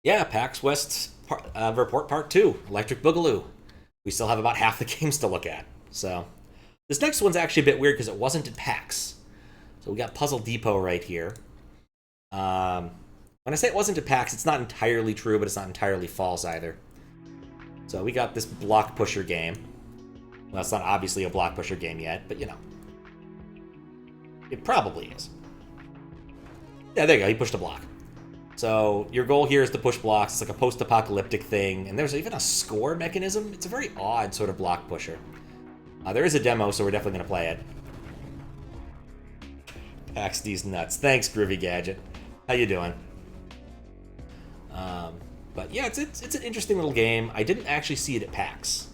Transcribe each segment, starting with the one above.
Yeah, PAX West Report Part 2, Electric Boogaloo. We still have about half the games to look at. So, this next one's actually a bit weird because it wasn't at PAX. So we got Puzzle Depot right here. When I say it wasn't at PAX, it's not entirely true, but it's not entirely false either. So we got this block pusher game. Well, it's not obviously a block pusher game yet, but you know. It probably is. Yeah, there you go, he pushed a block. So your goal here is to push blocks. It's like a post-apocalyptic thing, and there's even a score mechanism. It's a very odd sort of block pusher. There is a demo, so we're definitely going to play it. PAX D's nuts. Thanks, Groovy Gadget. How you doing? But yeah, it's an interesting little game. I didn't actually see it at PAX.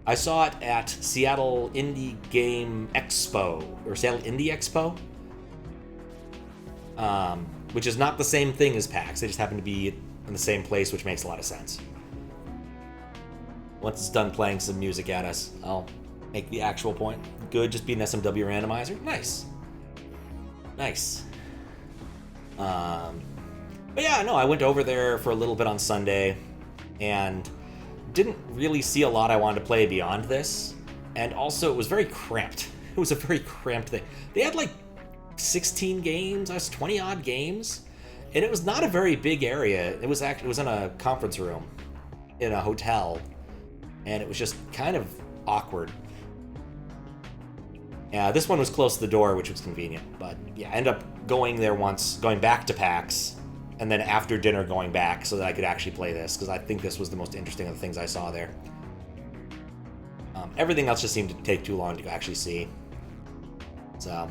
I saw it at Seattle Indie Game Expo, or Seattle Indie Expo. Which is not the same thing as PAX. They just happen to be in the same place, which makes a lot of sense. Once it's done playing some music at us, I'll make the actual point. Good, just be an SMW randomizer. Nice. Nice. But yeah, no, I went over there for a little bit on Sunday and didn't really see a lot I wanted to play beyond this. And also, it was very cramped. It was a very cramped thing. They had like 16 games, I was 20 odd games, and it was not a very big area. It was in a conference room in a hotel, and it was just kind of awkward. Yeah, this one was close to the door, which was convenient, but yeah, I ended up going there once, going back to PAX, and then after dinner going back so that I could actually play this, because I think this was the most interesting of the things I saw there. Everything else just seemed to take too long to actually see. So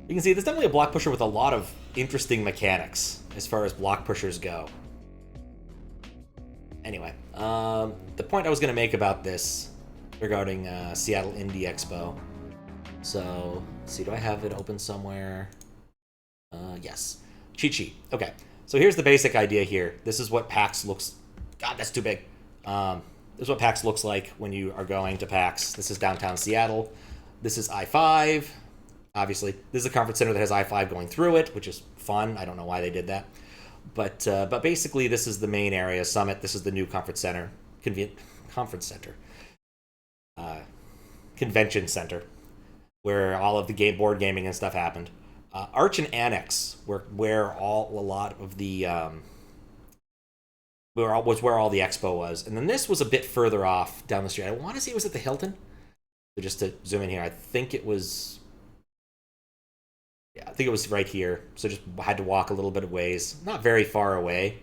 you can see there's definitely a block pusher with a lot of interesting mechanics as far as block pushers go. Anyway, the point I was going to make about this regarding Seattle Indie Expo. So, let's see, do I have it open somewhere? Yes. Cheat sheet. Okay, so here's the basic idea here. This is what PAX looks... God, that's too big. This is what PAX looks like when you are going to PAX. This is downtown Seattle. This is I-5. Obviously, this is a conference center that has I-5 going through it, which is fun. I don't know why they did that. But basically, this is the main area. Summit, this is the new conference center. Convention center, where all of the board gaming and stuff happened. Arch and Annex, where all the expo was. And then this was a bit further off down the street. I want to say it was at the Hilton. So just to zoom in here, I think it was... Yeah, I think it was right here. So just had to walk a little bit of ways. Not very far away.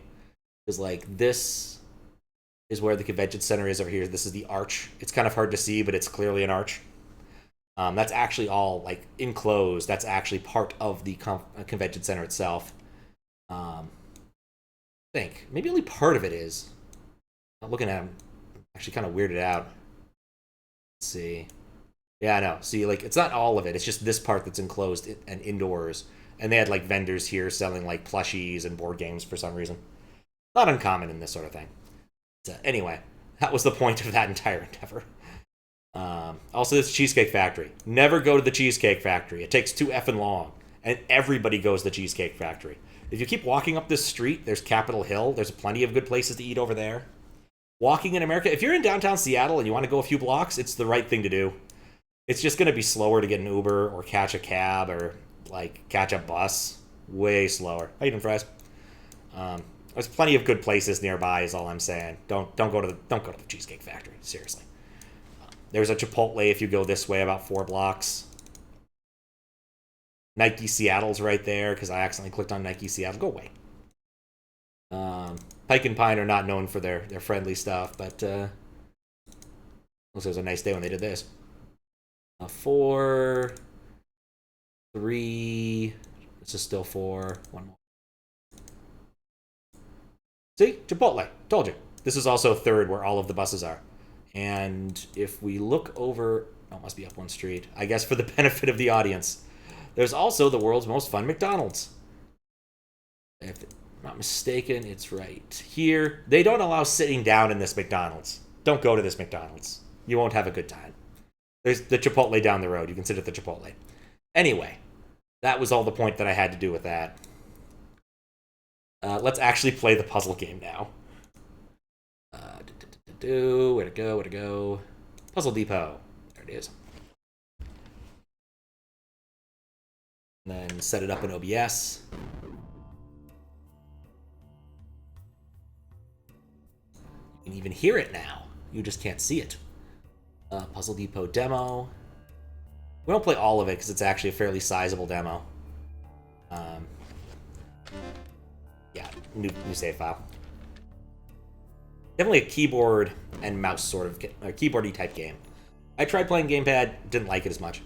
Because, like, this is where the convention center is over here. This is the arch. It's kind of hard to see, but it's clearly an arch. That's actually all, like, enclosed. That's actually part of the convention center itself. I think. Maybe only part of it is. I'm looking at them. I'm actually kind of weirded out. Let's see. Yeah, I know. See, like, it's not all of it. It's just this part that's enclosed and indoors. And they had, like, vendors here selling, like, plushies and board games for some reason. Not uncommon in this sort of thing. So, anyway, that was the point of that entire endeavor. Also, this Cheesecake Factory. Never go to the Cheesecake Factory. It takes too effing long. And everybody goes to the Cheesecake Factory. If you keep walking up this street, there's Capitol Hill. There's plenty of good places to eat over there. Walking in America, if you're in downtown Seattle and you want to go a few blocks, it's the right thing to do. It's just going to be slower to get an Uber or catch a cab or, like, catch a bus. Way slower. How you doing, Fries? There's plenty of good places nearby is all I'm saying. Don't go to the Cheesecake Factory. Seriously. There's a Chipotle if you go this way about 4 blocks. Nike Seattle's right there because I accidentally clicked on Nike Seattle. Go away. Pike and Pine are not known for their friendly stuff, but looks like it was a nice day when they did this. 4, 3. This is still 4. 1 more. See? Chipotle. Told you. This is also 3rd where all of the buses are. And if we look over... Oh, it must be up one street. I guess for the benefit of the audience. There's also the world's most fun McDonald's. If I'm not mistaken, it's right here. They don't allow sitting down in this McDonald's. Don't go to this McDonald's. You won't have a good time. There's the Chipotle down the road. You can sit at the Chipotle. Anyway, that was all the point that I had to do with that. Let's actually play the puzzle game now. Where to go? Where to go? Puzzle Depot. There it is. And then set it up in OBS. You can even hear it now. You just can't see it. Puzzle Depot demo. We don't play all of it because it's actually a fairly sizable demo. Yeah, new save file. Definitely a keyboard and mouse sort of keyboardy type game. I tried playing gamepad, didn't like it as much.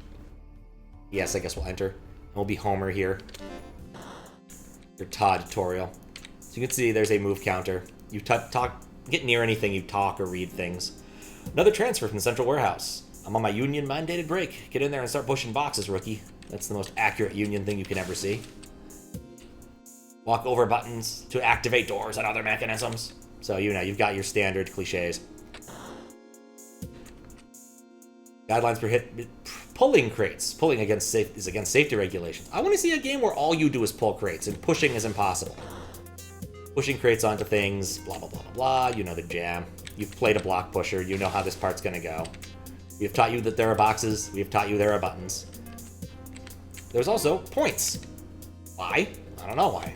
Yes, I guess we'll enter. And we'll be Homer here. Your Todd tutorial. So you can see there's a move counter. You get near anything, you talk or read things. Another transfer from the central warehouse. I'm on my union mandated break. Get in there and start pushing boxes, rookie. That's the most accurate union thing you can ever see. Walk over buttons to activate doors and other mechanisms. So, you know, you've got your standard cliches. Guidelines for pulling crates. Pulling is against safety regulations. I want to see a game where all you do is pull crates, and pushing is impossible. Pushing crates onto things, blah, blah, blah, blah, blah. You know the jam. You've played a block pusher. You know how this part's going to go. We have taught you that there are boxes. We have taught you there are buttons. There's also points. Why? I don't know why.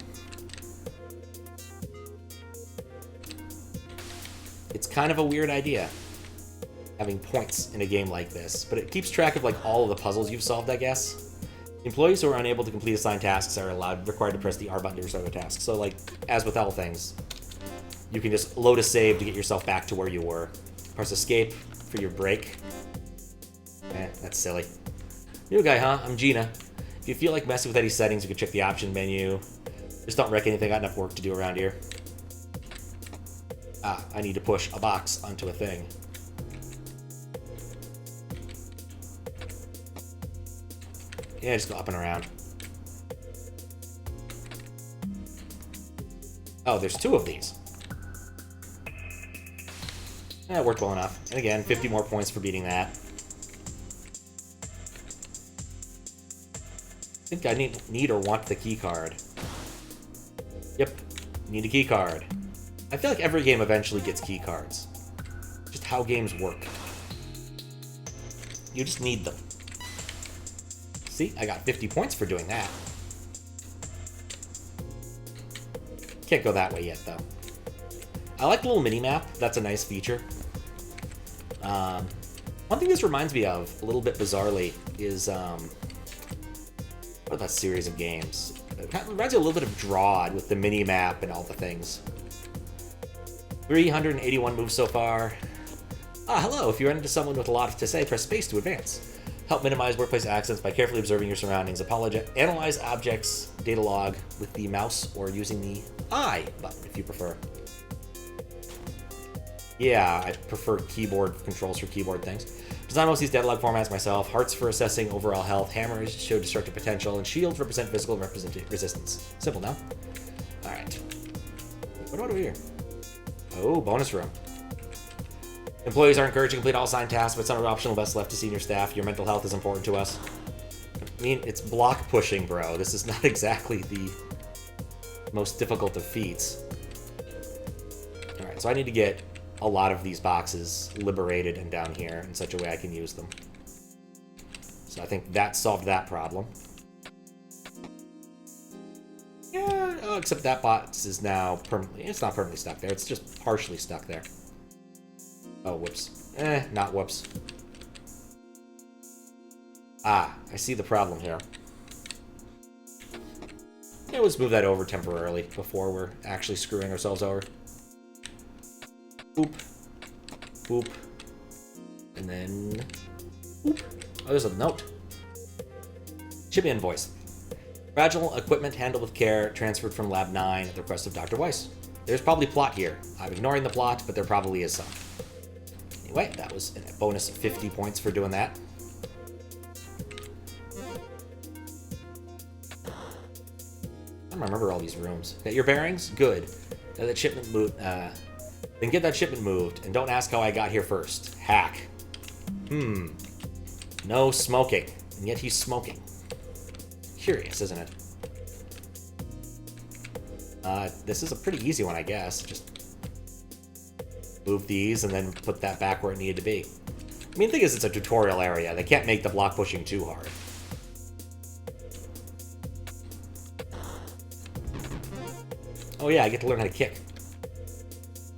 It's kind of a weird idea, having points in a game like this, but it keeps track of like all of the puzzles you've solved, I guess. Employees who are unable to complete assigned tasks are required to press the R button to restart the task. So like, as with all things, you can just load a save to get yourself back to where you were. Press escape for your break. That's silly. New guy, huh? I'm Gina. If you feel like messing with any settings, you can check the option menu. Just don't reckon anything. Got enough work to do around here. I need to push a box onto a thing. Yeah, just go up and around. Oh, there's two of these. Yeah, it worked well enough. And again, 50 more points for beating that. I think I need or want the key card. Yep, need a key card. I feel like every game eventually gets key cards. Just how games work. You just need them. See, I got 50 points for doing that. Can't go that way yet, though. I like the little mini-map. That's a nice feature. One thing this reminds me of, a little bit bizarrely, is what that series of games? It reminds you a little bit of Drawed with the mini-map and all the things. 381 moves so far. Hello. If you run into someone with a lot to say, press space to advance. Help minimize workplace accidents by carefully observing your surroundings. Analyze objects, data log with the mouse or using the I button if you prefer. Yeah, I prefer keyboard controls for keyboard things. Design most of these data log formats myself. Hearts for assessing overall health. Hammers show destructive potential. And shields represent physical resistance. Simple now. Alright. What about over here? Oh, bonus room. Employees are encouraged to complete all assigned tasks, but some are optional best left to senior staff. Your mental health is important to us. I mean, it's block pushing, bro. This is not exactly the most difficult of feats. Alright, so I need to get a lot of these boxes liberated and down here in such a way I can use them. So I think that solved that problem. Yeah, oh, except that box is now permanently... It's not permanently stuck there. It's just partially stuck there. Oh, whoops. Not whoops. I see the problem here. Yeah, let's move that over temporarily before we're actually screwing ourselves over. Boop. Boop. And then... Boop. Oh, there's a note. Ship invoice. Fragile equipment handled with care, transferred from Lab 9 at the request of Dr. Weiss. There's probably plot here. I'm ignoring the plot, but there probably is some. Anyway, that was a bonus of 50 points for doing that. I don't remember all these rooms. Got your bearings? Good. That shipment moved. Then get that shipment moved, and don't ask how I got here first. Hack. No smoking, and yet he's smoking. Curious, isn't it? This is a pretty easy one, I guess. Just move these and then put that back where it needed to be. I mean, the thing is, it's a tutorial area. They can't make the block pushing too hard. Oh yeah, I get to learn how to kick.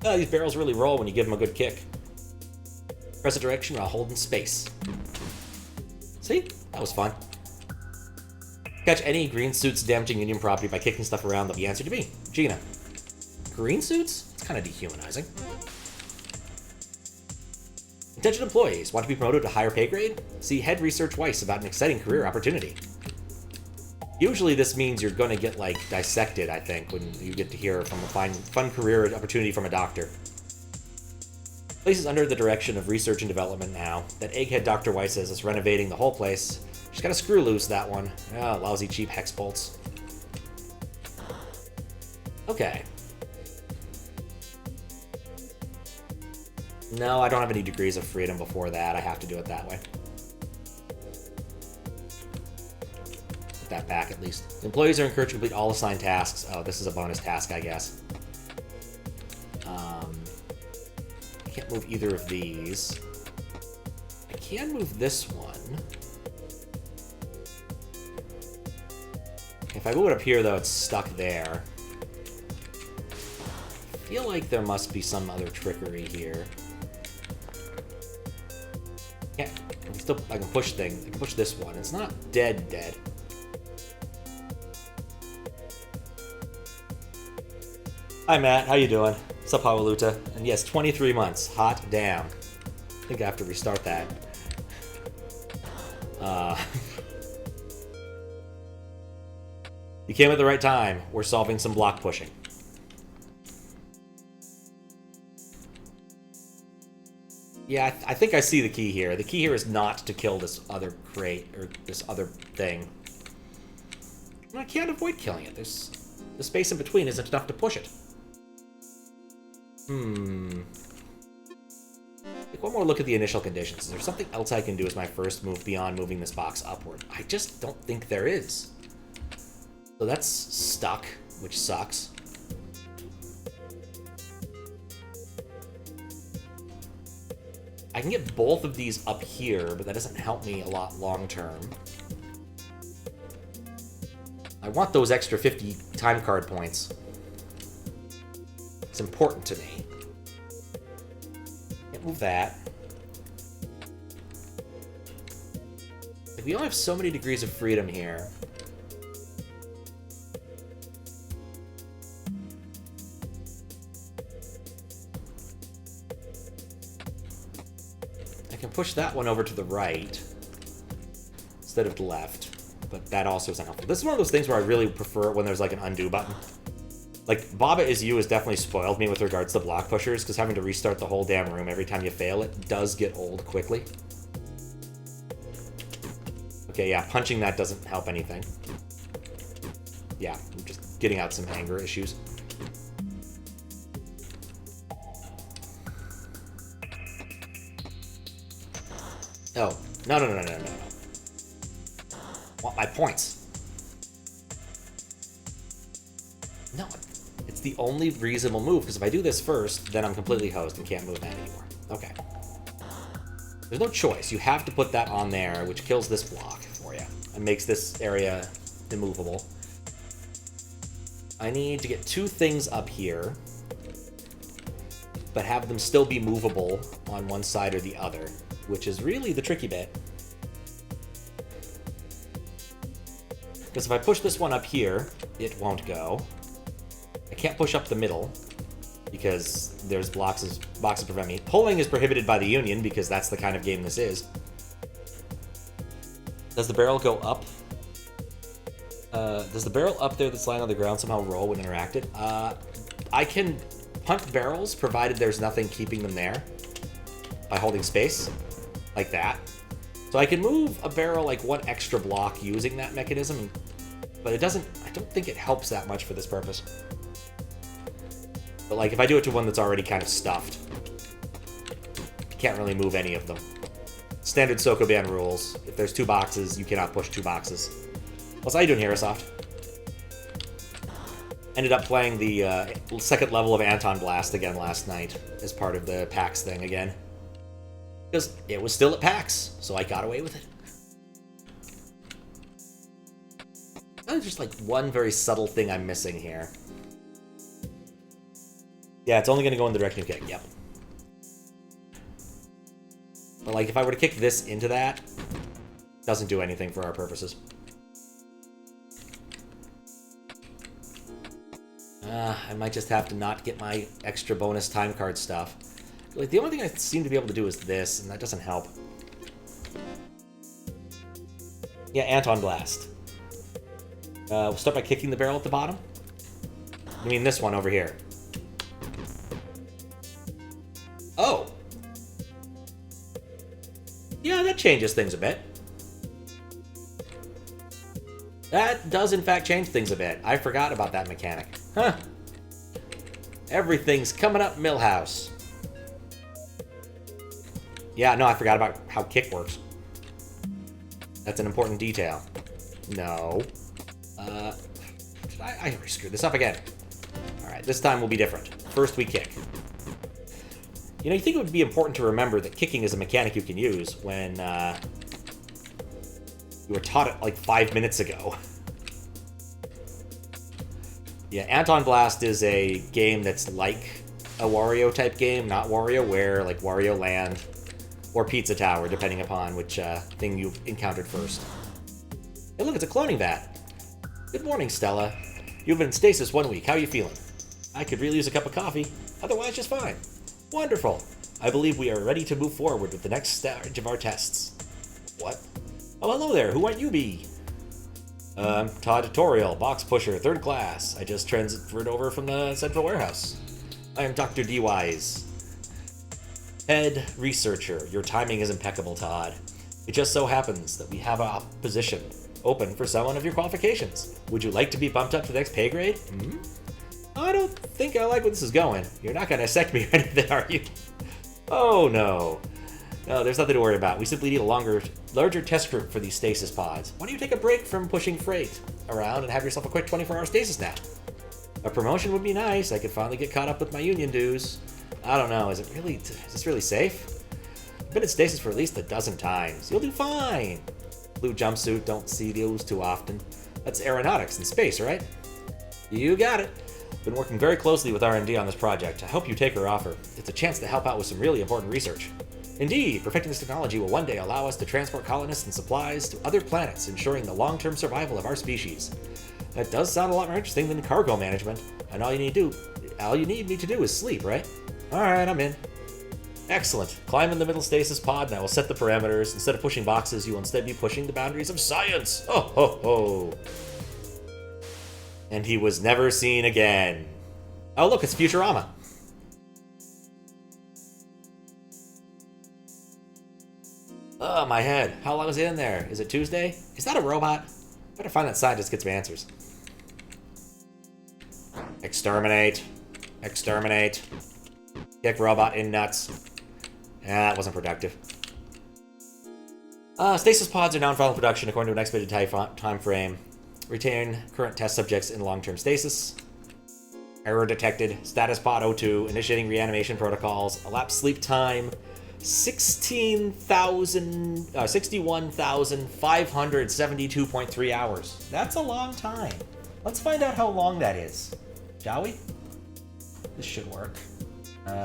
Oh, these barrels really roll when you give them a good kick. Press a direction while holding space. See? That was fun. Catch any green suits damaging Union property by kicking stuff around. The answer to me, Gina. Green suits? It's kind of dehumanizing. Attention employees, want to be promoted to higher pay grade? See Head Research Weiss about an exciting career opportunity. Usually this means you're going to get, like, dissected, I think, when you get to hear from a fun career opportunity from a doctor. Place is under the direction of research and development now. That egghead Dr. Weiss says is renovating the whole place. She's got to screw loose, that one. Ah, lousy cheap hex bolts. Okay. No, I don't have any degrees of freedom before that. I have to do it that way. Put that back, at least. Employees are encouraged to complete all assigned tasks. Oh, this is a bonus task, I guess. I can't move either of these. I can move this one. If I move it up here, though, it's stuck there. I feel like there must be some other trickery here. Yeah, I can push things. I can push this one. It's not dead. Hi, Matt. How you doing? What's up, Hawaluta? And yes, 23 months. Hot damn. I think I have to restart that. You came at the right time. We're solving some block pushing. Yeah, I think I see the key here. The key here is not to kill this other crate, or this other thing. I can't avoid killing it. There's the space in between isn't enough to push it. Take one more look at the initial conditions. Is there something else I can do as my first move beyond moving this box upward? I just don't think there is. So that's stuck, which sucks. I can get both of these up here, but that doesn't help me a lot long term. I want those extra 50 time card points. It's important to me. Can't move that. We only have so many degrees of freedom here. I can push that one over to the right instead of the left, but that also isn't helpful. This is one of those things where I really prefer when there's like an undo button. Like, Baba Is You has definitely spoiled me with regards to block pushers, because having to restart the whole damn room every time you fail it does get old quickly. Okay, yeah, punching that doesn't help anything. Yeah, I'm just getting out some anger issues. Oh, no. Want my points. No, it's the only reasonable move, because if I do this first, then I'm completely hosed and can't move that anymore. Okay. There's no choice. You have to put that on there, which kills this block for you and makes this area immovable. I need to get two things up here, but have them still be movable on one side or the other, which is really the tricky bit. Because if I push this one up here, it won't go. I can't push up the middle because there's boxes prevent me. Pulling is prohibited by the Union because that's the kind of game this is. Does the barrel go up? Does the barrel up there that's lying on the ground somehow roll when interacted? I can punt barrels provided there's nothing keeping them there by holding space, like that. So I can move a barrel like one extra block using that mechanism, but it doesn't, I don't think it helps that much for this purpose. But like if I do it to one that's already kind of stuffed, you can't really move any of them. Standard Sokoban rules. If there's two boxes, you cannot push two boxes. What's how you doing, Herasoft? Ended up playing the second level of Anton Blast again last night as part of the PAX thing again. Because it was still at PAX, so I got away with it. There's just like one very subtle thing I'm missing here. Yeah, it's only going to go in the direction of kick, yep. But like if I were to kick this into that, it doesn't do anything for our purposes. I might just have to not get my extra bonus time card stuff. Like the only thing I seem to be able to do is this, and that doesn't help. Yeah, Anton Blast. We'll start by kicking the barrel at the bottom. I mean this one over here. Oh! Yeah, that changes things a bit. That does in fact change things a bit. I forgot about that mechanic. Huh. Everything's coming up Millhouse. Yeah, no, I forgot about how kick works. That's an important detail. No. I screwed this up again. Alright, this time will be different. First we kick. You know, you think it would be important to remember that kicking is a mechanic you can use when you were taught it like 5 minutes ago. Yeah, Anton Blast is a game that's like a Wario type game, not WarioWare, like Wario Land or Pizza Tower, depending upon which thing you've encountered first. Hey, look, it's a cloning vat. Good morning, Stella. You've been in stasis 1 week. How are you feeling? I could really use a cup of coffee. Otherwise, just fine. Wonderful. I believe we are ready to move forward with the next stage of our tests. What? Oh, hello there. Who might you be? I'm Todd Tutorial, box pusher, 3rd class. I just transferred over from the central warehouse. I am Dr. D-Wise, head researcher. Your timing is impeccable, Todd. It just so happens that we have a position open for someone of your qualifications. Would you like to be bumped up to the next pay grade? I don't think I like where this is going. You're not going to dissect me or anything, are you? Oh, no. No, there's nothing to worry about. We simply need a larger test group for these stasis pods. Why don't you take a break from pushing freight around and have yourself a quick 24-hour stasis nap? A promotion would be nice. I could finally get caught up with my union dues. I don't know. Is this really safe? I've been in stasis for at least a dozen times. You'll do fine. Blue jumpsuit, don't see those too often. That's aeronautics and space, right? You got it. Been working very closely with R&D on this project. I hope you take her offer. It's a chance to help out with some really important research. Indeed, perfecting this technology will one day allow us to transport colonists and supplies to other planets, ensuring the long-term survival of our species. That does sound a lot more interesting than cargo management. And all you need me to do is sleep, right? Alright, I'm in. Excellent. Climb in the middle stasis pod and I will set the parameters. Instead of pushing boxes, you will instead be pushing the boundaries of science. Ho ho ho. And he was never seen again. Oh look, it's Futurama. Oh, my head. How long is it in there? Is it Tuesday? Is that a robot? Better find that scientist, get some answers. Exterminate. Exterminate. Kick robot in nuts. That wasn't productive. Stasis pods are now in final production according to an expedited time frame. Retain current test subjects in long-term stasis. Error detected. Status pod O2. Initiating reanimation protocols. Elapsed sleep time. 61,572.3 hours. That's a long time. Let's find out how long that is, shall we? This should work.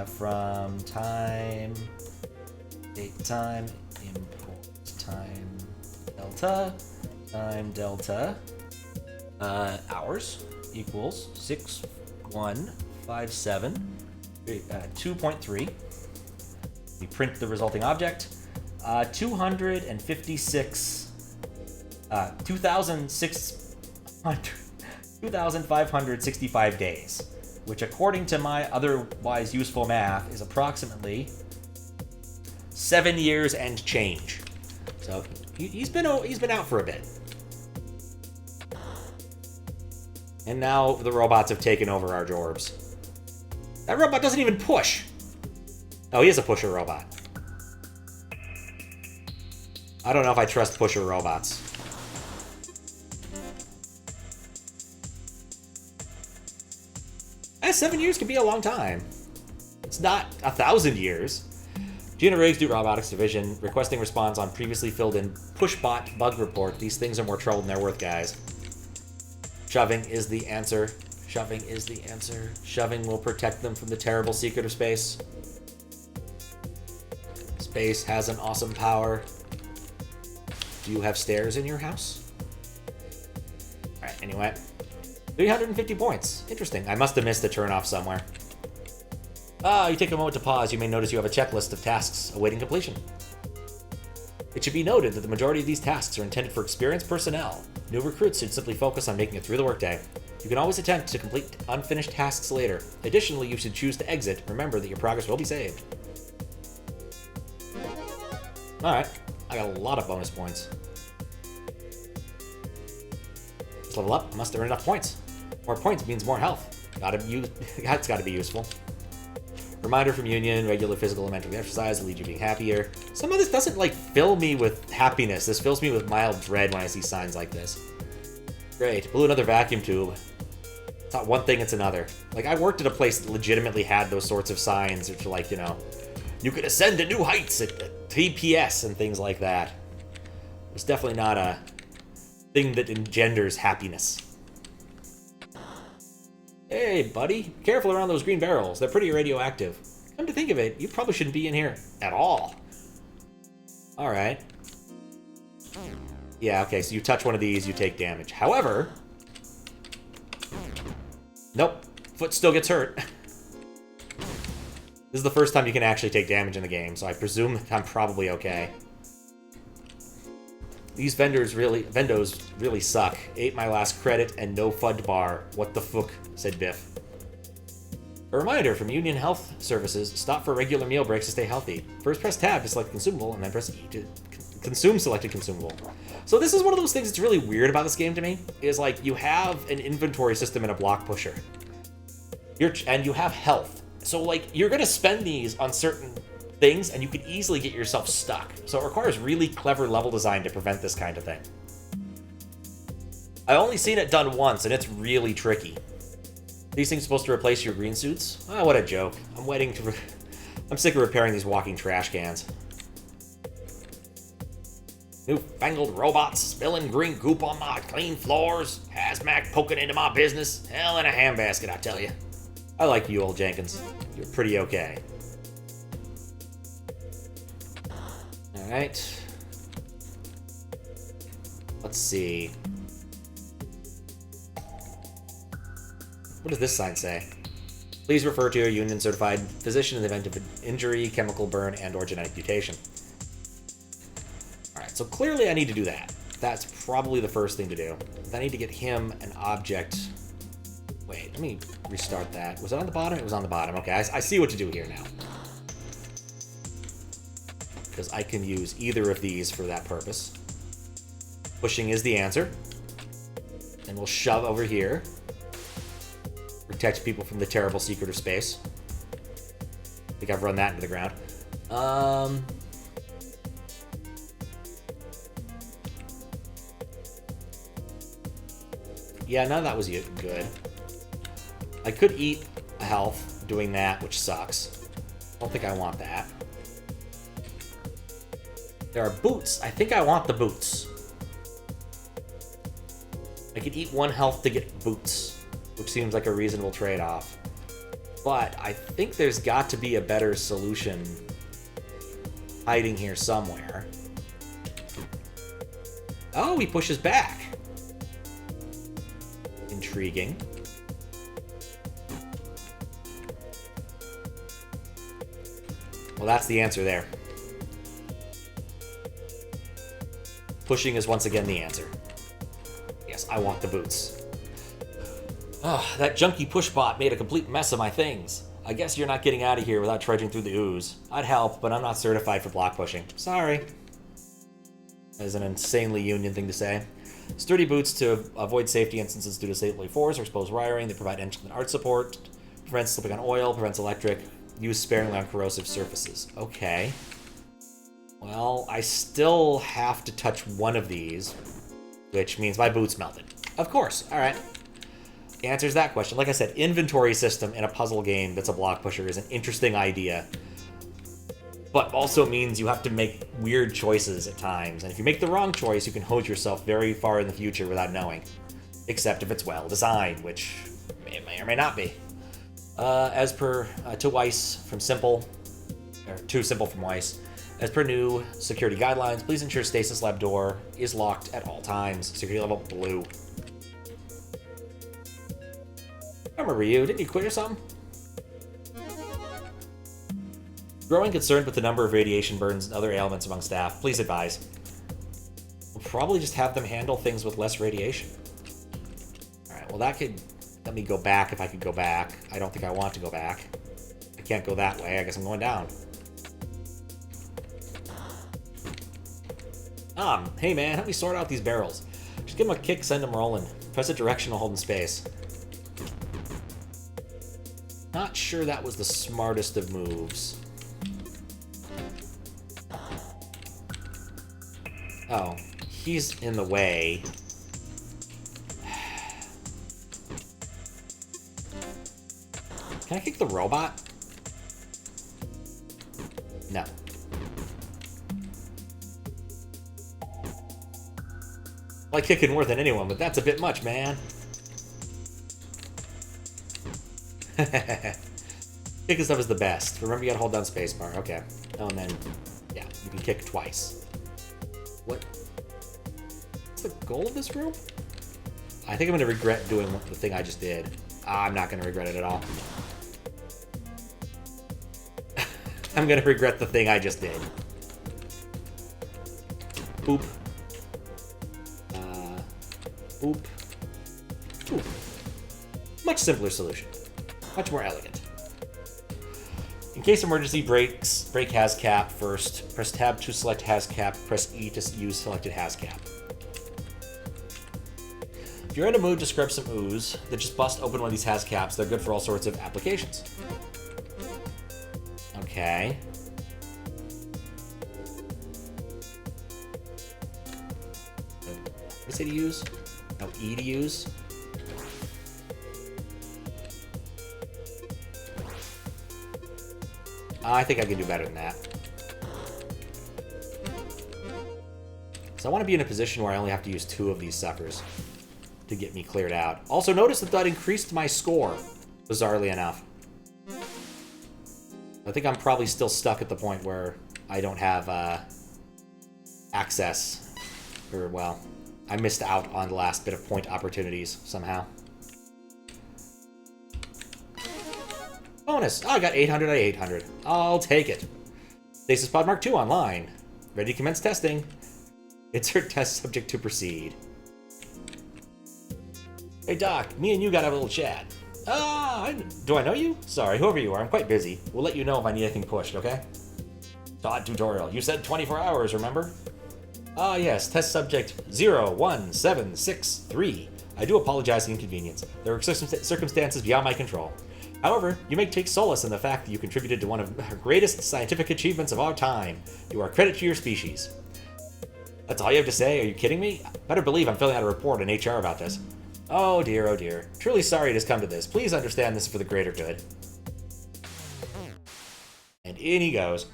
From time, date time, import time delta, hours equals 6157, 2.3. We print the resulting object. 2,565 days, which according to my otherwise useful math is approximately 7 years and change. So he's been out for a bit. And now the robots have taken over our jorbs. That robot doesn't even push. Oh, he is a pusher robot. I don't know if I trust pusher robots. guess 7 years could be a long time. It's not 1,000 years. Gina Riggs, do Robotics Division, requesting response on previously filled in pushbot bug report. These things are more trouble than they're worth, guys. Shoving is the answer. Shoving is the answer. Shoving will protect them from the terrible secret of space. Space has an awesome power. Do you have stairs in your house? Alright, anyway. 350 points. Interesting. I must have missed a turn-off somewhere. You take a moment to pause, you may notice you have a checklist of tasks awaiting completion. It should be noted that the majority of these tasks are intended for experienced personnel. New recruits should simply focus on making it through the workday. You can always attempt to complete unfinished tasks later. Additionally, you should choose to exit. Remember that your progress will be saved. Alright, I got a lot of bonus points. Let's level up. Must earn enough points. More points means more health. That's gotta be useful. Reminder from Union, regular physical and mental exercise will lead you to being happier. Some of this doesn't, like, fill me with happiness. This fills me with mild dread when I see signs like this. Great. Blew another vacuum tube. It's not one thing, it's another. Like, I worked at a place that legitimately had those sorts of signs, which are like, you know, you could ascend to new heights at TPS and things like that. It's definitely not a thing that engenders happiness. Hey, buddy. Careful around those green barrels. They're pretty radioactive. Come to think of it, you probably shouldn't be in here at all. Alright. Yeah, okay, so you touch one of these, you take damage. However... Nope. Foot still gets hurt. This is the first time you can actually take damage in the game, so I presume that I'm probably okay. These vendos really suck. Ate my last credit and no FUD bar. What the fuck, said Biff. A reminder from Union Health Services, stop for regular meal breaks to stay healthy. First press tab to select consumable, and then press E to consume selected consumable. So this is one of those things that's really weird about this game to me, is like, you have an inventory system and a block pusher. And you have health. So like, you're gonna spend these on certain things, and you could easily get yourself stuck. So it requires really clever level design to prevent this kind of thing. I've only seen it done once, and it's really tricky. These things are supposed to replace your green suits? Oh, what a joke. I'm sick of repairing these walking trash cans. Newfangled robots spilling green goop on my clean floors. Hazmat poking into my business. Hell in a handbasket, I tell you. I like you, old Jenkins. You're pretty okay. Alright. Let's see. What does this sign say? Please refer to your union-certified physician in the event of an injury, chemical burn, and/or genetic mutation. Alright, so clearly I need to do that. That's probably the first thing to do. I need to get him an object. Wait, let me restart that. Was it on the bottom? It was on the bottom. Okay, I see what to do here now. Because I can use either of these for that purpose. Pushing is the answer. And we'll shove over here. Protect people from the terrible secret of space. I think I've run that into the ground. Yeah, none of that was good. I could eat a health doing that, which sucks. I don't think I want that. There are boots. I think I want the boots. I could eat one health to get boots, which seems like a reasonable trade-off. But I think there's got to be a better solution hiding here somewhere. Oh, he pushes back. Intriguing. Well, that's the answer there. Pushing is once again the answer. Yes, I want the boots. Oh, that junky pushbot made a complete mess of my things. I guess you're not getting out of here without trudging through the ooze. I'd help, but I'm not certified for block pushing. Sorry. That is an insanely Union thing to say. Sturdy boots to avoid safety instances due to stately force or exposed wiring. They provide engine art support. Prevents slipping on oil. Prevents electric. Used sparingly on corrosive surfaces. Okay. Well, I still have to touch one of these, which means my boots melted. Of course. All right. answers that question. Like I said, inventory system in a puzzle game that's a block pusher is an interesting idea. But also means you have to make weird choices at times. And if you make the wrong choice, you can hose yourself very far in the future without knowing. Except if it's well designed, which it may or may not be. As per to Weiss from Simple, or to Simple from Weiss, as per new security guidelines, please ensure Stasis Lab door is locked at all times. Security level blue. I remember you. Didn't you quit or something? Growing concerned with the number of radiation burns and other ailments among staff. Please advise. We'll probably just have them handle things with less radiation. Alright, well that could... Let me go back if I could go back. I don't think I want to go back. I can't go that way. I guess I'm going down. Hey man, help me sort out these barrels. Just give them a kick, send them rolling. Press a directional hold in space. Not sure that was the smartest of moves. Oh, he's in the way. Can I kick the robot? No. I like kicking more than anyone, but that's a bit much, man. Kicking stuff is the best. Remember, you gotta hold down spacebar. Okay. Oh, and then, yeah, you can kick twice. What's the goal of this room? I think I'm gonna regret doing the thing I just did. I'm not gonna regret it at all. I'm gonna regret the thing I just did. Boop. Boop. Boop. Much simpler solution. Much more elegant. In case emergency breaks, break HasCap first. Press Tab to select HasCap. Press E to use selected HasCap. If you're in a mood to scrub some ooze, then just bust open one of these HasCaps. They're good for all sorts of applications. Okay. What did I say to use? No, E to use. I think I can do better than that. So I want to be in a position where I only have to use 2 of these suckers to get me cleared out. Also, notice that increased my score, bizarrely enough. I think I'm probably still stuck at the point where I don't have access. Or, well, I missed out on the last bit of point opportunities somehow. Bonus! Oh, I got 800 out of 800. I'll take it. Stasis Pod Mark II online. Ready to commence testing. Insert test subject to proceed. Hey Doc, me and you gotta have a little chat. Do I know you? Sorry, whoever you are, I'm quite busy. We'll let you know if I need anything pushed, okay? Todd tutorial. You said 24 hours, remember? Ah, yes, test subject 01763. I do apologize for the inconvenience. There are circumstances beyond my control. However, you may take solace in the fact that you contributed to one of the greatest scientific achievements of our time. You are a credit to your species. That's all you have to say? Are you kidding me? Better believe I'm filling out a report in HR about this. Oh dear, oh dear. Truly sorry it has come to this. Please understand this is for the greater good. And in he goes.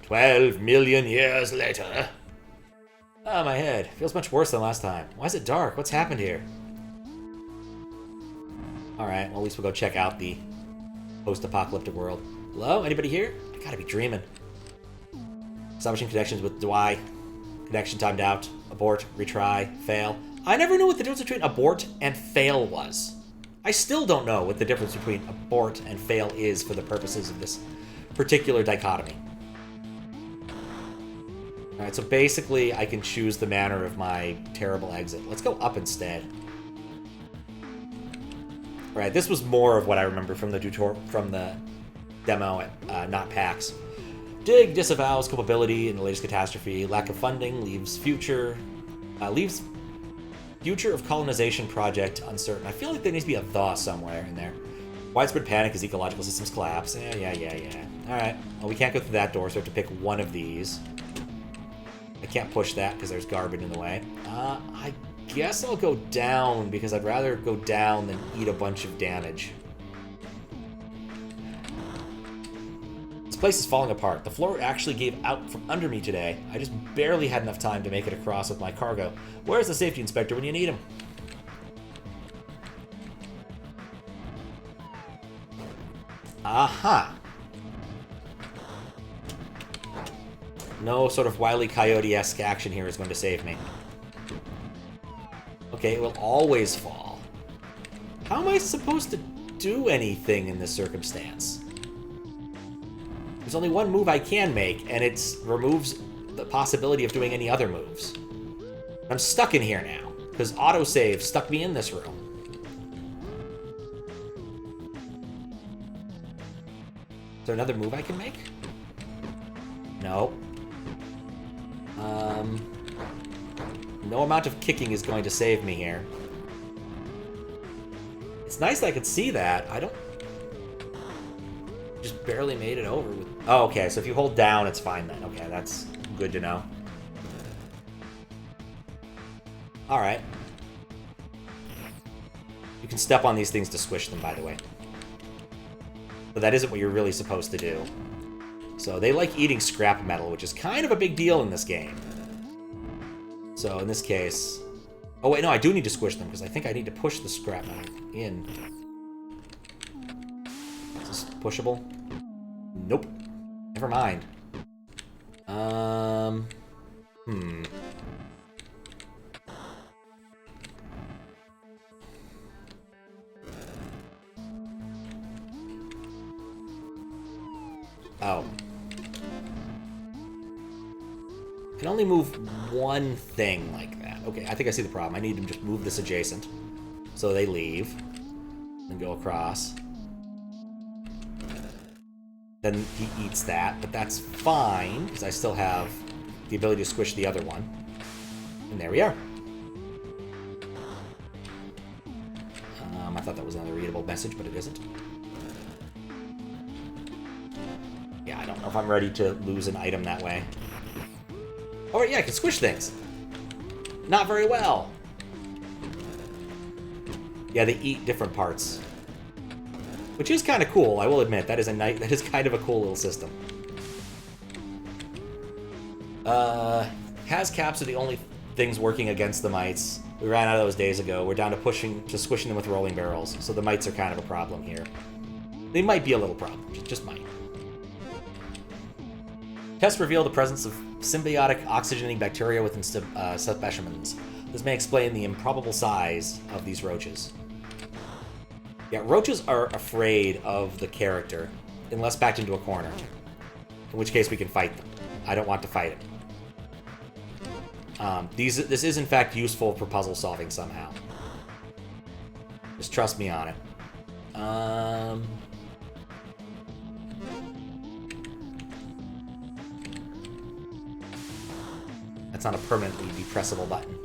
12 million years later. Ah, my head. Feels much worse than last time. Why is it dark? What's happened here? Alright, well at least we'll go check out the post-apocalyptic world. Hello? Anybody here? I gotta be dreaming. Establishing connections with Dwy. Connection timed out. Abort, retry, fail. I never knew what the difference between abort and fail was. I still don't know what the difference between abort and fail is for the purposes of this particular dichotomy. Alright, so basically I can choose the manner of my terrible exit. Let's go up instead. Alright, this was more of what I remember from the demo at not PAX. Dig disavows culpability in the latest catastrophe. Lack of funding leaves future of colonization project uncertain. I feel like there needs to be a thaw somewhere in there. Widespread panic as ecological systems collapse. Yeah. Alright, well we can't go through that door, so we have to pick one of these. I can't push that because there's garbage in the way. I guess I'll go down, because I'd rather go down than eat a bunch of damage. This place is falling apart. The floor actually gave out from under me today. I just barely had enough time to make it across with my cargo. Where's the safety inspector when you need him? Aha! No sort of Wile E. Coyote-esque action here is going to save me. Okay, it will always fall. How am I supposed to do anything in this circumstance? There's only one move I can make, and it removes the possibility of doing any other moves. I'm stuck in here now, because autosave stuck me in this room. Is there another move I can make? No. No amount of kicking is going to save me here. It's nice that I could see that. I don't... Just barely made it over with... Oh, okay, so if you hold down, it's fine then. Okay, that's good to know. Alright. You can step on these things to squish them, by the way. But that isn't what you're really supposed to do. So they like eating scrap metal, which is kind of a big deal in this game. So in this case... Oh wait, no, I do need to squish them, because I think I need to push the scrap metal in. Is this pushable? Nope. Never mind. Oh. I can only move one thing like that. Okay, I think I see the problem. I need to just move this adjacent. So they leave. And go across. Then he eats that, but that's fine, because I still have the ability to squish the other one. And there we are. I thought that was another readable message, but it isn't. Yeah, I don't know if I'm ready to lose an item that way. Oh, yeah, I can squish things. Not very well. Yeah, they eat different parts. Which is kind of cool, I will admit. That is kind of a cool little system. Has caps are the only things working against the mites. We ran out of those days ago. We're down to squishing them with rolling barrels. So the mites are kind of a problem here. They might be a little problem. Just might. Tests reveal the presence of symbiotic oxygenating bacteria within specimens. This may explain the improbable size of these roaches. Yeah, roaches are afraid of the character, unless backed into a corner. In which case we can fight them. I don't want to fight him. This is in fact useful for puzzle solving somehow. Just trust me on it. That's not a permanently depressible button.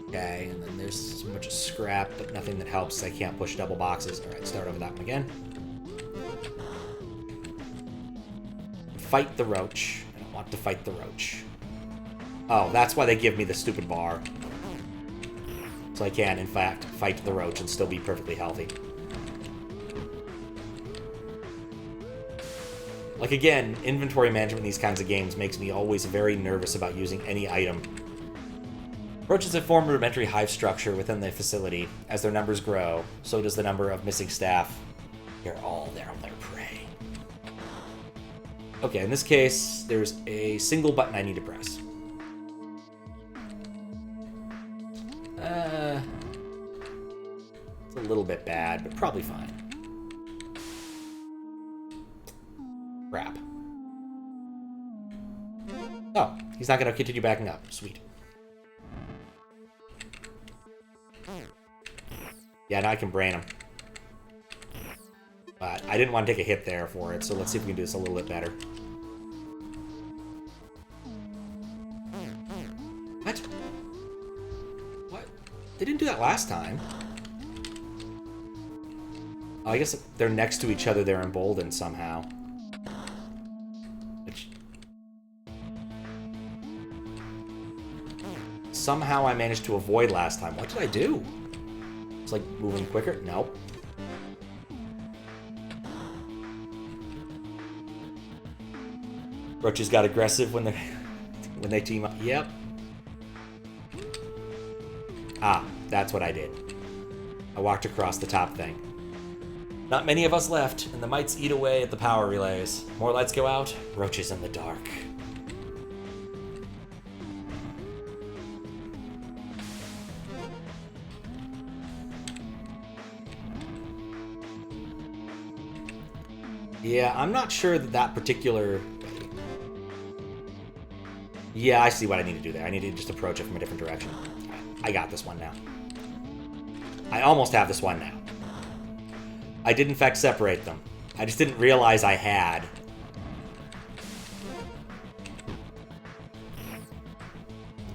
Okay, and then there's so much scrap, but nothing that helps. I can't push double boxes. Alright, start over that one again. Fight the roach. I don't want to fight the roach. Oh, that's why they give me the stupid bar. So I can, in fact, fight the roach and still be perfectly healthy. Like, again, inventory management in these kinds of games makes me always very nervous about using any item. Roaches have formed a rudimentary hive structure within the facility. As their numbers grow, so does the number of missing staff. They're all there on their prey. Okay, in this case, there's a single button I need to press. It's a little bit bad, but probably fine. Crap. Oh, he's not going to continue backing up. Sweet. Yeah, now I can brain him. But I didn't want to take a hit there for it, so let's see if we can do this a little bit better. What? What? They didn't do that last time. Oh, I guess they're next to each other, they're emboldened somehow. Which somehow I managed to avoid last time. What did I do? It's like moving quicker? Nope. Roaches got aggressive when they team up. Yep. Ah, that's what I did. I walked across the top thing. Not many of us left, and the mites eat away at the power relays. More lights go out, roaches in the dark. Yeah, I'm not sure that particular... Yeah, I see what I need to do there. I need to just approach it from a different direction. I got this one now. I almost have this one now. I did, in fact, separate them. I just didn't realize I had.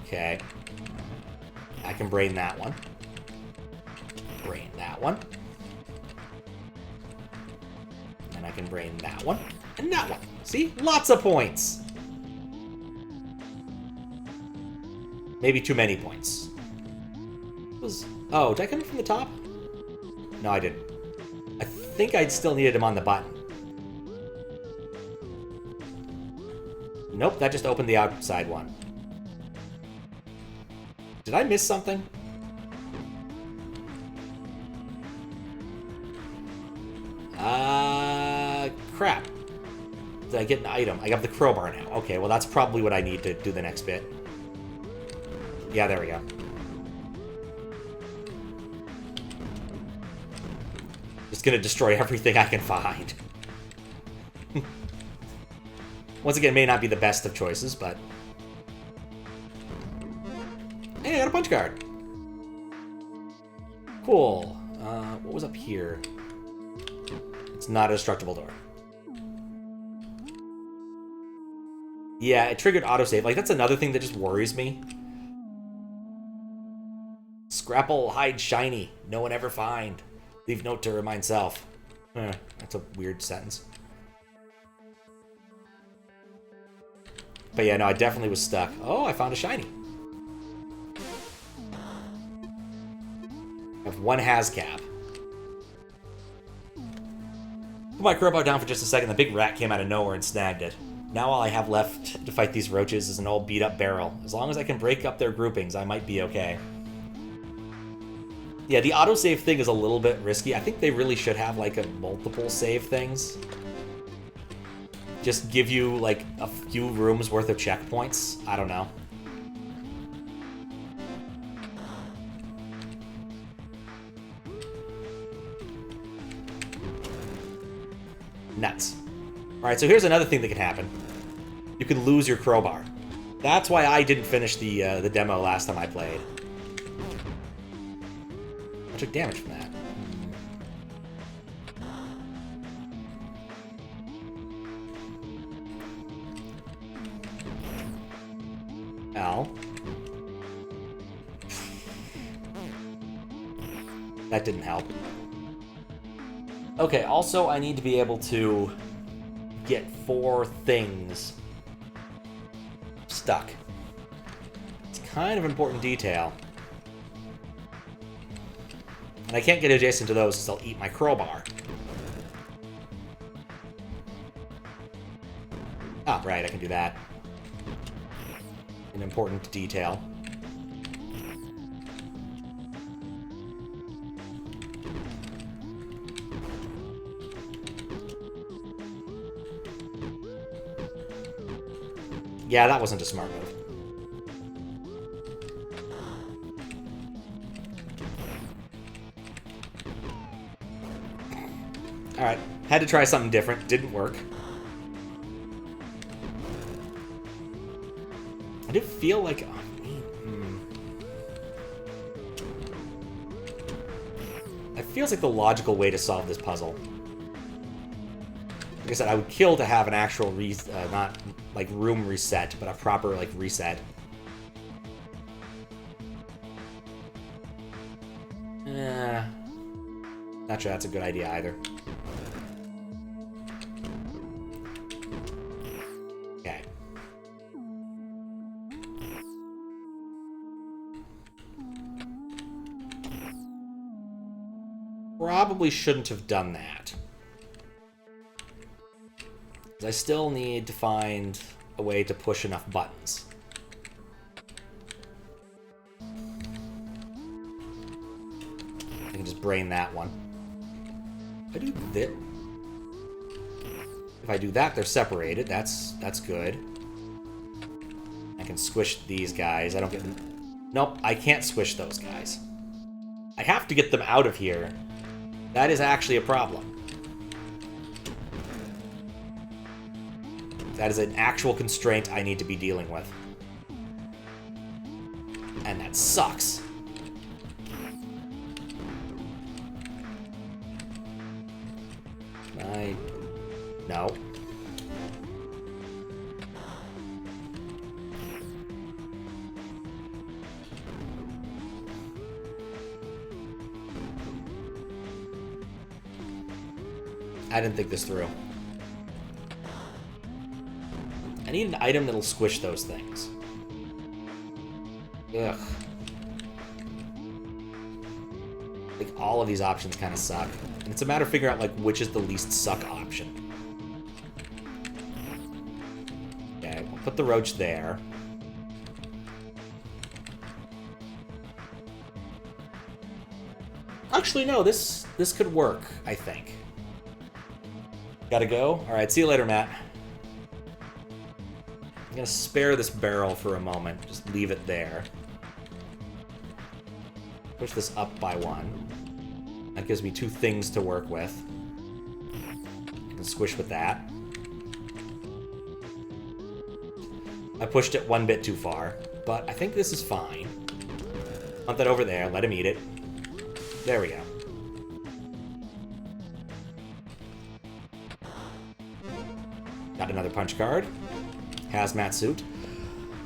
Okay. I can brain that one. Brain that one. And I can brain that one. And that one. See? Lots of points. Maybe too many points. Oh, did I come in from the top? No, I didn't. I think I still needed him on the button. Nope, that just opened the outside one. Did I miss something? Crap. Did I get an item? I got the crowbar now. Okay, well that's probably what I need to do the next bit. Yeah, there we go. Just gonna destroy everything I can find. Once again, may not be the best of choices, but... Hey, I got a punch card! Cool. What was up here? It's not a destructible door. Yeah, it triggered autosave. Like, that's another thing that just worries me. Scrapple, hide shiny. No one ever find. Leave note to remind self. That's a weird sentence. But yeah, no, I definitely was stuck. Oh, I found a shiny. I have one Hazcap. Put my crowbar down for just a second. The big rat came out of nowhere and snagged it. Now all I have left to fight these roaches is an old beat-up barrel. As long as I can break up their groupings, I might be okay. Yeah, the autosave thing is a little bit risky. I think they really should have, like, a multiple save things. Just give you, like, a few rooms worth of checkpoints. I don't know. Nuts. Alright, so here's another thing that can happen. You can lose your crowbar. That's why I didn't finish the demo last time I played. I took damage from that. Ow. That didn't help. Okay, also I need to be able to get 4 things stuck. It's kind of important detail. And I can't get adjacent to those because they'll eat my crowbar. Ah, right, I can do that. An important detail. Yeah, that wasn't a smart move. Alright, had to try something different. Didn't work. I do feel like... It feels like the logical way to solve this puzzle. Like I said, I would kill to have an actual not like room reset, but a proper like reset. Not sure that's a good idea either. Okay. probably shouldn't have done that. I still need to find a way to push enough buttons. I can just brain that one. If I do this... If I do that, they're separated. That's good. I can squish these guys. I don't get... Nope, I can't squish those guys. I have to get them out of here. That is actually a problem. That is an actual constraint I need to be dealing with. And that sucks. No. I didn't think this through. I need an item that'll squish those things. Ugh. Like, all of these options kind of suck. And it's a matter of figuring out, like, which is the least suck option. Okay, we'll put the roach there. Actually, no, this could work, I think. Gotta go? Alright, see you later, Matt. I'm gonna spare this barrel for a moment. Just leave it there. Push this up by one. That gives me two things to work with. I can squish with that. I pushed it one bit too far, but I think this is fine. Put that over there, let him eat it. There we go. Got another punch card. Hazmat suit.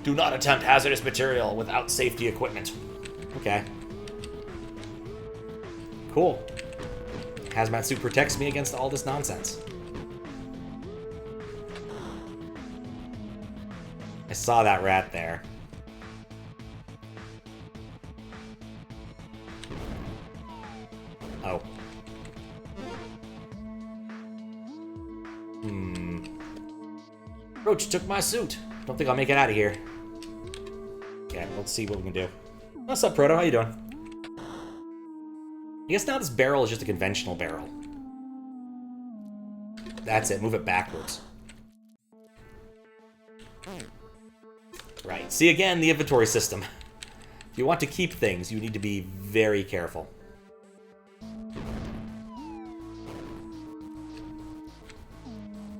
Do not attempt hazardous material without safety equipment. Okay. Cool. Hazmat suit protects me against all this nonsense. I saw that rat there. Oh. Roach took my suit. Don't think I'll make it out of here. Okay, let's see what we can do. What's up, Proto? How you doing? I guess now this barrel is just a conventional barrel. That's it. Move it backwards. Right. See, again, the inventory system. If you want to keep things, you need to be very careful.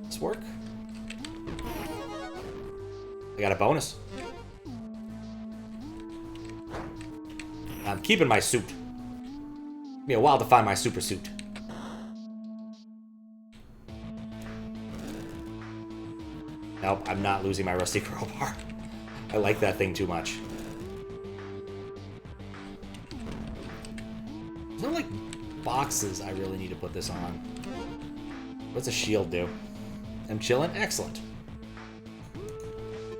This work? I got a bonus. I'm keeping my suit. Took me a while to find my super suit. Nope, I'm not losing my rusty crowbar. I like that thing too much. There's no, like, boxes I really need to put this on. What's a shield do? I'm chilling? Excellent.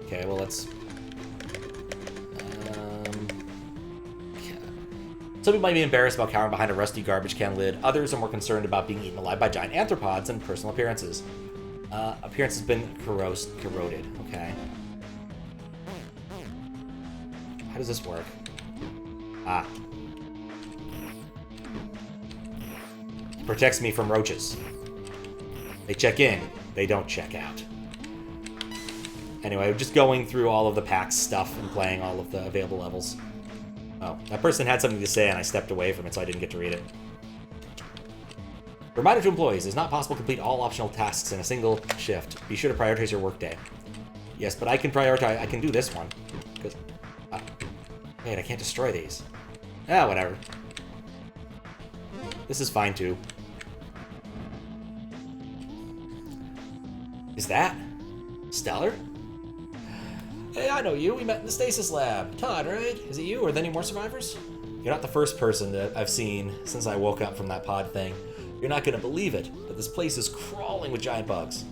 Okay, well, let's... Some people might be embarrassed about cowering behind a rusty garbage can lid. Others are more concerned about being eaten alive by giant arthropods and personal appearances. Appearance has been corroded. Okay. How does this work? Ah. It protects me from roaches. They check in. They don't check out. Anyway, just going through all of the PAX stuff and playing all of the available levels. Oh, that person had something to say and I stepped away from it so I didn't get to read it. Reminder to employees, it is not possible to complete all optional tasks in a single shift. Be sure to prioritize your workday. Yes, but I can prioritize, I can do this one. Because, wait, I can't destroy these. Ah, whatever. This is fine too. Is that Stellar? Hey, I know you. We met in the stasis lab. Todd, right? Is it you, or are there any more survivors? You're not the first person that I've seen since I woke up from that pod thing. You're not going to believe it, but this place is crawling with giant bugs.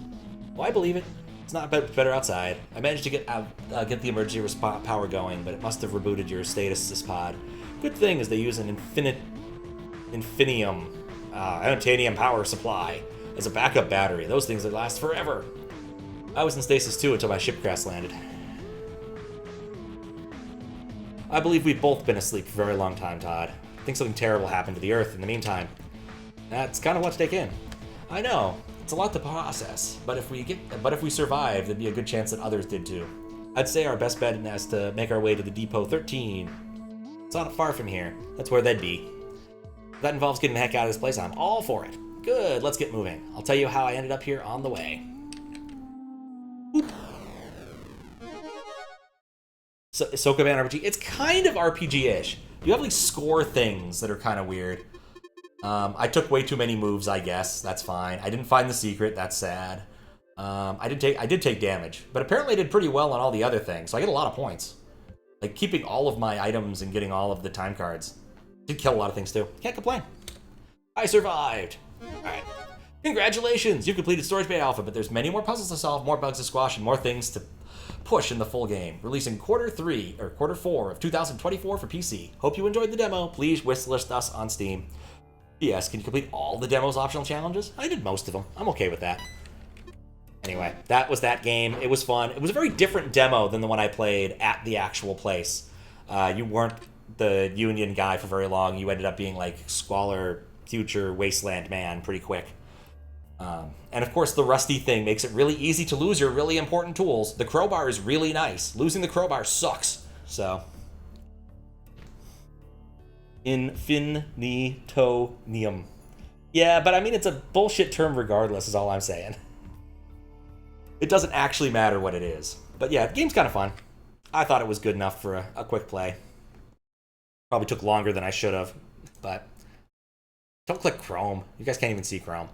Well, I believe it. It's not better outside. I managed to get the emergency power going, but it must have rebooted your stasis pod. Good thing is they use an infinium Titanium power supply as a backup battery. Those things that last forever. I was in stasis too until my ship crash landed. I believe we've both been asleep for a very long time, Todd. I think something terrible happened to the Earth in the meantime. That's kind of what to take in. I know, it's a lot to process, but if we survive, there'd be a good chance that others did too. I'd say our best bet is to make our way to the Depot 13. It's not far from here. That's where they'd be. If that involves getting the heck out of this place, I'm all for it. Good, let's get moving. I'll tell you how I ended up here on the way. So, Sokoban RPG, it's kind of RPG-ish. You have like score things that are kind of weird. I took way too many moves, I guess. That's fine. I didn't find the secret. That's sad. I did take damage, but apparently I did pretty well on all the other things, so I get a lot of points. Like keeping all of my items and getting all of the time cards. Did kill a lot of things too. Can't complain. I survived. All right. Congratulations, you've completed Storage Bay Alpha, but there's many more puzzles to solve, more bugs to squash, and more things to push in the full game. Releasing quarter 4 of 2024 for PC. Hope you enjoyed the demo. Please wishlist us on Steam. Yes, can you complete all the demo's optional challenges? I did most of them. I'm okay with that. Anyway, that was that game. It was fun. It was a very different demo than the one I played at the actual place. You weren't the Union guy for very long. You ended up being like Squalor, future Wasteland man pretty quick. And of course, the rusty thing makes it really easy to lose your really important tools. The crowbar is really nice. Losing the crowbar sucks. So, Infinitonium. Yeah, but I mean, it's a bullshit term regardless, is all I'm saying. It doesn't actually matter what it is. But yeah, the game's kind of fun. I thought it was good enough for a quick play. Probably took longer than I should have, but don't click Chrome. You guys can't even see Chrome.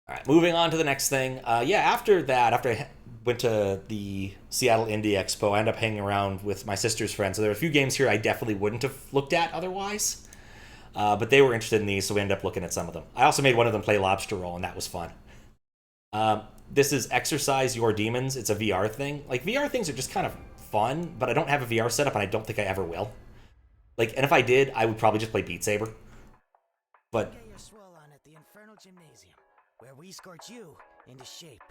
All right, moving on to the next thing. Yeah, after that, after I went to the Seattle Indie Expo, I ended up hanging around with my sister's friends. So there were a few games here I definitely wouldn't have looked at otherwise. But they were interested in these, so we ended up looking at some of them. I also made one of them play Lobster Roll, and that was fun. This is Exercise Your Demons. It's a VR thing. Like, VR things are just kind of fun, but I don't have a VR setup, and I don't think I ever will. Like, and if I did, I would probably just play Beat Saber. But Get your swirl on at the Infernal Gymnasium, where we scorch you into shape.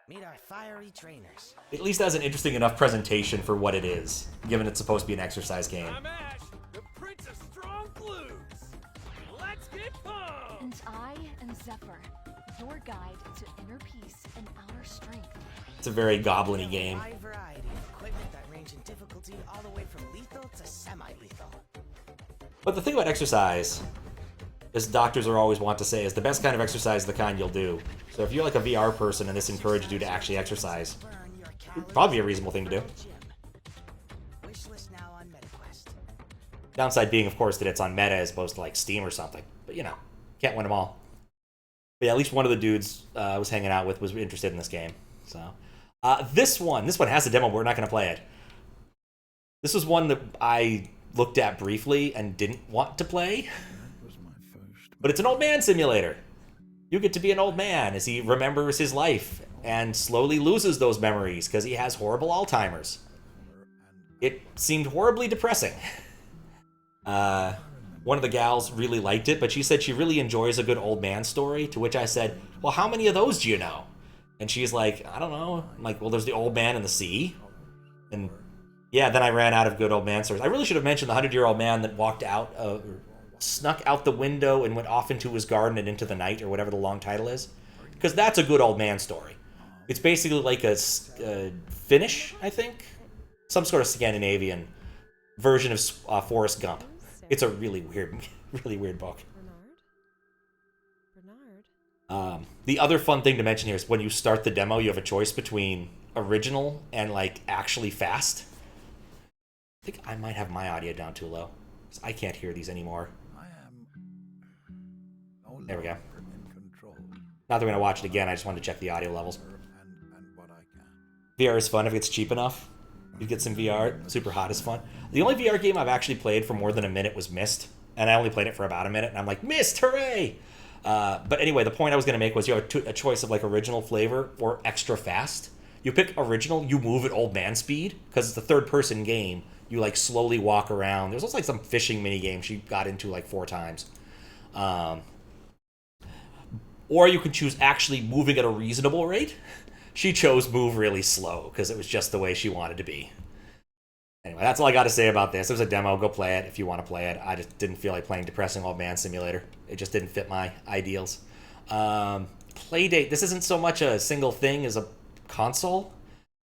Meet our fiery trainers. at least has an interesting enough presentation for what it is, given it's supposed to be an exercise game. I'm Ash, the Prince of Strong Blues. Let's get pumped! And I am Zephyr, your guide to inner peace and outer strength. It's a very goblin-y game. A wide variety of equipment that range in difficulty all the way from lethal to semi-lethal. But the thing about exercise, as doctors are always want to say, is the best kind of exercise is the kind you'll do. So if you're like a VR person and this encourages you to actually exercise, it would probably be a reasonable thing to do. Wishlist now on MetaQuest. Downside being, of course, that it's on Meta as opposed to like Steam or something. But you know, can't win them all. But yeah, at least one of the dudes I was hanging out with was interested in this game. So this one has a demo, but we're not going to play it. This was one that I looked at briefly and didn't want to play. But it's an old man simulator. You get to be an old man as he remembers his life and slowly loses those memories because he has horrible Alzheimer's. It seemed horribly depressing. One of the gals really liked it, but she said she really enjoys a good old man story, to which I said, well, how many of those do you know? And she's like, I don't know. I'm like, well, there's the Old Man in the Sea. And yeah, then I ran out of good old man stories. I really should have mentioned the 100-year-old man that walked out, snuck out the window and went off into his garden and into the night, or whatever the long title is. Because that's a good old man story. It's basically like a Finnish, I think? Some sort of Scandinavian version of Forrest Gump. It's a really weird book. The other fun thing to mention here is when you start the demo, you have a choice between original and like actually fast. I think I might have my audio down too low. I can't hear these anymore. There we go. Not that we're going to watch it again, I just wanted to check the audio levels. VR is fun if it's cheap enough. You get some VR. Super Hot is fun. The only VR game I've actually played for more than a minute was Myst. And I only played it for about a minute, and I'm like, Myst, hooray! But anyway, the point I was going to make was you have a choice of like original flavor or extra fast. You pick original, you move at old man speed, because it's a third-person game. You like slowly walk around. There's also like some fishing mini game she got into like 4 times. or you can choose actually moving at a reasonable rate. She chose move really slow because it was just the way she wanted to be. Anyway, that's all I got to say about this. It was a demo. Go play it if you want to play it. I just didn't feel like playing Depressing Old Man Simulator. It just didn't fit my ideals. Playdate. This isn't so much a single thing as a console.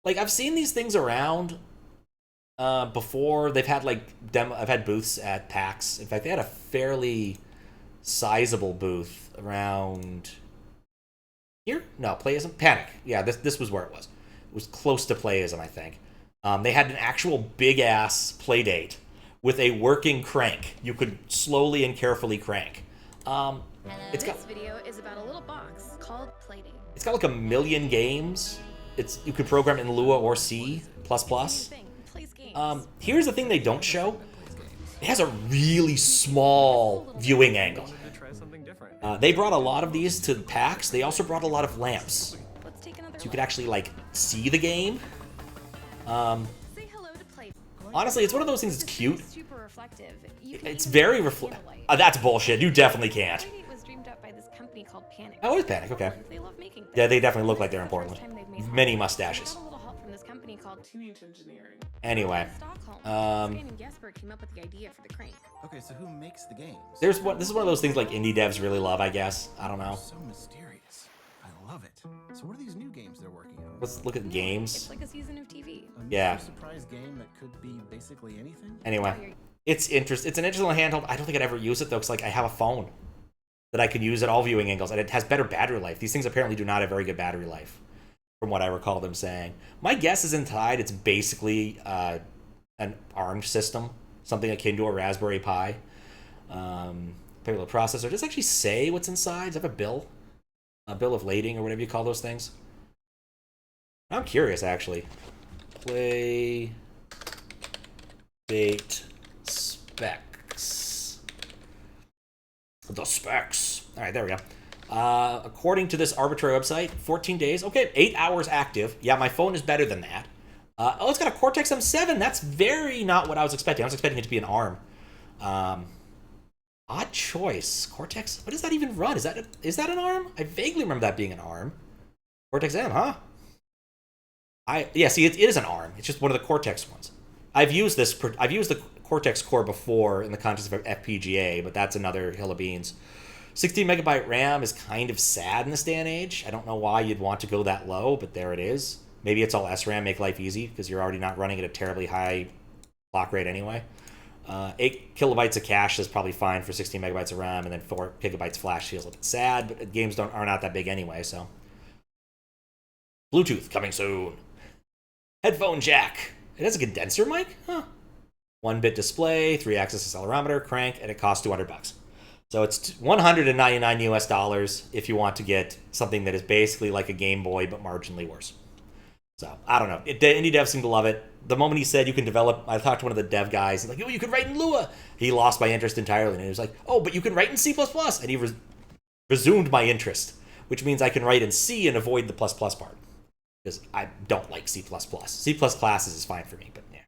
Like, I've seen these things around before. They've had, like, I've had booths at PAX. In fact, they had a fairly sizable booth around here? No, Playism? Panic. Yeah, this was where it was. It was close to Playism, I think. They had an actual big-ass Playdate with a working crank. You could slowly and carefully crank. This video is about a little box called Playdate. It's got like 1 million games. You can program in Lua or C++. Here's the thing they don't show. It has a really small viewing angle. They brought a lot of these to PAX. They also brought a lot of lamps. So you could actually, like, see the game. Honestly, it's one of those things that's cute. It's very reflective. That's bullshit. You definitely can't. Oh, it's Panic. Okay. Yeah, they definitely look like they're in Portland. Many mustaches. Anyway. Okay, so who makes the games? This is one of those things like indie devs really love, I guess. I don't know. So mysterious. I love it. So what are these new games they're working on? Let's look at games. It's like a season of TV. Yeah. Surprise game that could be basically anything? Anyway, it's an interesting handheld. I don't think I'd ever use it though, because like I have a phone that I can use at all viewing angles, and it has better battery life. These things apparently do not have very good battery life, from what I recall them saying. My guess is inside it's basically an ARM system, something akin to a Raspberry Pi. Parallel processor. Does it actually say what's inside? Does it have a bill? A bill of lading or whatever you call those things? I'm curious, actually. Playdate specs. The specs. All right, there we go. According to this arbitrary website, 14 days. Okay, 8 hours active. Yeah, my phone is better than that. Oh, it's got a Cortex M7. That's very not what I was expecting. I was expecting it to be an ARM. Odd choice. Cortex? What does that even run? Is that an ARM? I vaguely remember that being an ARM. Cortex M, huh? Yeah, see, it is an ARM. It's just one of the Cortex ones. I've used the Cortex core before in the context of FPGA, but that's another hill of beans. 16 megabyte RAM is kind of sad in this day and age. I don't know why you'd want to go that low, but there it is. Maybe it's all SRAM, make life easy, because you're already not running at a terribly high clock rate anyway. 8 kilobytes of cache is probably fine for 16 megabytes of RAM, and then 4 gigabytes flash feels a bit sad, but games are not that big anyway, so. Bluetooth coming soon. Headphone jack. It has a condenser mic? Huh. 1-bit display, 3-axis accelerometer, crank, and it costs $200. So it's $199 US if you want to get something that is basically like a Game Boy, but marginally worse. So, I don't know. The indie devs seem to love it. The moment he said you can develop, I talked to one of the dev guys, he's like, oh, you can write in Lua. He lost my interest entirely. And he was like, oh, but you can write in C++. And he resumed my interest, which means I can write in C and avoid the plus part. Because I don't like C++. C++ classes is fine for me, but yeah.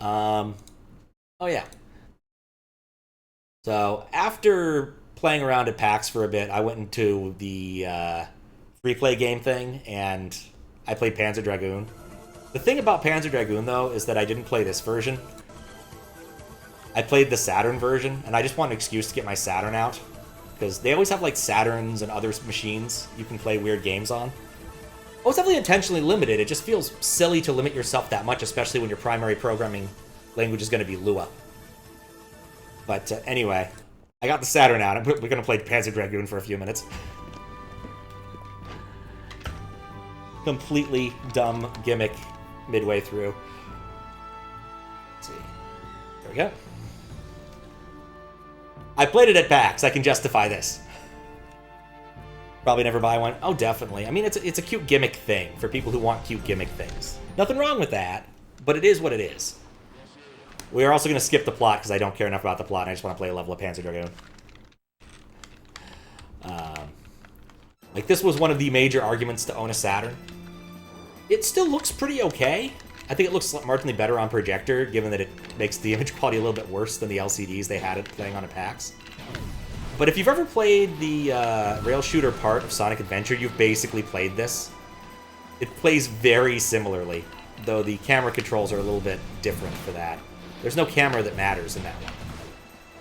Oh, yeah. So, after playing around at PAX for a bit, I went into the free play game thing, and I played Panzer Dragoon. The thing about Panzer Dragoon, though, is that I didn't play this version. I played the Saturn version, and I just want an excuse to get my Saturn out. Because they always have, like, Saturns and other machines you can play weird games on. Well, it's definitely intentionally limited. It just feels silly to limit yourself that much, especially when your primary programming language is going to be Lua. But anyway, I got the Saturn out. We're going to play Panzer Dragoon for a few minutes. Completely dumb gimmick midway through. Let's see. There we go. I played it at PAX. I can justify this. Probably never buy one. Oh, definitely. I mean, it's a cute gimmick thing for people who want cute gimmick things. Nothing wrong with that, but it is what it is. We are also going to skip the plot because I don't care enough about the plot. I just want to play a level of Panzer Dragoon. Like, this was one of the major arguments to own a Saturn. It still looks pretty okay. I think it looks marginally better on projector, given that it makes the image quality a little bit worse than the LCDs they had it playing on a PAX. But if you've ever played the rail shooter part of Sonic Adventure, you've basically played this. It plays very similarly, though the camera controls are a little bit different for that. There's no camera that matters in that one,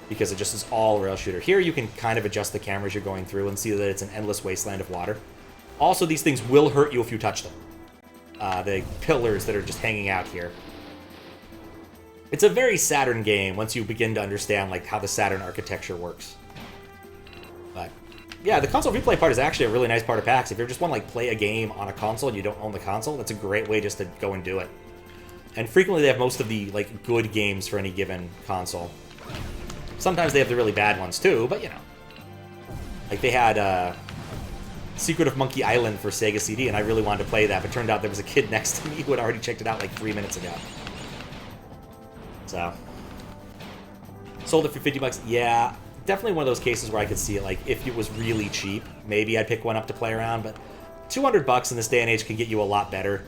because it just is all rail shooter. Here you can kind of adjust the cameras you're going through and see that it's an endless wasteland of water. Also, these things will hurt you if you touch them. The pillars that are just hanging out here. It's a very Saturn game once you begin to understand like how the Saturn architecture works. But yeah, the console replay part is actually a really nice part of PAX. If you just want to like play a game on a console and you don't own the console, that's a great way just to go and do it. And frequently they have most of the like good games for any given console. Sometimes they have the really bad ones too, but you know. Like they had Secret of Monkey Island for Sega CD, and I really wanted to play that, but turned out there was a kid next to me who had already checked it out like 3 minutes ago. So, sold it for $50. Yeah, definitely one of those cases where I could see it. Like, if it was really cheap, maybe I'd pick one up to play around. But $200 in this day and age can get you a lot better.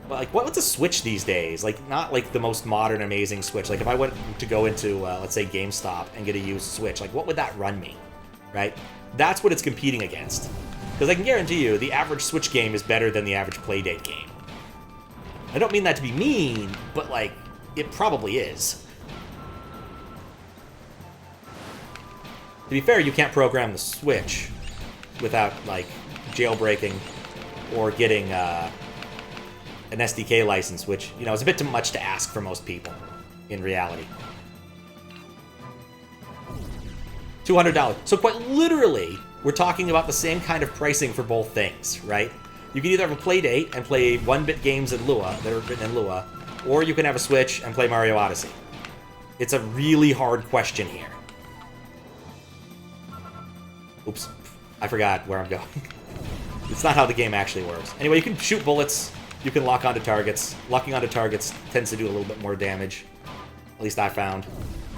But like, what's a Switch these days? Like, not like the most modern, amazing Switch. Like, if I went to go into, let's say, GameStop and get a used Switch, like, what would that run me, right? That's what it's competing against. Because I can guarantee you, the average Switch game is better than the average Playdate game. I don't mean that to be mean, but like, it probably is. To be fair, you can't program the Switch without, like, jailbreaking or getting an SDK license, which, you know, is a bit too much to ask for most people, in reality. $200. So quite literally, we're talking about the same kind of pricing for both things, right? You can either have a Playdate and play 1-bit games in Lua, that are written in Lua, or you can have a Switch and play Mario Odyssey. It's a really hard question here. Oops, I forgot where I'm going. It's not how the game actually works. Anyway, you can shoot bullets, you can lock onto targets. Locking onto targets tends to do a little bit more damage. At least I found.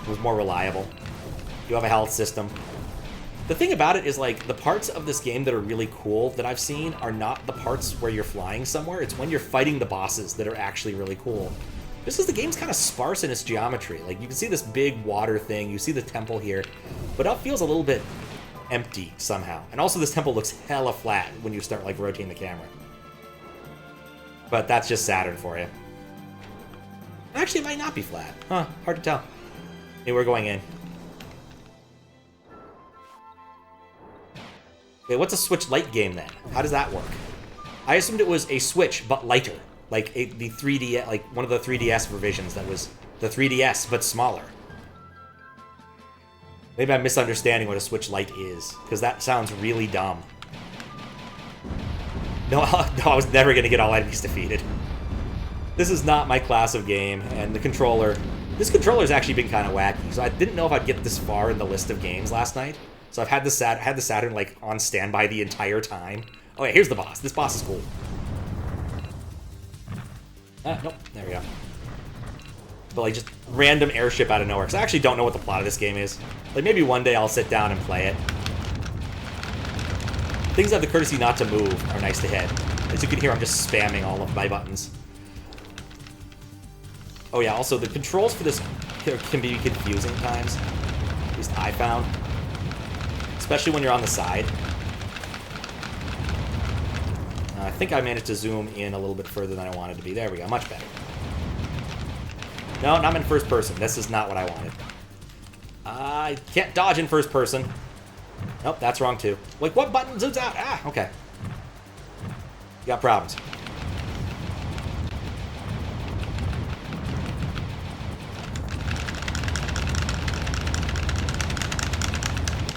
It was more reliable. You have a health system. The thing about it is, like, the parts of this game that are really cool that I've seen are not the parts where you're flying somewhere. It's when you're fighting the bosses that are actually really cool. Just because the game's kind of sparse in its geometry. Like, you can see this big water thing, you see the temple here, but it feels a little bit empty somehow. And also this temple looks hella flat when you start, like, rotating the camera. But that's just Saturn for you. Actually, it might not be flat. Huh, hard to tell. Hey, we're going in. Okay, what's a Switch Lite game then? How does that work? I assumed it was a Switch, but lighter. Like the 3D, like one of the 3DS revisions that was the 3DS, but smaller. Maybe I'm misunderstanding what a Switch Lite is, because that sounds really dumb. No, I was never going to get all enemies defeated. This is not my class of game, and the controller... This controller's actually been kind of wacky, so I didn't know if I'd get this far in the list of games last night. So I've had the Saturn like on standby the entire time. Oh yeah, here's the boss. This boss is cool. Nope, there we go. But like just random airship out of nowhere. Because I actually don't know what the plot of this game is. Like maybe one day I'll sit down and play it. Things that have the courtesy not to move are nice to hit. As you can hear, I'm just spamming all of my buttons. Oh yeah, also the controls for this can be confusing at times. At least I found. Especially when you're on the side. I think I managed to zoom in a little bit further than I wanted to be. There we go, much better. No, I'm in first person. This is not what I wanted. I can't dodge in first person. Nope, that's wrong too. Like, what button zooms out? Ah, okay. You got problems.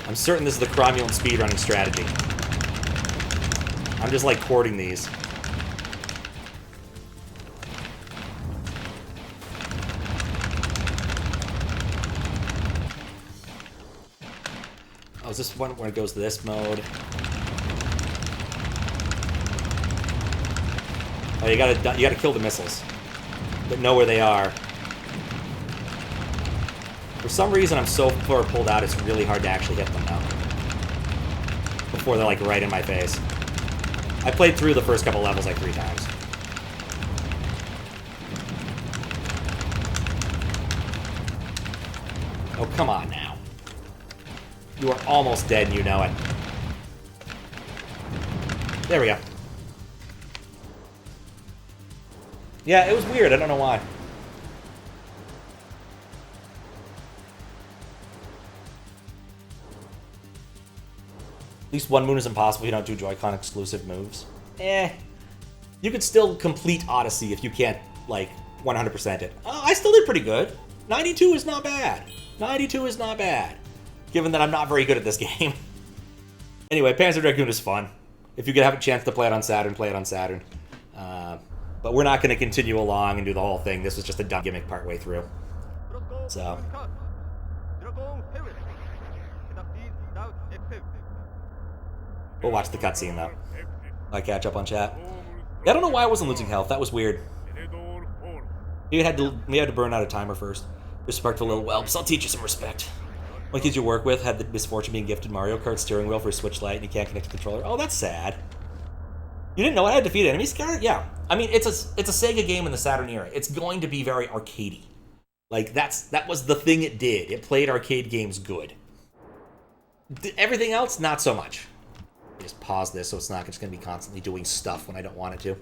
I'm certain this is the cromulent speedrunning strategy. I'm just like courting these. Oh, is this one where it goes to this mode? Oh, you gotta kill the missiles, but know where they are. For some reason, I'm so far pulled out, it's really hard to actually hit them now. Before they're, like, right in my face. I played through the first couple levels, like, 3 times. Oh, come on now. You are almost dead and you know it. There we go. Yeah, it was weird. I don't know why. At least one moon is impossible if you don't do Joy-Con exclusive moves. You could still complete Odyssey if you can't, like, 100% it. I still did pretty good. 92 is not bad. 92 is not bad. Given that I'm not very good at this game. Anyway, Panzer Dragoon is fun. If you could have a chance to play it on Saturn, play it on Saturn. But we're not going to continue along and do the whole thing. This was just a dumb gimmick partway through. So. We'll watch the cutscene, though. I catch up on chat. Yeah, I don't know why I wasn't losing health. That was weird. We had to burn out a timer first. Respect to little whelps. I'll teach you some respect. One kid you work with had the misfortune of being gifted Mario Kart steering wheel for a Switch Lite and he can't connect to the controller. Oh, that's sad. You didn't know I had defeated enemies, Scar? Yeah. I mean, it's a Sega game in the Saturn era. It's going to be very arcadey. Like, that was the thing it did. It played arcade games good. Everything else, not so much. Just pause this so it's not just going to be constantly doing stuff when I don't want it to.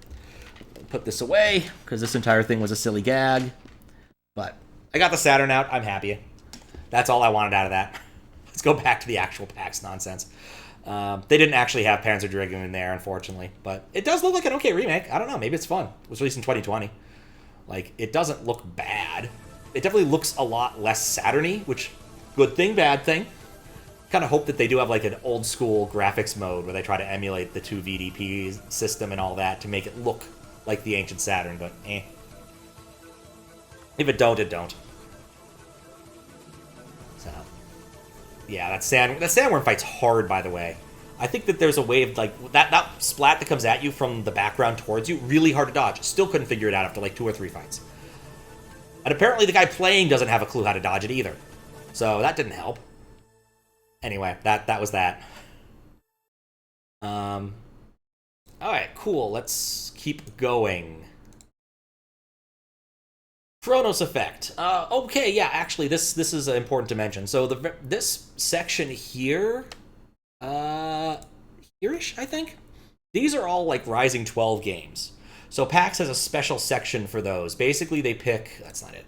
Put this away, because this entire thing was a silly gag. But I got the Saturn out. I'm happy. That's all I wanted out of that. Let's go back to the actual PAX nonsense. They didn't actually have Panzer Dragoon in there, unfortunately. But it does look like an okay remake. I don't know. Maybe it's fun. It was released in 2020. Like, it doesn't look bad. It definitely looks a lot less Saturn-y, which, good thing, bad thing. Kind of hope that they do have, like, an old-school graphics mode where they try to emulate the 2 VDP system and all that to make it look like the ancient Saturn, but eh. If it don't, it don't. So, yeah, that sandworm fight's hard, by the way. I think that there's a way of, like, that splat that comes at you from the background towards you, really hard to dodge. Still couldn't figure it out after, like, 2 or 3 fights. And apparently the guy playing doesn't have a clue how to dodge it either. So that didn't help. Anyway, that was that. Alright, cool. Let's keep going. Chronos Effect. Okay, yeah, actually, this is important to mention. So this section here, here-ish, I think? These are all, like, Rising 12 games. So PAX has a special section for those. Basically, they pick... That's not it.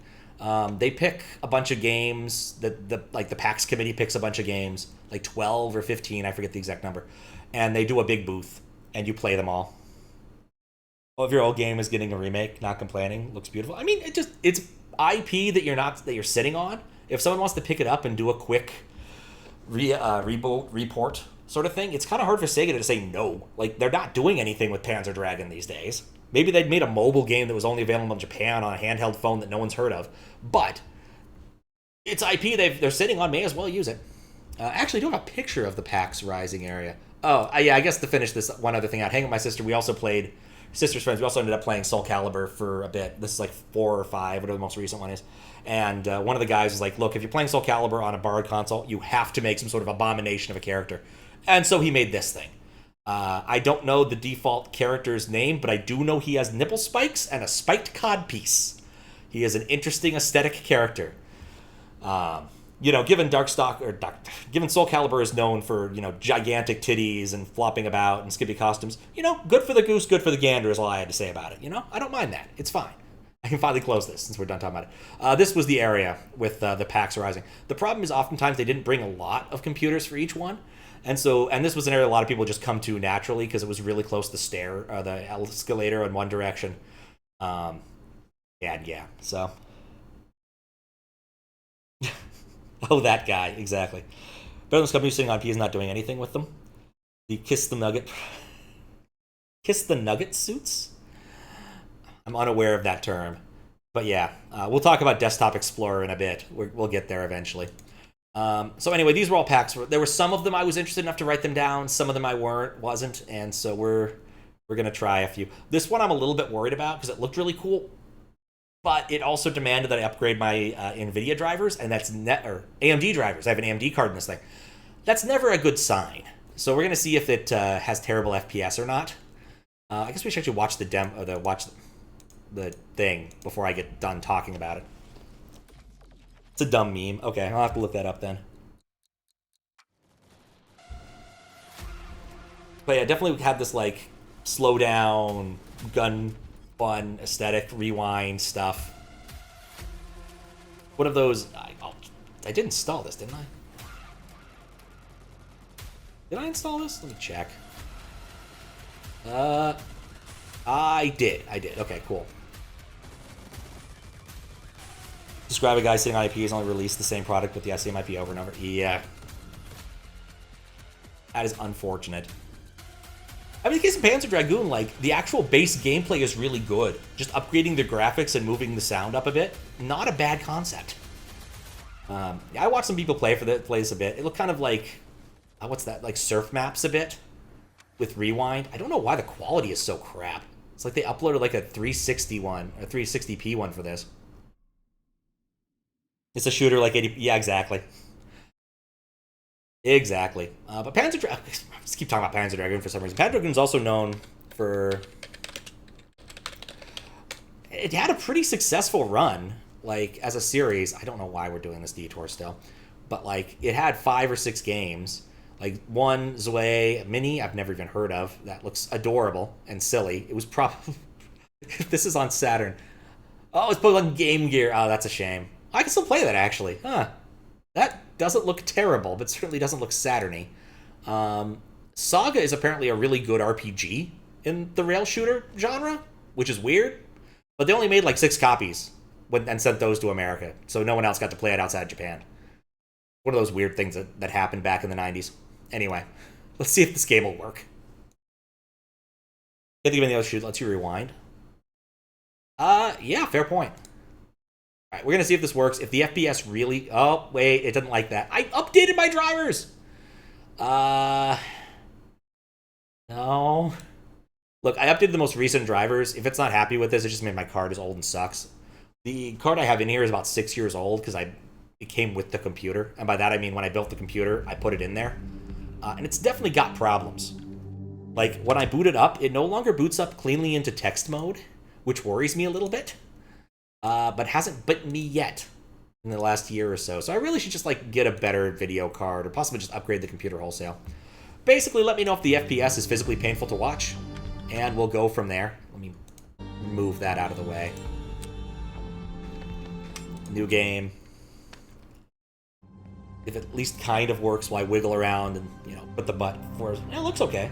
They pick a bunch of games. The PAX committee picks a bunch of games. Like 12 or 15, I forget the exact number. And they do a big booth. And you play them all. Well, if your old game is getting a remake, not complaining, looks beautiful. I mean, it's IP that you're sitting on. If someone wants to pick it up and do a quick report sort of thing, it's kind of hard for Sega to say no. Like, they're not doing anything with Panzer Dragoon these days. Maybe they'd made a mobile game that was only available in Japan on a handheld phone that no one's heard of. But it's IP they're sitting on. May as well use it. Actually, I do have a picture of the PAX Rising area. Oh, yeah, I guess to finish this one other thing out. Hanging with my sister, we also played... Sister's Friends, we also ended up playing Soul Calibur for a bit. This is like 4 or 5, whatever the most recent one is. And one of the guys was like, look, if you're playing Soul Calibur on a borrowed console, you have to make some sort of abomination of a character. And so he made this thing. I don't know the default character's name, but I do know he has nipple spikes and a spiked codpiece. He is an interesting aesthetic character. Given given Soul Calibur is known for, gigantic titties and flopping about and skippy costumes, good for the goose, good for the gander is all I had to say about it. I don't mind that. It's fine. I can finally close this since we're done talking about it. This was the area with the PAX Rising. The problem is oftentimes they didn't bring a lot of computers for each one. And this was an area a lot of people just come to naturally because it was really close to the escalator in one direction. So. Oh, that guy, exactly. Better company sitting on P is not doing anything with them. The Kiss the Nugget suits? I'm unaware of that term. But yeah, we'll talk about Desktop Explorer in a bit. We'll get there eventually. So anyway, these were all PAX. There were some of them I was interested enough to write them down. Some of them I wasn't. And so we're going to try a few. This one I'm a little bit worried about because it looked really cool. But it also demanded that I upgrade my NVIDIA drivers, and that's or AMD drivers. I have an AMD card in this thing. That's never a good sign. So we're going to see if it has terrible FPS or not. I guess we should actually watch the thing before I get done talking about it. It's a dumb meme. Okay, I'll have to look that up then. But yeah, definitely had this like slow down, gun fun aesthetic, rewind stuff. One of those. I did install this, didn't I? Did I install this? Let me check. I did. Okay, cool. Describe a guy sitting on IP has only released the same product with the same IP over and over. Yeah. That is unfortunate. I mean, in the case of Panzer Dragoon, like, the actual base gameplay is really good. Just upgrading the graphics and moving the sound up a bit, not a bad concept. I watched some people play this a bit. It looked kind of like, what's that, like surf maps a bit with rewind. I don't know why the quality is so crap. It's like they uploaded like a 360 one, a 360p one for this. It's a shooter like 80, yeah, exactly. Exactly. But Panzer Dragoon, I just keep talking about Panzer Dragoon for some reason. Panzer Dragoon is also known for, it had a pretty successful run, like, as a series. I don't know why we're doing this detour still, but, like, it had 5 or 6 games. Like, one, Zoe Mini, I've never even heard of. That looks adorable and silly. It was probably, this is on Saturn. Oh, it's put on Game Gear. Oh, that's a shame. I can still play that, actually. Huh. That doesn't look terrible, but certainly doesn't look Saturn-y. Saga is apparently a really good RPG in the rail shooter genre, which is weird. But they only made like 6 copies and sent those to America, so no one else got to play it outside Japan. One of those weird things that happened back in the 90s. Anyway, let's see if this game will work. Can't think of any other shoot. Let's you rewind. Yeah, fair point. All right, we're going to see if this works. If the FPS really... Oh, wait, it doesn't like that. I updated my drivers! No. Look, I updated the most recent drivers. If it's not happy with this, it just made my card is old and sucks. The card I have in here is about 6 years old because it came with the computer. And by that, I mean when I built the computer, I put it in there. And it's definitely got problems. Like, when I boot it up, it no longer boots up cleanly into text mode, which worries me a little bit. But hasn't bitten me yet in the last year or so. So I really should just like get a better video card or possibly just upgrade the computer wholesale. Basically, let me know if the FPS is physically painful to watch, and we'll go from there. Let me move that out of the way. New game. If it at least kind of works while I wiggle around and, you know, put the button forward. Yeah, it looks okay.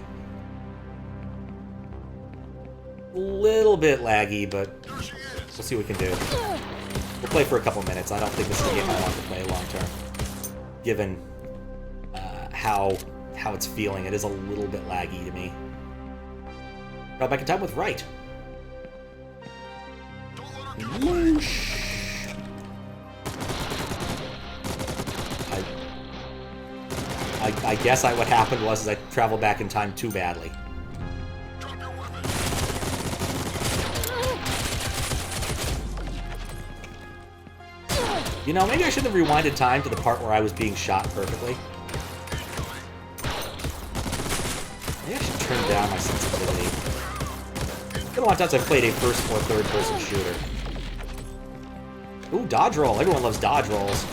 A little bit laggy, but we'll see what we can do. We'll play for a couple minutes. I don't think this is a game I want to play long term, given how it's feeling. It is a little bit laggy to me. Drop back in time with right. Whoosh. I guess what happened was I traveled back in time too badly. You know, maybe I should have rewinded time to the part where I was being shot perfectly. Maybe I should turn down my sensitivity. It's been a long time since I've played a first or third person shooter. Ooh, dodge roll. Everyone loves dodge rolls.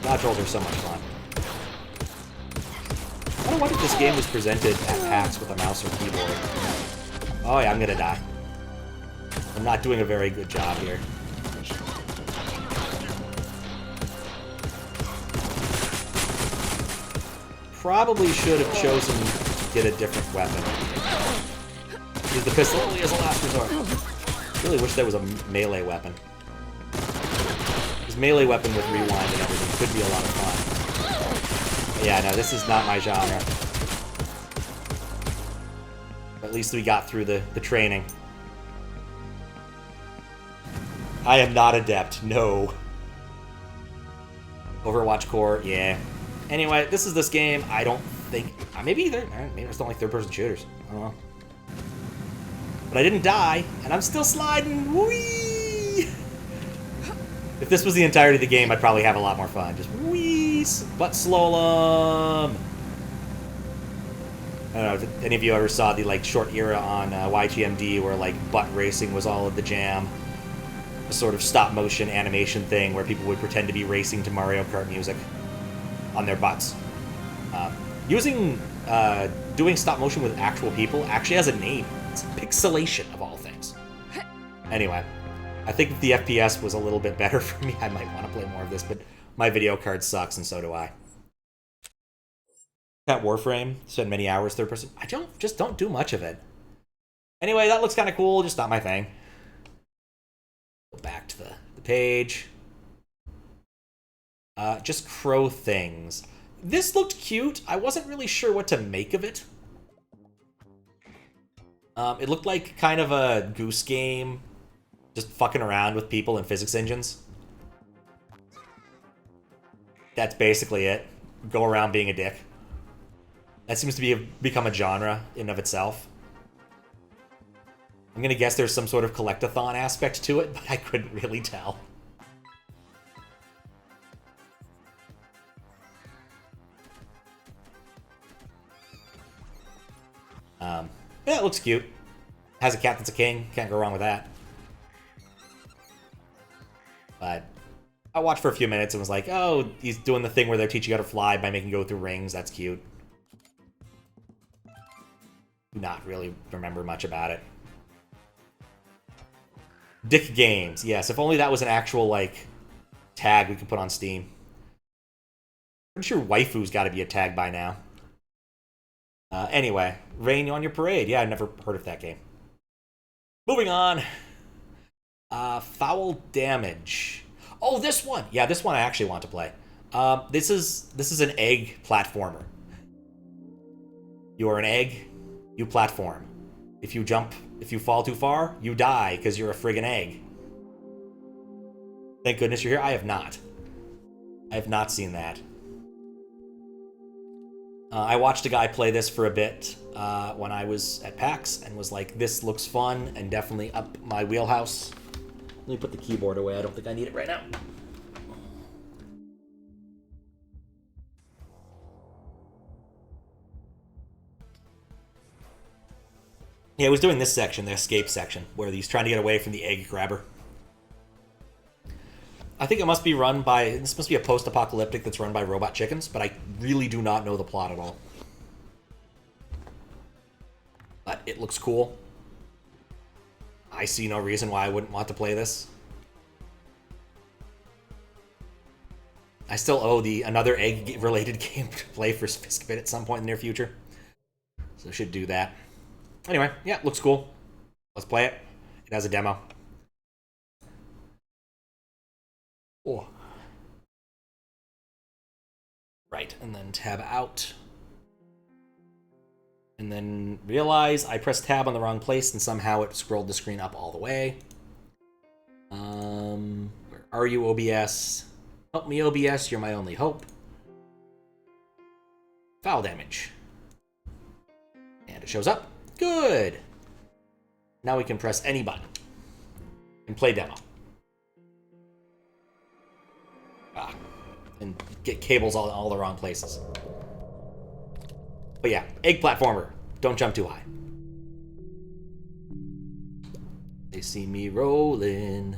Dodge rolls are so much fun. I don't wonder if this game was presented at PAX with a mouse or keyboard. Oh yeah, I'm gonna die. I'm not doing a very good job here. Probably should have chosen to get a different weapon. Use the pistol only as a last resort. Really wish there was a melee weapon. This melee weapon with rewind and everything could be a lot of fun. But yeah, no, this is not my genre. But at least we got through the training. I am not adept, no. Overwatch Core, yeah. Anyway, this is this game. I don't think... maybe I just don't like third-person shooters. I don't know. But I didn't die, and I'm still sliding. Whee! If this was the entirety of the game, I'd probably have a lot more fun. Just whee! Butt slalom! I don't know if any of you ever saw the like short era on YGMD where like butt racing was all of the jam. A sort of stop-motion animation thing where people would pretend to be racing to Mario Kart music on their butts. Using doing stop motion with actual people actually has a name. It's pixelation, of all things. Anyway, I think if the FPS was a little bit better for me, I might want to play more of this, but my video card sucks, and so do I. That Warframe, spent many hours third person. I don't do much of it. Anyway, that looks kind of cool, just not my thing. Go back to the page. Just crow things. This looked cute. I wasn't really sure what to make of it. It looked like kind of a Goose Game, just fucking around with people and physics engines. That's basically it. Go around being a dick. That seems to become a genre in and of itself. I'm gonna guess there's some sort of collectathon aspect to it, but I couldn't really tell. Yeah, it looks cute. Has a cat that's a king. Can't go wrong with that. But I watched for a few minutes and was like, oh, he's doing the thing where they're teaching you how to fly by making you go through rings. That's cute. Do not really remember much about it. Dick Games. Yes, if only that was an actual, like, tag we could put on Steam. Pretty sure Waifu's got to be a tag by now. Anyway, Rain on Your Parade. Yeah, I've never heard of that game. Moving on. Fowl Damage. Oh, this one. Yeah, this one I actually want to play. This is an egg platformer. You are an egg. You platform. If you fall too far, you die because you're a friggin' egg. Thank goodness you're here. I have not. I have not seen that. I watched a guy play this for a bit when I was at PAX and was like, this looks fun and definitely up my wheelhouse. Let me put the keyboard away. I don't think I need it right now. Yeah, I was doing this section, the escape section, where he's trying to get away from the egg grabber. I think it must be run by... This must be a post-apocalyptic that's run by robot chickens, but I really do not know the plot at all. But it looks cool. I see no reason why I wouldn't want to play this. I still owe another egg-related game to play for Fiskbit at some point in the near future. So I should do that. Anyway, yeah, looks cool. Let's play it. It has a demo. Oh. Right, and then tab out. And then realize I pressed tab on the wrong place and somehow it scrolled the screen up all the way. Where are you, OBS? Help me, OBS, you're my only hope. Foul damage. And it shows up. Good. Now we can press any button and play demo. And get cables all the wrong places. But yeah, egg platformer. Don't jump too high. They see me rolling.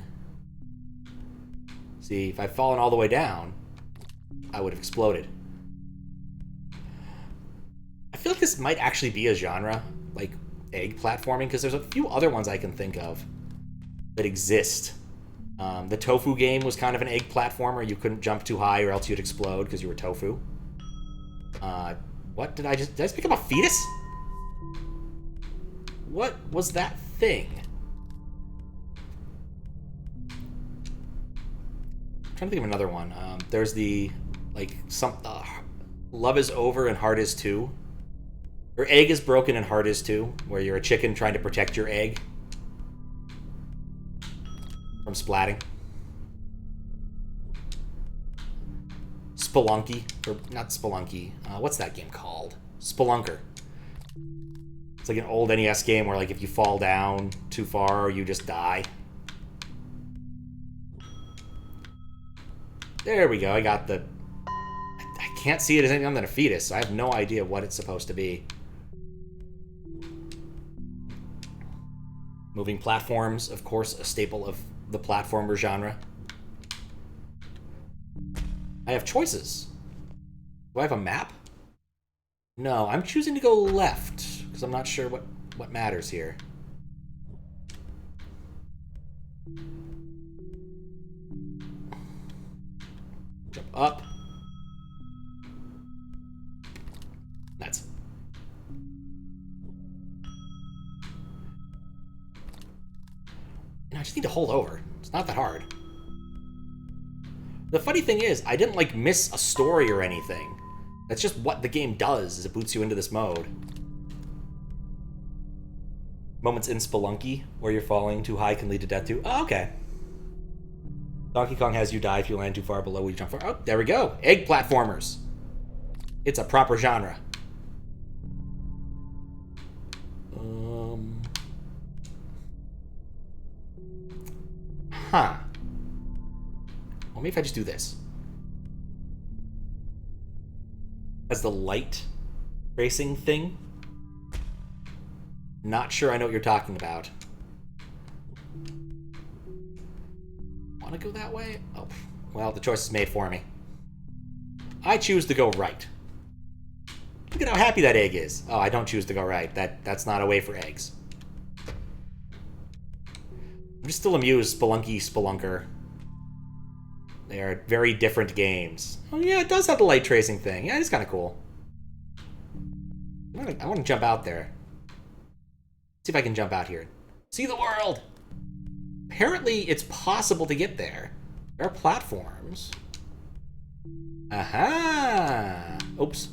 See, if I'd fallen all the way down, I would have exploded. I feel like this might actually be a genre, like egg platforming, because there's a few other ones I can think of that exist. The Tofu game was kind of an egg platformer. You couldn't jump too high or else you'd explode because you were tofu. What did I just pick up a fetus? What was that thing? I'm trying to think of another one. There's the, like, Love is Over and Heart is Too. Or Egg is Broken and Heart is Too, where you're a chicken trying to protect your egg from splatting. Spelunky, or not Spelunky. What's that game called? Spelunker. It's like an old NES game where, like, if you fall down too far, you just die. There we go. I got the... I can't see it as anything other than a fetus, so I have no idea what it's supposed to be. Moving platforms, of course, a staple of the platformer genre. I have choices. Do I have a map? No, I'm choosing to go left, because I'm not sure what matters here. Jump up. Nuts. I just need to hold over. It's not that hard. The funny thing is, I didn't, like, miss a story or anything. That's just what the game does, is it boots you into this mode. Moments in Spelunky, where you're falling too high can lead to death too. Oh, okay. Donkey Kong has you die if you land too far below where you jump for. Oh, there we go. Egg platformers. It's a proper genre. Huh. Well, maybe if I just do this. As the light tracing thing. Not sure I know what you're talking about. Want to go that way? Oh, well, the choice is made for me. I choose to go right. Look at how happy that egg is. Oh, I don't choose to go right. That's not a way for eggs. I'm just still amused, Spelunky Spelunker. They are very different games. Oh yeah, it does have the light tracing thing. Yeah, it's kind of cool. I want to jump out there. See if I can jump out here. See the world! Apparently, it's possible to get there. There are platforms. Aha! Oops.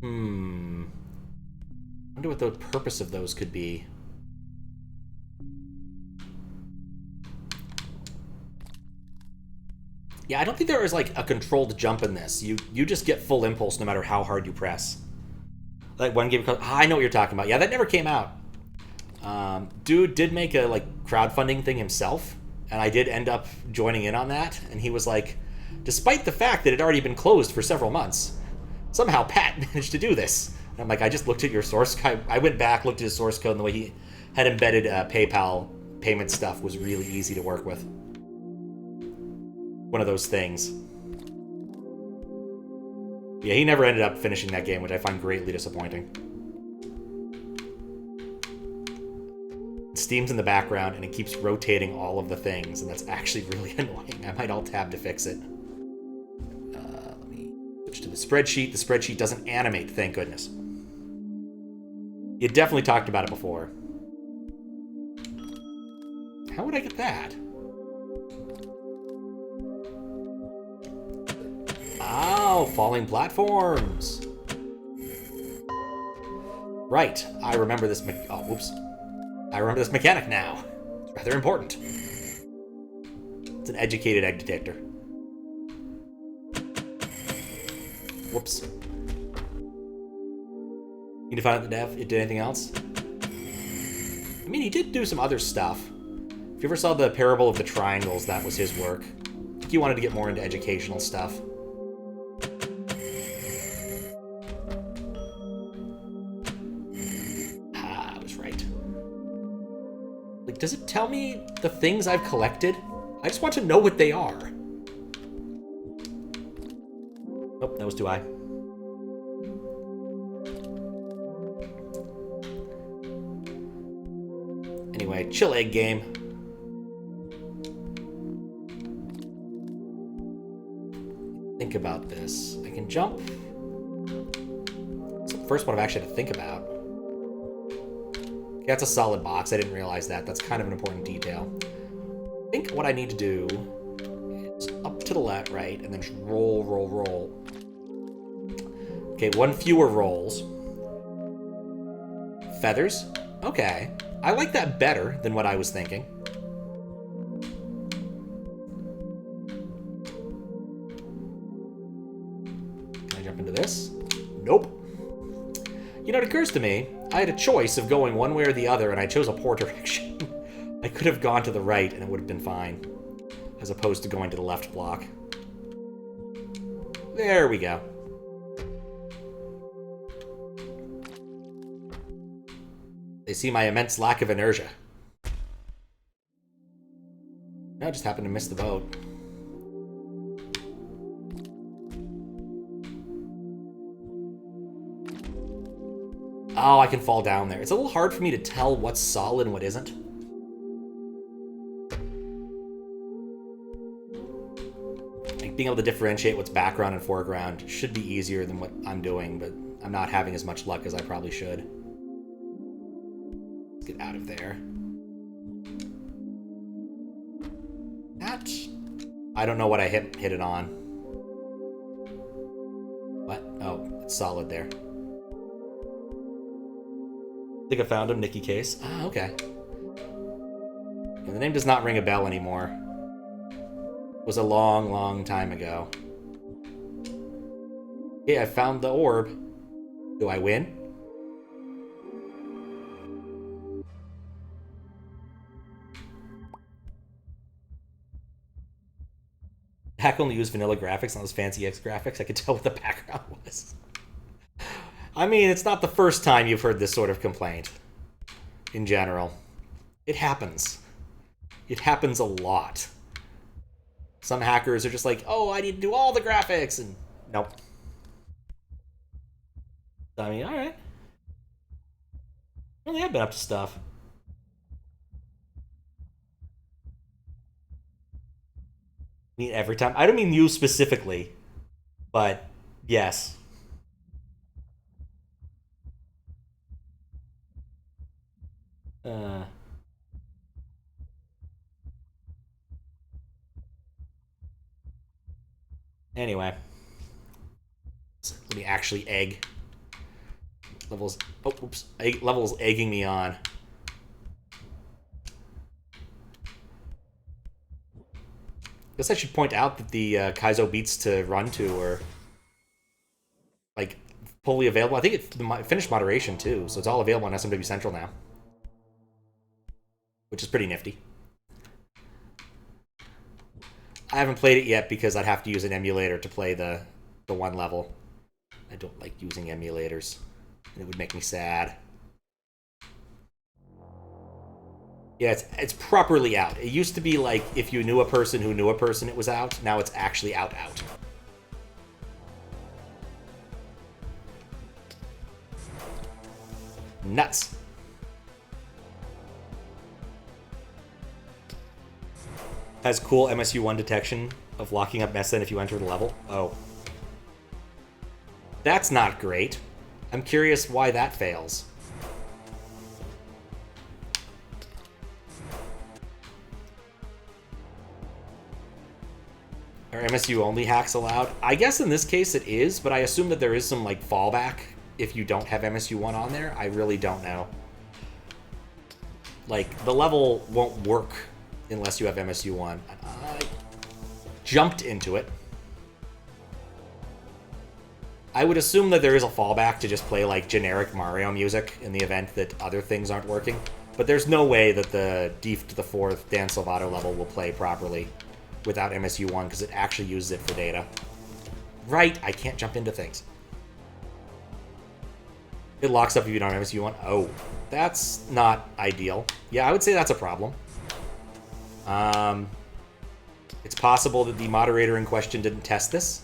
Wonder what the purpose of those could be. Yeah, I don't think there is, like, a controlled jump in this. You just get full impulse no matter how hard you press. Like, one game called... I know what you're talking about. Yeah, that never came out. Dude did make a, like, crowdfunding thing himself, and I did end up joining in on that, and he was like, despite the fact that it had already been closed for several months, somehow Pat managed to do this. And I'm like, I just looked at your source code. I went back, looked at his source code, and the way he had embedded PayPal payment stuff was really easy to work with. One of those things. Yeah, he never ended up finishing that game, which I find greatly disappointing. Steam's in the background, and it keeps rotating all of the things, and that's actually really annoying. I might alt-tab to fix it. Let me switch to the spreadsheet. The spreadsheet doesn't animate, thank goodness. You definitely talked about it before. How would I get that? Oh, falling platforms. Right, I remember this oh, whoops. I remember this mechanic now. It's rather important. It's an educated egg detector. Whoops. Need to find out the dev. It did anything else? I mean, he did do some other stuff. If you ever saw the Parable of the Triangles, that was his work. I think he wanted to get more into educational stuff. Does it tell me the things I've collected? I just want to know what they are. Oh, that was too high. Anyway, chill egg game. Think about this. I can jump. It's the first one I've actually had to think about. That's a solid box. I didn't realize that. That's kind of an important detail. I think what I need to do is up to the left, right, and then just roll, roll, roll. Okay, one fewer rolls. Feathers? Okay. I like that better than what I was thinking. Can I jump into this? Nope. You know, it occurs to me, I had a choice of going one way or the other, and I chose a poor direction. I could have gone to the right, and it would have been fine, as opposed to going to the left block. There we go. They see my immense lack of inertia. I just happened to miss the boat. Oh, I can fall down there. It's a little hard for me to tell what's solid and what isn't. Like being able to differentiate what's background and foreground should be easier than what I'm doing, but I'm not having as much luck as I probably should. Let's get out of there. That... I don't know what I hit it on. What? Oh, it's solid there. I think I found him, Nikki Case. Ah, okay. Yeah, the name does not ring a bell anymore. It was a long, long time ago. Okay, I found the orb. Do I win? Pack only used vanilla graphics, not those fancy X graphics. I could tell what the background was. I mean, it's not the first time you've heard this sort of complaint. In general. It happens. It happens a lot. Some hackers are just like, oh, I need to do all the graphics, and nope. I mean, alright. Really have been up to stuff. I mean, every time. I don't mean you specifically, but yes. Anyway. Let me actually egg. Levels... Oh, oops. Levels egging me on. Guess I should point out that the Kaizo beats to run to are like fully available. I think it's finished moderation too, so it's all available on SMW Central now, which is pretty nifty. I haven't played it yet because I'd have to use an emulator to play the one level. I don't like using emulators, and it would make me sad. Yeah, it's properly out. It used to be like if you knew a person who knew a person, it was out. Now it's actually out. Nuts. Has cool MSU1 detection of locking up Mesa if you enter the level. Oh. That's not great. I'm curious why that fails. Are MSU only hacks allowed? I guess in this case it is, but I assume that there is some like fallback if you don't have MSU1 on there. I really don't know. Like, the level won't work unless you have MSU1. I jumped into it. I would assume that there is a fallback to just play like generic Mario music in the event that other things aren't working. But there's no way that the Deef to the 4th Dan Salvato level will play properly without MSU1 because it actually uses it for data. Right, I can't jump into things. It locks up if you don't have MSU1. Oh, that's not ideal. Yeah, I would say that's a problem. It's possible that the moderator in question didn't test this.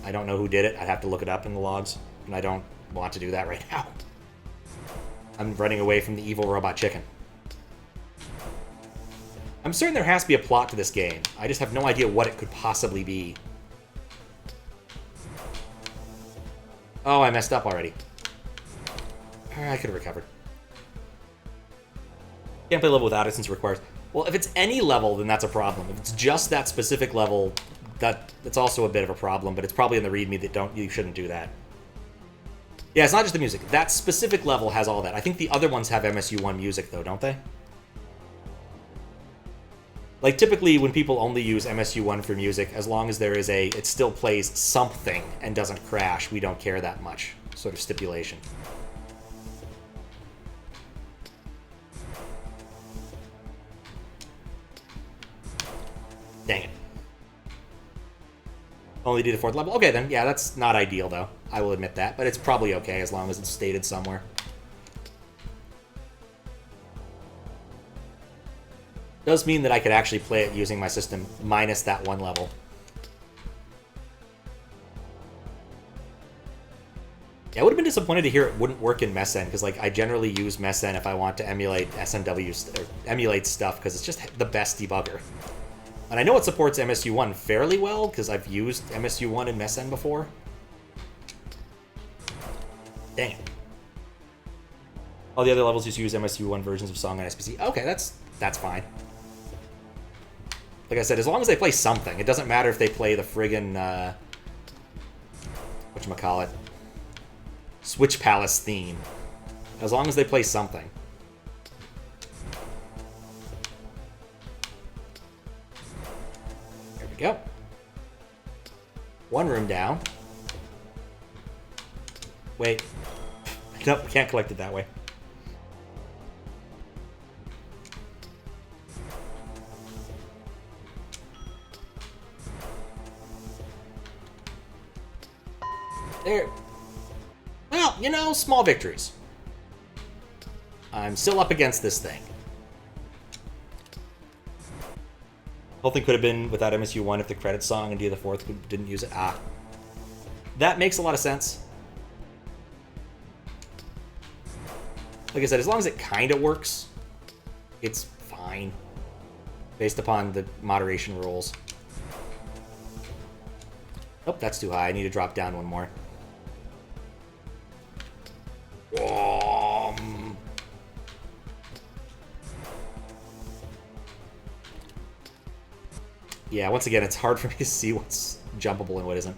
I don't know who did it. I'd have to look it up in the logs, and I don't want to do that right now. I'm running away from the evil robot chicken. I'm certain there has to be a plot to this game. I just have no idea what it could possibly be. Oh, I messed up already. I could have recovered. Can't play level without it since it requires... Well, if it's any level, then that's a problem. If it's just that specific level, that's also a bit of a problem, but it's probably in the README that you shouldn't do that. Yeah, it's not just the music. That specific level has all that. I think the other ones have MSU1 music, though, don't they? Like, typically, when people only use MSU1 for music, as long as there is it still plays something and doesn't crash, we don't care that much, sort of stipulation. Dang it. Only do the 4th level? Okay, then. Yeah, that's not ideal, though. I will admit that, but it's probably okay as long as it's stated somewhere. Does mean that I could actually play it using my system minus that 1 level. Yeah, I would have been disappointed to hear it wouldn't work in MESN, because like I generally use MESN if I want to emulate SNW or emulate stuff, because it's just the best debugger. And I know it supports MSU1 fairly well, because I've used MSU1 in MESN before. Dang it. All the other levels just use MSU1 versions of Song on SPC. Okay, that's fine. Like I said, as long as they play something, it doesn't matter if they play the friggin' whatchamacallit, Switch Palace theme. As long as they play something. There we go. One room down. Wait. Nope, can't collect it that way. There. Well, you know, small victories. I'm still up against this thing. Whole thing could have been without MSU1 if the credits song and Dia the 4th didn't use it. Ah. That makes a lot of sense. Like I said, as long as it kind of works, it's fine. Based upon the moderation rules. Oh, that's too high. I need to drop down one more. Yeah, once again, it's hard for me to see what's jumpable and what isn't.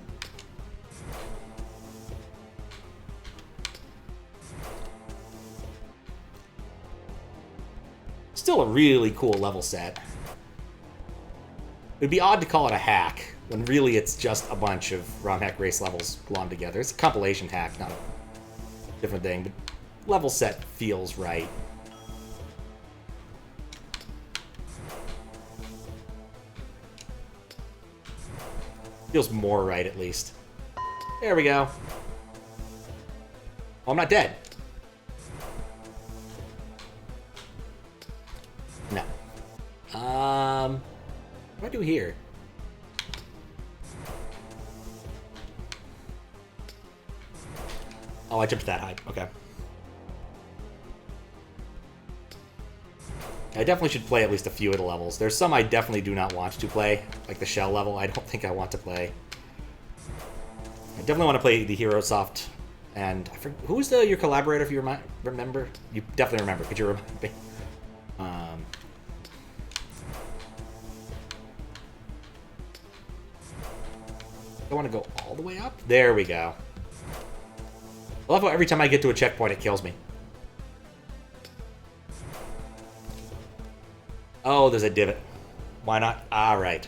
Still a really cool level set. It'd be odd to call it a hack, when really it's just a bunch of ROM hack race levels glommed together. It's a compilation hack, not a different thing, but level set feels right. Feels more right, at least. There we go. Oh, I'm not dead. No. What do I do here? Oh, I jumped that high. Okay. I definitely should play at least a few of the levels. There's some I definitely do not want to play, like the Shell level. I don't think I want to play. I definitely want to play the HeroSoft, and I forget, who's your collaborator? If you remember, you definitely remember. Could you remind me? I want to go all the way up. There we go. I love how every time I get to a checkpoint, it kills me. Oh, there's a divot. Why not? Ah, right.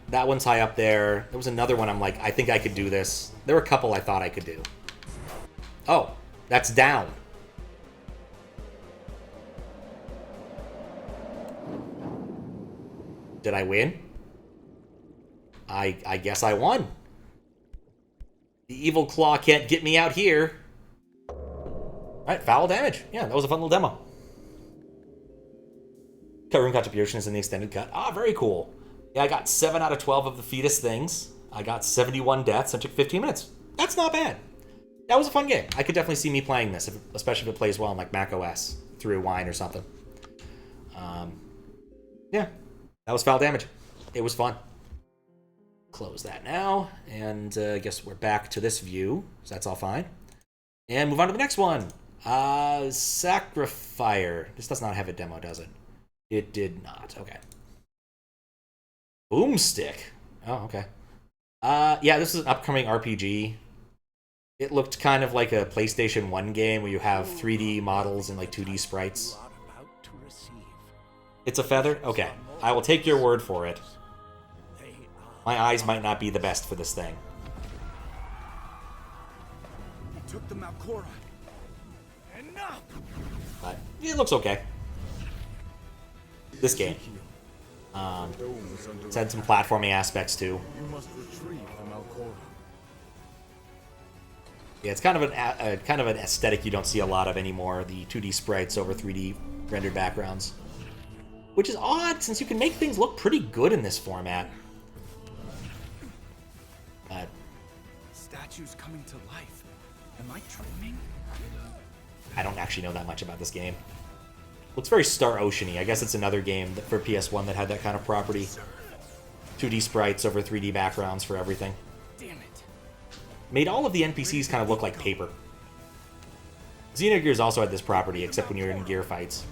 That one's high up there. There was another one I'm like, I think I could do this. There were a couple I thought I could do. Oh, that's down. Did I win? I guess I won. The evil claw can't get me out here. Alright, Fowl Damage. Yeah, that was a fun little demo. Cut room contribution is in the extended cut. Ah, very cool. Yeah, I got 7 out of 12 of the fetus things. I got 71 deaths and took 15 minutes. That's not bad. That was a fun game. I could definitely see me playing this, especially if it plays well on like Mac OS through Wine or something. Yeah, that was Foul Damage. It was fun. Close that now, and I guess we're back to this view, so that's all fine. And move on to the next one. SacriFire. This does not have a demo, does it? It did not. Okay. Boomstick. Oh, okay. Yeah, this is an upcoming RPG. It looked kind of like a PlayStation 1 game where you have 3D models and like 2D sprites. It's a feather? Okay. I will take your word for it. My eyes might not be the best for this thing. You took the Malcora. Enough! But it looks okay. This game. It's had some platforming aspects too. You must retrieve the Malcora. Yeah, it's kind of an aesthetic you don't see a lot of anymore. The 2D sprites over 3D rendered backgrounds, which is odd since you can make things look pretty good in this format. But statues coming to life. Am I dreaming? I don't actually know that much about this game. Looks very Star Ocean-y. I guess it's another game that, for PS1 that had that kind of property. 2D sprites over 3D backgrounds for everything. Damn it. Made all of the NPCs kind of look like paper. Xenogears also had this property, except when you were in gear fights.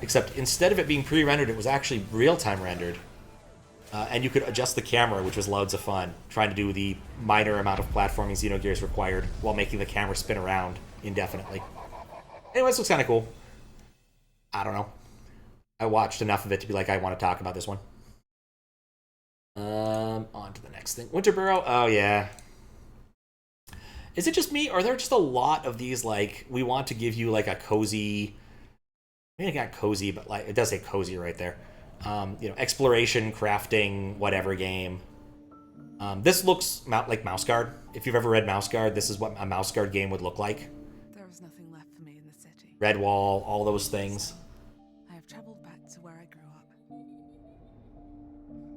Except instead of it being pre-rendered, it was actually real-time rendered. And you could adjust the camera, which was loads of fun, trying to do the minor amount of platforming Xenogears required while making the camera spin around indefinitely. Anyway, this looks kind of cool. I don't know. I watched enough of it to be like, I want to talk about this one. On to the next thing. Winter Burrow? Oh, yeah. Is it just me, or are there just a lot of these, like, we want to give you, like, a cozy... Maybe not cozy, but, like, it does say cozy right there. You know, exploration, crafting, whatever game. This looks like Mouse Guard. If you've ever read Mouse Guard, this is what a Mouse Guard game would look like. There is nothing left for me in the city. Redwall, all those things. I have traveled back to where I grew up.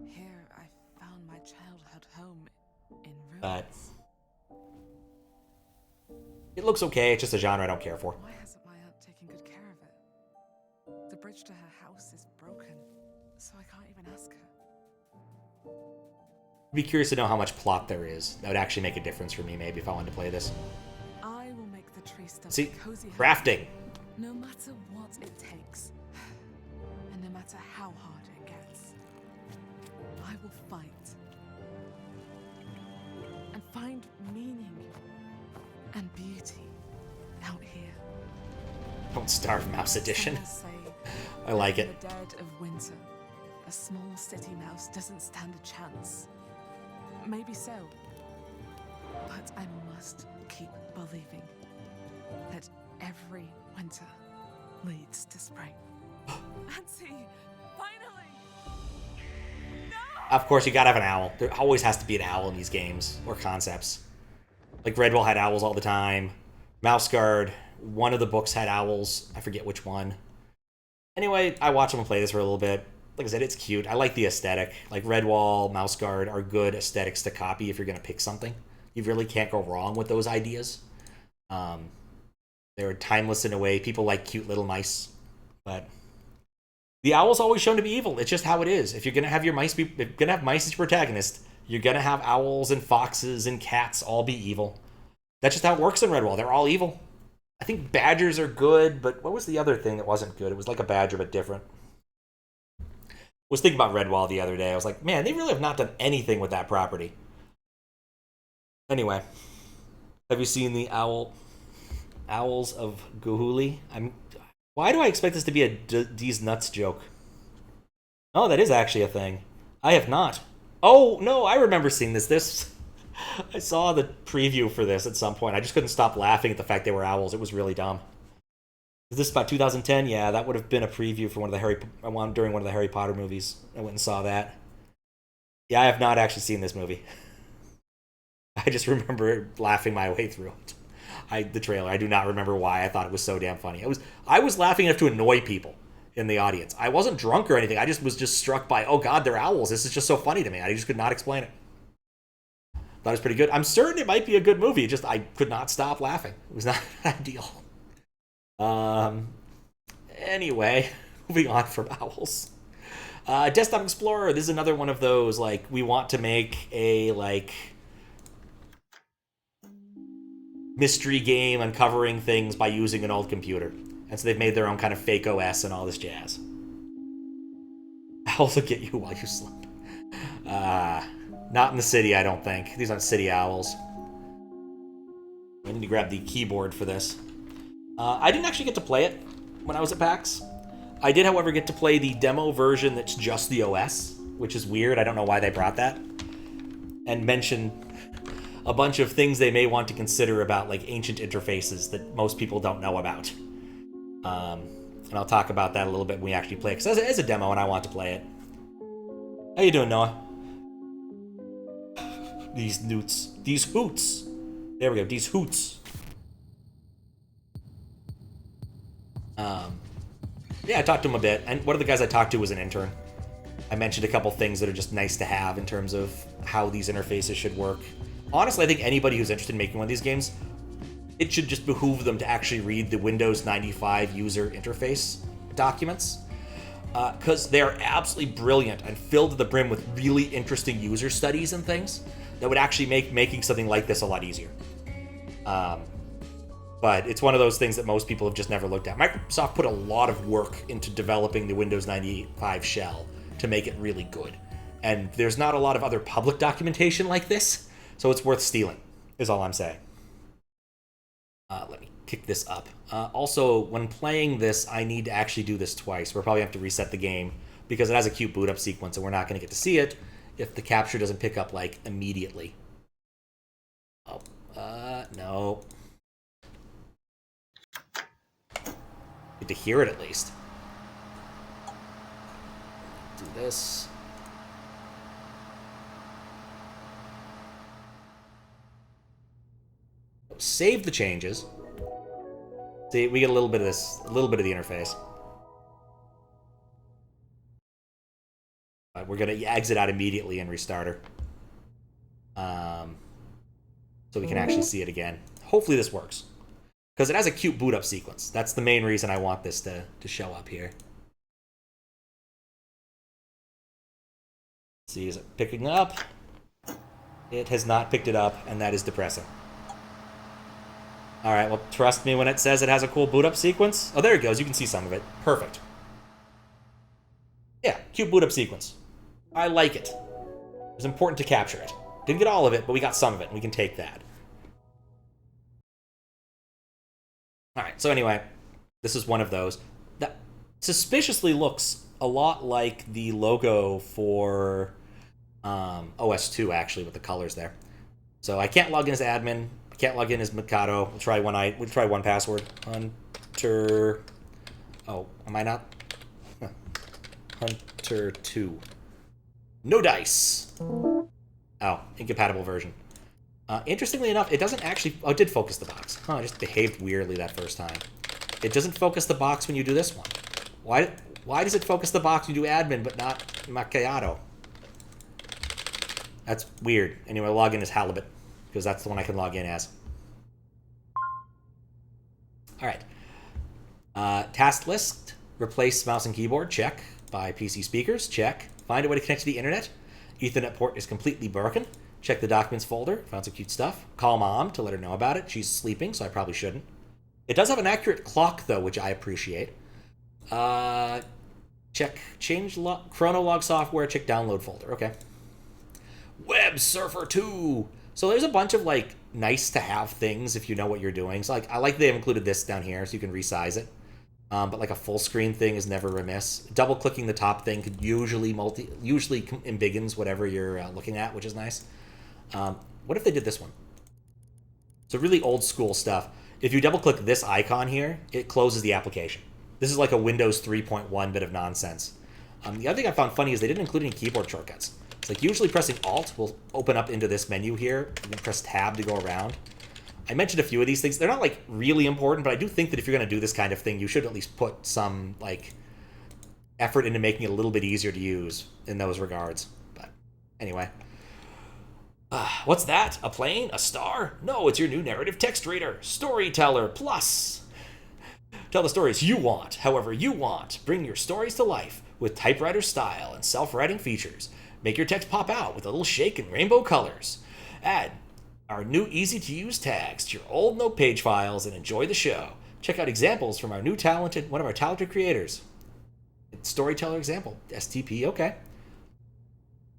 Here I found my childhood home in ruins. But it looks okay. It's just a genre I don't care for. Why hasn't my aunt taken good care of it? The bridge to her house is broken, so I can't even ask her. I'd be curious to know how much plot there is. That would actually make a difference for me, maybe, if I wanted to play this. I will make the tree stuff See, cozy home, crafting. no matter what it takes, and no matter how hard it gets. I will fight and find meaning and beauty out here. Don't starve Mouse Edition. Some say I like in it. the dead of winter, a small city mouse doesn't stand a chance. Maybe so, but I must keep believing that every winter leads to spring. Auntie, finally! Of course, you gotta have an owl. There always has to be an owl in these games or concepts. Like Redwall had owls all the time. Mouse Guard, one of the books had owls. I forget which one. Anyway, I watched them play this for a little bit. Like I said, it's cute. I like the aesthetic. Like Redwall, Mouse Guard are good aesthetics to copy if you're gonna pick something. You really can't go wrong with those ideas. They're timeless in a way. People like cute little mice, but the owl's always shown to be evil. It's just how it is. If you're gonna have your mice be, if you're gonna have mice as your protagonist, you're gonna have owls and foxes and cats all be evil. That's just how it works in Redwall. They're all evil. I think badgers are good, but what was the other thing that wasn't good? It was like a badger, but different. I was thinking about Redwall the other day. I was like, man, they really have not done anything with that property. Anyway, have you seen the Owls of Gahuli? Why do I expect this to be a D's Nuts joke? Oh, that is actually a thing. I have not. Oh, no, I remember seeing this. I saw the preview for this at some point. I just couldn't stop laughing at the fact they were owls. It was really dumb. Is this about 2010? Yeah, that would have been a preview for during one of the Harry Potter movies. I went and saw that. Yeah, I have not actually seen this movie. I just remember laughing my way through it. The trailer. I do not remember why. I thought it was so damn funny. I was laughing enough to annoy people in the audience. I wasn't drunk or anything. I just was struck by, oh god, they're owls. This is just so funny to me. I just could not explain it. Thought it was pretty good. I'm certain it might be a good movie. Just I could not stop laughing. It was not ideal. Anyway, moving on from owls. Desktop Explorer. This is another one of those, like, we want to make a, like, mystery game uncovering things by using an old computer. And so they've made their own kind of fake OS and all this jazz. Owls will get you while you sleep. Not in the city, I don't think. These aren't city owls. I need to grab the keyboard for this. I didn't actually get to play it when I was at PAX. I did, however, get to play the demo version that's just the OS, which is weird. I don't know why they brought that. And mention a bunch of things they may want to consider about, like, ancient interfaces that most people don't know about. And I'll talk about that a little bit when we actually play it, because it's a demo and I want to play it. How you doing, Noah? These newts. These hoots. There we go. These hoots. Yeah, I talked to him a bit, and one of the guys I talked to was an intern. I mentioned a couple things that are just nice to have in terms of how these interfaces should work. honestly, I think anybody who's interested in making one of these games, it should just behoove them to actually read the Windows 95 user interface documents, because they're absolutely brilliant and filled to the brim with really interesting user studies and things that would actually make making something like this a lot easier. But it's one of those things that most people have just never looked at. Microsoft put a lot of work into developing the Windows 95 shell to make it really good. And there's not a lot of other public documentation like this, so it's worth stealing, is all I'm saying. Let me kick this up. Also, when playing this, I need to actually do this twice. We'll probably have to reset the game because it has a cute boot up sequence, and we're not going to get to see it if the capture doesn't pick up, like, immediately. Oh, no. Get to hear it at least. Do this. Save the changes. See, we get a little bit of this, a little bit of the interface. We're gonna exit out immediately and restart her. So we can actually see it again. Hopefully this works. Because it has a cute boot up sequence. That's the main reason I want this to show up here. See, is it picking up? It has not picked it up, and that is depressing. Alright, well, trust me when it says it has a cool boot up sequence. Oh, there it goes. You can see some of it. Perfect. Yeah, cute boot up sequence. I like it. It was important to capture it. Didn't get all of it, but we got some of it, and we can take that. Alright, so anyway, this is one of those that suspiciously looks a lot like the logo for OS2, actually, with the colors there. So I can't log in as admin. I can't log in as Mikado. We'll try one password. Hunter. Oh, am I not? Hunter 2. No dice. Oh, incompatible version. Interestingly enough, it doesn't actually... Oh, it did focus the box. Huh, I just behaved weirdly that first time. It doesn't focus the box when you do this one. Why does it focus the box when you do admin, but not macchiato? That's weird. Anyway, log in as Halibut, because that's the one I can log in as. Alright. Task list. Replace mouse and keyboard. Check. Buy PC speakers. Check. Find a way to connect to the internet. Ethernet port is completely broken. Check the documents folder. Found some cute stuff. Call mom to let her know about it. She's sleeping, so I probably shouldn't. It does have an accurate clock, though, which I appreciate. Check change chronolog software. Check download folder. Okay. Web Surfer 2. So there's a bunch of, like, nice-to-have things if you know what you're doing. So, like, I like they've included this down here so you can resize it. But, like, a full-screen thing is never remiss. Double-clicking the top thing could usually embiggens whatever you're looking at, which is nice. What if they did this one? So really old-school stuff. If you double-click this icon here, it closes the application. This is like a Windows 3.1 bit of nonsense. The other thing I found funny is they didn't include any keyboard shortcuts. It's like usually pressing Alt will open up into this menu here, and then press Tab to go around. I mentioned a few of these things. They're not, like, really important, but I do think that if you're going to do this kind of thing, you should at least put some, like, effort into making it a little bit easier to use in those regards. But anyway. What's that? A plane? A star? No, it's your new narrative text reader. Storyteller Plus. Tell the stories you want, however you want. Bring your stories to life with typewriter style and self-writing features. Make your text pop out with a little shake in rainbow colors. Add our new easy-to-use tags to your old note page files and enjoy the show. Check out examples from one of our talented creators. Storyteller example, STP, okay.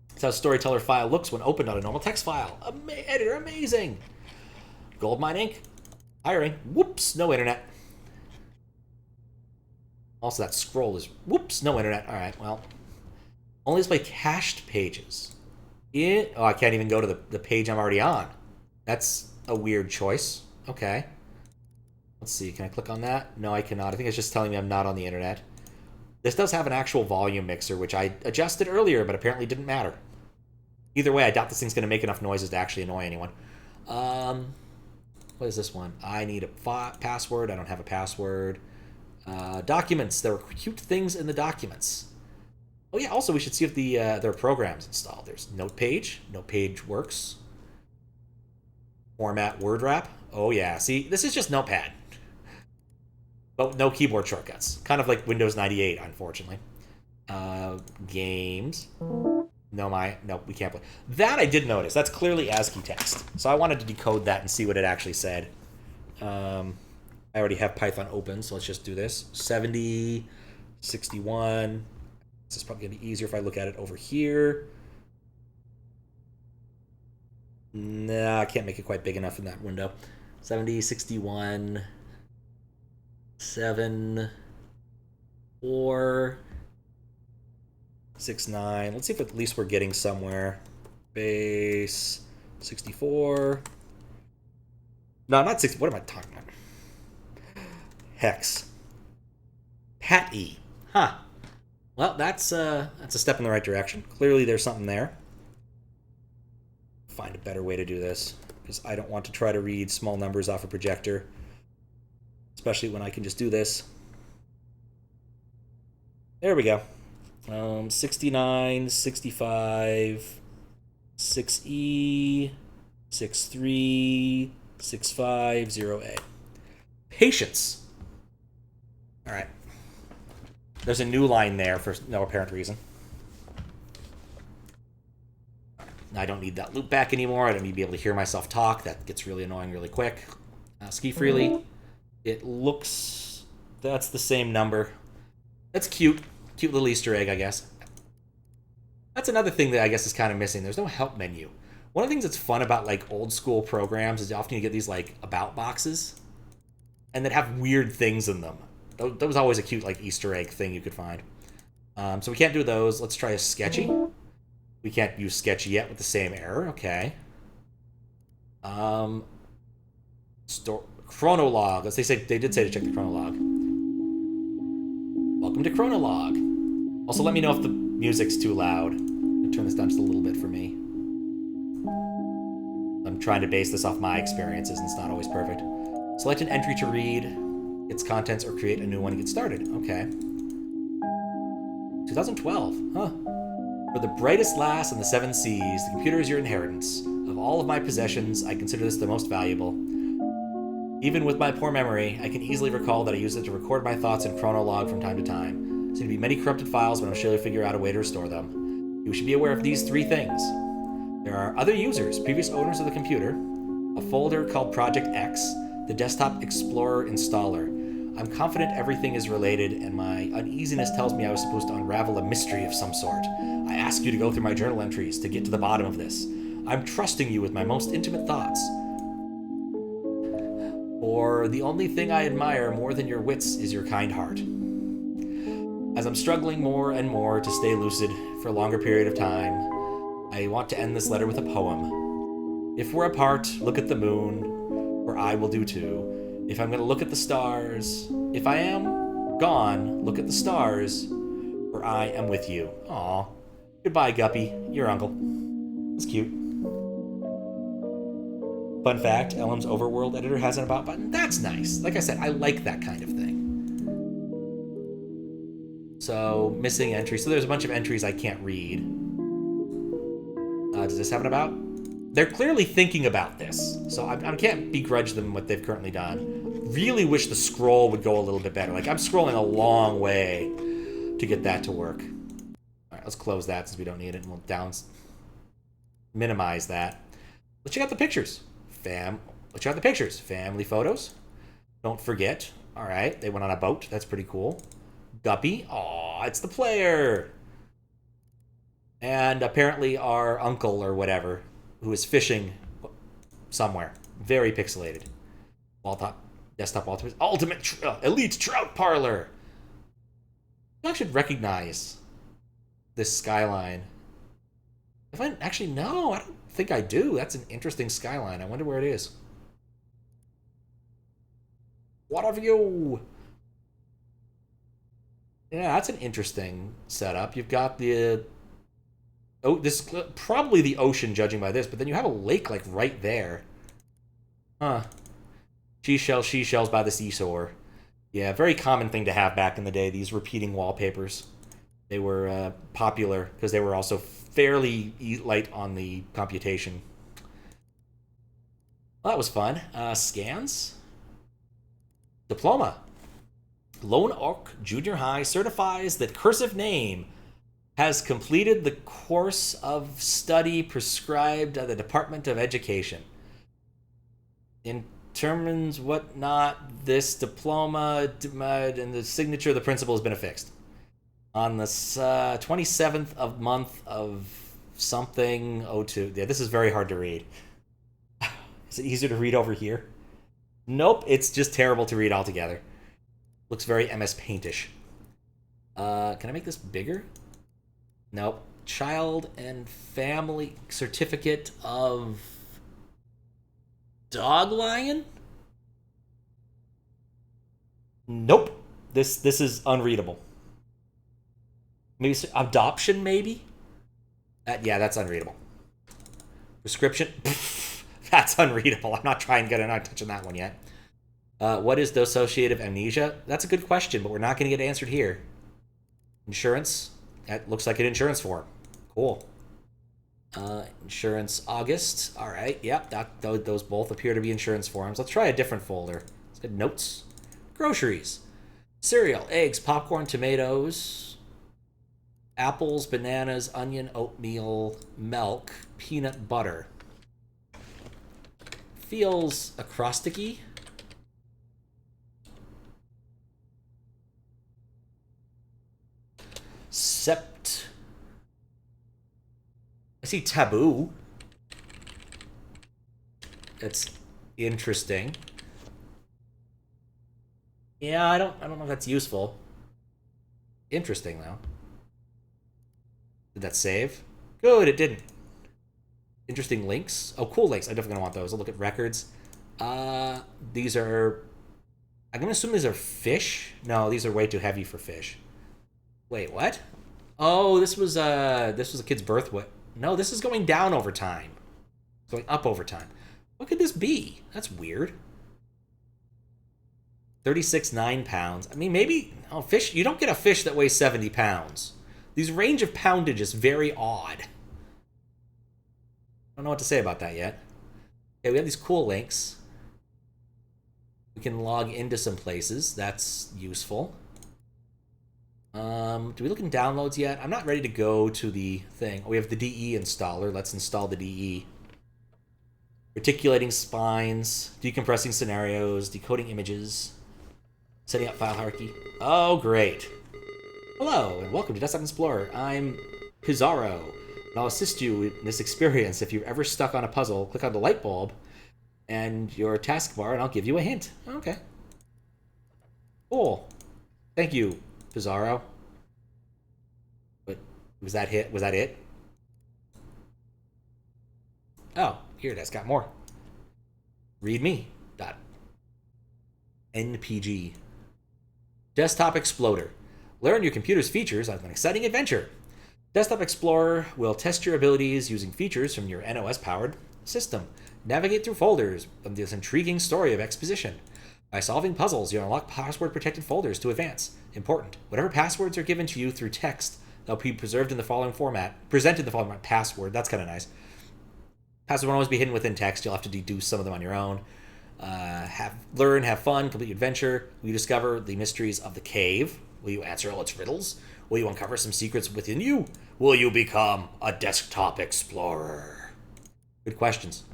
That's how a storyteller file looks when opened on a normal text file. Editor, amazing. Goldmine Inc. Hiring. Whoops, no internet. Also, that scroll is, whoops, no internet. All right, well. Only display cached pages. Oh, I can't even go to the page I'm already on. That's a weird choice. Okay. Let's see, can I click on that? No, I cannot. I think it's just telling me I'm not on the internet. This does have an actual volume mixer, which I adjusted earlier, but apparently didn't matter. Either way, I doubt this thing's going to make enough noises to actually annoy anyone. What is this one? I need a password. I don't have a password. Documents. There are cute things in the documents. Oh yeah, also we should see if there are programs installed. There's Note Page. Note Page works. Format word wrap. Oh yeah, see, this is just Notepad. But no keyboard shortcuts. Kind of like Windows 98, unfortunately. Games. No, we can't play. That I did notice. That's clearly ASCII text. So I wanted to decode that and see what it actually said. I already have Python open, so let's just do this. 70, 61. This is probably going to be easier if I look at it over here. Nah, I can't make it quite big enough in that window. 70, 61, 7, 4, 6, 9. Let's see if at least we're getting somewhere. Base 64. No, not 60. What am I talking about? Hex. Pat E. Huh. Well, that's a step in the right direction. Clearly there's something there. Find a better way to do this, because I don't want to try to read small numbers off a projector, especially when I can just do this. There we go. 69, 65, 6E, 63, 65, 0A. Patience. All right. There's a new line there for no apparent reason. I don't need that loop back anymore. I don't need to be able to hear myself talk. That gets really annoying really quick. Ski freely. It looks... That's the same number. That's cute. Cute little Easter egg, I guess. That's another thing that I guess is kind of missing. There's no help menu. One of the things that's fun about like old school programs is often you get these like about boxes and that have weird things in them. That was always a cute like Easter egg thing you could find. So we can't do those. Let's try a sketchy. We can't use sketchy yet with the same error. Okay. Chronolog. They did say to check the chronolog. Welcome to chronolog. Also, let me know if the music's too loud. I'll turn this down just a little bit for me. I'm trying to base this off my experiences, and it's not always perfect. Select an entry to read its contents or create a new one to get started. Okay. 2012. Huh. For the brightest lass in the seven seas, the computer is your inheritance. Of all of my possessions, I consider this the most valuable. Even with my poor memory, I can easily recall that I used it to record my thoughts in chronolog from time to time. There seem to be many corrupted files, but I'm sure you'll figure out a way to restore them. You should be aware of these three things. There are other users, previous owners of the computer, a folder called Project X, the Desktop Explorer installer. I'm confident everything is related, and my uneasiness tells me I was supposed to unravel a mystery of some sort. I ask you to go through my journal entries to get to the bottom of this. I'm trusting you with my most intimate thoughts. For the only thing I admire more than your wits is your kind heart. As I'm struggling more and more to stay lucid for a longer period of time, I want to end this letter with a poem. If we're apart, look at the moon, or I will do too. If I'm going to look at the stars, if I am gone, look at the stars, or I am with you. Aw. Goodbye, Guppy. Your uncle. It's cute. Fun fact, LM's Overworld editor has an about button. That's nice. Like I said, I like that kind of thing. So, missing entries. So there's a bunch of entries I can't read. Does this have an about? They're clearly thinking about this, so I can't begrudge them what they've currently done. Really wish the scroll would go a little bit better. Like, I'm scrolling a long way to get that to work. All right, let's close that since we don't need it, and we'll minimize that. Let's check out the pictures. Let's check out the pictures. Family photos. Don't forget. All right, they went on a boat. That's pretty cool. Guppy. Aw, it's the player. And apparently our uncle or whatever, who is fishing somewhere. Very pixelated. Desktop ultimate elite trout parlor. I should recognize this skyline. If I actually no, I don't think I do. That's an interesting skyline. I wonder where it is. What of you? Yeah, that's an interesting setup. You've got the this probably the ocean, judging by this, but then you have a lake like right there. Huh. Seashells by the seashore. Yeah, very common thing to have back in the day, these repeating wallpapers. They were popular because they were also fairly light on the computation. Well, that was fun. Scans. Diploma. Lone Oak Junior High certifies that cursive name has completed the course of study prescribed by the Department of Education. Determines whatnot, this diploma and the signature of the principal has been affixed. On the 27th of month of something 02. Yeah, this is very hard to read. Is it easier to read over here? Nope, it's just terrible to read altogether. Looks very MS Paint-ish. Can I make this bigger? Nope. Child and Family Certificate of Dog Lion? Nope. This is unreadable. Maybe adoption, maybe? Yeah, that's unreadable. Prescription? That's unreadable. I'm not touching that one yet. What is dissociative amnesia? That's a good question, but we're not going to get answered here. Insurance? That looks like an insurance form. Cool. Insurance August. All right. Yep. Those both appear to be insurance forms. Let's try a different folder. Let's get notes. Groceries. Cereal, eggs, popcorn, tomatoes, apples, bananas, onion, oatmeal, milk, peanut butter. Feels acrosticy. I see taboo. That's interesting. Yeah, I don't know if that's useful. Interesting though. Did that save? Good, it didn't. Interesting links. Oh, cool links. I definitely want those. I'll look at records. These are. I'm gonna assume these are fish. No, these are way too heavy for fish. Wait, what? Oh, this was a kid's birth weight. No, this is going down over time. It's going up over time. What could this be? That's weird. 36 9 pounds. I mean, maybe fish. You don't get a fish that weighs 70 pounds. These range of poundage is very odd. I don't know what to say about that yet. Okay, we have these cool links. We can log into some places. That's useful. Do we look in downloads yet? I'm not ready to go to the thing. Oh, we have the DE installer. Let's install the DE. Reticulating spines, decompressing scenarios, decoding images, setting up file hierarchy. Oh, great. Hello, and welcome to Desktop Explorer. I'm Pizarro, and I'll assist you in this experience. If you're ever stuck on a puzzle, click on the light bulb and your taskbar, and I'll give you a hint. Okay. Cool. Thank you, Pizarro. But was that it? Was that it? Oh, here it is. Got more. readme.npg. Desktop Explorer. Learn your computer's features on an exciting adventure. Desktop Explorer will test your abilities using features from your NOS-powered system. Navigate through folders of this intriguing story of exposition. By solving puzzles, you'll unlock password-protected folders to advance. Important. Whatever passwords are given to you through text, they'll be preserved in the following format. Presented in the following format. Password. That's kind of nice. Passwords won't always be hidden within text. You'll have to deduce some of them on your own. Have fun, complete your adventure. Will you discover the mysteries of the cave? Will you answer all its riddles? Will you uncover some secrets within you? Will you become a desktop explorer? Good questions.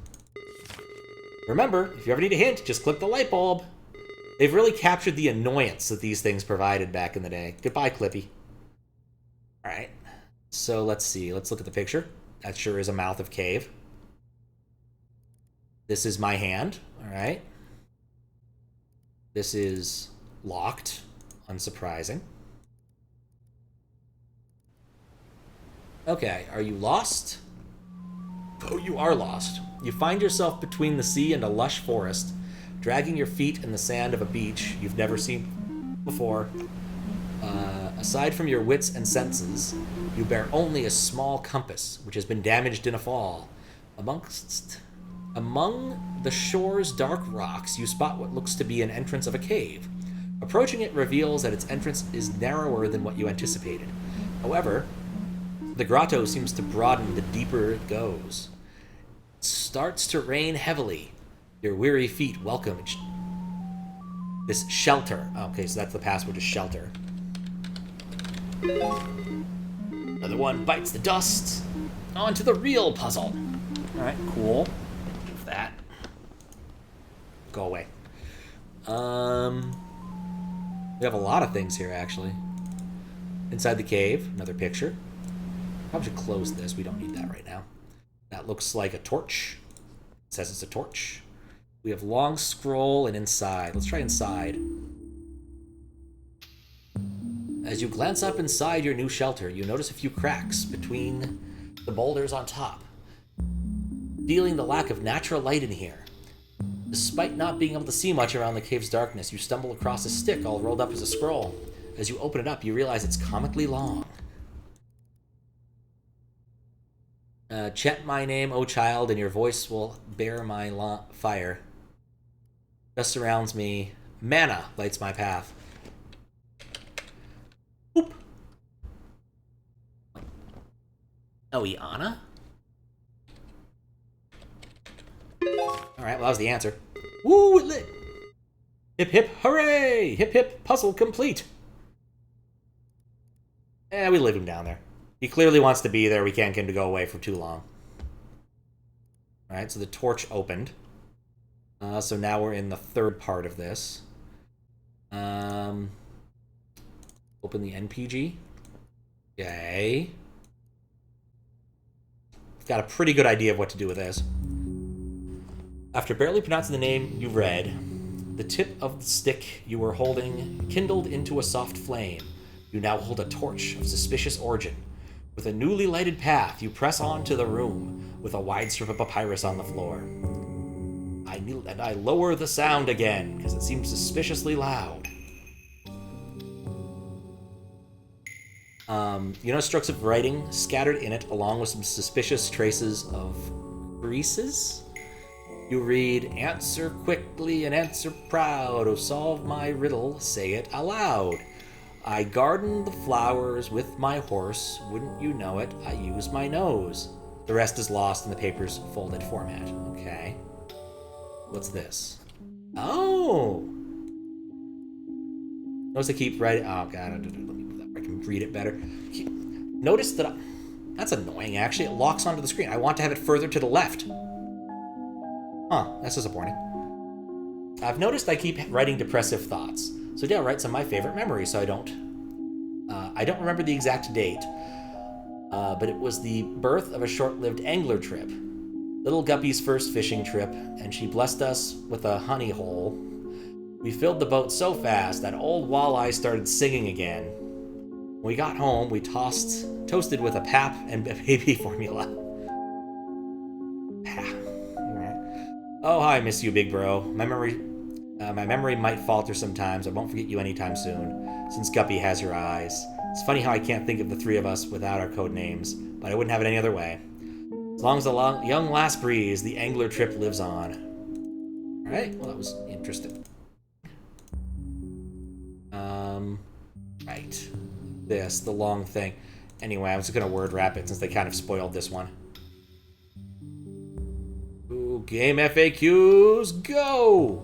Remember, if you ever need a hint, just click the light bulb. They've really captured the annoyance that these things provided back in the day. Goodbye, Clippy. All right. So let's see. Let's look at the picture. That sure is a mouth of cave. This is my hand. All right. This is locked. Unsurprising. Okay, are you lost? Oh, you are lost. You find yourself between the sea and a lush forest, dragging your feet in the sand of a beach you've never seen before. Aside from your wits and senses, you bear only a small compass, which has been damaged in a fall. Among the shore's dark rocks, you spot what looks to be an entrance of a cave. Approaching it reveals that its entrance is narrower than what you anticipated. However, the grotto seems to broaden the deeper it goes. It starts to rain heavily. Your weary feet welcome this shelter. Okay, so that's the password to shelter. Another one bites the dust. On to the real puzzle. Alright, cool. Move that. Go away. We have a lot of things here, actually. Inside the cave, another picture. Probably should close this. We don't need that right now. That looks like a torch. It says it's a torch. We have long scroll and inside. Let's try inside. As you glance up inside your new shelter, you notice a few cracks between the boulders on top, feeling the lack of natural light in here. Despite not being able to see much around the cave's darkness, you stumble across a stick all rolled up as a scroll. As you open it up, you realize it's comically long. Chant my name, O child, and your voice will bear my fire. Dust surrounds me. Mana lights my path. Oop. Oh, Iana? Alright, well, that was the answer. Woo, it lit! Hip hip hooray! Hip hip puzzle complete! We leave him down there. He clearly wants to be there. We can't get him to go away for too long. Alright, so the torch opened. So now we're in the third part of this. Open the NPG. Okay. I've got a pretty good idea of what to do with this. After barely pronouncing the name you read, the tip of the stick you were holding kindled into a soft flame. You now hold a torch of suspicious origin. With a newly lighted path, you press on to the room with a wide strip of papyrus on the floor. I lower the sound again, because it seems suspiciously loud. You notice strokes of writing scattered in it, along with some suspicious traces of creases. You read, answer quickly and answer proud, oh solve my riddle, say it aloud. I garden the flowers with my horse, wouldn't you know it, I use my nose. The rest is lost in the paper's folded format. Okay. What's this? Oh! Notice I keep writing. Oh, God. Let me move that. I can read it better. Notice that. That's annoying, actually. It locks onto the screen. I want to have it further to the left. Huh. That's disappointing. I've noticed I keep writing depressive thoughts. So, yeah, I'll write some of my favorite memories so I don't remember the exact date. But it was the birth of a short-lived angler trip. Little Guppy's first fishing trip, and she blessed us with a honey hole. We filled the boat so fast that old Walleye started singing again. When we got home, we toasted with a pap and baby formula. Pap. Oh, hi, miss you, big bro. My memory might falter sometimes. I won't forget you anytime soon, since Guppy has your eyes. It's funny how I can't think of the three of us without our code names, but I wouldn't have it any other way. As long as the young last breeze, the angler trip lives on. Alright, well, that was interesting. Right. The long thing. Anyway, I was just going to word wrap it since they kind of spoiled this one. Ooh, game FAQs, go!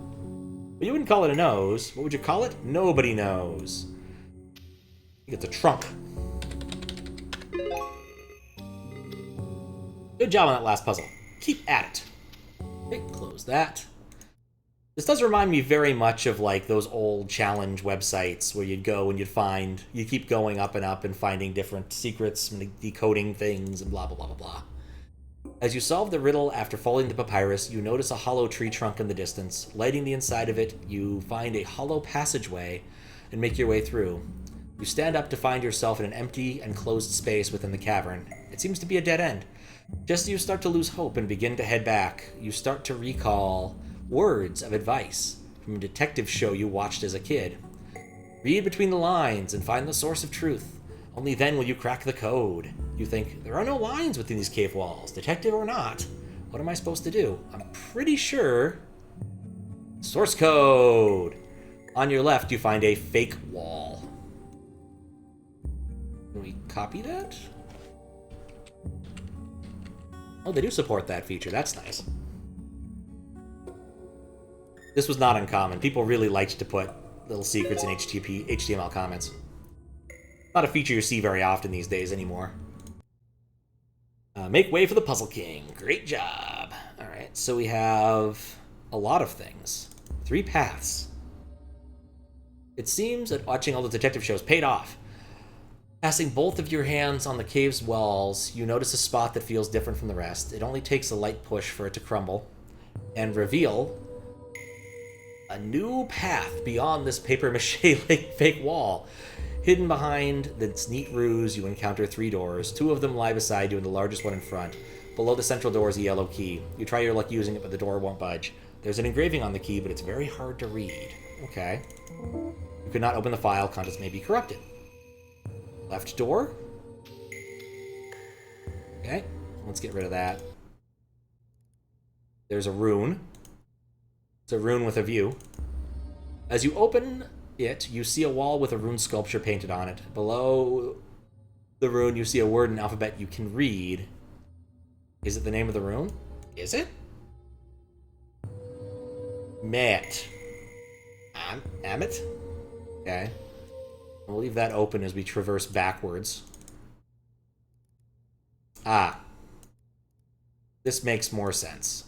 But you wouldn't call it a nose. What would you call it? Nobody knows. I think it's a trunk. Good job on that last puzzle. Keep at it. Okay, close that. This does remind me very much of like those old challenge websites where you'd go and you keep going up and finding different secrets and decoding things and blah, blah, blah, blah, blah. As you solve the riddle after folding the papyrus, you notice a hollow tree trunk in the distance. Lighting the inside of it, you find a hollow passageway and make your way through. You stand up to find yourself in an empty and closed space within the cavern. It seems to be a dead end. Just as you start to lose hope and begin to head back, you start to recall words of advice from a detective show you watched as a kid. Read between the lines and find the source of truth. Only then will you crack the code. You think, there are no lines within these cave walls, detective or not. What am I supposed to do? I'm pretty sure... Source code! On your left, you find a fake wall. Can we copy that? Oh, they do support that feature. That's nice. This was not uncommon. People really liked to put little secrets in HTML comments. Not a feature you see very often these days anymore. Make way for the Puzzle King. Great job. Alright, so we have a lot of things. 3 paths. It seems that watching all the detective shows paid off. Passing both of your hands on the cave's walls, you notice a spot that feels different from the rest. It only takes a light push for it to crumble and reveal a new path beyond this papier-mâché fake wall. Hidden behind this neat ruse, you encounter 3 doors. 2 of them lie beside you and the largest one in front. Below the central door is a yellow key. You try your luck using it, but the door won't budge. There's an engraving on the key, but it's very hard to read. Okay. You could not open the file. Contents may be corrupted. Left door. Okay. Let's get rid of that. There's a rune. It's a rune with a view. As you open it, you see a wall with a rune sculpture painted on it. Below the rune, you see a word in alphabet you can read. Is it the name of the rune? Is it? Met. Amit? Okay. We'll leave that open as we traverse backwards. Ah. This makes more sense.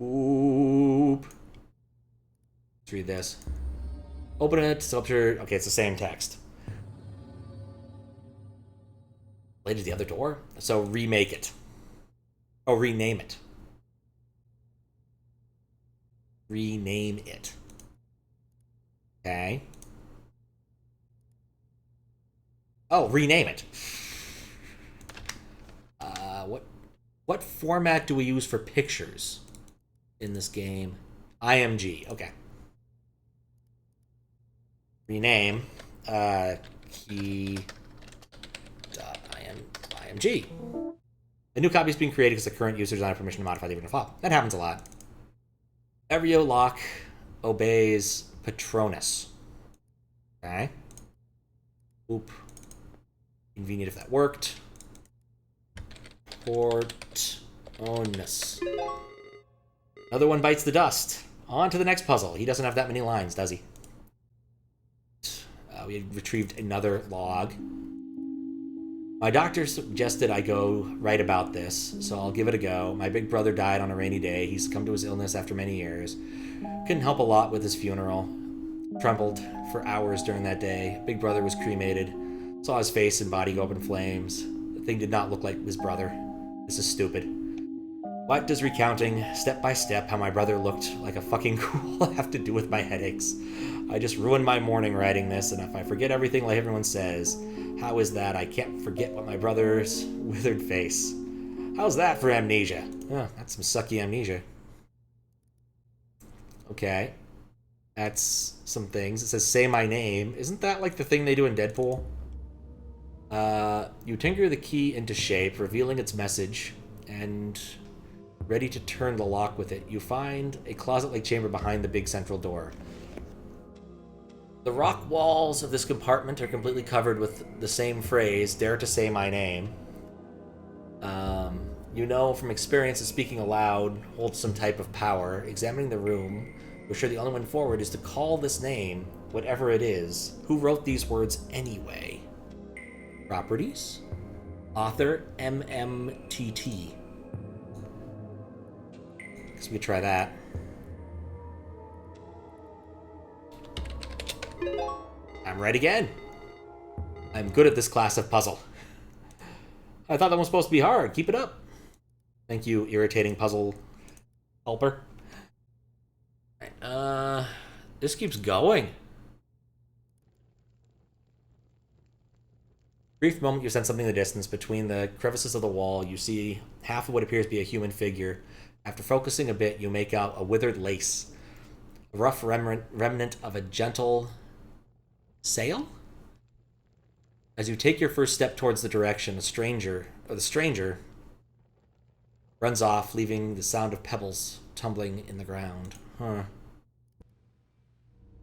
Oop. Let's read this. Open it, sculpture. Okay, it's the same text. Related to the other door? So remake it. Oh, rename it. Rename it. Okay. Oh, rename it. What format do we use for pictures in this game? IMG. Okay. Rename key.img. A new copy is being created because the current user does not have permission to modify the original file. That happens a lot. Evrio lock obeys Patronus. Okay. Oop. Convenient if that worked. Patronus. Another one bites the dust. On to the next puzzle. He doesn't have that many lines, does he? We had retrieved another log. My doctor suggested I go write about this, so I'll give it a go. My big brother died on a rainy day. He's come to his illness after many years. Couldn't help a lot with his funeral. Trembled for hours during that day. Big brother was cremated. Saw his face and body go up in flames. The thing did not look like his brother. This is stupid. What does recounting, step by step, how my brother looked like a fucking ghoul have to do with my headaches? I just ruined my morning writing this, and if I forget everything like everyone says, how is that I can't forget what my brother's withered face? How's that for amnesia? Oh, that's some sucky amnesia. Okay. That's some things. It says, say my name. Isn't that like the thing they do in Deadpool? You tinker the key into shape, revealing its message, and ready to turn the lock with it. You find a closet-like chamber behind the big central door. The rock walls of this compartment are completely covered with the same phrase, dare to say my name. You know from experience that speaking aloud holds some type of power. Examining the room, we're sure the only one forward is to call this name, whatever it is. Who wrote these words anyway? Properties? Author MMTT. Guess we could try that. I'm right again. I'm good at this class of puzzle. I thought that was supposed to be hard. Keep it up. Thank you, irritating puzzle helper. Right, this keeps going. Brief moment, you sense something in the distance. Between the crevices of the wall, you see half of what appears to be a human figure. After focusing a bit, you make out a withered lace. A rough remnant of a gentle sail? As you take your first step towards the direction, the stranger runs off, leaving the sound of pebbles tumbling in the ground.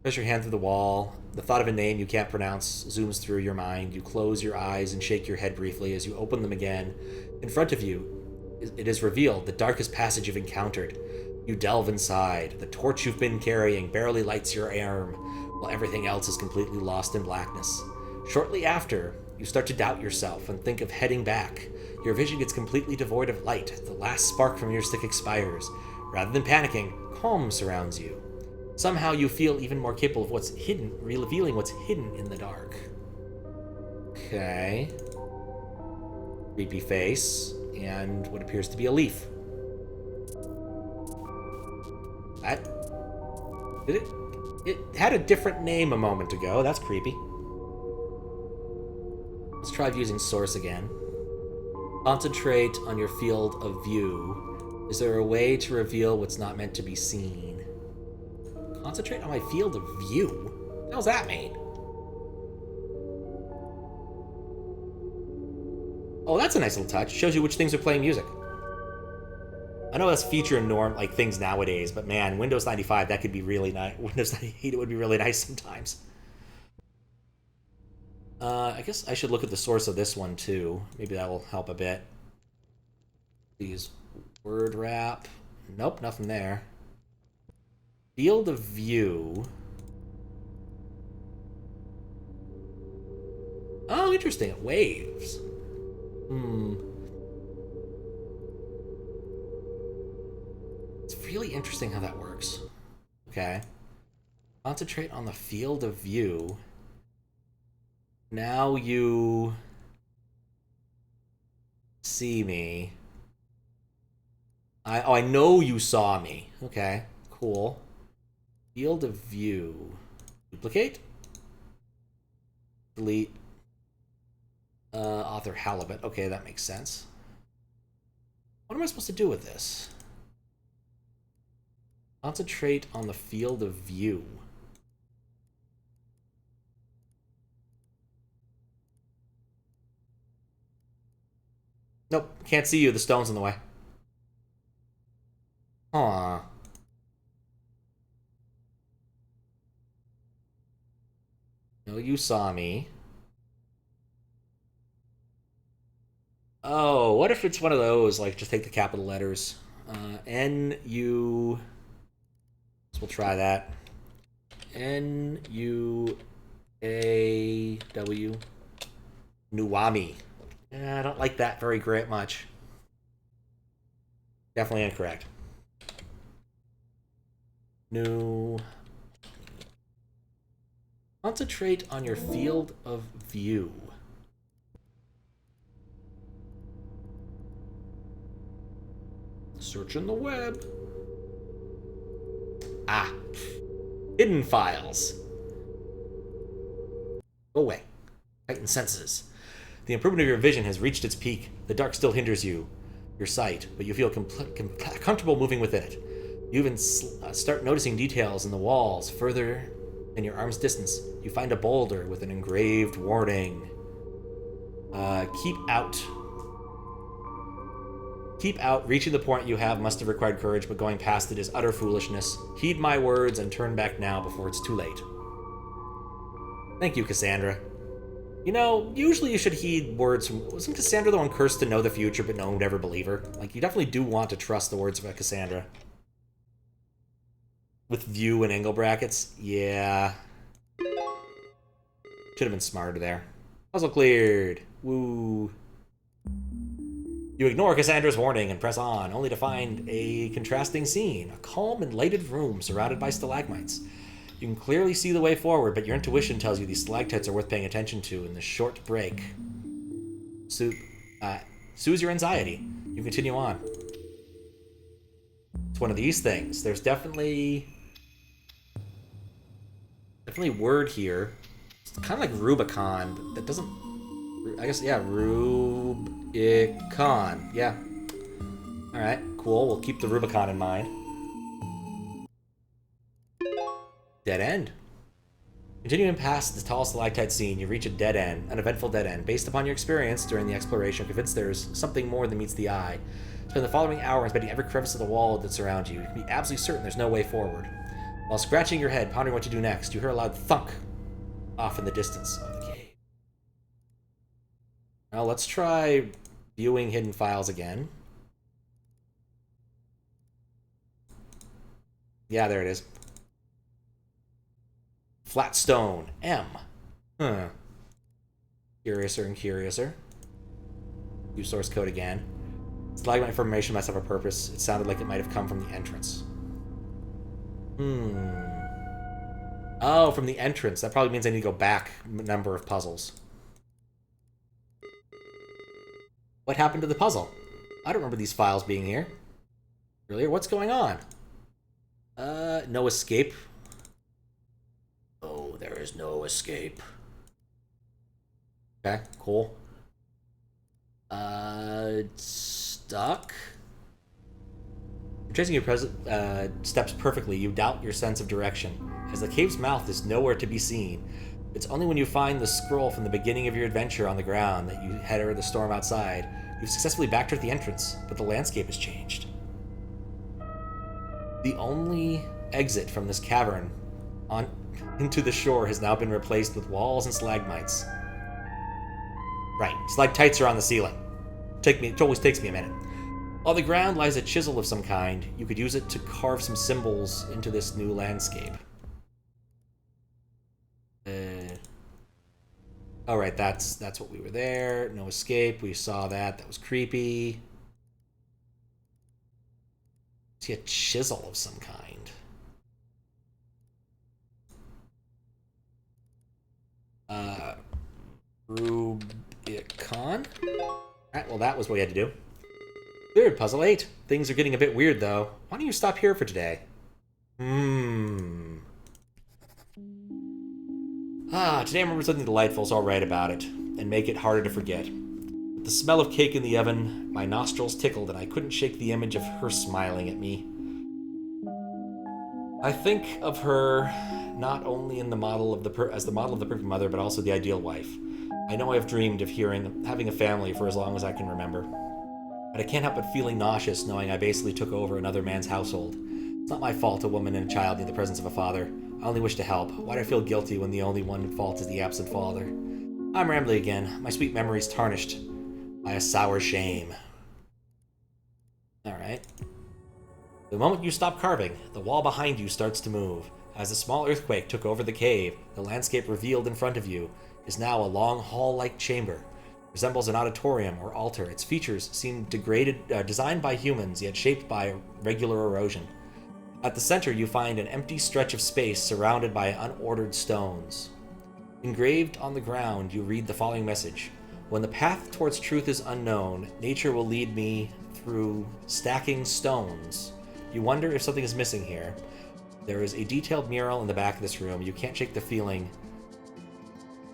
Press your hand through the wall. The thought of a name you can't pronounce zooms through your mind. You close your eyes and shake your head briefly as you open them again. In front of you, It is revealed, the darkest passage you've encountered. You delve inside. The torch you've been carrying barely lights your arm, while everything else is completely lost in blackness. Shortly after, you start to doubt yourself and think of heading back. Your vision gets completely devoid of light. The last spark from your stick expires. Rather than panicking, calm surrounds you. Somehow you feel even more capable of what's hidden, revealing what's hidden in the dark. Okay. Creepy face, and what appears to be a leaf. It had a different name a moment ago. That's creepy. Let's try using source again. Concentrate on your field of view. Is there a way to reveal what's not meant to be seen? Concentrate on my field of view? What does that mean? Oh, that's a nice little touch. Shows you which things are playing music. I know that's feature norm, like things nowadays, but man, Windows 95, that could be really nice. Windows 98, it would be really nice sometimes. I guess I should look at the source of this one too. Maybe that will help a bit. Please, word wrap. Nope, nothing there. Field of view. Oh, interesting. It waves. It's really interesting how that works. Okay. Concentrate on the field of view. Now you see me. I know you saw me. Okay, cool. Field of view. Duplicate. Delete. Author Halibut. Okay, that makes sense. What am I supposed to do with this? Concentrate on the field of view. Nope, can't see you. The stone's in the way. Aw. No, you saw me. Oh, what if it's one of those, like, just take the capital letters. N-U... So we'll try that. N-U-A-W. Nuwami. I don't like that very great much. Definitely incorrect. New. Concentrate on your field of view. Search in the web. Ah. Hidden files. Go away. Heightened senses. The improvement of your vision has reached its peak. The dark still hinders your sight, but you feel comfortable moving within it. You even start noticing details in the walls further than your arm's distance. You find a boulder with an engraved warning. Keep out. Keep out. Reaching the point you have must have required courage, but going past it is utter foolishness. Heed my words and turn back now before it's too late. Thank you, Cassandra. You know, usually you should heed words from... Wasn't Cassandra the one cursed to know the future, but no one would ever believe her? Like, you definitely do want to trust the words of Cassandra. With view and angle brackets? Yeah. Should have been smarter there. Puzzle cleared. Woo. You ignore Cassandra's warning and press on, only to find a contrasting scene. A calm and lighted room surrounded by stalagmites. You can clearly see the way forward, but your intuition tells you these stalactites are worth paying attention to in this short break. Soothes your anxiety. You continue on. It's one of these things. There's definitely word here. It's kind of like Rubicon, but that doesn't... I guess, yeah, Rubicon. Yeah. Alright, cool. We'll keep the Rubicon in mind. Dead end. Continuing past the tall stalactite scene, you reach a dead end, an eventful dead end. Based upon your experience during the exploration, you're convinced there's something more than meets the eye. Spend the following hour inspecting every crevice of the wall that surrounds you. You can be absolutely certain there's no way forward. While scratching your head, pondering what to do next, you hear a loud thunk off in the distance of the cave. Now let's try viewing hidden files again. Yeah, there it is. Flat stone. M. Huh. Curiouser and curiouser. Use source code again. Stalagmite formation must have a purpose. It sounded like it might have come from the entrance. Oh, from the entrance. That probably means I need to go back a number of puzzles. What happened to the puzzle? I don't remember these files being here earlier. What's going on? No escape. Oh, there is no escape. Okay, cool. Stuck? You're tracing your steps perfectly. You doubt your sense of direction, as the cave's mouth is nowhere to be seen. It's only when you find the scroll from the beginning of your adventure on the ground that you head over the storm outside. You've successfully backtracked the entrance, but the landscape has changed. The only exit from this cavern into the shore has now been replaced with walls and stalagmites. Right, stalactites are on the ceiling. It always takes me a minute. On the ground lies a chisel of some kind. You could use it to carve some symbols into this new landscape. Alright, that's what we were there. No escape. We saw that. That was creepy. See a chisel of some kind. Rubicon? Alright, well that was what we had to do. Good, puzzle 8. Things are getting a bit weird though. Why don't you stop here for today? Today I remember something delightful, so I'll write about it, and make it harder to forget. With the smell of cake in the oven, my nostrils tickled, and I couldn't shake the image of her smiling at me. I think of her not only in the model of as the model of the perfect mother, but also the ideal wife. I know I've dreamed of having a family for as long as I can remember. But I can't help but feeling nauseous knowing I basically took over another man's household. It's not my fault a woman and a child need the presence of a father. I only wish to help. Why do I feel guilty when the only one at fault is the absent father? I'm rambling again. My sweet memories tarnished by a sour shame. Alright. The moment you stop carving, the wall behind you starts to move. As a small earthquake took over the cave, the landscape revealed in front of you is now a long hall-like chamber. It resembles an auditorium or altar. Its features seem designed by humans, yet shaped by regular erosion. At the center, you find an empty stretch of space surrounded by unordered stones. Engraved on the ground, you read the following message. When the path towards truth is unknown, nature will lead me through stacking stones. You wonder if something is missing here. There is a detailed mural in the back of this room. You can't shake the feeling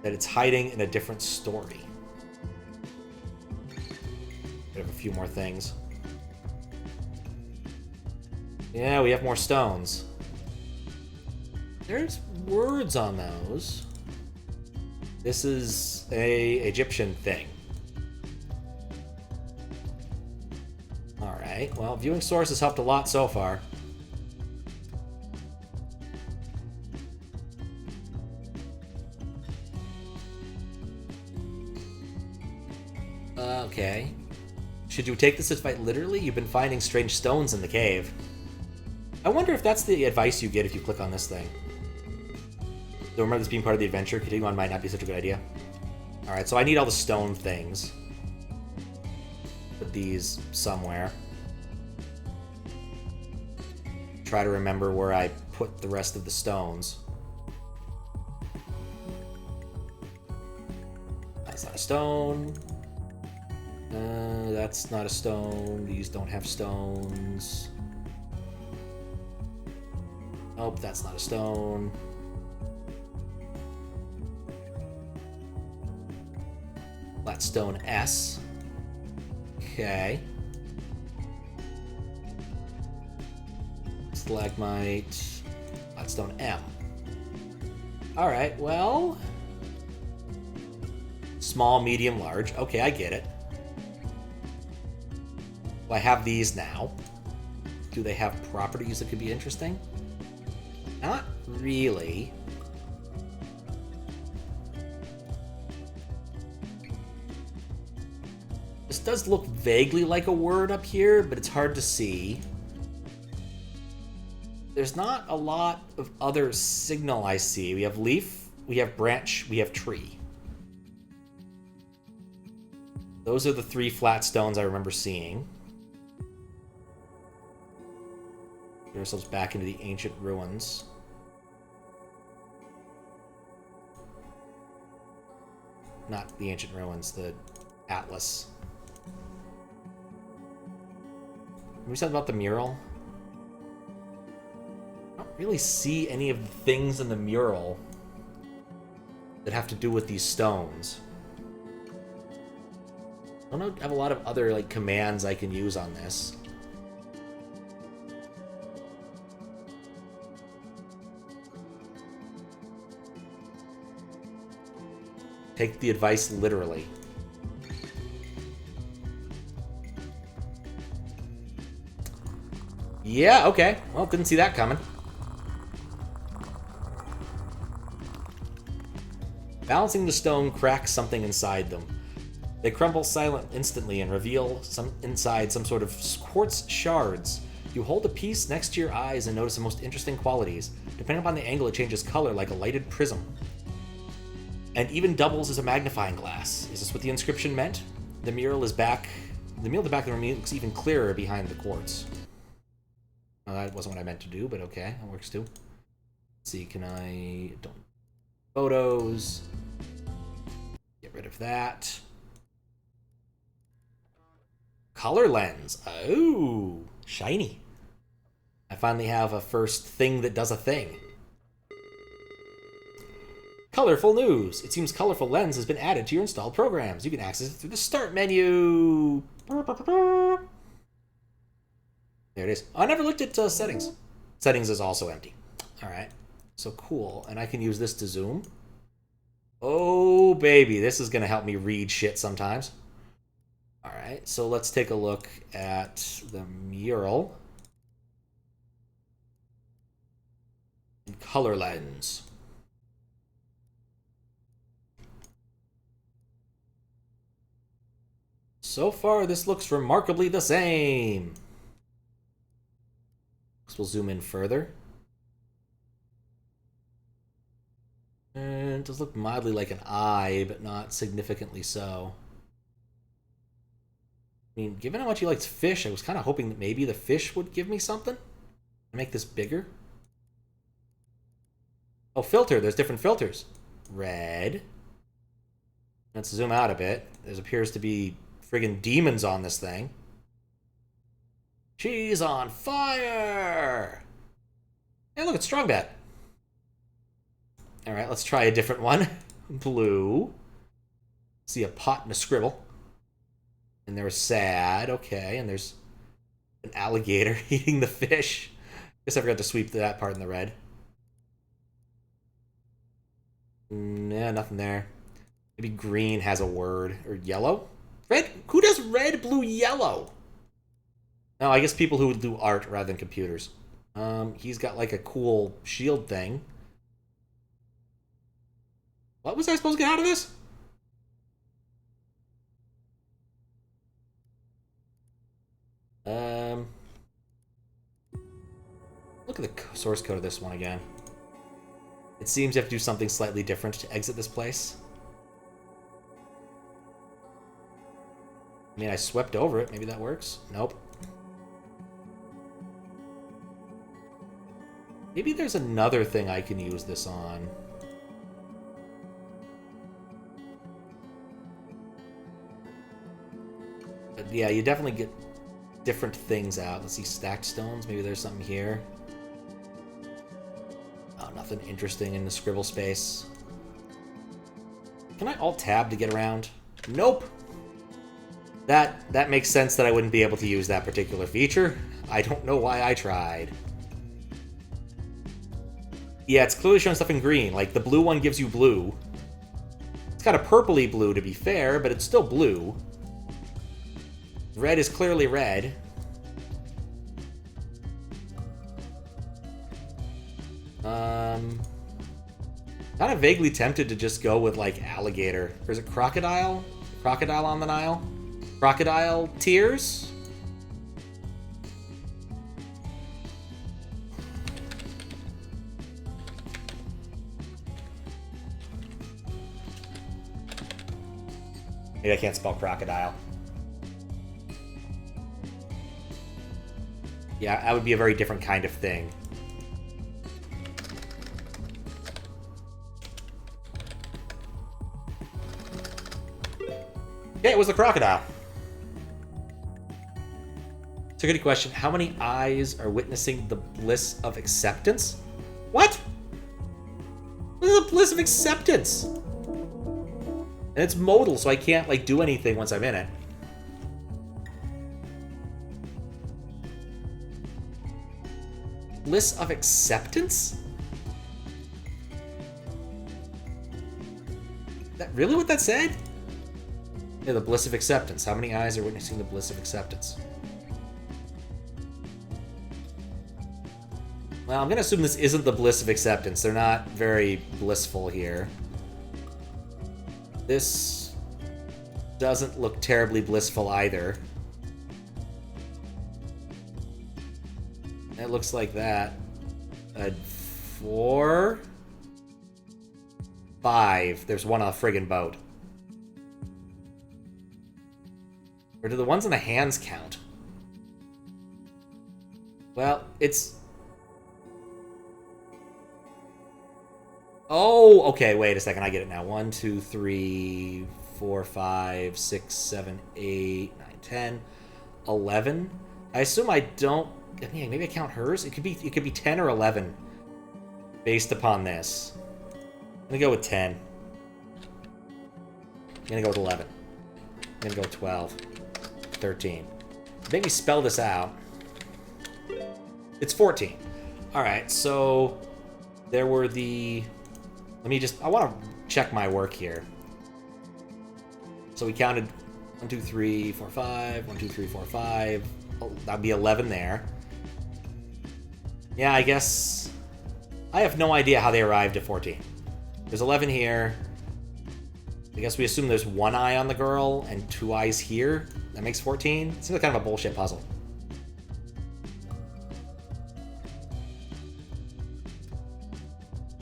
that it's hiding in a different story. We have a few more things. Yeah, we have more stones. There's words on those. This is a Egyptian thing. Alright, well, viewing source has helped a lot so far. Okay. Should you take this advice literally? You've been finding strange stones in the cave. I wonder if that's the advice you get if you click on this thing. So remember this being part of the adventure. Continuing on might not be such a good idea. Alright, so I need all the stone things. Put these somewhere. Try to remember where I put the rest of the stones. That's not a stone. That's not a stone. These don't have stones. Nope, that's not a stone. Flatstone S. Okay. Stalagmite. Flatstone M. Alright, well... Small, medium, large. Okay, I get it. Well, I have these now. Do they have properties that could be interesting? Not really. This does look vaguely like a word up here, but it's hard to see. there's not a lot of other signal I see. We have leaf, we have branch, we have tree. Those are the 3 flat stones I remember seeing. Get ourselves back into the ancient ruins. Not the ancient ruins, the Atlas. We said about the mural. I don't really see any of the things in the mural that have to do with these stones. I don't have a lot of other like commands I can use on this. Take the advice literally. Yeah, okay. Well, didn't see that coming. Balancing the stone cracks something inside them. They crumble silent instantly and reveal inside some sort of quartz shards. You hold a piece next to your eyes and notice the most interesting qualities. Depending upon the angle, it changes color like a lighted prism. And even doubles as a magnifying glass. Is this what the inscription meant? The mural is back. The mural at the back of the room looks even clearer behind the quartz. Well, that wasn't what I meant to do, but okay, that works too. Let's see, can I... Don't... Photos. Get rid of that. Color lens. Oh, shiny. I finally have a first thing that does a thing. Colorful news. It seems Colorful Lens has been added to your installed programs. You can access it through the Start menu. There it is. I never looked at settings. Settings is also empty. All right. So cool. And I can use this to zoom. Oh, baby. This is going to help me read shit sometimes. All right. So let's take a look at the mural. And color lens. So far, this looks remarkably the same. We'll zoom in further. And it does look mildly like an eye, but not significantly so. I mean, given how much he likes fish, I was kind of hoping that maybe the fish would give me something. Make this bigger. Oh, filter. There's different filters. Red. Let's zoom out a bit. There appears to be friggin' demons on this thing. She's on fire! Hey, look, it's Strong Bet. Alright, let's try a different one. Blue. See a pot and a scribble. And they're sad. Okay, and there's an alligator eating the fish. Guess I forgot to sweep that part in the red. Yeah, nothing there. Maybe green has a word. Or yellow? Red? Who does red, blue, yellow? No, I guess people who do art rather than computers. He's got like a cool shield thing. What was I supposed to get out of this? Look at the source code of this one again. It seems you have to do something slightly different to exit this place. I mean, I swept over it. Maybe that works. Nope. Maybe there's another thing I can use this on. But yeah, you definitely get different things out. Let's see, stacked stones. Maybe there's something here. Oh, nothing interesting in the scribble space. Can I Alt-Tab to get around? Nope. That makes sense that I wouldn't be able to use that particular feature. I don't know why I tried. Yeah, it's clearly showing stuff in green. Like, the blue one gives you blue. It's got a purpley blue, to be fair, but it's still blue. Red is clearly red. Kind of vaguely tempted to just go with, like, alligator. Or is it crocodile? Crocodile on the Nile? Crocodile tears? Maybe I can't spell crocodile. Yeah, that would be a very different kind of thing. Yeah, it was the crocodile. It's a good question. How many eyes are witnessing the bliss of acceptance? What? What is the bliss of acceptance? And it's modal, so I can't, like, do anything once I'm in it. Bliss of acceptance? Is that really what that said? Yeah, the bliss of acceptance. How many eyes are witnessing the bliss of acceptance? Well, I'm gonna assume this isn't the bliss of acceptance. They're not very blissful here. This doesn't look terribly blissful either. It looks like that. 4, 5. There's one on a friggin' boat. Or do the ones in the hands count? Well, it's... Oh, okay, wait a second. I get it now. 1, 2, 3, 4, 5, 6, 7, 8, 9, 10, 11. I assume I don't... Yeah, maybe I count hers? It could be 10 or 11 based upon this. I'm gonna go with 10. I'm gonna go with 11. I'm gonna go with 12. 13. Make me spell this out. It's 14. Alright, so there were the... Let me just... I want to check my work here. So we counted 1, 2, 3, 4, 5. 1, 2, 3, 4, 5. Oh, that'd be 11 there. Yeah, I guess... I have no idea how they arrived at 14. There's 11 here. I guess we assume there's 1 eye on the girl and 2 eyes here. That makes 14. Seems like kind of a bullshit puzzle.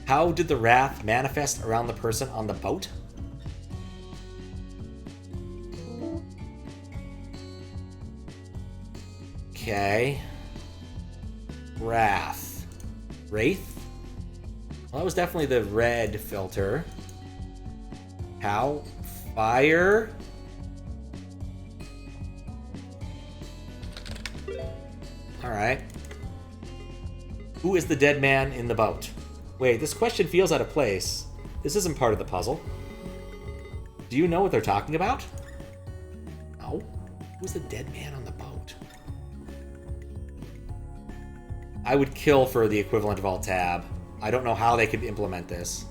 How did the wrath manifest around the person on the boat? Okay. Wrath. Wraith? Well, that was definitely the red filter. How? Fire? Alright. Who is the dead man in the boat? Wait, this question feels out of place. This isn't part of the puzzle. Do you know what they're talking about? No. Who's the dead man on the boat? I would kill for the equivalent of Alt-Tab. I don't know how they could implement this.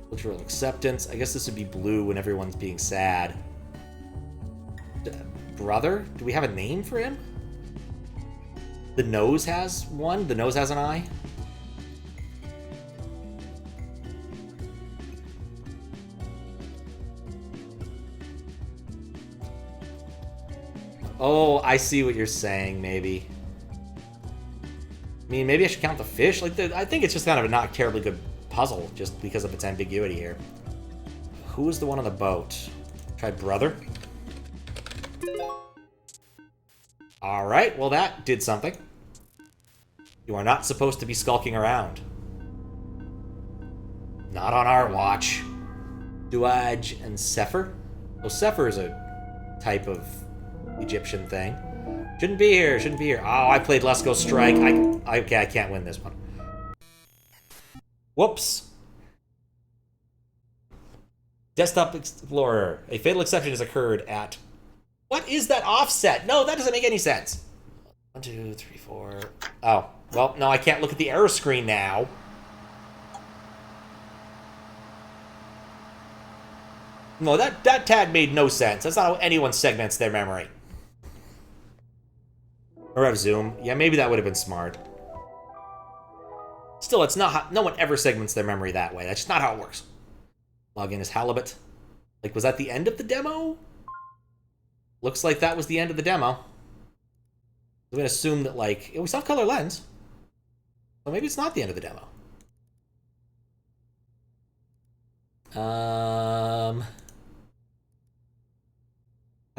Cultural acceptance. I guess this would be blue when everyone's being sad. Brother? Do we have a name for him? The nose has one? The nose has an eye? Oh, I see what you're saying, maybe. I mean, maybe I should count the fish. Like, I think it's just kind of a not terribly good puzzle, just because of its ambiguity here. Who is the one on the boat? Try brother. Alright, well that did something. You are not supposed to be skulking around. Not on our watch. Duaj and Sefer? Well, Sefer is a type of Egyptian thing. Shouldn't be here, shouldn't be here. Oh, I played Let's Go Strike. Okay, I can't win this one. Whoops. Desktop Explorer. A fatal exception has occurred at... What is that offset? No, that doesn't make any sense. 1, 2, 3, 4... Oh, well, no, I can't look at the error screen now. No, that tag made no sense. That's not how anyone segments their memory. Or have zoom. Yeah, maybe that would have been smart. Still, it's not how... No one ever segments their memory that way. That's just not how it works. Login as Halibut. Like, was that the end of the demo? Looks like that was the end of the demo. I'm going to assume that, like... We still have color lens. So maybe it's not the end of the demo.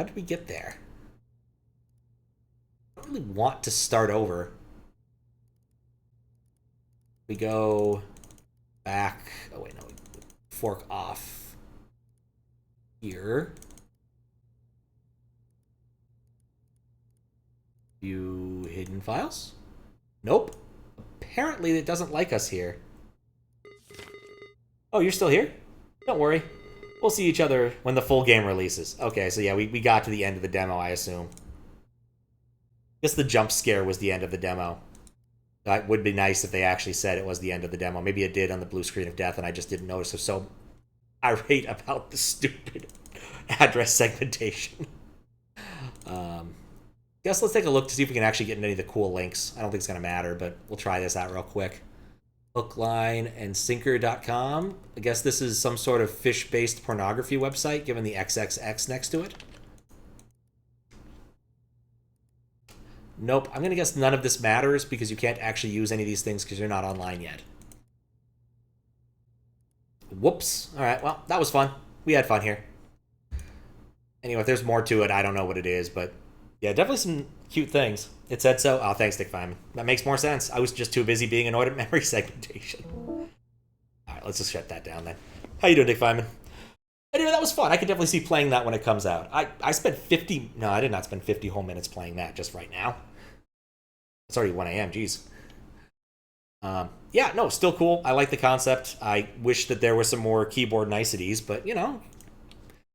How did we get there? I don't really want to start over. We go back. Oh, wait, no. We fork off here. View hidden files? Nope. Apparently it doesn't like us here. Oh, you're still here? Don't worry. We'll see each other when the full game releases. Okay, so yeah, we got to the end of the demo, I assume. I guess the jump scare was the end of the demo. That would be nice if they actually said it was the end of the demo. Maybe it did on the blue screen of death and I just didn't notice. I'm so irate about the stupid address segmentation. Guess let's take a look to see if we can actually get into any of the cool links. I don't think it's going to matter, but we'll try this out real quick. Hooklineandsinker.com. I guess this is some sort of fish-based pornography website, given the XXX next to it. Nope. I'm going to guess none of this matters because you can't actually use any of these things because you're not online yet. Whoops. All right, well, that was fun. We had fun here. Anyway, if there's more to it, I don't know what it is, but yeah, definitely some cute things. It said so. Oh, thanks, Dick Feynman. That makes more sense. I was just too busy being annoyed at memory segmentation. All right, let's just shut that down then. How you doing, Dick Feynman? Anyway, that was fun. I could definitely see playing that when it comes out. I spent 50... No, I did not spend 50 whole minutes playing that just right now. It's already 1 a.m. Jeez. Yeah, no, still cool. I like the concept. I wish that there were some more keyboard niceties, but, you know,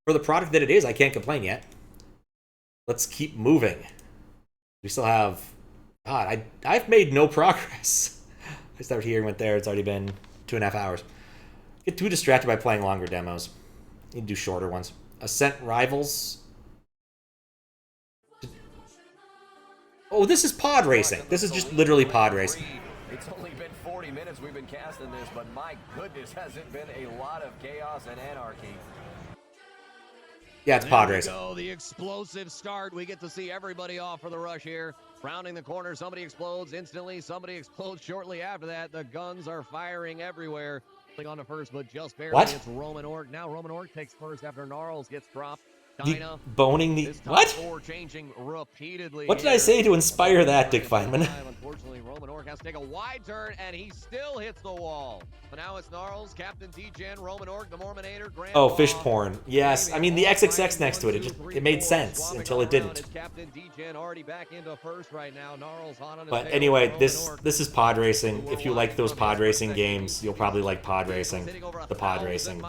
for the product that it is, I can't complain yet. Let's keep moving. We still have... God, I've made no progress. I started here and went there. It's already been 2.5 hours. Get too distracted by playing longer demos. Need to do shorter ones. Ascent Rivals. Oh, this is pod racing. This is just literally pod racing. It's only been 40 minutes we've been casting this, but my goodness, has it been a lot of chaos and anarchy. Yeah, it's pod racing. Go, the explosive start. We get to see everybody off for the rush here. Rounding the corner, somebody explodes instantly. Somebody explodes shortly after that. The guns are firing everywhere. On the first, but just barely. What? It's Roman Orc. Now Roman Orc takes first after Gnarls gets dropped. The boning the... What? Changing repeatedly. What did I say to inspire that, Dick Feynman? Unfortunately, Roman Orc has to take a wide turn, and he still hits the wall. But now it's Gnarls, Captain D-Gen, Roman Orc, the Mormonator, Grand Oh, fish porn. Yes, I mean, the XXX next to it, it made sense until it didn't. Captain D-Gen already back into first right now. Gnarls on but anyway, this is pod racing. If you like those pod racing games, you'll probably like pod racing. The pod racing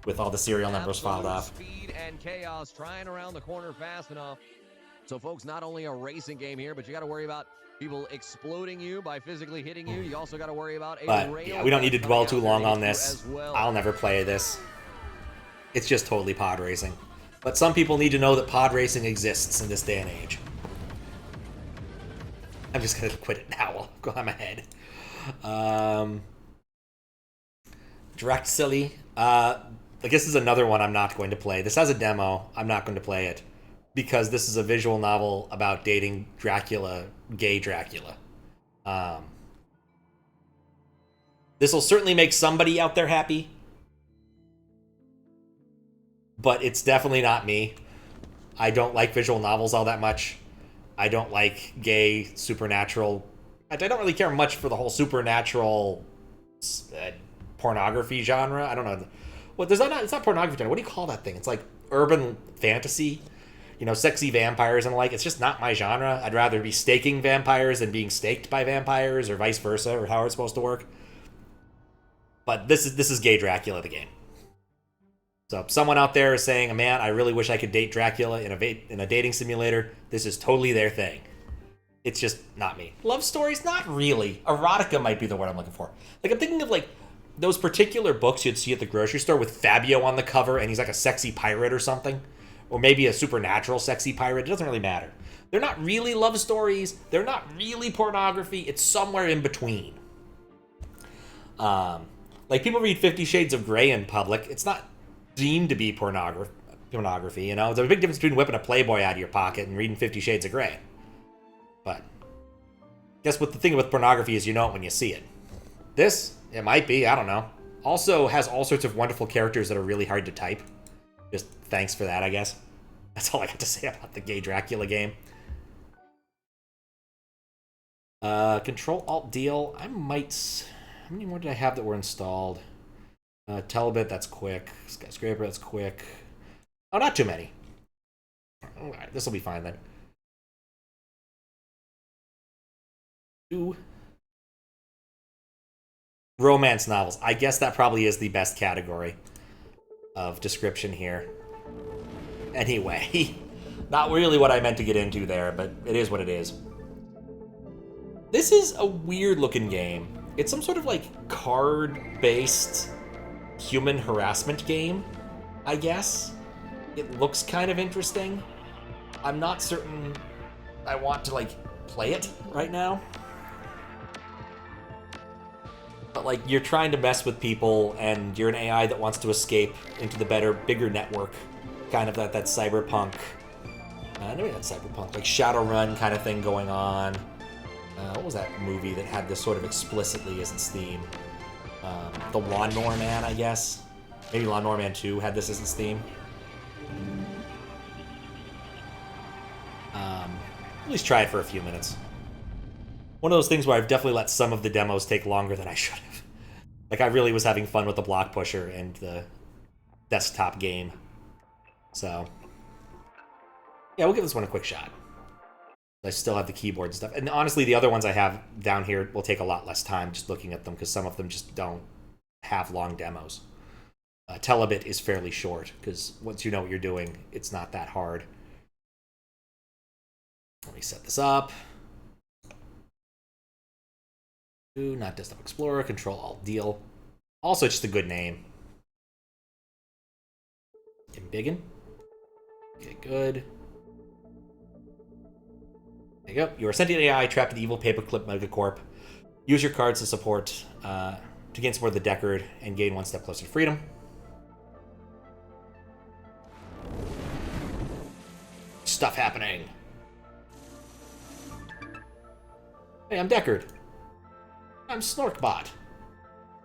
with all the serial numbers filed off. And chaos trying around the corner fast enough. So folks, not only a racing game here, but you got to worry about people exploding you by physically hitting you. You also got to worry about a rail. Yeah, we don't need to dwell too long on this. I'll never play this. It's just totally pod racing. But some people need to know that pod racing exists in this day and age. I'm just gonna quit it now. I'm ahead. Direct Silly. I guess this is another one I'm not going to play. This has a demo. I'm not going to play it because this is a visual novel about dating Dracula, gay Dracula. This will certainly make somebody out there happy, but it's definitely not me. I don't like visual novels all that much. I don't like gay supernatural. I don't really care much for the whole supernatural pornography genre. I don't know. Well, it's not pornography. What do you call that thing? It's like urban fantasy, you know, sexy vampires and the like. It's just not my genre. I'd rather be staking vampires than being staked by vampires, or vice versa, or how it's supposed to work. But this is gay Dracula, the game. So if someone out there is saying, man, I really wish I could date Dracula in a dating simulator, this is totally their thing. It's just not me. Love stories? Not really. Erotica might be the word I'm looking for. Like, I'm thinking of, like, those particular books you'd see at the grocery store with Fabio on the cover and he's like a sexy pirate or something. Or maybe a supernatural sexy pirate. It doesn't really matter. They're not really love stories. They're not really pornography. It's somewhere in between. Like, people read 50 Shades of Grey in public. It's not deemed to be pornography, you know? There's a big difference between whipping a Playboy out of your pocket and reading 50 Shades of Grey. But guess what the thing with pornography is, you know it when you see it. This... It might be, I don't know. Also has all sorts of wonderful characters that are really hard to type. Just thanks for that, I guess. That's all I got to say about the gay Dracula game. Ctrl.alt.DEAL. I might... How many more did I have that were installed? Telebbit, that's quick. Skyscraper, that's quick. Oh, not too many. Alright, this will be fine then. Ooh. Romance novels. I guess that probably is the best category of description here. Anyway, not really what I meant to get into there, but it is what it is. This is a weird looking game. It's some sort of like card-based human harassment game, I guess. It looks kind of interesting. I'm not certain I want to like play it right now. But like, you're trying to mess with people, and you're an AI that wants to escape into the better, bigger network. Kind of that cyberpunk, maybe not cyberpunk, like Shadowrun kind of thing going on. What was that movie that had this sort of explicitly as its theme? The Lawnmower Man, I guess. Maybe Lawnmower Man 2 had this as its theme. At least try it for a few minutes. One of those things where I've definitely let some of the demos take longer than I should have. Like, I really was having fun with the block pusher and the desktop game. So, yeah, we'll give this one a quick shot. I still have the keyboard and stuff. And honestly, the other ones I have down here will take a lot less time just looking at them, because some of them just don't have long demos. Telebbit is fairly short, because once you know what you're doing, it's not that hard. Let me set this up. Ooh, not Desktop Explorer, Ctrl.alt.DEAL. Also, just a good name. Embiggen. Okay, good. There you go. You are a sentient AI trapped in the evil paperclip megacorp. Use your cards to support, to gain support of the Deckard and gain one step closer to freedom. Stuff happening. Hey, I'm Deckard. I'm Snorkbot.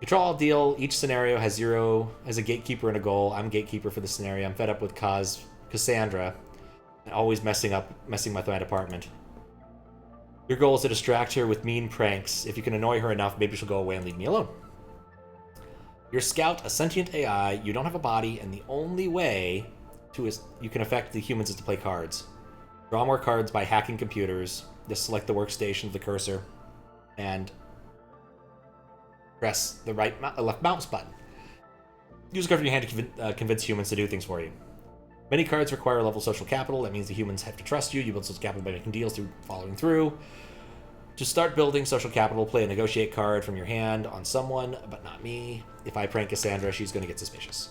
Ctrl.alt.DEAL. Each scenario has a gatekeeper and a goal. I'm gatekeeper for the scenario. I'm fed up with Cassandra and always messing with my department. Your goal is to distract her with mean pranks. If you can annoy her enough, maybe she'll go away and leave me alone. Your scout, a sentient AI. You don't have a body, and the only way you can affect the humans is to play cards. Draw more cards by hacking computers. Just select the workstation of the cursor and press the left mouse button. Use a card from your hand to convince humans to do things for you. Many cards require a level of social capital. That means the humans have to trust you. You build social capital by making deals through following through. To start building social capital, play a negotiate card from your hand on someone, but not me. If I prank Cassandra, she's going to get suspicious.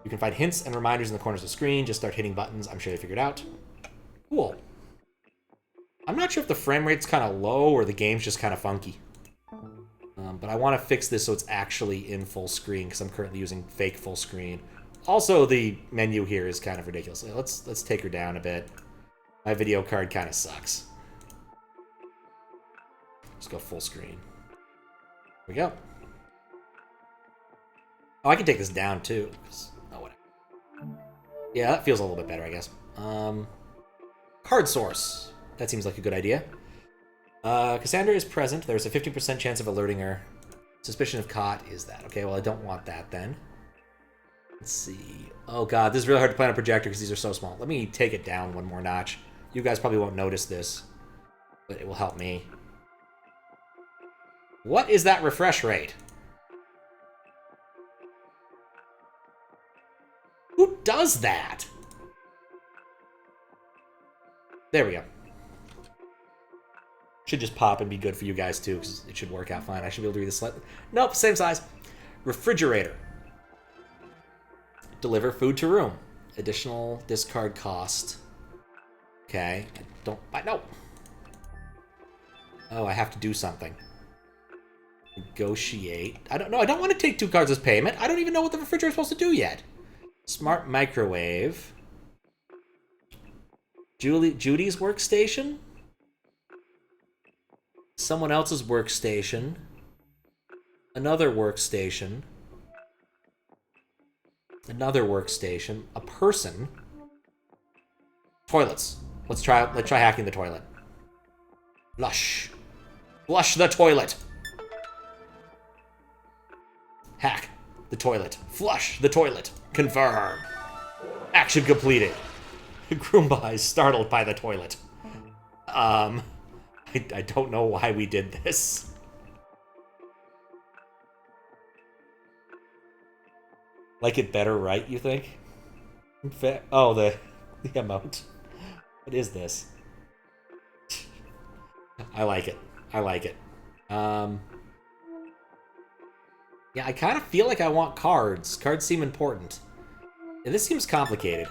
You can find hints and reminders in the corners of the screen. Just start hitting buttons. I'm sure you figured it out. Cool. I'm not sure if the frame rate's kind of low or the game's just kind of funky. But I want to fix this so it's actually in full screen, because I'm currently using fake full screen. Also, the menu here is kind of ridiculous. Let's take her down a bit. My video card kind of sucks. Let's go full screen. Here we go. Oh, I can take this down too. Oh, whatever. Yeah, that feels a little bit better, I guess. Card source. That seems like a good idea. Cassandra is present. There's a 15% chance of alerting her. Suspicion of caught is that. Okay, well, I don't want that then. Let's see. Oh, God, this is really hard to play on a projector because these are so small. Let me take it down one more notch. You guys probably won't notice this, but it will help me. What is that refresh rate? Who does that? There we go. Should just pop and be good for you guys too, because it should work out fine. I should be able to read this slightly. Nope, same size. Refrigerator. Deliver food to room. Additional discard cost. Okay. No. Oh, I have to do something. Negotiate. I don't know. I don't want to take 2 cards as payment. I don't even know what the refrigerator is supposed to do yet. Smart microwave. Judy's workstation. Someone else's workstation. Another workstation. Another workstation. A person. Toilets. Let's try hacking the toilet. Flush. Flush the toilet. Hack the toilet. Flush the toilet. Confirm. Action completed. Groomba is startled by the toilet. I don't know why we did this. Like it better, right, you think? Oh, the emote. What is this? I like it. I like it. Yeah, I kind of feel like I want cards. Cards seem important. And this seems complicated.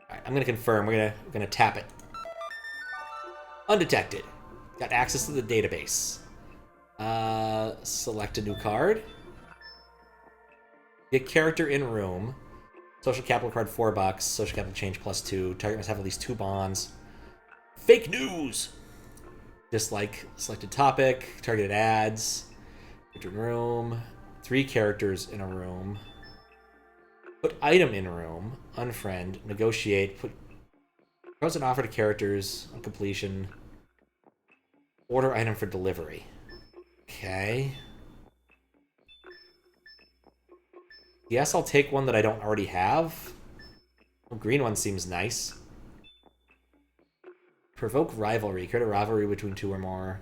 Alright, I'm gonna confirm. We're gonna tap it. Undetected. Got access to the database. Select a new card. Get character in room. Social capital card $4. Social capital change +2. Target must have at least 2 bonds. Fake news! Dislike selected topic. Targeted ads. Character in room. 3 characters in a room. Put item in room. Unfriend. Negotiate. Put pros and offer to characters on completion. Order item for delivery. Okay. Yes, I'll take one that I don't already have. The green one seems nice. Provoke rivalry. Create a rivalry between 2 or more.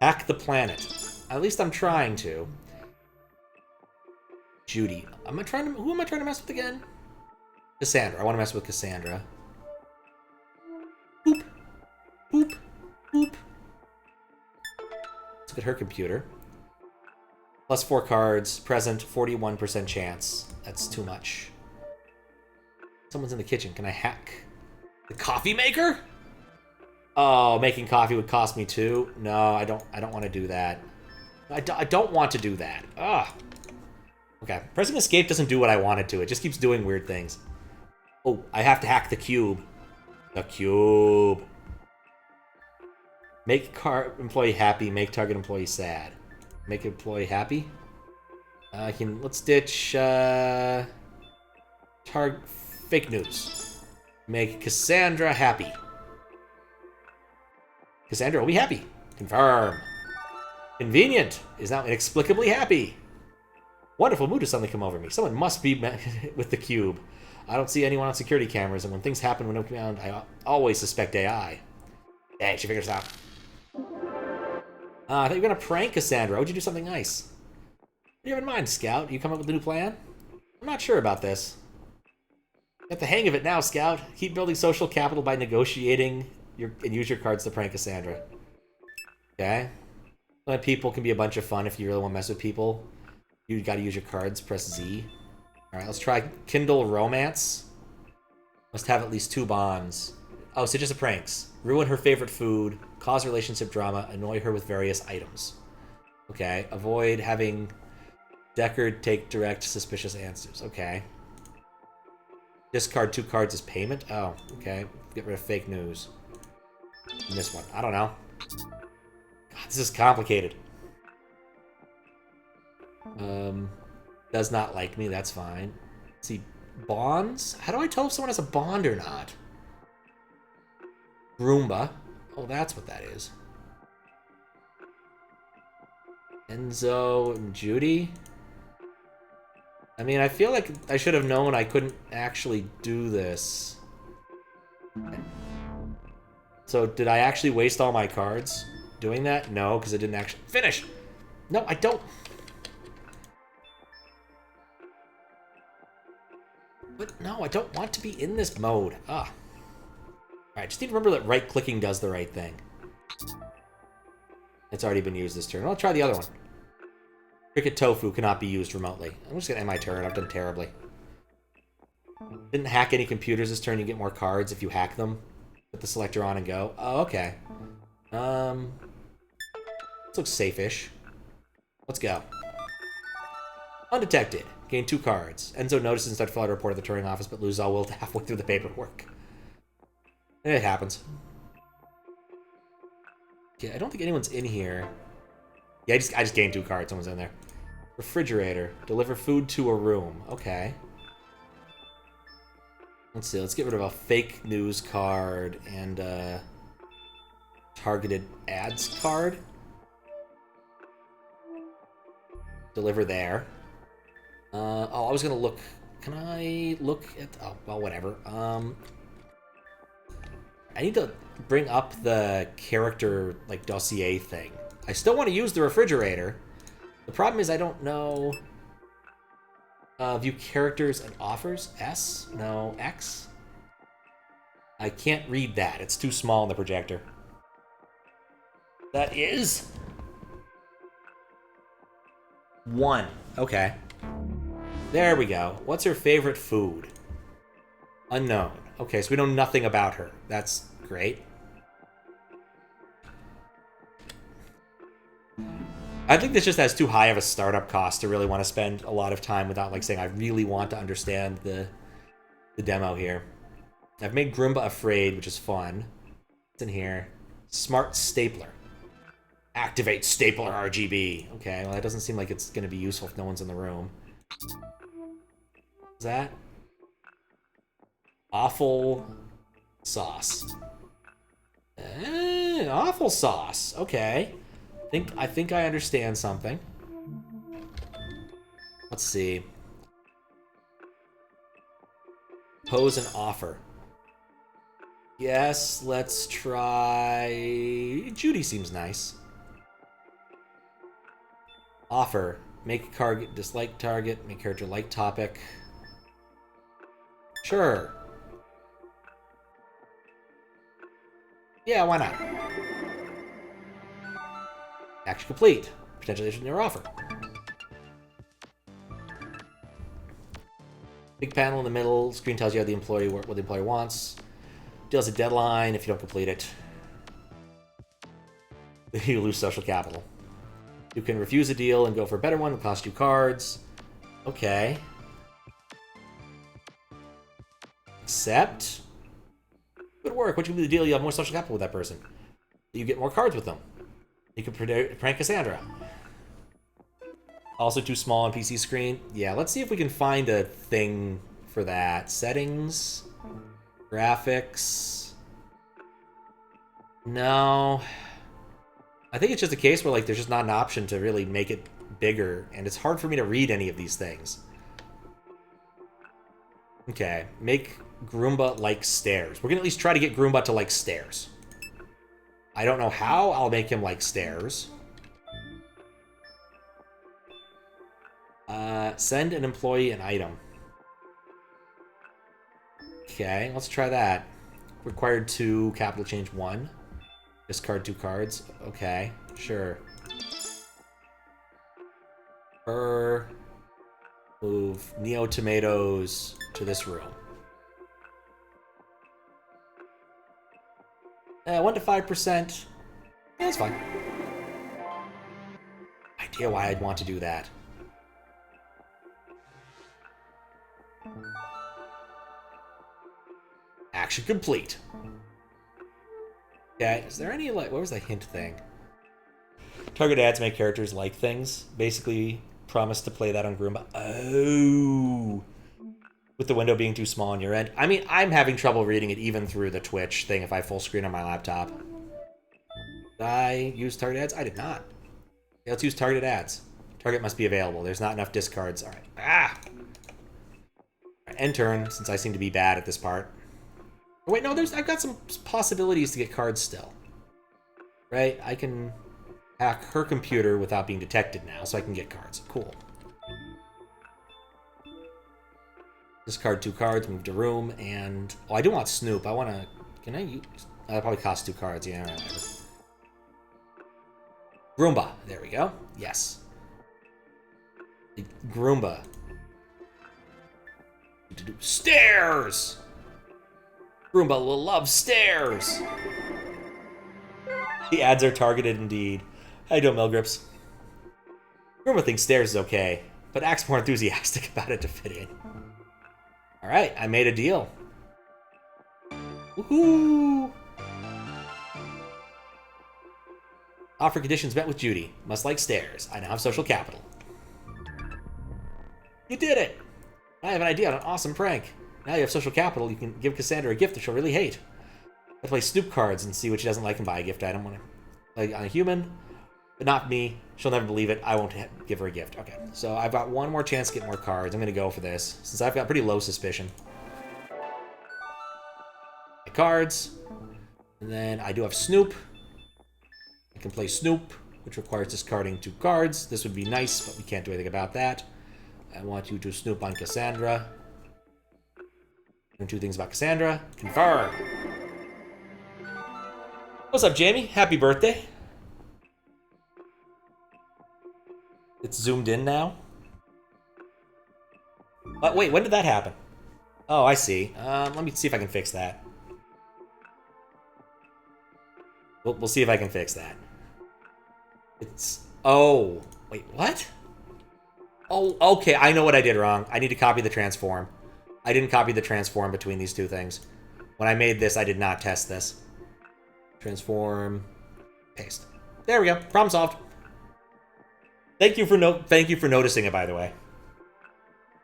Hack the planet. At least I'm trying to. Judy. Who am I trying to mess with again? Cassandra. I want to mess with Cassandra. Boop. Boop. Boop. Let's look at her computer. +4 cards. Present. 41% chance. That's too much. Someone's in the kitchen. Can I hack the coffee maker? Oh, making coffee would cost me 2. No, I don't want to do that. I don't want to do that. Ugh. Okay. Pressing escape doesn't do what I want it to. It just keeps doing weird things. Oh, I have to hack the cube. The cube. Make employee happy. Make target employee sad. Make employee happy. Let's ditch fake news. Make Cassandra happy. Cassandra will be happy. Confirm. Convenient is now inexplicably happy. Wonderful mood has suddenly come over me. Someone must be with the cube. I don't see anyone on security cameras, and when things happen when looking around, I always suspect AI. Hey, she figures it out. I thought you were going to prank Cassandra. Would you do something nice? What do you have in mind, Scout? You come up with a new plan? I'm not sure about this. Get the hang of it now, Scout. Keep building social capital by negotiating and use your cards to prank Cassandra. Okay. People can be a bunch of fun if you really want to mess with people. You got to use your cards. Press Z. Alright, let's try Kindle Romance. Must have at least 2 bonds. Oh, so just a pranks. Ruin her favorite food. Cause relationship drama. Annoy her with various items. Okay. Avoid having Deckard take direct suspicious answers. Okay. Discard 2 cards as payment? Oh, okay. Get rid of fake news. And this one. I don't know. God, this is complicated. Does not like me. That's fine. Let's see. Bonds? How do I tell if someone has a bond or not? Roomba. Oh, that's what that is. Enzo and Judy. I mean, I feel like I should have known I couldn't actually do this. So, did I actually waste all my cards doing that? No, because I didn't actually... Finish! No, I don't... But no, I don't want to be in this mode. Ah. Alright, just need to remember that right-clicking does the right thing. It's already been used this turn. I'll try the other one. Cricket Tofu cannot be used remotely. I'm just going to end my turn. I've done terribly. Didn't hack any computers this turn. You get more cards if you hack them. Put the selector on and go. Oh, okay. This looks safe-ish. Let's go. Undetected. Gain 2 cards. Enzo notices and starts to fill out a report at the touring office, but loses all will halfway through the paperwork. It happens. Okay, I don't think anyone's in here. Yeah, I just gained 2 cards. Someone's in there. Refrigerator. Deliver food to a room. Okay. Let's see, let's get rid of a fake news card and targeted ads card. Deliver there. Oh, I was gonna look. Can I look at? Oh, well, whatever. I need to bring up the character like dossier thing. I still want to use the refrigerator. The problem is I don't know. View characters and offers. S? No, X? I can't read that. It's too small in the projector. That is 1. Okay. There we go. What's her favorite food? Unknown. Okay, so we know nothing about her. That's great. I think this just has too high of a startup cost to really want to spend a lot of time without like saying I really want to understand the demo here. I've made Groomba afraid, which is fun. What's in here? Smart stapler. Activate stapler RGB. Okay, well that doesn't seem like it's going to be useful if no one's in the room. What's that? Awful sauce. Awful sauce. Okay. I think I understand something. Let's see. Pose an offer. Yes, let's try... Judy seems nice. Offer. Make target dislike target. Make character like topic. Sure. Yeah, why not? Action complete. Potentially issued your offer. Big panel in the middle. Screen tells you how the employee what the employer wants. Deals a deadline if you don't complete it. You lose social capital. You can refuse a deal and go for a better one. It'll cost you cards. Okay. Accept. Good work. Once you complete the deal, you have more social capital with that person. You get more cards with them. You can prank Cassandra. Also too small on PC screen. Yeah, let's see if we can find a thing for that. Settings. Graphics. No. I think it's just a case where like there's just not an option to really make it bigger, and it's hard for me to read any of these things. Okay, make Groomba like stairs. We're gonna at least try to get Groomba to like stairs. I don't know how I'll make him like stairs. Send an employee an item. Okay, let's try that. Required 2, capital change 1. Discard 2 cards. Okay, sure. Move Neo Tomatoes to this room. 1 to 5%. Yeah, that's fine. Idea why I'd want to do that. Action complete. Okay, is there any, like, what was the hint thing? Target ads make characters like things. Basically, promise to play that on Groomba. Oh. With the window being too small on your end. I mean, I'm having trouble reading it even through the Twitch thing if I full screen on my laptop. Did I use target ads? I did not. Okay, let's use targeted ads. Target must be available. There's not enough discards. All right. Ah! All right, end turn, since I seem to be bad at this part. Oh, wait, no, I've got some possibilities to get cards still. Right? I can hack her computer without being detected now, so I can get cards. Cool. Discard 2 cards, move to room, and... Oh, I do want Snoop. I want to... Can I use... That probably costs 2 cards. Yeah, whatever. Groomba. There we go. Yes. Groomba. Stairs! Groomba will love stairs! The ads are targeted indeed. How you doing, Milgrips? Groomba thinks stairs is okay, but acts more enthusiastic about it to fit in. Alright, I made a deal. Woohoo! Offer conditions met with Judy. Must like stairs. I now have social capital. You did it! I have an idea on an awesome prank. Now you have social capital, you can give Cassandra a gift that she'll really hate. I play Snoop cards and see what she doesn't like and buy a gift item. Like on a human, but not me. She'll never believe it. I won't give her a gift. Okay, so I've got one more chance to get more cards. I'm going to go for this, since I've got pretty low suspicion. Cards. And then I do have Snoop. I can play Snoop, which requires discarding 2 cards. This would be nice, but we can't do anything about that. I want you to Snoop on Cassandra. And 2 things about Cassandra. Confirm. What's up, Jamie? Happy birthday. It's zoomed in now. Wait, when did that happen? Oh, I see. Let me see if I can fix that. We'll see if I can fix that. It's... Oh. Wait, what? Oh, okay. I know what I did wrong. I need to copy the transform. I didn't copy the transform between these 2 things. When I made this, I did not test this. Transform. Paste. There we go. Problem solved. Thank you for noticing it, by the way.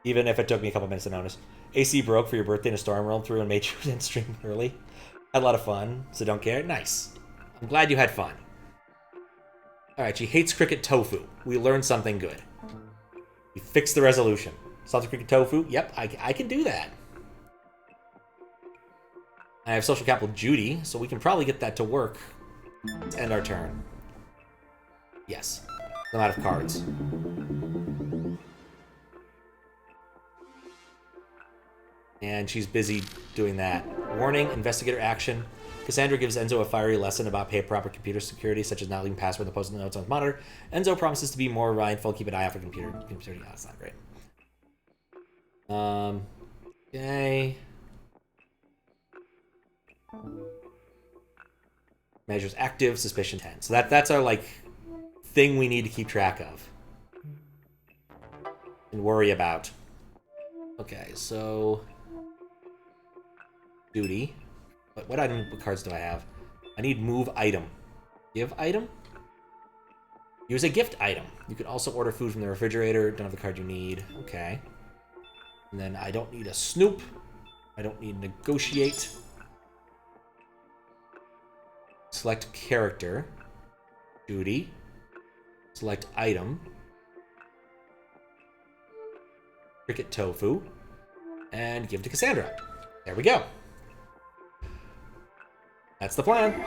Even if it took me a couple minutes to notice. AC broke for your birthday and a storm rolled through and made you end stream early. Had a lot of fun, so don't care. Nice. I'm glad you had fun. Alright, she hates cricket tofu. We learned something good. We fixed the resolution. Salted cricket tofu? Yep, I can do that. I have social capital Judy, so we can probably get that to work. Let's end our turn. Yes. I'm out of cards. And she's busy doing that. Warning, investigator action. Cassandra gives Enzo a fiery lesson about proper computer security, such as not leaving password and posting notes on his monitor. Enzo promises to be more mindful, keep an eye out for computer security. Oh, that's not great. Okay. Measures active, suspicion 10. So that's our, like, thing we need to keep track of. And worry about. Okay, so... Duty. What cards do I have? I need move item. Give item? Use a gift item. You can also order food from the refrigerator. Don't have the card you need. Okay. And then I don't need a snoop. I don't need negotiate. Select character. Duty. Select item. Cricket tofu. And give to Cassandra. There we go. That's the plan.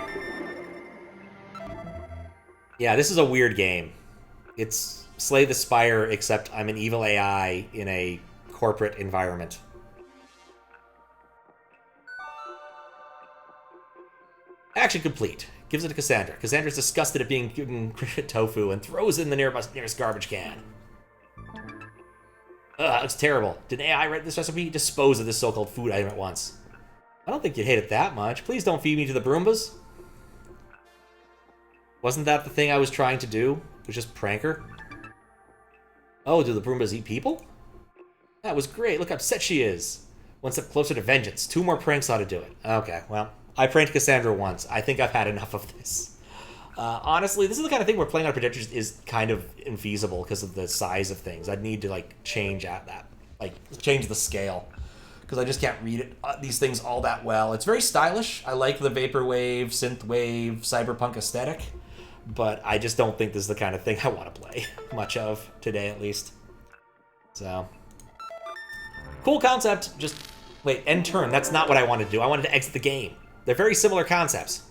Yeah, this is a weird game. It's Slay the Spire, except I'm an evil AI in a corporate environment. Action complete. Gives it to Cassandra. Cassandra's disgusted at being given cricket tofu and throws it in the nearest garbage can. Ugh, that looks terrible. Did AI write this recipe? Dispose of this so-called food item at once. I don't think you'd hate it that much. Please don't feed me to the Broombas. Wasn't that the thing I was trying to do? It was just prank her? Oh, do the Broombas eat people? That was great. Look how upset she is. One step closer to vengeance. 2 more pranks ought to do it. Okay, well, I pranked Cassandra once. I think I've had enough of this. Honestly, this is the kind of thing where playing on projectors is kind of infeasible because of the size of things. I'd need to, like, change the scale. Because I just can't read it, these things all that well. It's very stylish. I like the vaporwave, synthwave, cyberpunk aesthetic. But I just don't think this is the kind of thing I want to play much of today, at least. So, cool concept. Just, wait, end turn. That's not what I wanted to do. I wanted to exit the game. They're very similar concepts.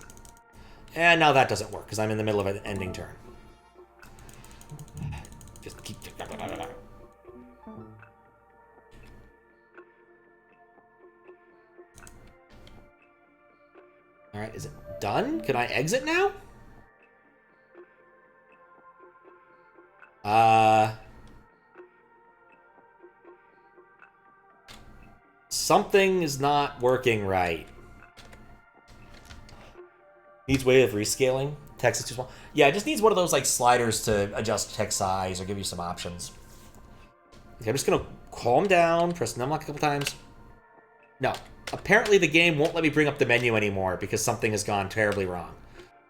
And now that doesn't work, because I'm in the middle of an ending turn. Just keep... Alright, is it done? Can I exit now? Something is not working right. Needs way of rescaling. Text is too small. Yeah, it just needs one of those like sliders to adjust text size or give you some options. Okay, I'm just gonna calm down, press numlock a couple times. No. Apparently the game won't let me bring up the menu anymore because something has gone terribly wrong.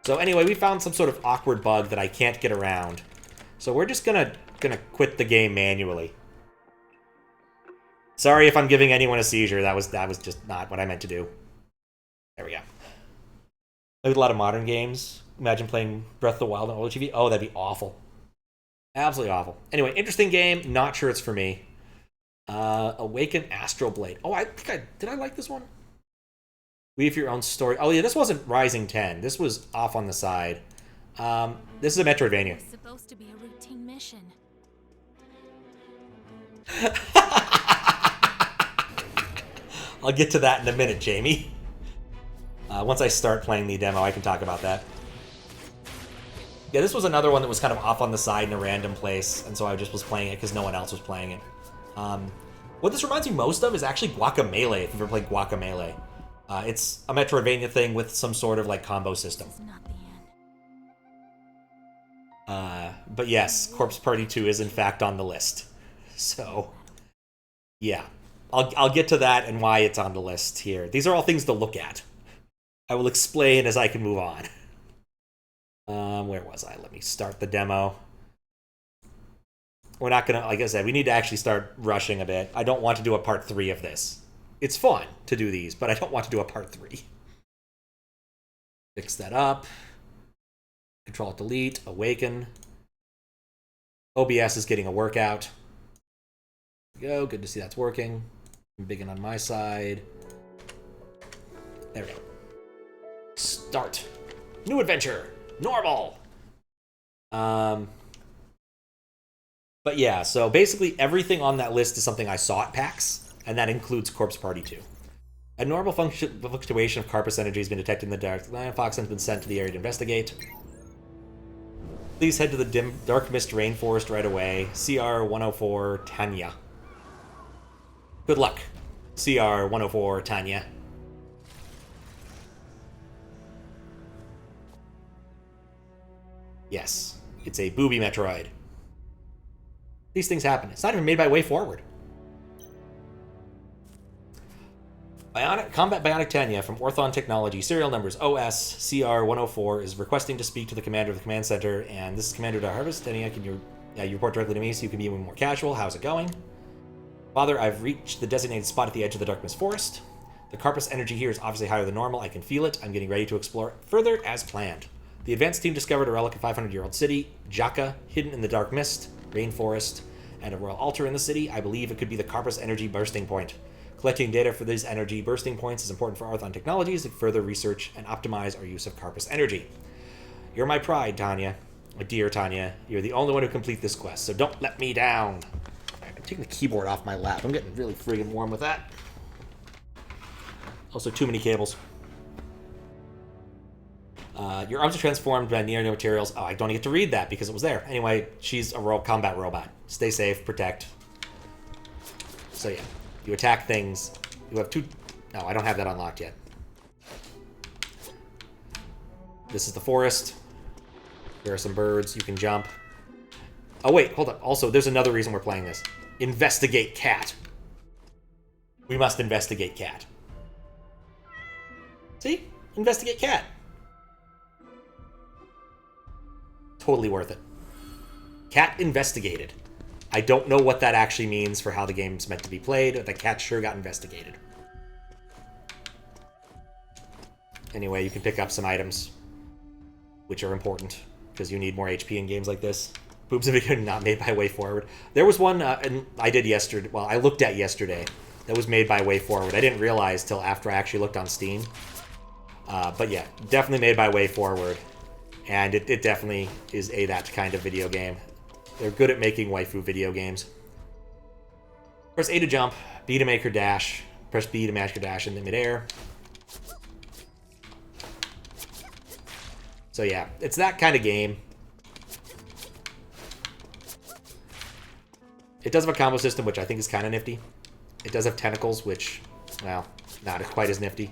So anyway, we found some sort of awkward bug that I can't get around. So we're just gonna quit the game manually. Sorry if I'm giving anyone a seizure. That was just not what I meant to do. There we go. Like a lot of modern games. Imagine playing Breath of the Wild on old TV. Oh, that'd be awful. Absolutely awful. Anyway, interesting game. Not sure it's for me. Awaken Astral Blade. Oh, did I like this one? Weave your own story. Oh yeah, this wasn't Rising 10. This was off on the side. This is a Metroidvania. It's supposed to be a routine mission. I'll get to that in a minute, Jamie. Once I start playing the demo, I can talk about that. Yeah, this was another one that was kind of off on the side in a random place, and so I just was playing it because no one else was playing it. What this reminds me most of is actually Guacamelee, if you've ever played Guacamelee. It's a Metroidvania thing with some sort of like combo system. It's not the end. But yes, Corpse Party 2 is in fact on the list. So, yeah. I'll get to that and why it's on the list here. These are all things to look at. I will explain as I can move on. Where was I? Let me start the demo. We're not gonna, like I said, we need to actually start rushing a bit. I don't want to do a part 3 of this. It's fun to do these, but I don't want to do a part 3. Fix that up. Ctrl.alt.DEAL, Awaken. OBS is getting a workout. There we go, good to see that's working. Begin on my side. There we go. Start. New adventure. Normal. But yeah, so basically everything on that list is something I saw at PAX, and that includes Corpse Party 2. A normal fluctuation of Carpus energy has been detected in the dark. Lion Fox has been sent to the area to investigate. Please head to the Dark Mist Rainforest right away. CR 104 Tanya. Good luck, CR 104 Tanya. Yes, it's a booby Metroid. These things happen. It's not even made by Way Forward. Combat Bionic Tanya from Orthon Technology, serial numbers OS CR104, is requesting to speak to the commander of the command center, and this is Commander Harvest. Tanya, can you report directly to me so you can be more casual? How's it going? Father, I've reached the designated spot at the edge of the Dark Mist Forest. The Carpus energy here is obviously higher than normal. I can feel it. I'm getting ready to explore further as planned. The advanced team discovered a relic of 500-year-old city, Jaka, hidden in the Dark Mist, Rainforest, and a royal altar in the city. I believe it could be the Carpus energy bursting point. Collecting data for these energy bursting points is important for Orthon Technologies to further research and optimize our use of Carpus energy. You're my pride, Tanya. Dear Tanya, you're the only one who can complete this quest, so don't let me down. I'm taking the keyboard off my lap. I'm getting really friggin' warm with that. Also, too many cables. Your arms are transformed by near new materials. Oh, I don't get to read that because it was there. Anyway, she's a combat robot. Stay safe, protect. So yeah, you attack things. You have two... No, I don't have that unlocked yet. This is the forest. There are some birds. You can jump. Oh, wait, hold up. Also, there's another reason we're playing this. Investigate cat. We must investigate cat. See? Investigate cat. Totally worth it. Cat investigated. I don't know what that actually means for how the game's meant to be played, but the cat sure got investigated. Anyway, you can pick up some items, which are important, because you need more HP in games like this. Boobs of Video not made by Way Forward. There was one, and I did yesterday, well, I looked at yesterday, that was made by Way Forward. I didn't realize till after I actually looked on Steam. But yeah, definitely made by Way Forward. And it definitely is that kind of video game. They're good at making waifu video games. Press A to jump, B to make her dash, press B to match her dash in the midair. So yeah, it's that kind of game. It does have a combo system, which I think is kind of nifty. It does have tentacles, which, well, not quite as nifty.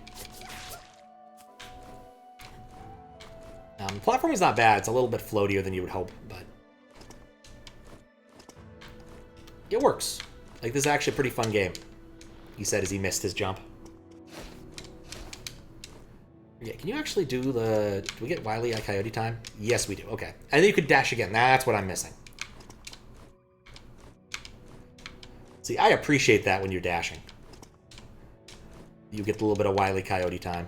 Platforming's not bad. It's a little bit floatier than you would hope, but it works. Like, this is actually a pretty fun game, he said as he missed his jump. Yeah, can you actually do the... Do we get Wile E. Coyote time? Yes, we do. Okay. And then you could dash again. That's what I'm missing. See, I appreciate that when you're dashing. You get a little bit of Wile E. Coyote time.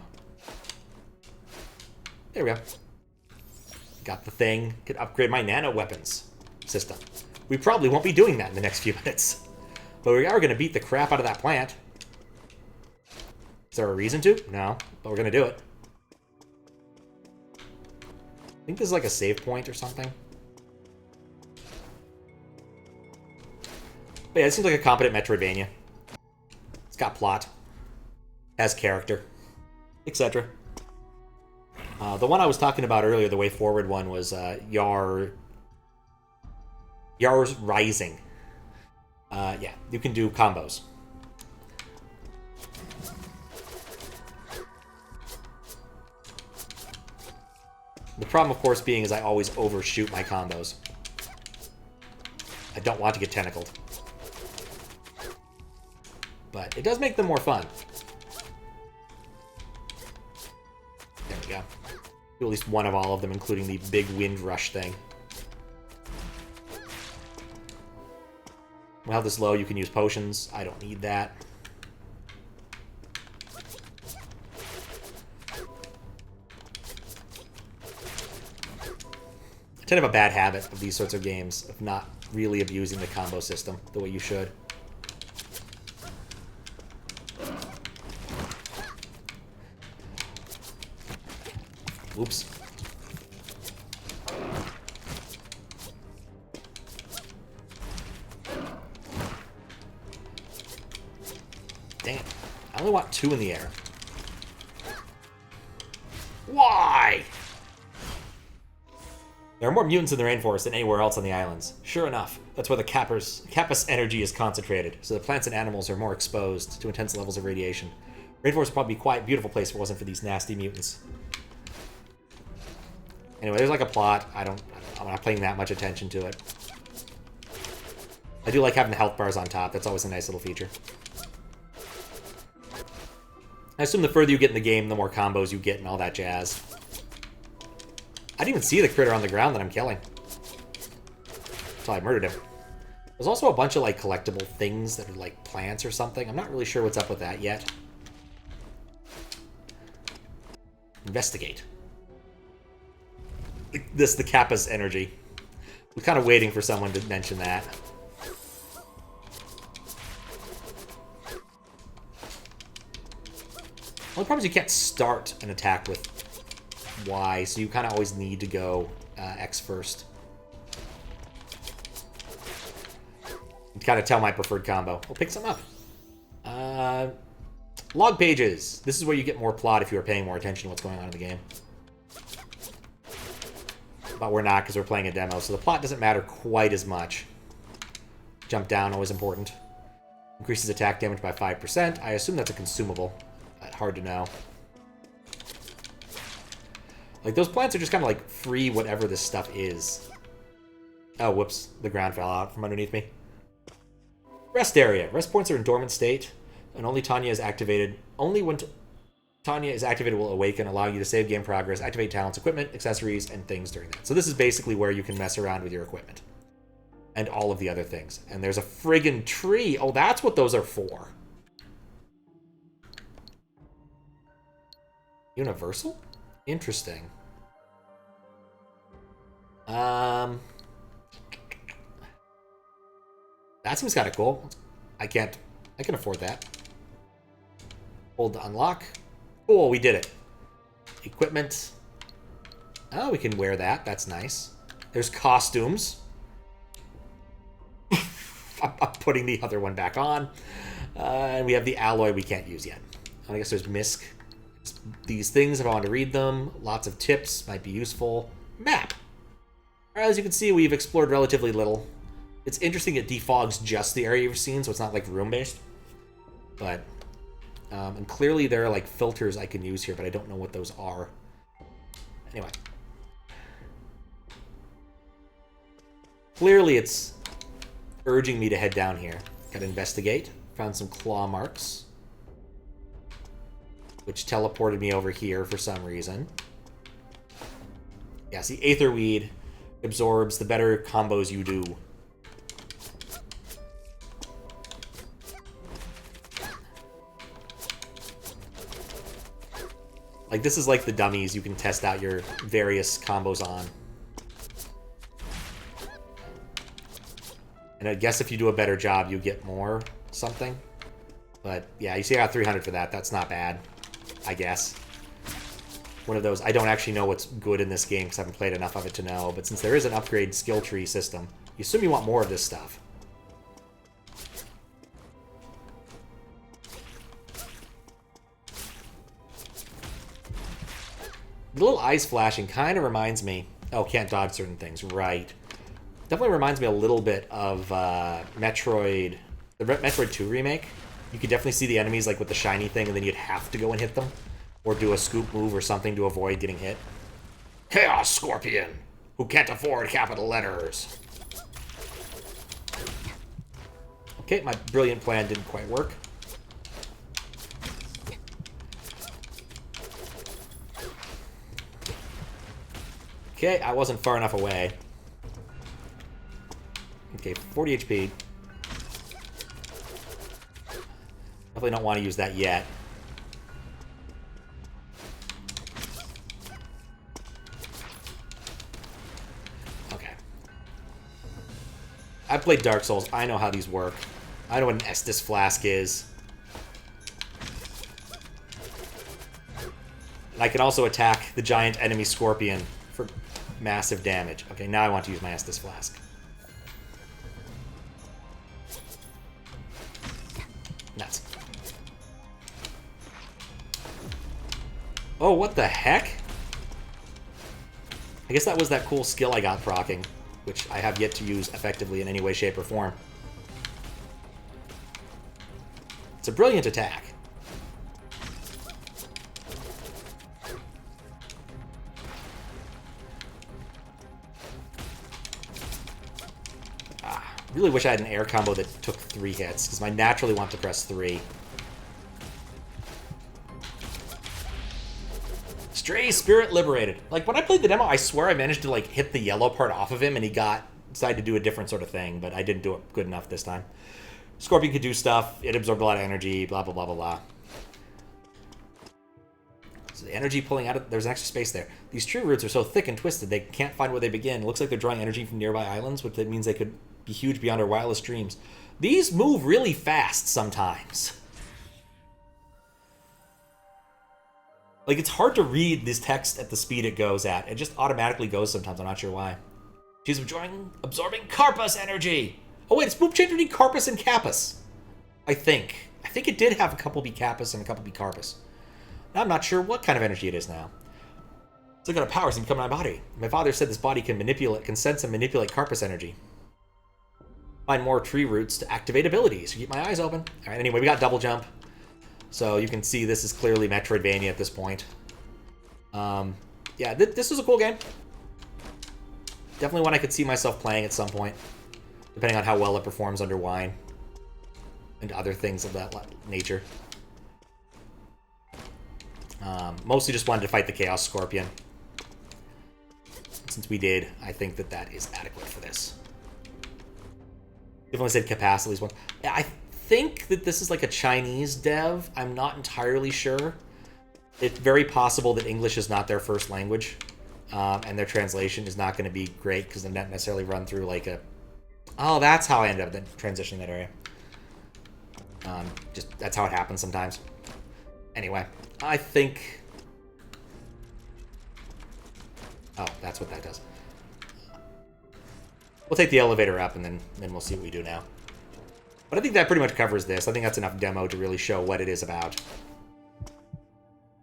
There we go. Got the thing. Could upgrade my nano weapons system. We probably won't be doing that in the next few minutes. But we are going to beat the crap out of that plant. Is there a reason to? No. But we're going to do it. I think this is like a save point or something. But yeah, it seems like a competent Metroidvania. It's got plot. Has character. Etc. The one I was talking about earlier, the way forward one, was Yar's Rising. Yeah, you can do combos. The problem, of course, being is I always overshoot my combos. I don't want to get tentacled. But it does make them more fun. There we go. Do at least one of all of them, including the big wind rush thing. When health is low, you can use potions. I don't need that. I tend to have a bad habit of these sorts of games, of not really abusing the combo system the way you should. Oops. Dang it. I only want 2 in the air. Why? There are more mutants in the rainforest than anywhere else on the islands. Sure enough, that's where the Kappa's energy is concentrated, so the plants and animals are more exposed to intense levels of radiation. Rainforest would probably be a quiet, beautiful place if it wasn't for these nasty mutants. Anyway, there's like a plot. I'm not paying that much attention to it. I do like having the health bars on top. That's always a nice little feature. I assume the further you get in the game, the more combos you get and all that jazz. I didn't even see the critter on the ground that I'm killing until I murdered him. There's also a bunch of like collectible things that are like plants or something. I'm not really sure what's up with that yet. Investigate. The Kappa's energy. We're kind of waiting for someone to mention that. Well, the problem is you can't start an attack with Y, so you kind of always need to go X first. You kind of tell my preferred combo. We'll pick some up. Log pages. This is where you get more plot if you are paying more attention to what's going on in the game. But we're not because we're playing a demo, so the plot doesn't matter quite as much. Jump down, always important. Increases attack damage by 5%. I assume that's a consumable. Hard to know. Like, those plants are just kind of like free whatever this stuff is. Oh, whoops. The ground fell out from underneath me. Rest area. Rest points are in dormant state, and only Tanya is activated. Only when Tanya is activated will awaken, allowing you to save game progress, activate talents, equipment, accessories, and things during that. So this is basically where you can mess around with your equipment. And all of the other things. And there's a friggin' tree. Oh, that's what those are for. Universal? Interesting. That seems kind of cool. I can afford that. Hold to unlock. Cool, we did it. Equipment. Oh, we can wear that. That's nice. There's costumes. I'm putting the other one back on. And we have the alloy we can't use yet. I guess there's misc. These things, if I want to read them, lots of tips might be useful. Map. As you can see, we've explored relatively little. It's interesting it defogs just the area you've seen, so it's not like room-based. But, and clearly there are like filters I can use here, but I don't know what those are. Anyway. Clearly it's urging me to head down here. Gotta investigate. Found some claw marks, which teleported me over here for some reason. Yeah, see, Aetherweed absorbs the better combos you do. Like, this is like the dummies you can test out your various combos on. And I guess if you do a better job, you get more something. But, yeah, you see I got 300 for that. That's not bad, I guess. One of those, I don't actually know what's good in this game because I haven't played enough of it to know. But since there is an upgrade skill tree system, you assume you want more of this stuff. The little eyes flashing kind of reminds me... Oh, can't dodge certain things. Right. Definitely reminds me a little bit of Metroid... The Metroid 2 remake. You could definitely see the enemies like with the shiny thing, and then you'd have to go and hit them. Or do a scoop move or something to avoid getting hit. Chaos Scorpion! Who can't afford capital letters. Okay, my brilliant plan didn't quite work. Okay, I wasn't far enough away. Okay, 40 HP. Definitely don't want to use that yet. Okay. I played Dark Souls. I know how these work. I know what an Estus Flask is. And I can also attack the giant enemy scorpion for massive damage. Okay, now I want to use my Estus Flask. Nuts. Oh, what the heck? I guess that was that cool skill I got proccing, which I have yet to use effectively in any way, shape, or form. It's a brilliant attack. Really wish I had an air combo that took 3 hits, because I naturally want to press 3. Stray Spirit Liberated. Like, when I played the demo, I swear I managed to, like, hit the yellow part off of him, and he decided to do a different sort of thing, but I didn't do it good enough this time. Scorpion could do stuff, it absorbed a lot of energy, blah, blah, blah, blah, blah. So the energy pulling out of... There's an extra space there. These tree roots are so thick and twisted, they can't find where they begin. It looks like they're drawing energy from nearby islands, which means they could be huge beyond our wildest dreams. These move really fast sometimes. Like, it's hard to read this text at the speed it goes at. It just automatically goes sometimes. I'm not sure why. She's absorbing Carpus energy. Oh, wait, it's move change between Carpus and Capus. I think. I think it did have a couple be Capus and a couple be Carpus. Now I'm not sure what kind of energy it is now. It's like a power seems to come in my body. My father said this body can sense and manipulate Carpus energy. Find more tree roots to activate abilities. Keep my eyes open. All right, anyway, we got double jump. So you can see this is clearly Metroidvania at this point. Yeah, this is a cool game. Definitely one I could see myself playing at some point, depending on how well it performs under wine and other things of that nature. Mostly just wanted to fight the Chaos Scorpion. Since we did, I think that that is adequate for this. Definitely said capacity one. I think that this is like a Chinese dev. I'm not entirely sure. It's very possible that English is not their first language, and their translation is not going to be great because they're not necessarily run through like a... Oh, that's how I ended up transitioning that area. Just that's how it happens sometimes. Anyway, I think... Oh, that's what that does. We'll take the elevator up, and then we'll see what we do now. But I think that pretty much covers this. I think that's enough demo to really show what it is about.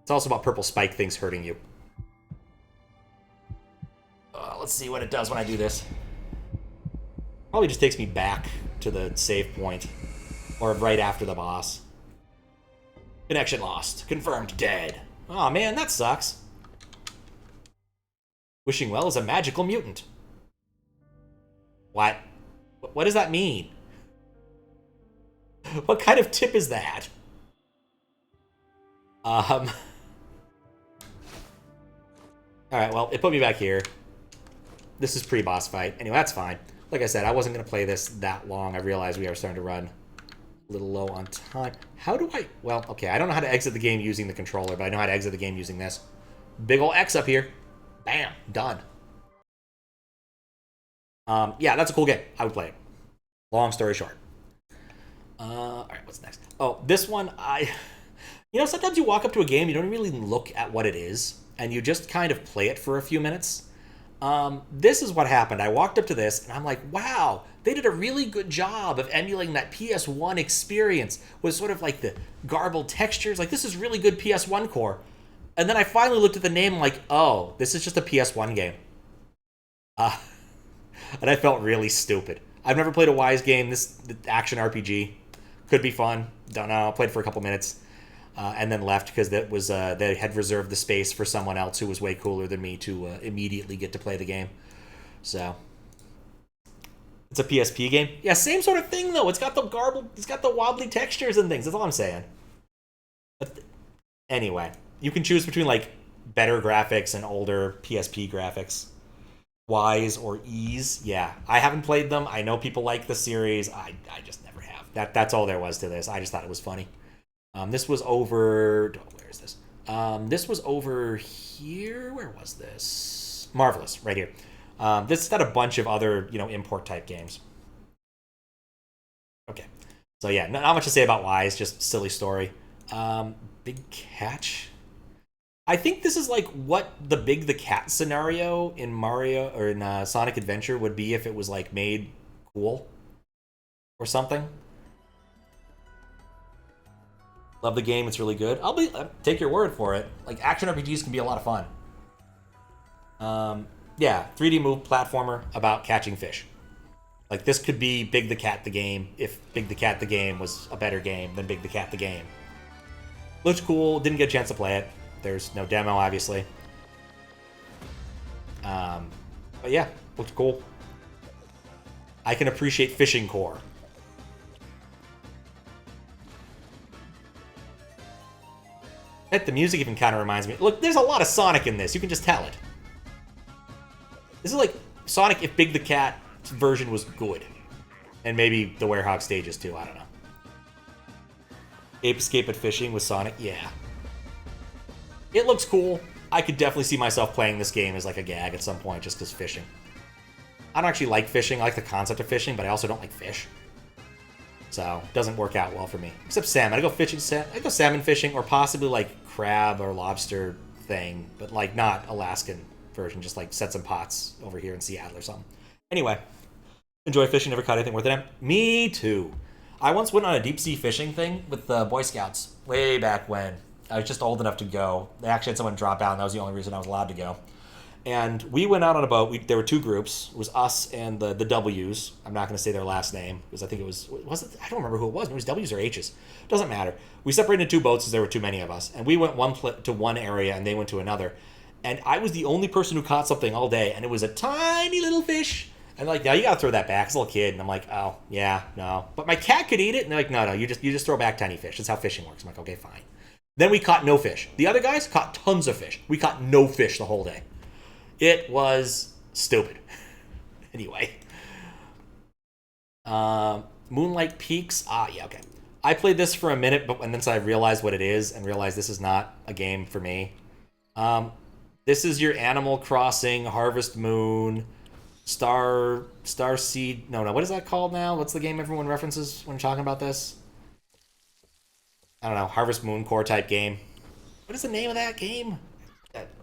It's also about purple spike things hurting you. Let's see what it does when I do this. Probably just takes me back to the save point. Or right after the boss. Connection lost. Confirmed dead. Aw, man, that sucks. Wishing well is a magical mutant. What? What does that mean? What kind of tip is that? Alright, well, it put me back here. This is pre-boss fight. Anyway, that's fine. Like I said, I wasn't going to play this that long. I realized we are starting to run A little low on time. How do I... Well, okay, I don't know how to exit the game using the controller, but I know how to exit the game using this. Big ol' X up here. Bam. Done. Yeah, that's a cool game. I would play it. Long story short. Alright, what's next? Oh, this one, You know, sometimes you walk up to a game, you don't really look at what it is, and you just kind of play it for a few minutes. This is what happened. I walked up to this, and I'm like, wow, they did a really good job of emulating that PS1 experience with sort of like the garbled textures. Like, this is really good PS1 core. And then I finally looked at the name, like, oh, this is just a PS1 game. And I felt really stupid. I've never played a Wise game. This action RPG could be fun. Don't know. I played for a couple minutes. And then left because that was they had reserved the space for someone else who was way cooler than me to immediately get to play the game. So it's a PSP game. Yeah, same sort of thing though. It's got the garbled, it's got the wobbly textures and things. That's all I'm saying. But anyway, you can choose between like better graphics and older PSP graphics. Wise or Ease. Yeah, I haven't played them. I know people like the series. I just never have. That's all there was to this. I just thought it was funny. This was over... Where is this? This was over here. Where was this? Marvelous, right here. This had a bunch of other, import type games. Okay. So yeah, not much to say about Wise, just silly story. Big Catch. I think this is like what the Big the Cat scenario in Mario or in Sonic Adventure would be if it was like made cool or something. Love the game. It's really good. I'll take your word for it. Like, action RPGs can be a lot of fun. Yeah, 3D move platformer about catching fish. Like, this could be Big the Cat the game if Big the Cat the game was a better game than Big the Cat the game. Looks cool. Didn't get a chance to play it. There's no demo, obviously. But yeah, looks cool. I can appreciate fishing core. The music even kind of reminds me. Look, there's a lot of Sonic in this. You can just tell it. This is like Sonic if Big the Cat version was good. And maybe the Werehog stages too. I don't know. Ape Escape at Fishing with Sonic. Yeah. It looks cool. I could definitely see myself playing this game as like a gag at some point just because fishing. I don't actually like fishing. I like the concept of fishing, but I also don't like fish. So, it doesn't work out well for me. Except salmon. I go salmon fishing or possibly like crab or lobster thing, but like not Alaskan version. Just like set some pots over here in Seattle or something. Anyway, enjoy fishing. Never caught anything worth it. Me too. I once went on a deep sea fishing thing with the Boy Scouts way back when. I was just old enough to go. They actually had someone drop out, and that was the only reason I was allowed to go. And we went out on a boat. There were two groups. It was us and the W's. I'm not going to say their last name because I think it was it? I don't remember who it was. It was W's or H's. Doesn't matter. We separated into two boats because there were too many of us. And we went to one area and they went to another. And I was the only person who caught something all day. And it was a tiny little fish. And they're like, no, you got to throw that back. It's a little kid. And I'm like, oh, yeah, no. But my cat could eat it. And they're like, no, you just throw back tiny fish. That's how fishing works. I'm like, okay, fine. Then we caught no fish. The other guys caught tons of fish. We caught no fish the whole day. It was stupid. Anyway. Moonlight Peaks. Yeah, okay. I played this for a minute, but then I realized what it is and realized this is not a game for me. This is your Animal Crossing, Harvest Moon, Star Seed. No, what is that called now? What's the game everyone references when talking about this? I don't know. Harvest Moon core type game. What is the name of that game?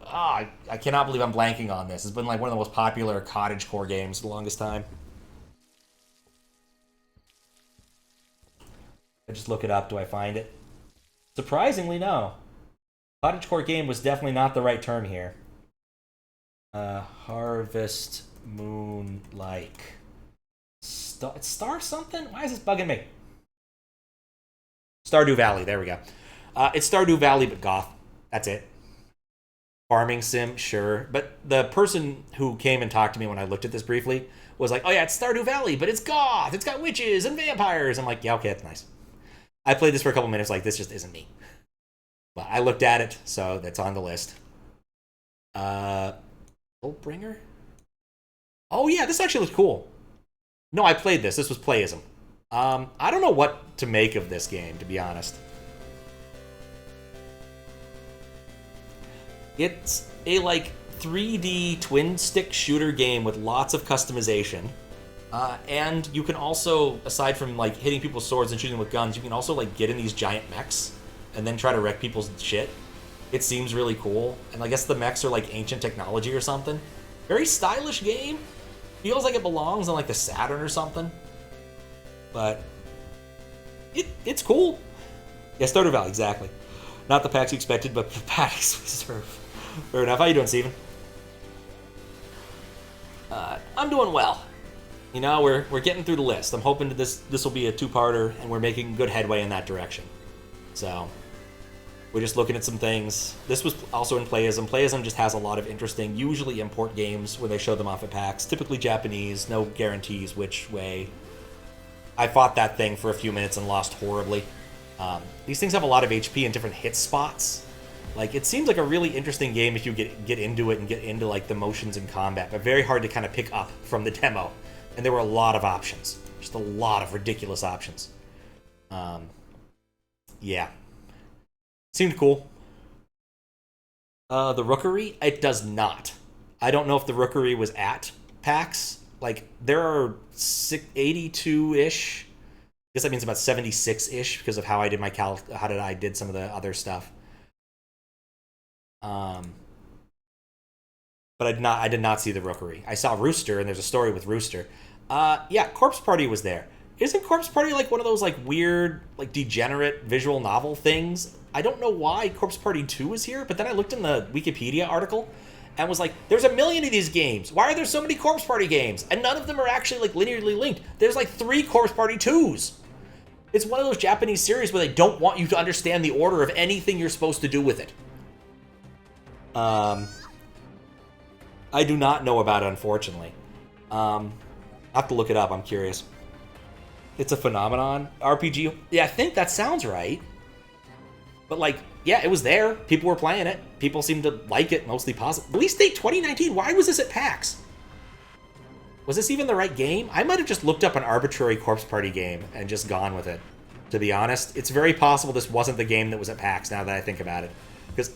I cannot believe I'm blanking on this. It's been like one of the most popular cottage core games for the longest time. I just look it up. Do I find it? Surprisingly, no. Cottage core game was definitely not the right term here. Harvest Moon like Star something? Why is this bugging me? Stardew Valley. There we go. It's Stardew Valley, but goth. That's it. Farming sim, sure. But the person who came and talked to me when I looked at this briefly was like, oh yeah, it's Stardew Valley, but it's goth. It's got witches and vampires. I'm like, yeah, okay, that's nice. I played this for a couple minutes, like, this just isn't me. But I looked at it, so that's on the list. Bringer? Oh yeah, this actually looks cool. No, I played this. This was Playism. I don't know what to make of this game, to be honest. It's a, like, 3D twin-stick shooter game with lots of customization. And you can also, aside from, like, hitting people with swords and shooting them with guns, you can also, like, get in these giant mechs and then try to wreck people's shit. It seems really cool. And I guess the mechs are, like, ancient technology or something. Very stylish game. Feels like it belongs on, like, the Saturn or something. But it's cool. Yeah, Stardew Valley, exactly. Not the PAX you expected, but the PAX we deserve. Fair enough. How you doing, Steven? I'm doing well. You know, we're getting through the list. I'm hoping that this will be a two-parter, and we're making good headway in that direction. So, we're just looking at some things. This was also in Playism. Playism just has a lot of interesting, usually import games when they show them off at PAX. Typically Japanese, no guarantees which way. I fought that thing for a few minutes and lost horribly. These things have a lot of HP and different hit spots. Like, it seems like a really interesting game if you get into it and get into, like, the motions in combat, but very hard to kind of pick up from the demo. And there were a lot of options. Just a lot of ridiculous options. Yeah. Seemed cool. The Rookery? It does not. I don't know if the Rookery was at PAX. Like, there are 82-ish. I guess that means about 76-ish because of how I did my I did some of the other stuff. But I did not see the Rookery. I saw Rooster, and there's a story with Rooster. Yeah, Corpse Party was there. Isn't Corpse Party like one of those like weird, like degenerate visual novel things? I don't know why Corpse Party 2 is here, but then I looked in the Wikipedia article and was like, there's a million of these games. Why are there so many Corpse Party games? And none of them are actually like linearly linked. There's like 3 Corpse Party 2s. It's one of those Japanese series where they don't want you to understand the order of anything you're supposed to do with it. I do not know about it, unfortunately. I'll have to look it up. I'm curious. It's a phenomenon. RPG. Yeah, I think that sounds right. But, like, yeah, it was there. People were playing it. People seemed to like it, mostly positive. Release date 2019. Why was this at PAX? Was this even the right game? I might have just looked up an arbitrary Corpse Party game and just gone with it, to be honest. It's very possible this wasn't the game that was at PAX, now that I think about it. Because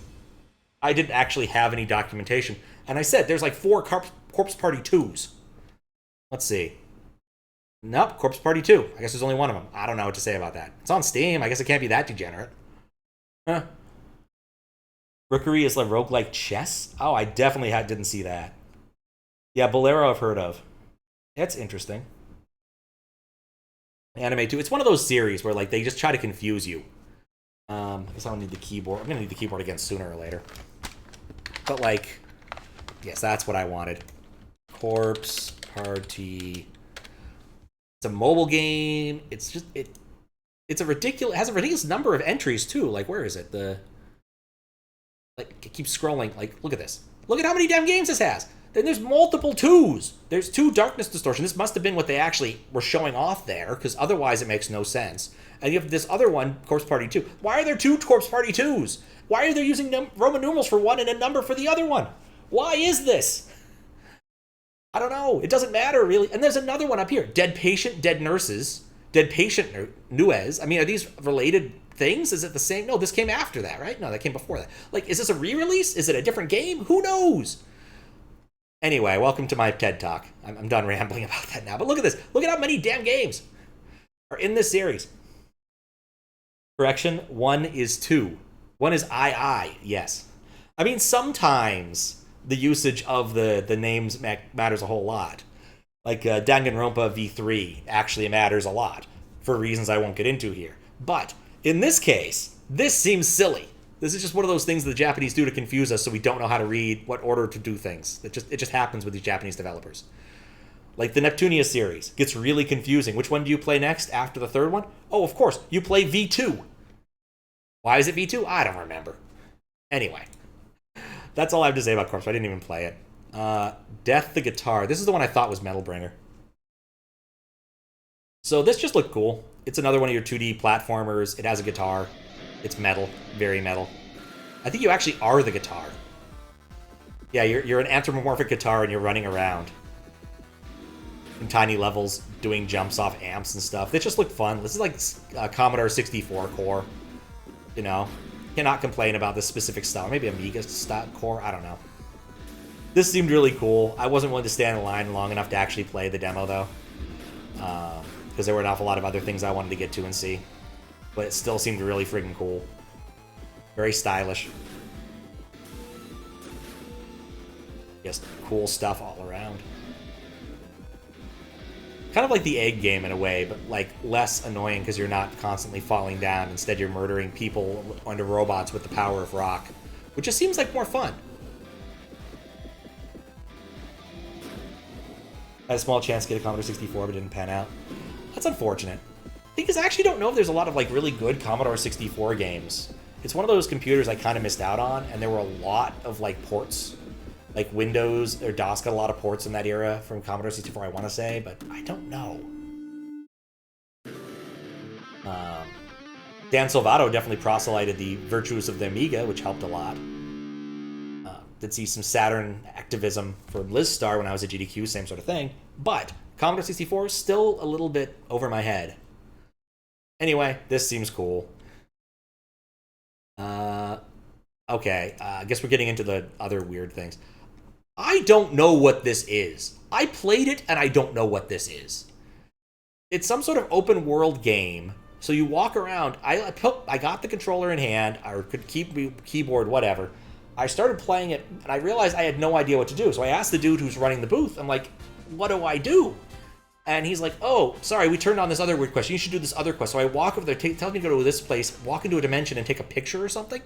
I didn't actually have any documentation. And I said, there's like 4 Corpse Party 2s. Let's see. Nope, Corpse Party 2. I guess there's only one of them. I don't know what to say about that. It's on Steam. I guess it can't be that degenerate. Huh. Rookery is like roguelike chess? Oh, I definitely didn't see that. Yeah, Bolero I've heard of. That's interesting. Anime too. It's one of those series where like they just try to confuse you. I guess I'll need the keyboard. I'm gonna need the keyboard again sooner or later. But like, yes, that's what I wanted. Corpse Party. It's a mobile game. It's just it's a ridiculous. It has a ridiculous number of entries too. Like, where is it? It keeps scrolling. Like, look at this. Look at how many damn games this has. Then there's multiple 2s. There's 2 Darkness Distortion. This must have been what they actually were showing off there, because otherwise it makes no sense. And you have this other one, Corpse Party 2. Why are there 2 Corpse Party 2s? Why are they using Roman numerals for one and a number for the other one? Why is this? I don't know. It doesn't matter, really. And there's another one up here. Dead Patient, Dead Nurses. Dead Patient Nuez. I mean, are these related things? Is it the same? No, this came after that, right? No, that came before that. Like, is this a re-release? Is it a different game? Who knows? Anyway, welcome to my TED Talk. I'm done rambling about that now. But look at this. Look at how many damn games are in this series. Correction, 1 is 2. 1 is II, yes. I mean, sometimes the usage of the names matters a whole lot. Like Danganronpa V3 actually matters a lot for reasons I won't get into here. But in this case, this seems silly. This is just one of those things the Japanese do to confuse us so we don't know how to read what order to do things. It just happens with these Japanese developers. Like the Neptunia series gets really confusing. Which one do you play next after the third one? Oh, of course, you play V2. Why is it V2? I don't remember. Anyway, that's all I have to say about Corpse. I didn't even play it. Death the Guitar. This is the one I thought was Metalbringer. So this just looked cool. It's another one of your 2D platformers. It has a guitar. It's metal. Very metal. I think you actually are the guitar. Yeah, you're an anthropomorphic guitar and you're running around. in tiny levels doing jumps off amps and stuff. It just looked fun. This is like Commodore 64 core, you know. Cannot complain about this specific style. Maybe Amiga style core, I don't know. This seemed really cool. I wasn't willing to stand in line long enough to actually play the demo though, because there were an awful lot of other things I wanted to get to and see. But it still seemed really freaking cool. Very stylish. Just cool stuff all around. Kind of like the egg game in a way, but like less annoying because you're not constantly falling down. Instead, you're murdering people under robots with the power of rock, which just seems like more fun. Had a small chance to get a Commodore 64, but didn't pan out. That's unfortunate. I actually don't know if there's a lot of like really good Commodore 64 games. It's one of those computers I kind of missed out on, and there were a lot of like ports. Like Windows or DOS got a lot of ports in that era from Commodore 64, I want to say, but I don't know. Dan Silvato definitely proselyted the virtues of the Amiga, which helped a lot. Did see some Saturn activism for Lizstar when I was at GDQ, same sort of thing. But Commodore 64 is still a little bit over my head. Anyway, this seems cool. Okay, I guess we're getting into the other weird things. I don't know what this is. I played it, and I don't know what this is. It's some sort of open world game. So you walk around. I got the controller in hand, or could keyboard, whatever. I started playing it, and I realized I had no idea what to do. So I asked the dude who's running the booth, I'm like, what do I do? And he's like, oh, sorry, we turned on this other weird quest. You should do this other quest. So I walk over there, tells me to go to this place, walk into a dimension, and take a picture or something.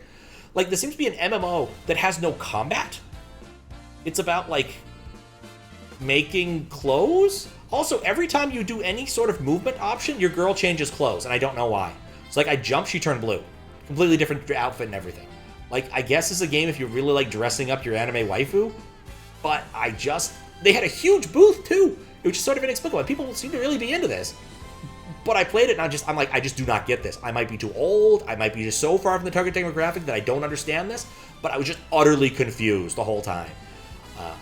Like, this seems to be an MMO that has no combat. It's about, like, making clothes. Also, every time you do any sort of movement option, your girl changes clothes, and I don't know why. It's like I jumped, she turned blue. Completely different outfit and everything. Like, I guess it's a game if you really like dressing up your anime waifu, but they had a huge booth, too, which is sort of inexplicable. People seem to really be into this. But I played it, and I'm like, I just do not get this. I might be too old. I might be just so far from the target demographic that I don't understand this, but I was just utterly confused the whole time.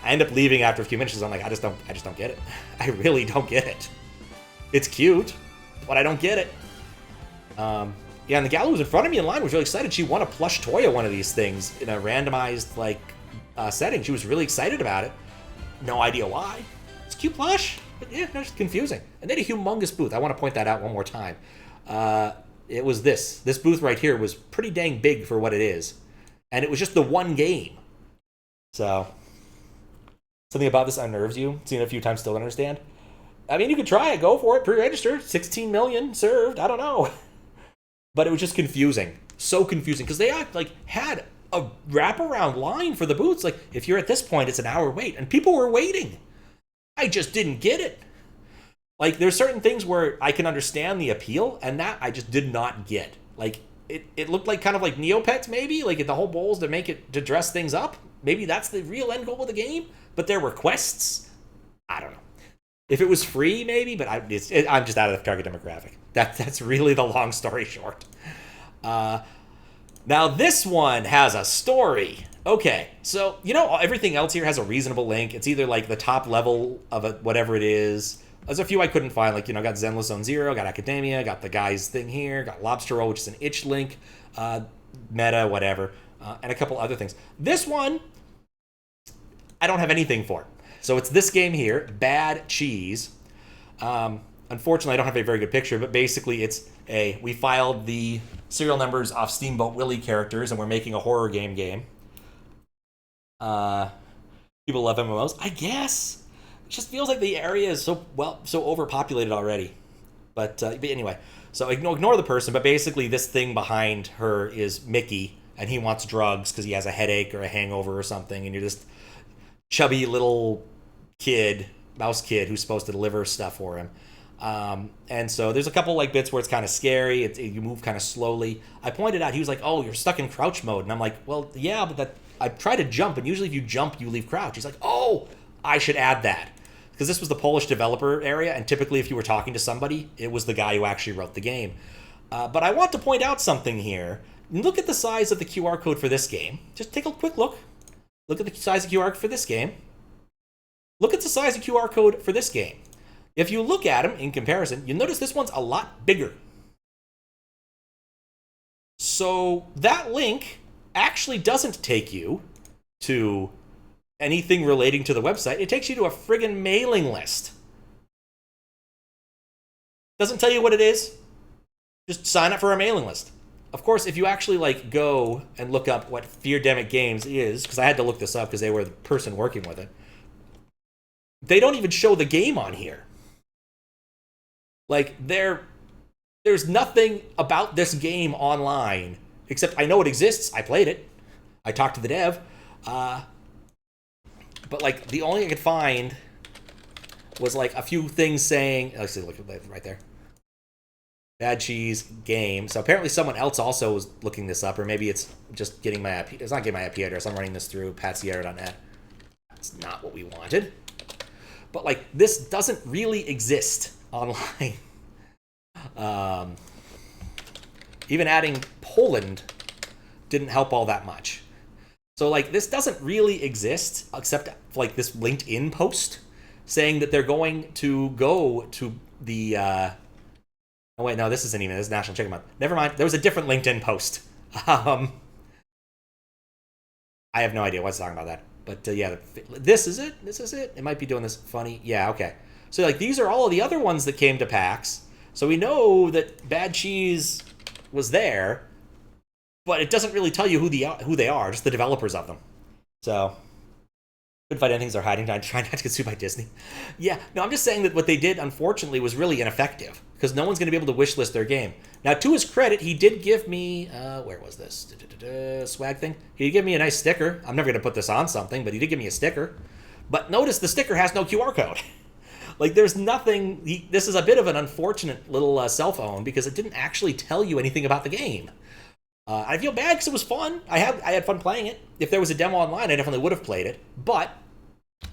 I end up leaving after a few minutes because I'm like, I just don't get it. I really don't get it. It's cute, but I don't get it. Yeah, and the gal who was in front of me in line was really excited. She won a plush toy of one of these things in a randomized like setting. She was really excited about it. No idea why. It's a cute plush, but yeah, it's confusing. And they had a humongous booth. I want to point that out one more time. It was this booth right here was pretty dang big for what it is, and it was just the one game. So. Something about this unnerves you. Seen it a few times, still don't understand. I mean, you could try it. Go for it. Pre-register. 16 million served. I don't know. But it was just confusing. So confusing. Because they had a wraparound line for the booths. Like, if you're at this point, it's an hour wait. And people were waiting. I just didn't get it. Like, there's certain things where I can understand the appeal. And that I just did not get. Like, it looked like kind of like Neopets, maybe. Like, the whole bowls to dress things up. Maybe that's the real end goal of the game. But there were quests. I don't know. If it was free, maybe, but I'm just out of the target demographic. That's really the long story short. Now this one has a story. Okay, so everything else here has a reasonable link. It's either like the top level of whatever it is. There's a few I couldn't find. Like got Zenless Zone Zero, got Academia, got the guy's thing here, got Lobster Roll, which is an itch link, meta, whatever, and a couple other things. This one. I don't have anything for it. So it's this game here, Bad Cheese. Unfortunately, I don't have a very good picture, but basically we filed the serial numbers off Steamboat Willie characters, and we're making a horror game. People love MMOs, I guess. It just feels like the area is so overpopulated already. But anyway, so ignore the person, but basically this thing behind her is Mickey, and he wants drugs because he has a headache or a hangover or something, and you're just chubby little mouse kid who's supposed to deliver stuff for him. And so there's a couple like bits where it's kind of scary. You move kind of slowly. I pointed out, he was like, oh, you're stuck in crouch mode. And I'm like, well, yeah, but I try to jump, and usually if you jump, you leave crouch. He's like, oh, I should add that. Because this was the Polish developer area, and typically if you were talking to somebody, it was the guy who actually wrote the game. But I want to point out something here. Look at the size of the QR code for this game. Just take a quick look. Look at the size of QR for this game. Look at the size of QR code for this game. If you look at them in comparison, you'll notice this one's a lot bigger. So that link actually doesn't take you to anything relating to the website. It takes you to a friggin' mailing list. Doesn't tell you what it is. Just sign up for a mailing list. Of course, if you actually like go and look up what Feardemic Games is, because I had to look this up because they were the person working with it, they don't even show the game on here. Like, there's nothing about this game online, except I know it exists. I played it. I talked to the dev. But, like, the only thing I could find was, like, a few things saying... Let's see, look right there. Bad Cheese game. So apparently someone else also was looking this up, or maybe it's just getting my IP... It's not getting my IP address. I'm running this through patsierra.net. That's not what we wanted. But, like, this doesn't really exist online. Even adding Poland didn't help all that much. So, like, this doesn't really exist except like this LinkedIn post saying that they're going to go to the oh wait, no, this isn't even, this is National Chicken Month. Never mind, there was a different LinkedIn post. I have no idea what's talking about that. But yeah, this is it. This is it. It might be doing this funny. Yeah, okay. So, like, these are all of the other ones that came to PAX. So we know that Bad Cheese was there, but it doesn't really tell you who they are, just the developers of them. So, couldn't find anything they're hiding. Trying not to get sued by Disney. Yeah, no, I'm just saying that what they did, unfortunately, was really ineffective, because no one's going to be able to wishlist their game. Now, to his credit, he did give me, where was this? Swag thing? He did give me a nice sticker. I'm never going to put this on something, but he did give me a sticker. But notice the sticker has no QR code. Like, there's nothing... This is a bit of an unfortunate little cell phone, because it didn't actually tell you anything about the game. I feel bad because it was fun. I had fun playing it. If there was a demo online, I definitely would have played it. But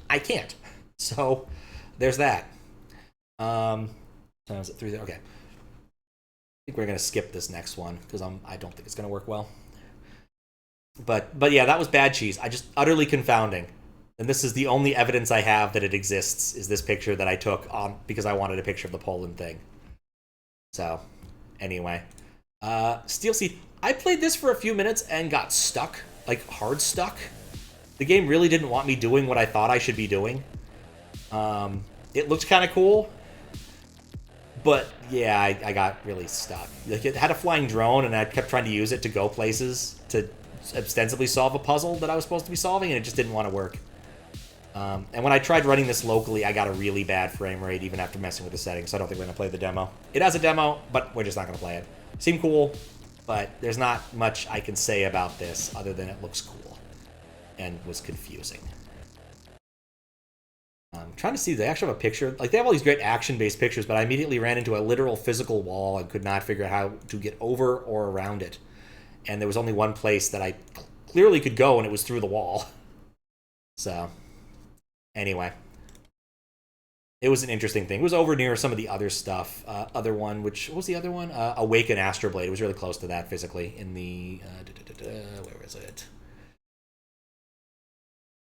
I can't. So there's that. Is it through there? Okay. I think we're gonna skip this next one because I don't think it's gonna work well. But yeah, that was Bad Cheese. I just utterly confounding. And this is the only evidence I have that it exists, is this picture that I took on because I wanted a picture of the Poland thing. So, anyway. Steel Seed. I played this for a few minutes and got stuck. Like, hard stuck. The game really didn't want me doing what I thought I should be doing. It looked kind of cool. But, yeah, I got really stuck. Like, it had a flying drone, and I kept trying to use it to go places to ostensibly solve a puzzle that I was supposed to be solving, and it just didn't want to work. And when I tried running this locally, I got a really bad frame rate even after messing with the settings, so I don't think we're going to play the demo. It has a demo, but we're just not going to play it. Seemed cool, but there's not much I can say about this other than it looks cool and was confusing. I'm trying to see, they actually have a picture. Like, they have all these great action-based pictures, but I immediately ran into a literal physical wall and could not figure out how to get over or around it. And there was only one place that I clearly could go, and it was through the wall. So, anyway. It was an interesting thing. It was over near some of the other stuff. Other one, which, what was the other one? AWAKEN Astral Blade. It was really close to that physically in the, where is it?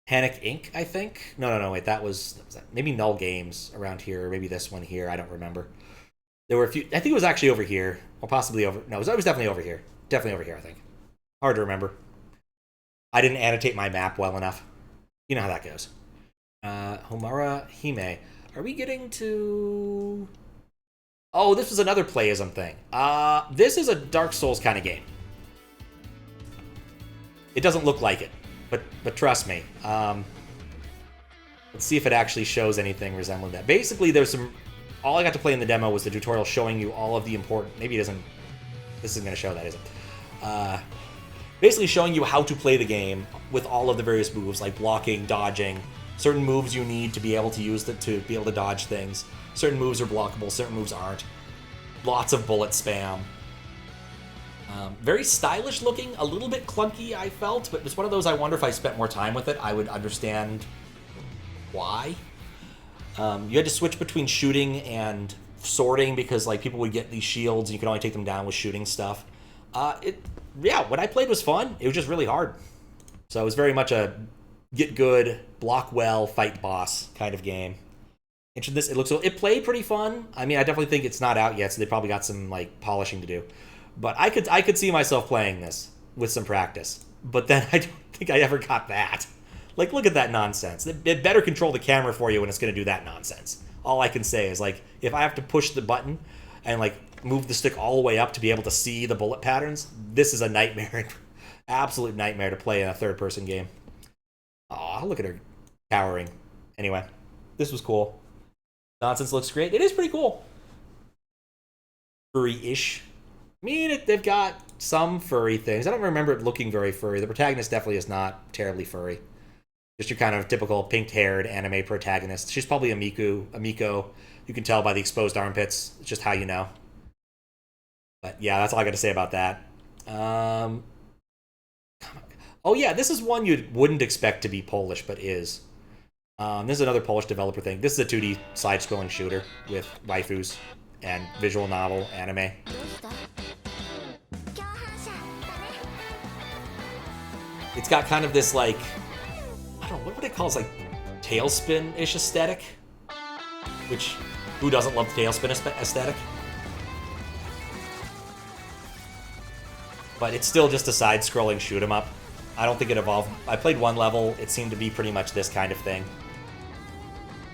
Panic Inc., I think? No, wait, that was maybe Null Games around here, or maybe this one here, I don't remember. There were a few, I think it was actually over here, or possibly over, no, it was definitely over here. Definitely over here, I think. Hard to remember. I didn't annotate my map well enough. You know how that goes. Homura Hime. Are we getting to... Oh, this was another playism thing. This is a Dark Souls kind of game. It doesn't look like it, but trust me. Let's see if it actually shows anything resembling that. Basically, there's some... All I got to play in the demo was the tutorial showing you all of the important... Maybe it isn't... This isn't going to show that, is it? Basically showing you how to play the game with all of the various moves, like blocking, dodging, certain moves you need to be able to use to be able to dodge things. Certain moves are blockable, certain moves aren't. Lots of bullet spam. Very stylish looking, a little bit clunky, I felt, but it's one of those I wonder if I spent more time with it, I would understand why. You had to switch between shooting and sorting because like people would get these shields and you could only take them down with shooting stuff. Yeah, what I played was fun. It was just really hard. So it was very much a get good, block well, fight boss kind of game. interested in this. It played pretty fun. I mean, I definitely think it's not out yet, so they probably got some like polishing to do. But I could see myself playing this with some practice. But then I don't think I ever got that. Like, look at that nonsense. It better control the camera for you when it's going to do that nonsense. All I can say is, like, if I have to push the button and, like, move the stick all the way up to be able to see the bullet patterns, this is a nightmare. Absolute nightmare to play in a third-person game. Aw, look at her cowering. Anyway, this was cool. Nonsense looks great. It is pretty cool. Furry-ish. I mean, they've got some furry things. I don't remember it looking very furry. The protagonist definitely is not terribly furry. Just your kind of typical pink-haired anime protagonist. She's probably a Miko. You can tell by the exposed armpits. It's just how you know. But yeah, that's all I got to say about that. Oh yeah, this is one you wouldn't expect to be Polish, but is. This is another Polish developer thing. This is a 2D side-scrolling shooter with waifus and visual novel anime. It's got kind of this, like, I don't know, what would it call? It's like tailspin-ish aesthetic? Which, who doesn't love the tailspin aesthetic? But it's still just a side-scrolling shoot-'em-up. I don't think it evolved. I played one level. It seemed to be pretty much this kind of thing.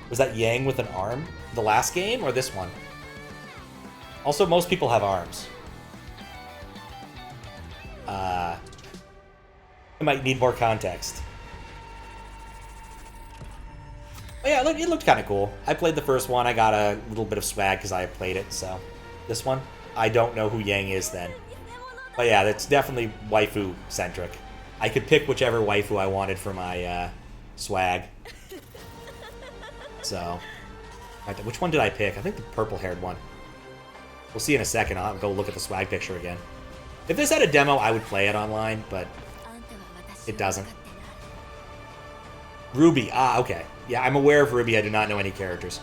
Was that Yang with an arm? The last game or this one? Also, most people have arms. I might need more context. But yeah, it looked kind of cool. I played the first one. I got a little bit of swag because I played it, so... This one? I don't know who Yang is then. But yeah, that's definitely waifu-centric. I could pick whichever waifu I wanted for my swag. So... Which one did I pick? I think the purple-haired one. We'll see in a second. I'll go look at the swag picture again. If this had a demo, I would play it online, but... It doesn't. Ruby. Ah, okay. Yeah, I'm aware of Ruby. I do not know any characters.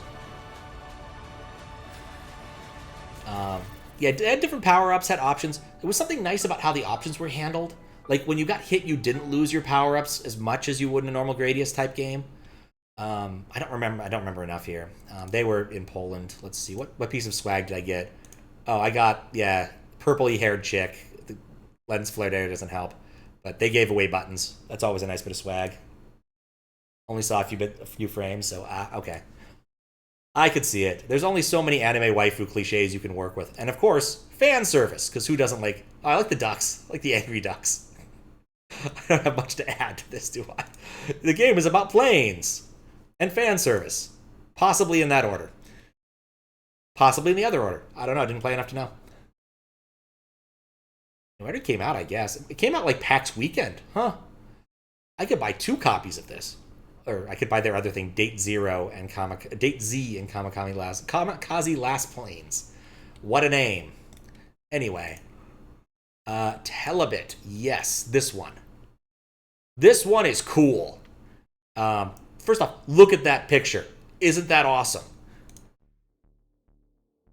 Yeah, it had different power-ups, had options. There was something nice about how the options were handled. Like, when you got hit, you didn't lose your power-ups as much as you would in a normal Gradius-type game. I don't remember enough here. They were in Poland. Let's see. What piece of swag did I get? Oh, I got, yeah, purpley-haired chick. The lens flare there doesn't help. But they gave away buttons. That's always a nice bit of swag. Only saw a few frames, so okay. I could see it. There's only so many anime waifu cliches you can work with. And of course, fan service, because who doesn't like... Oh, I like the ducks. I like the angry ducks. I don't have much to add to this, do I? The game is about planes and fan service. Possibly in that order. Possibly in the other order. I don't know. I didn't play enough to know. It already came out, I guess. It came out like PAX weekend. Huh. I could buy 2 copies of this. Or I could buy their other thing, Date Z and Kamikaze Lassplanes. What a name. Anyway. Telebbit. Yes, this one. This one is cool. First off, look at that picture. Isn't that awesome?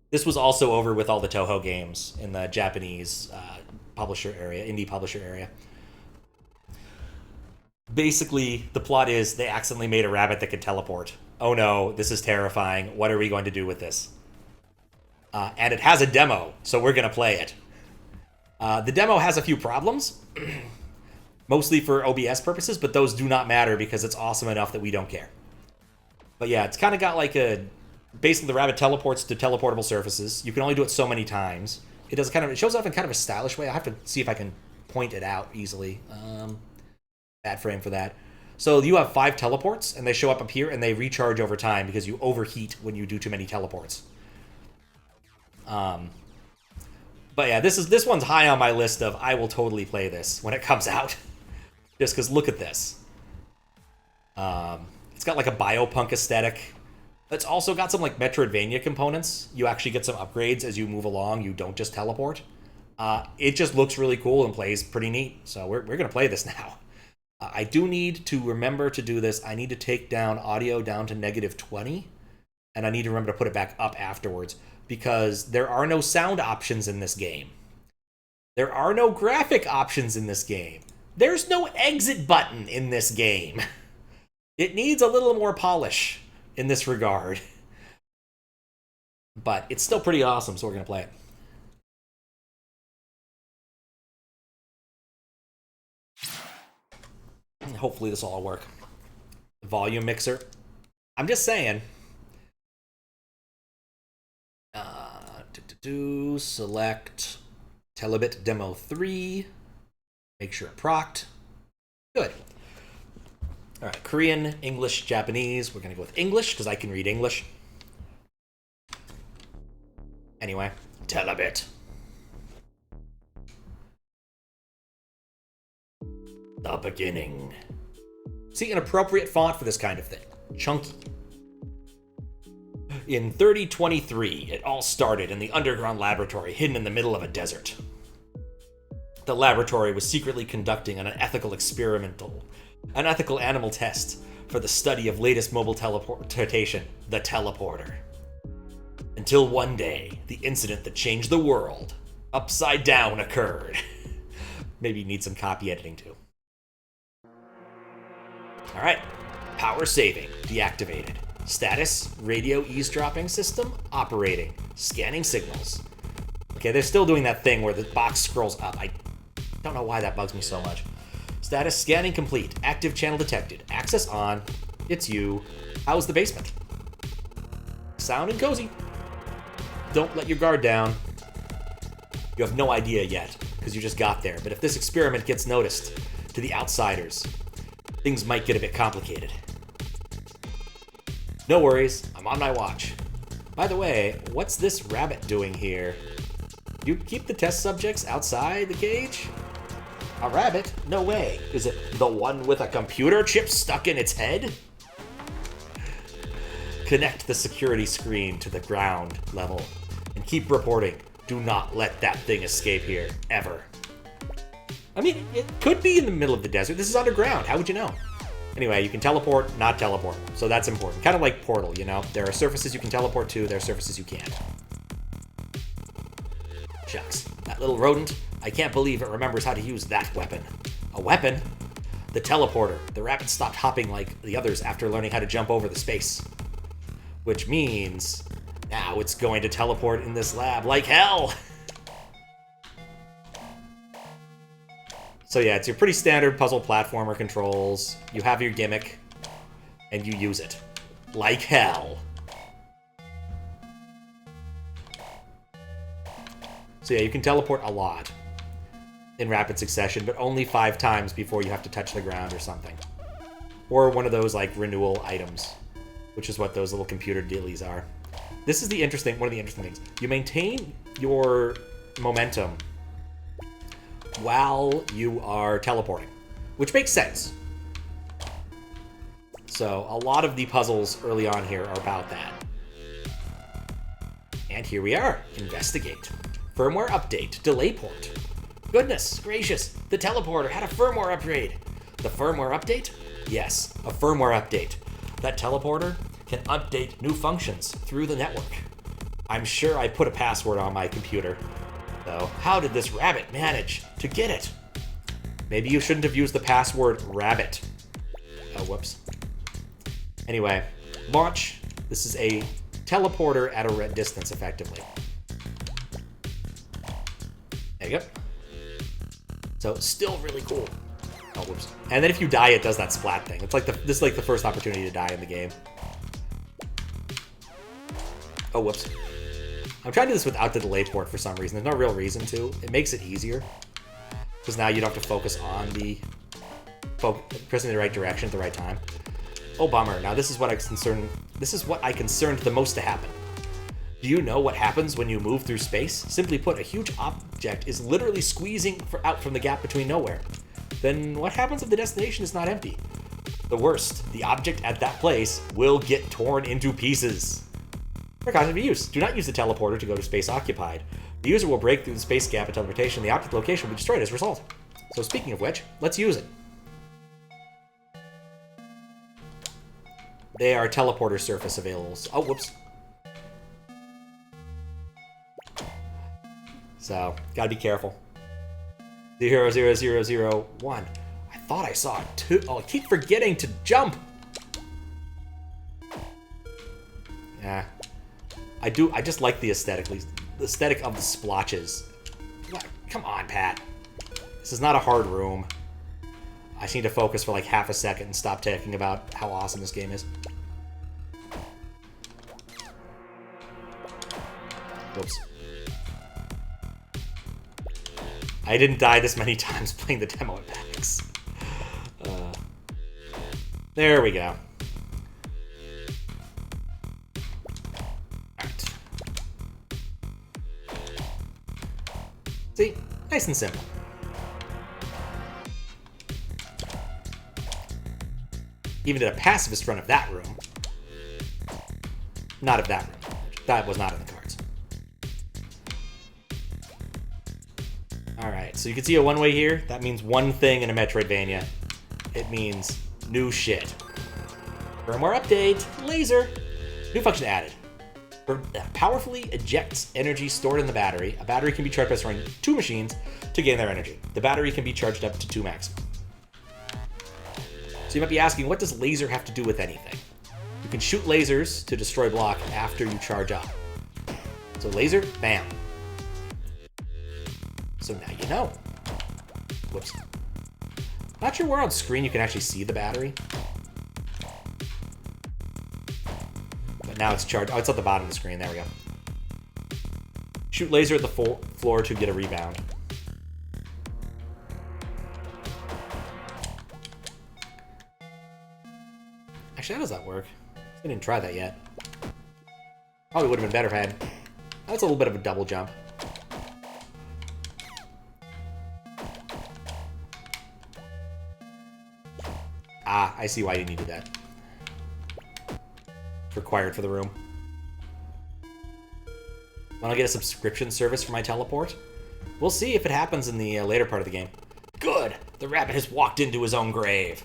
This was also over with all the Toho games in the Japanese publisher area, indie publisher area. Basically, the plot is they accidentally made a rabbit that could teleport. Oh no, this is terrifying. What are we going to do with this? And it has a demo, so we're going to play it. The demo has a few problems, mostly for OBS purposes, but those do not matter because it's awesome enough that we don't care. But yeah, it's kind of got like a... Basically, the rabbit teleports to teleportable surfaces. You can only do it so many times. It shows up in kind of a stylish way. I have to see if I can point it out easily. Bad frame for that. So you have 5 teleports, and they show up here, and they recharge over time because you overheat when you do too many teleports. But yeah, this one's high on my list of I will totally play this when it comes out. Just because look at this. It's got like a biopunk aesthetic. It's also got some like Metroidvania components. You actually get some upgrades as you move along. You don't just teleport. It just looks really cool and plays pretty neat. So we're going to play this now. I do need to remember to do this. I need to take down audio down to -20. And I need to remember to put it back up afterwards. Because there are no sound options in this game. There are no graphic options in this game. There's no exit button in this game. It needs a little more polish in this regard. But it's still pretty awesome, so we're going to play it. Hopefully this will all work. Volume mixer. I'm just saying. Select Telebbit Demo 3. Make sure it procced. Good. All right, Korean, English, Japanese. We're going to go with English because I can read English. Anyway, Telebbit. The beginning. See, an appropriate font for this kind of thing. Chunky. In 3023, it all started in the underground laboratory hidden in the middle of a desert. The laboratory was secretly conducting an ethical animal test for the study of latest mobile teleportation, the teleporter. Until one day, the incident that changed the world, upside down, occurred. Maybe you need some copy editing too. All right, power saving deactivated. Status, radio eavesdropping system operating. Scanning signals. Okay, they're still doing that thing where the box scrolls up. I don't know why that bugs me so much. Status, scanning complete. Active channel detected. Access on. It's you. How's the basement? Sound and cozy. Don't let your guard down. You have no idea yet, because you just got there. But if this experiment gets noticed to the outsiders, things might get a bit complicated. No worries, I'm on my watch. By the way, what's this rabbit doing here? You keep the test subjects outside the cage? A rabbit? No way. Is it the one with a computer chip stuck in its head? Connect the security screen to the ground level and keep reporting. Do not let that thing escape here, ever. I mean, it could be in the middle of the desert. This is underground. How would you know? Anyway, you can teleport, not teleport. So that's important. Kind of like Portal, you know? There are surfaces you can teleport to, there are surfaces you can't. Shucks. That little rodent, I can't believe it remembers how to use that weapon. A weapon? The teleporter. The rabbit stopped hopping like the others after learning how to jump over the space. Which means now it's going to teleport in this lab like hell! So yeah, it's your pretty standard puzzle platformer controls. You have your gimmick, and you use it. Like hell. So yeah, you can teleport a lot in rapid succession, but only 5 times before you have to touch the ground or something. Or one of those, like, renewal items, which is what those little computer dealies are. This is one of the interesting things. You maintain your momentum while you are teleporting, which makes sense. So a lot of the puzzles early on here are about that. And here we are. Investigate. Firmware update. Delay port. Goodness gracious, the teleporter had a firmware upgrade. The firmware update? Yes, a firmware update. That teleporter can update new functions through the network. I'm sure I put a password on my computer. Though, how did this rabbit manage to get it? Maybe you shouldn't have used the password rabbit. Oh, whoops. Anyway, launch. This is a teleporter at a distance, effectively. There you go. So, still really cool. Oh, whoops. And then if you die, it does that splat thing. It's like this is like the first opportunity to die in the game. Oh, whoops. I'm trying to do this without the delay port for some reason. There's no real reason to. It makes it easier. Because now you don't have to focus on the... pressing the right direction at the right time. Oh, bummer. Now this is what I concerned the most to happen. Do you know what happens when you move through space? Simply put, a huge object is literally squeezing out from the gap between nowhere. Then what happens if the destination is not empty? The worst, the object at that place will get torn into pieces. Precaution of use. Do not use the teleporter to go to space occupied. The user will break through the space gap at teleportation. The object location will be destroyed as a result. So speaking of which, let's use it. They are teleporter surface available. Oh, whoops. So, gotta be careful. 00001. I thought I saw 2. Oh, I keep forgetting to jump. Yeah. I just like the aesthetic of the splotches. What? Come on, Pat. This is not a hard room. I just need to focus for like half a second and stop talking about how awesome this game is. Whoops. I didn't die this many times playing the demo at PAX. There we go. Alright. See? Nice and simple. Even did a pacifist run of that room. Not of that room. That was not in the cards. Alright, so you can see a one-way here. That means one thing in a Metroidvania. It means new shit. Firmware update. Laser. New function added. Powerfully ejects energy stored in the battery. A battery can be charged by storing 2 machines to gain their energy. The battery can be charged up to 2 maximum. So you might be asking, what does laser have to do with anything? You can shoot lasers to destroy block after you charge up. So laser, bam. So now you know. Whoops. Not sure where on screen you can actually see the battery. But now it's charged. Oh, it's at the bottom of the screen. There we go. Shoot laser at the floor to get a rebound. Actually, how does that work? I didn't try that yet. Probably would have been better if I had. That's a little bit of a double jump. Ah, I see why you needed that. It's required for the room. Want to get a subscription service for my teleport? We'll see if it happens in the later part of the game. Good! The rabbit has walked into his own grave.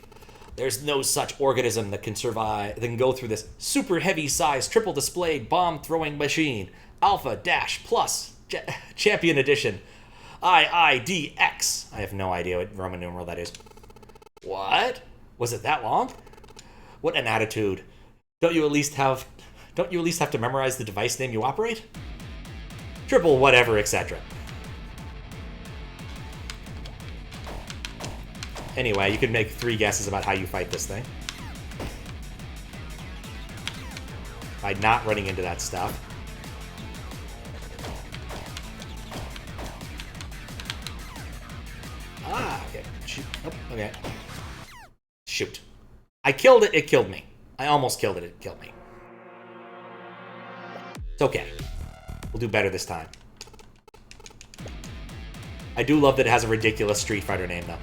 There's no such organism that can survive, that can go through this super heavy size triple displayed bomb throwing machine. Alpha Dash Plus Champion Edition. IIDX. I have no idea what Roman numeral that is. What? Was it that long? What an attitude. Don't you at least have to memorize the device name you operate? Triple whatever, etc. Anyway, you can make 3 guesses about how you fight this thing. By not running into that stuff. Ah, okay. Shoot. Oh, okay. Shoot. I killed it, it killed me. I almost killed it, it killed me. It's okay. We'll do better this time. I do love that it has a ridiculous Street Fighter name, though.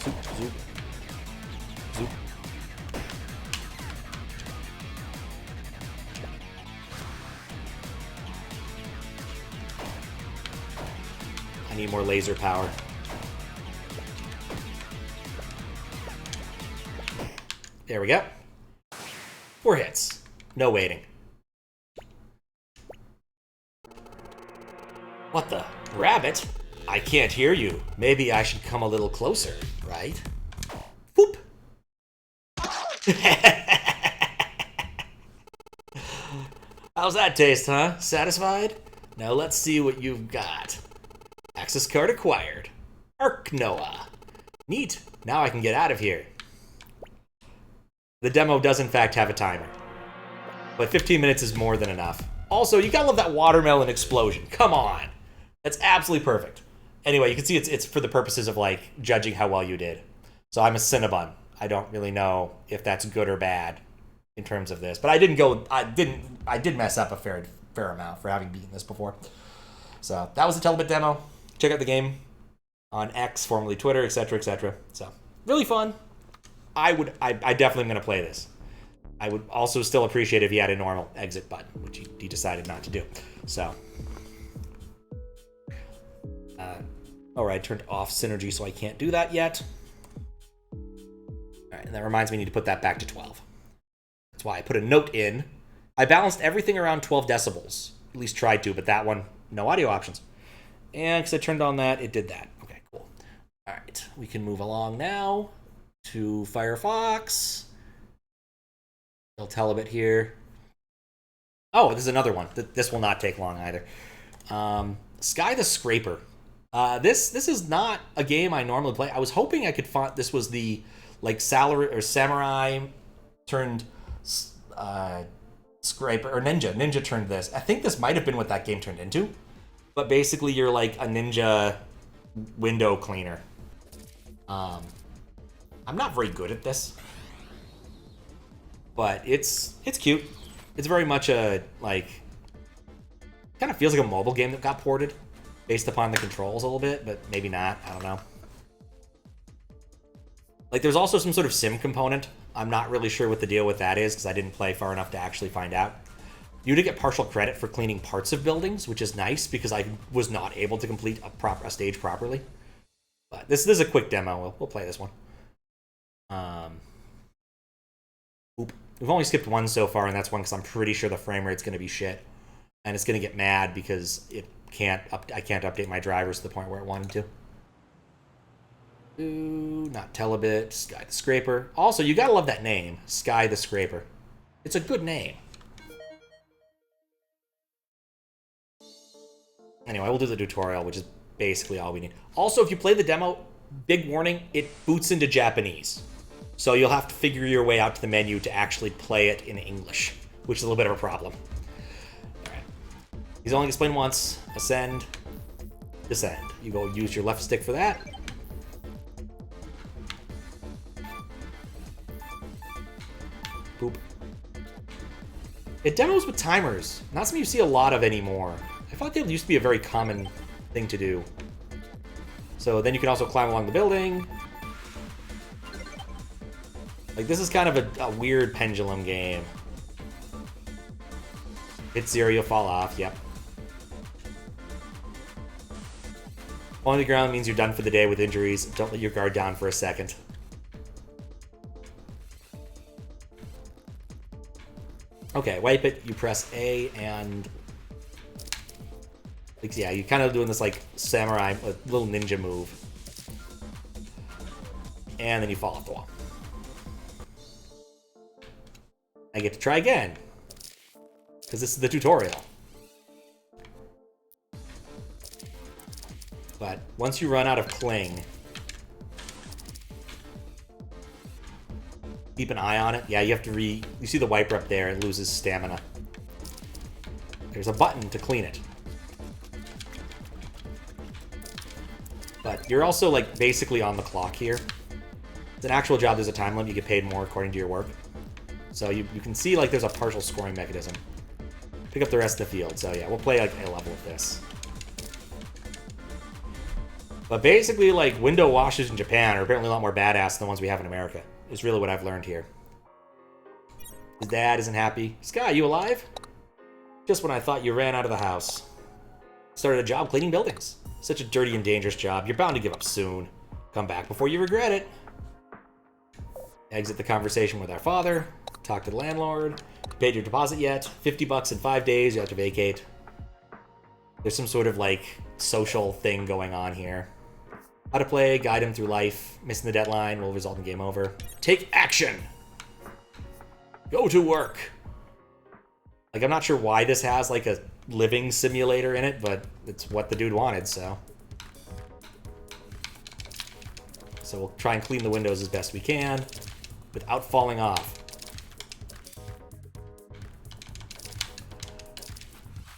Zoop, zoop. Zoop. I need more laser power. There we go. 4 hits. No waiting. What the? Rabbit? I can't hear you. Maybe I should come a little closer, right? Whoop! How's that taste, huh? Satisfied? Now let's see what you've got. Access card acquired. Arknoa. Neat. Now I can get out of here. The demo does in fact have a timer. But 15 minutes is more than enough. Also, you gotta love that watermelon explosion. Come on. That's absolutely perfect. Anyway, you can see it's for the purposes of like judging how well you did. So I'm a Cinnabon. I don't really know if that's good or bad in terms of this. But I did mess up a fair amount for having beaten this before. So that was the Telebbit demo. Check out the game on X, formerly Twitter, etc., etc. So really fun. I definitely am going to play this. I would also still appreciate if he had a normal exit button, which he decided not to do. So, alright, I turned off Synergy, so I can't do that yet. Alright, and that reminds me I need to put that back to 12. That's why I put a note in. I balanced everything around 12 decibels. At least tried to, but that one, no audio options. And because I turned on that, it did that. Okay, cool. All right, we can move along now to Firefox. I'll Telebbit here. Oh, this is another one. This will not take long either. Sky the Scraper. This is not a game I normally play. I was hoping I could find this was the like samurai turned scraper or ninja. Ninja turned this. I think this might have been what that game turned into. But basically, you're like a ninja window cleaner. I'm not very good at this, but it's cute. It's very much a, like, kind of feels like a mobile game that got ported based upon the controls a little bit, but maybe not. I don't know. Like, there's also some sort of sim component. I'm not really sure what the deal with that is because I didn't play far enough to actually find out. You do get partial credit for cleaning parts of buildings, which is nice because I was not able to complete a stage properly. But this is a quick demo. We'll play this one. We've only skipped one so far, and that's one because I'm pretty sure the frame rate's going to be shit. And it's going to get mad because I can't update my drivers to the point where it wanted to. Ooh, not Telebbit, Sky the Scraper. Also, you gotta love that name, Sky the Scraper. It's a good name. Anyway, we'll do the tutorial, which is basically all we need. Also, if you play the demo, big warning, it boots into Japanese. So you'll have to figure your way out to the menu to actually play it in English, which is a little bit of a problem. Alright. He's only explained once. Ascend. Descend. You go use your left stick for that. Boop. It demos with timers. Not something you see a lot of anymore. I thought they used to be a very common thing to do. So then you can also climb along the building. Like, this is kind of a weird pendulum game. Hit 0, you'll fall off, yep. Falling to the ground means you're done for the day with injuries. Don't let your guard down for a second. Okay, wipe it, you press A, and... like, yeah, you're kind of doing this, like, samurai, little ninja move. And then you fall off the wall. I get to try again. Because this is the tutorial. But once you run out of cling, keep an eye on it. Yeah, you have to you see the wiper up there, it loses stamina. There's a button to clean it. But you're also, like, basically on the clock here. It's an actual job, there's a time limit, you get paid more according to your work. So you can see, like, there's a partial scoring mechanism. Pick up the rest of the field. So yeah, we'll play, like, a level of this. But basically, like, window washes in Japan are apparently a lot more badass than the ones we have in America. Is really what I've learned here. His dad isn't happy. Sky, you alive? Just when I thought you ran out of the house. Started a job cleaning buildings. Such a dirty and dangerous job. You're bound to give up soon. Come back before you regret it. Exit the conversation with our father. Talk to the landlord. Paid your deposit yet? $50 in 5 days. You have to vacate. There's some sort of, like, social thing going on here. How to play, guide him through life. Missing the deadline will result in game over. Take action! Go to work! Like, I'm not sure why this has, like, a living simulator in it, but it's what the dude wanted, so. So we'll try and clean the windows as best we can without falling off.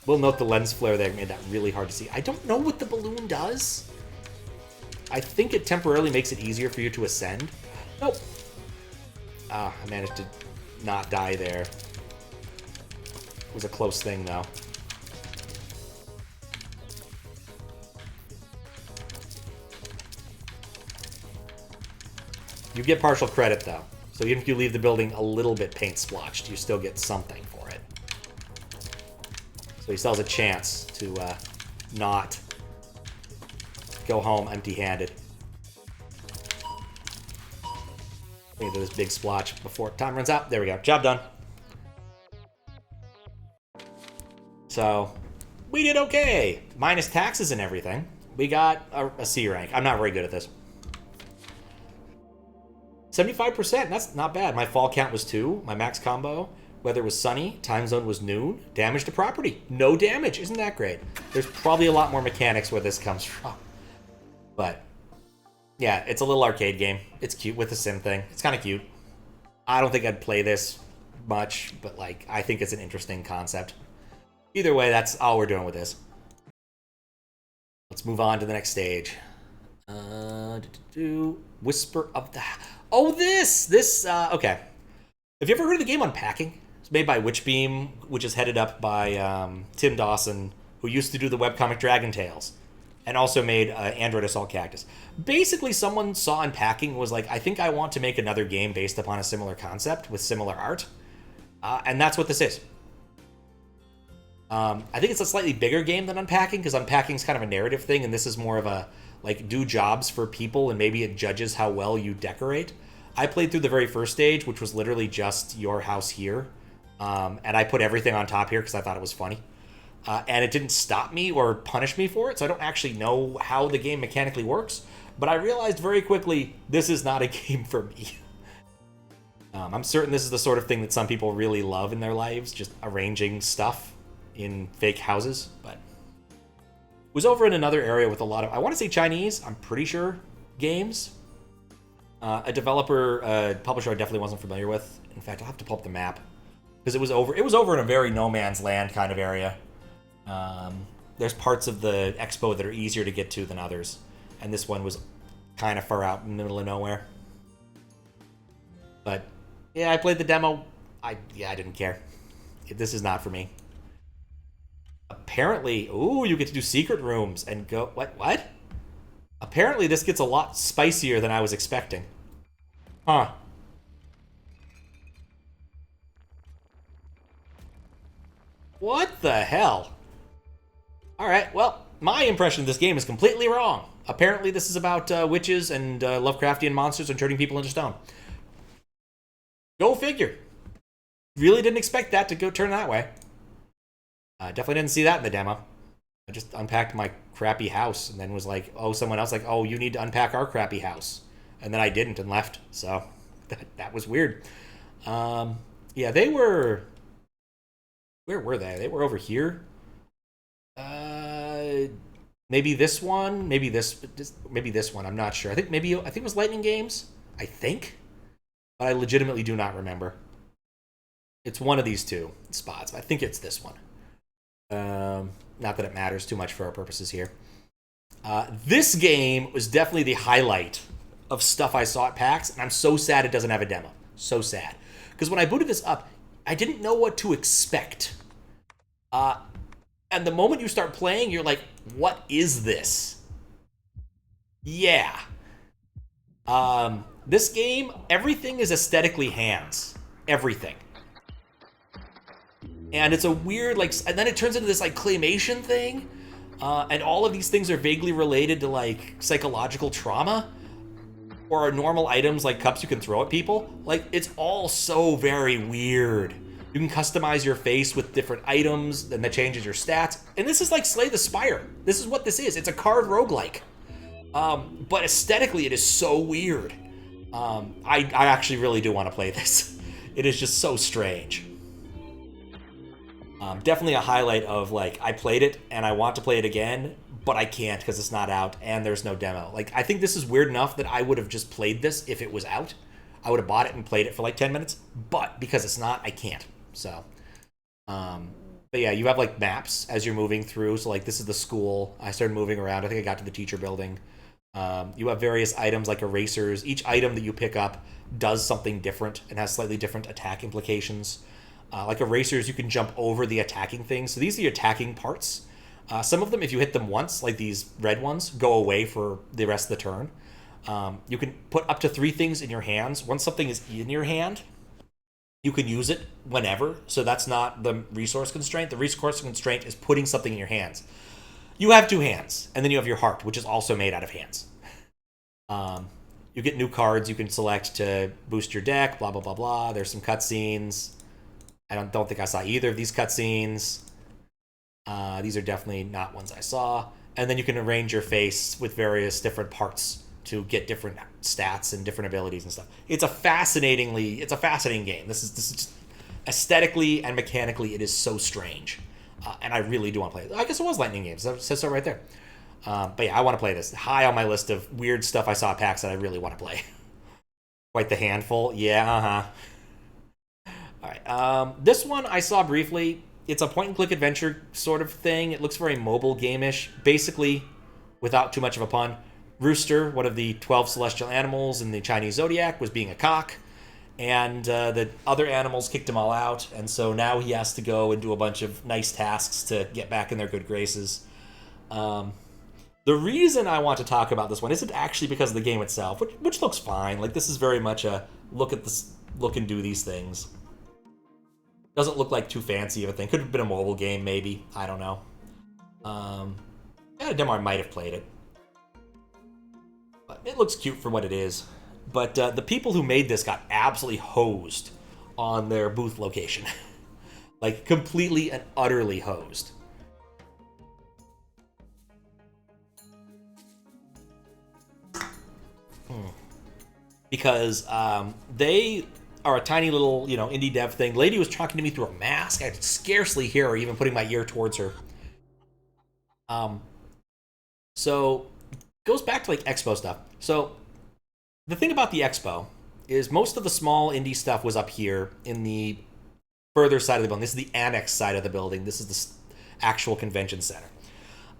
We'll note the lens flare there made that really hard to see. I don't know what the balloon does. I think it temporarily makes it easier for you to ascend. Nope. Ah, I managed to not die there. It was a close thing, though. You get partial credit, though. So even if you leave the building a little bit paint splotched, you still get something for it. So he still has a chance to not go home empty-handed. Into this big splotch before time runs out. There we go. Job done. So, we did okay. Minus taxes and everything. We got a C rank. I'm not very good at this. 75%, that's not bad. My fall count was 2. My max combo, weather was sunny. Time zone was noon. Damage to property, no damage. Isn't that great? There's probably a lot more mechanics where this comes from. But, yeah, it's a little arcade game. It's cute with the sim thing. It's kind of cute. I don't think I'd play this much, but, like, I think it's an interesting concept. Either way, that's all we're doing with this. Let's move on to the next stage. Whisper of the... Oh, this! Okay. Have you ever heard of the game Unpacking? It's made by Witchbeam, which is headed up by Tim Dawson, who used to do the webcomic Dragon Tales, and also made Android Assault Cactus. Basically, someone saw Unpacking and was like, I think I want to make another game based upon a similar concept with similar art. And that's what this is. I think it's a slightly bigger game than Unpacking, because Unpacking is kind of a narrative thing, and this is more of a, like, do jobs for people, and maybe it judges how well you decorate. I played through the very first stage, which was literally just your house here, and I put everything on top here because I thought it was funny. And it didn't stop me or punish me for it, so I don't actually know how the game mechanically works, but I realized very quickly, this is not a game for me. I'm certain this is the sort of thing that some people really love in their lives, just arranging stuff in fake houses, but... It was over in another area with a lot of, I want to say Chinese, I'm pretty sure, games. A developer, publisher I definitely wasn't familiar with. In fact, I'll have to pull up the map. Because it was over in a very no man's land kind of area. There's parts of the Expo that are easier to get to than others. And this one was kind of far out in the middle of nowhere. But, yeah, I played the demo. I didn't care. This is not for me. Apparently, ooh, you get to do secret rooms and go... What? Apparently, this gets a lot spicier than I was expecting. Huh. What the hell? Alright, well, my impression of this game is completely wrong. Apparently, this is about witches and Lovecraftian monsters and turning people into stone. Go figure. Really didn't expect that to go turn that way. Definitely didn't see that in the demo. I just unpacked my crappy house and then was like, oh, someone else like, oh, you need to unpack our crappy house. And then I didn't and left. So that was weird. Yeah, they were... Where were they? They were over here. Maybe this one? Maybe this one. I'm not sure. I think it was Lightning Games. I think. But I legitimately do not remember. It's one of these two spots. I think it's this one. Not that it matters too much for our purposes here. This game was definitely the highlight of stuff I saw at PAX, and I'm so sad it doesn't have a demo. So sad. Because when I booted this up, I didn't know what to expect. And the moment you start playing, you're like, what is this? Yeah. This game, everything is aesthetically hands. Everything. And it's a weird, like, and then it turns into this, like, claymation thing. And all of these things are vaguely related to, like, psychological trauma. Or normal items like cups you can throw at people. Like, it's all so very weird. You can customize your face with different items, and that changes your stats. And this is like Slay the Spire. This is what this is. It's a card roguelike. But aesthetically, it is so weird. I actually really do want to play this. It is just so strange. Definitely a highlight of, like, I played it, and I want to play it again, but I can't because it's not out, and there's no demo. Like, I think this is weird enough that I would have just played this if it was out. I would have bought it and played it for, like, 10 minutes, but because it's not, I can't. So, but yeah, you have, like, maps as you're moving through. So, like, this is the school. I started moving around. I think I got to the teacher building. You have various items like erasers. Each item that you pick up does something different and has slightly different attack implications. Like erasers, you can jump over the attacking things. So these are the attacking parts. Some of them, if you hit them once, like these red ones, go away for the rest of the turn. You can put up to 3 things in your hands. Once something is in your hand, you can use it whenever. So that's not the resource constraint. The resource constraint is putting something in your hands. You have 2 hands, and then you have your heart, which is also made out of hands. You get new cards you can select to boost your deck, blah, blah, blah, blah. There's some cutscenes. I don't think I saw either of these cutscenes. These are definitely not ones I saw. And then you can arrange your face with various different parts to get different stats and different abilities and stuff. It's a fascinating game. This is just aesthetically and mechanically, it is so strange. And I really do want to play it. I guess it was Lightning Games. It says so right there. But yeah, I want to play this. High on my list of weird stuff I saw at PAX that I really want to play. Quite the handful. Yeah, All right. This one I saw briefly. It's a point-and-click adventure sort of thing. It looks very mobile game-ish. Basically, without too much of a pun, Rooster, one of the 12 celestial animals in the Chinese zodiac, was being a cock. And the other animals kicked him all out. And so now he has to go and do a bunch of nice tasks to get back in their good graces. The reason I want to talk about this one isn't actually because of the game itself, which looks fine. Like, this is very much a look and do these things. Doesn't look like too fancy of a thing. Could have been a mobile game, maybe. I don't know. Yeah, a demo I might have played it. But it looks cute for what it is. But the people who made this got absolutely hosed on their booth location. Like, completely and utterly hosed. Because they are a tiny little, indie dev thing. The lady was talking to me through a mask. I could scarcely hear her, even putting my ear towards her. So, goes back to, like, Expo stuff. So, the thing about the Expo is most of the small indie stuff was up here in the further side of the building. This is the annex side of the building. This is the actual convention center.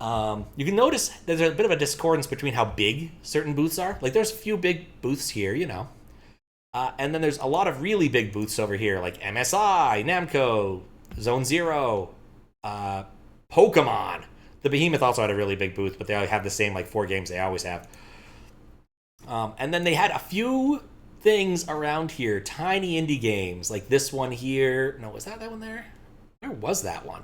You can notice there's a bit of a discordance between how big certain booths are. Like, there's a few big booths here, and then there's a lot of really big booths over here, like MSI, Namco, Zone Zero, Pokemon. The Behemoth also had a really big booth, but they all have the same, 4 games they always have. And then they had a few things around here, tiny indie games, like this one here. No, was that one there? Where was that one?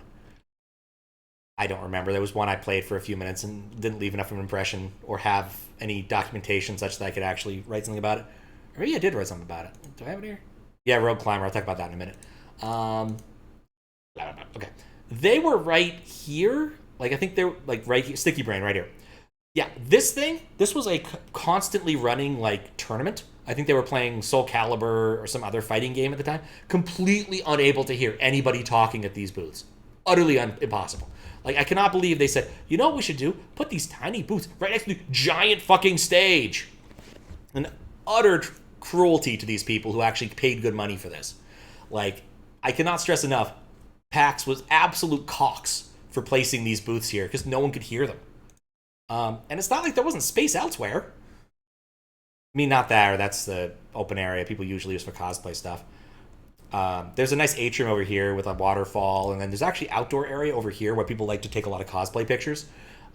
I don't remember. There was one I played for a few minutes and didn't leave enough of an impression or have any documentation such that I could actually write something about it. Or maybe I did write something about it. Do I have it here? Yeah, Rogue Climber. I'll talk about that in a minute. Okay. They were right here. I think they're, right here. Sticky Brain, right here. Yeah, this was a constantly running, tournament. I think they were playing Soul Calibur or some other fighting game at the time. Completely unable to hear anybody talking at these booths. Utterly impossible. I cannot believe they said, you know what we should do? Put these tiny booths right next to the giant fucking stage. An utter cruelty to these people who actually paid good money for this. I cannot stress enough, PAX was absolute cocks for placing these booths here because no one could hear them. And it's not like there wasn't space elsewhere. I mean, not there. That's the open area people usually use for cosplay stuff. There's a nice atrium over here with a waterfall, and then there's actually outdoor area over here where people like to take a lot of cosplay pictures.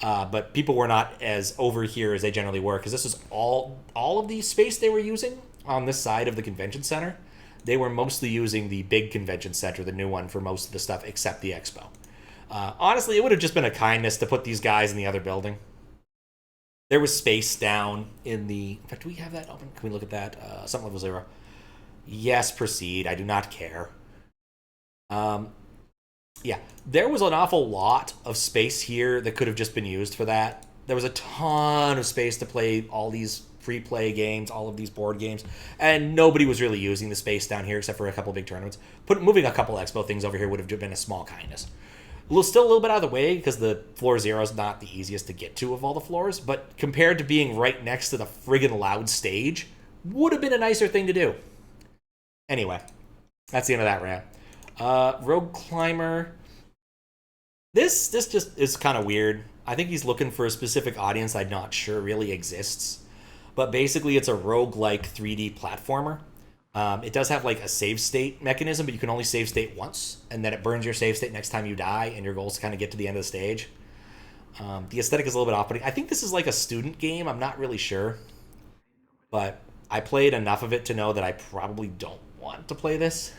But people were not as over here as they generally were, because this is all of the space they were using on this side of the convention center. They were mostly using the big convention center, the new one, for most of the stuff except the Expo. Honestly, it would have just been a kindness to put these guys in the other building. There was space down in the... In fact, do we have that open? Can we look at that? Something level 0. Yes, proceed. I do not care. Yeah, there was an awful lot of space here that could have just been used for that. There was a ton of space to play all these free play games, all of these board games, and nobody was really using the space down here except for a couple big tournaments. Moving a couple Expo things over here would have been a small kindness. Still a little bit out of the way because the floor 0 is not the easiest to get to of all the floors, but compared to being right next to the friggin' loud stage, would have been a nicer thing to do. Anyway, that's the end of that rant. Rogue Climber. This just is kind of weird. I think he's looking for a specific audience I'm not sure really exists. But basically, it's a roguelike 3D platformer. It does have a save state mechanism, but you can only save state once, and then it burns your save state next time you die, and your goal is to kind of get to the end of the stage. The aesthetic is a little bit off-putting. I think this is a student game. I'm not really sure. But I played enough of it to know that I probably don't want to play this.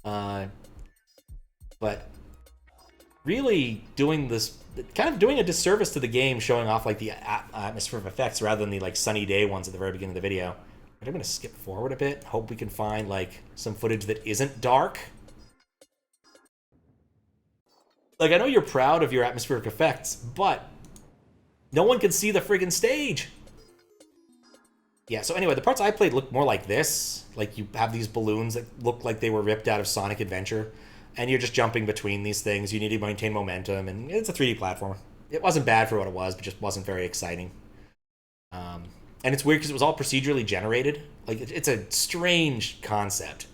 But really doing this, kind of doing a disservice to the game, showing off the atmospheric effects rather than the sunny day ones at the very beginning of the video. But I'm going to skip forward a bit. Hope we can find some footage that isn't dark. Like, I know you're proud of your atmospheric effects, but no one can see the friggin' stage. Yeah, so anyway, the parts I played look more like this. Like, you have these balloons that look like they were ripped out of Sonic Adventure, and you're just jumping between these things. You need to maintain momentum, and it's a 3D platformer. It wasn't bad for what it was, but just wasn't very exciting. And it's weird because it was all procedurally generated. Like, it's a strange concept.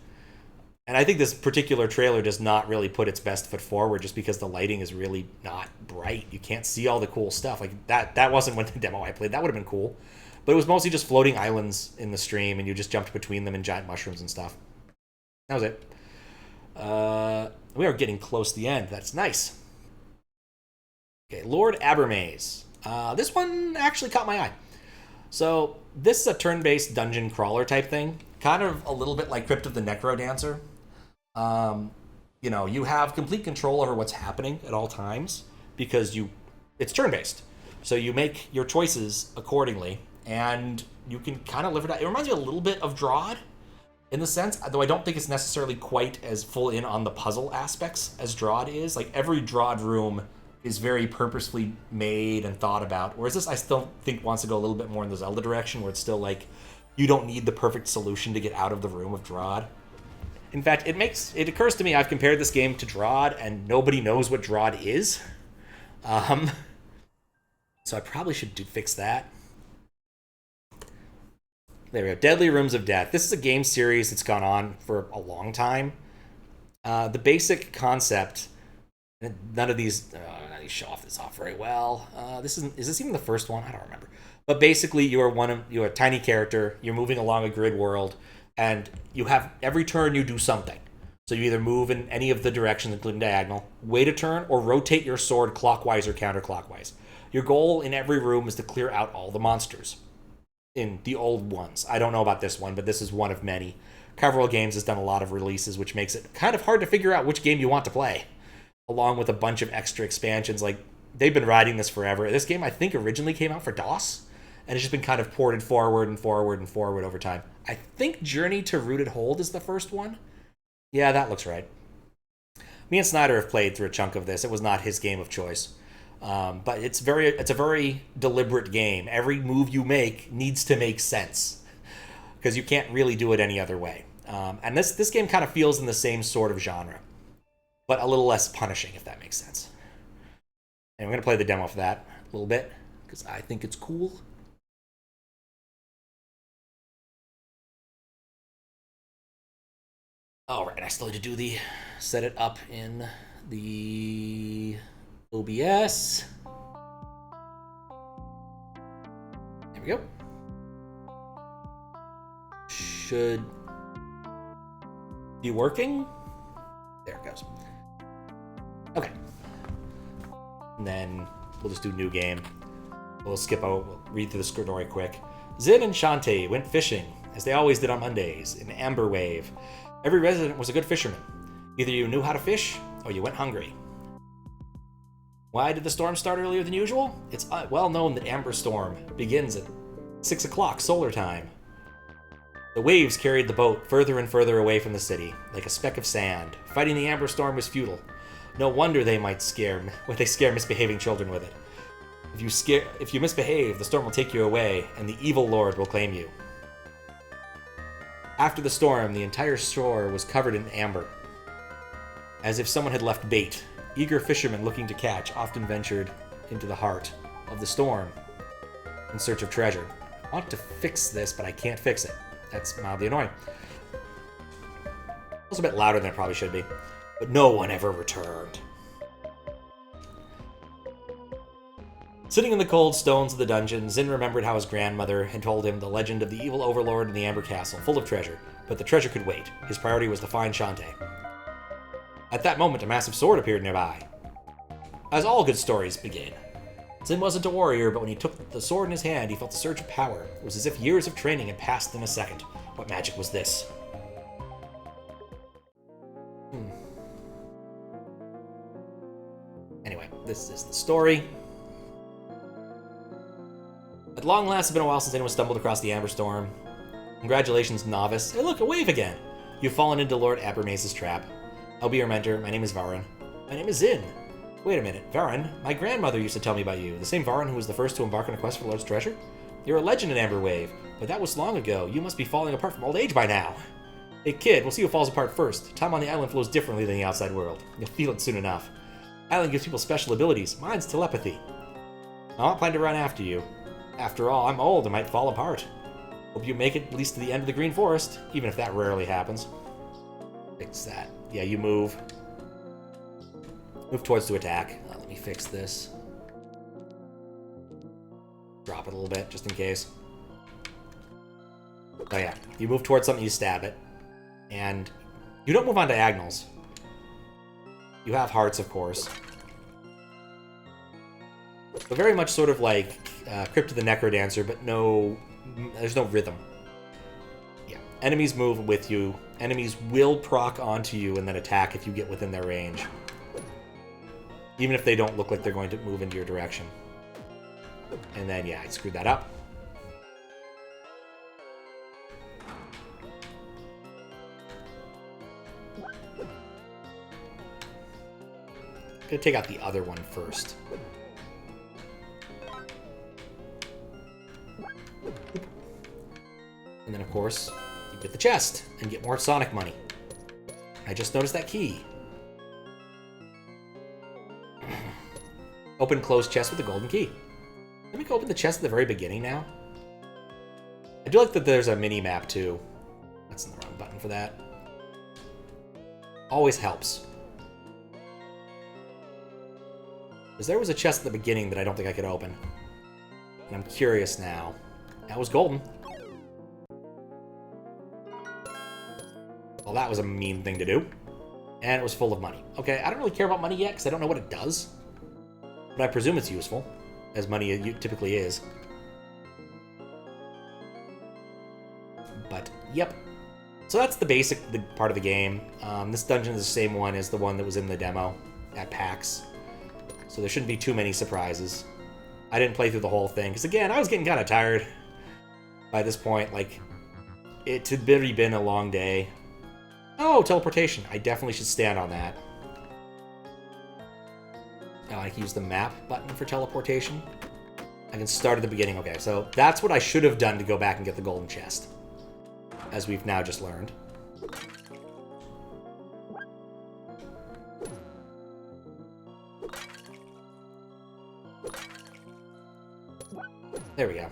And I think this particular trailer does not really put its best foot forward just because the lighting is really not bright. You can't see all the cool stuff. Like, that wasn't what the demo I played. That would have been cool. But it was mostly just floating islands in the stream, and you just jumped between them in giant mushrooms and stuff. That was it. We are getting close to the end. That's nice. Okay, Lord Ambermaze. This one actually caught my eye. So, this is a turn-based dungeon crawler type thing. Kind of a little bit like Crypt of the Necrodancer. You know, you have complete control over what's happening at all times because it's turn-based. So you make your choices accordingly, and you can kind of live it out. It reminds me a little bit of Drod in the sense, though I don't think it's necessarily quite as full in on the puzzle aspects as Drod is. Like, every Drod room is very purposefully made and thought about, whereas this I still think wants to go a little bit more in the Zelda direction, where it's still like, you don't need the perfect solution to get out of the room of Drod. In fact, it occurs to me I've compared this game to Drod, and nobody knows what Drod is. So I probably should fix that. There we go. Deadly Rooms of Death. This is a game series that's gone on for a long time. The basic concept, none of these show this off very well. Is this even the first one? I don't remember. But basically, you're a tiny character. You're moving along a grid world, and you have every turn you do something. So you either move in any of the directions, including diagonal, wait a turn, or rotate your sword clockwise or counterclockwise. Your goal in every room is to clear out all the monsters. In the old ones. I don't know about this one, but this is one of many. Coverall Games has done a lot of releases, which makes it kind of hard to figure out which game you want to play. Along with a bunch of extra expansions. Like, they've been riding this forever. This game, I think, originally came out for DOS, and it's just been kind of ported forward and forward and forward over time. I think Journey to Rooted Hold is the first one. Yeah, that looks right. Me and Snyder have played through a chunk of this. It was not his game of choice. But it's a very deliberate game. Every move you make needs to make sense, because you can't really do it any other way. And this game kind of feels in the same sort of genre, but a little less punishing, if that makes sense. And we're going to play the demo for that a little bit, because I think it's cool. Alright, I still need to do set it up in the OBS. There we go. Should be working. There it goes. Okay. And then we'll just do new game. We'll skip out, we'll read through the story quick. Zin and Shantae went fishing, as they always did on Mondays, in Amber Wave. Every resident was a good fisherman. Either you knew how to fish, or you went hungry. Why did the storm start earlier than usual? It's well known that Amber Storm begins at 6 o'clock solar time. The waves carried the boat further and further away from the city, like a speck of sand. Fighting the Amber Storm was futile. No wonder they scare misbehaving children with it. If you misbehave, the storm will take you away, and the evil lord will claim you. After the storm, the entire shore was covered in amber, as if someone had left bait. Eager fishermen looking to catch often ventured into the heart of the storm in search of treasure. I want to fix this, but I can't fix it. That's mildly annoying. It was a bit louder than it probably should be. But no one ever returned. Sitting in the cold stones of the dungeon, Zin remembered how his grandmother had told him the legend of the evil overlord in the Amber Castle, full of treasure. But the treasure could wait. His priority was to find Shantae. At that moment, a massive sword appeared nearby. As all good stories begin. Zin wasn't a warrior, but when he took the sword in his hand, he felt a surge of power. It was as if years of training had passed in a second. What magic was this? Anyway, this is the story. At long last, it's been a while since anyone stumbled across the Amber Storm. Congratulations, novice. Hey look, a wave again! You've fallen into Lord Ambermaze's trap. I'll be your mentor. My name is Varan. My name is Zin. Wait a minute, Varan? My grandmother used to tell me about you. The same Varan who was the first to embark on a quest for the Lord's treasure? You're a legend in Amberwave, but that was long ago. You must be falling apart from old age by now. Hey kid, we'll see who falls apart first. Time on the island flows differently than the outside world. You'll feel it soon enough. Island gives people special abilities. Mine's telepathy. I don't plan to run after you. After all, I'm old and might fall apart. Hope you make it at least to the end of the Green Forest, even if that rarely happens. Fix that. Yeah, you move. Move towards to attack. Let me fix this. Drop it a little bit, just in case. Oh yeah, you move towards something, you stab it. And you don't move on diagonals. You have hearts, of course. But very much sort of like Crypt of the Necrodancer, but no... there's no rhythm. Yeah, enemies move with you. Enemies will proc onto you and then attack if you get within their range. Even if they don't look like they're going to move into your direction. And then, yeah, I screwed that up. Gonna take out the other one first. And then, of course, you get the chest and get more Sonic money. I just noticed that key. Open closed chest with a golden key. Let me go open the chest at the very beginning now. I do like that there's a mini-map, too. That's the wrong button for that. Always helps. Because there was a chest at the beginning that I don't think I could open. And I'm curious now. That was golden. Well, that was a mean thing to do. And it was full of money. Okay, I don't really care about money yet, because I don't know what it does. But I presume it's useful, as money typically is. But, yep. So that's the basic part of the game. This dungeon is the same one as the one that was in the demo at PAX. So there shouldn't be too many surprises. I didn't play through the whole thing, because again, I was getting kind of tired by this point. Like, it had already been a long day. Oh, teleportation. I definitely should stand on that. Now I can use the map button for teleportation. I can start at the beginning. Okay, so that's what I should have done to go back and get the golden chest, as we've now just learned. There we go.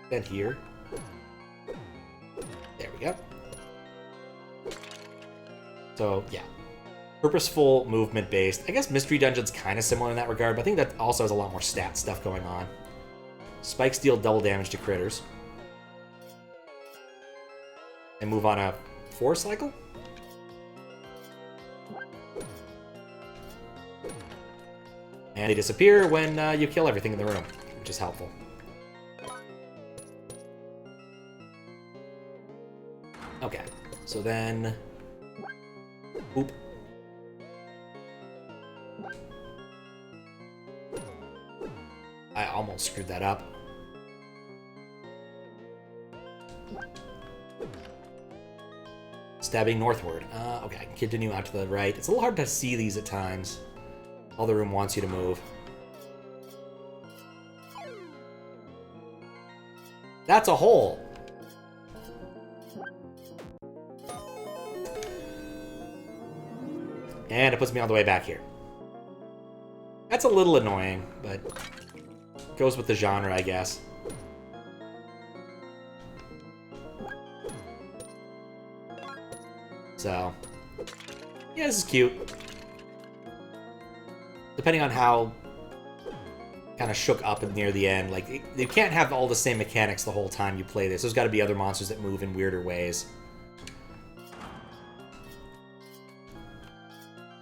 Then here. There we go. So, yeah. Purposeful, movement-based. I guess Mystery Dungeon's kind of similar in that regard, but I think that also has a lot more stat stuff going on. Spikes deal double damage to critters. And move on a 4 cycle? And they disappear when you kill everything in the room, which is helpful. Okay, so then... Oop. I almost screwed that up. Stabbing northward. Okay, I can continue out to the right. It's a little hard to see these at times. All the room wants you to move. That's a hole! And it puts me all the way back here. That's a little annoying, but goes with the genre, I guess. So, yeah, this is cute. Depending on how kind of shook up near the end, like, you can't have all the same mechanics the whole time you play this. There's got to be other monsters that move in weirder ways.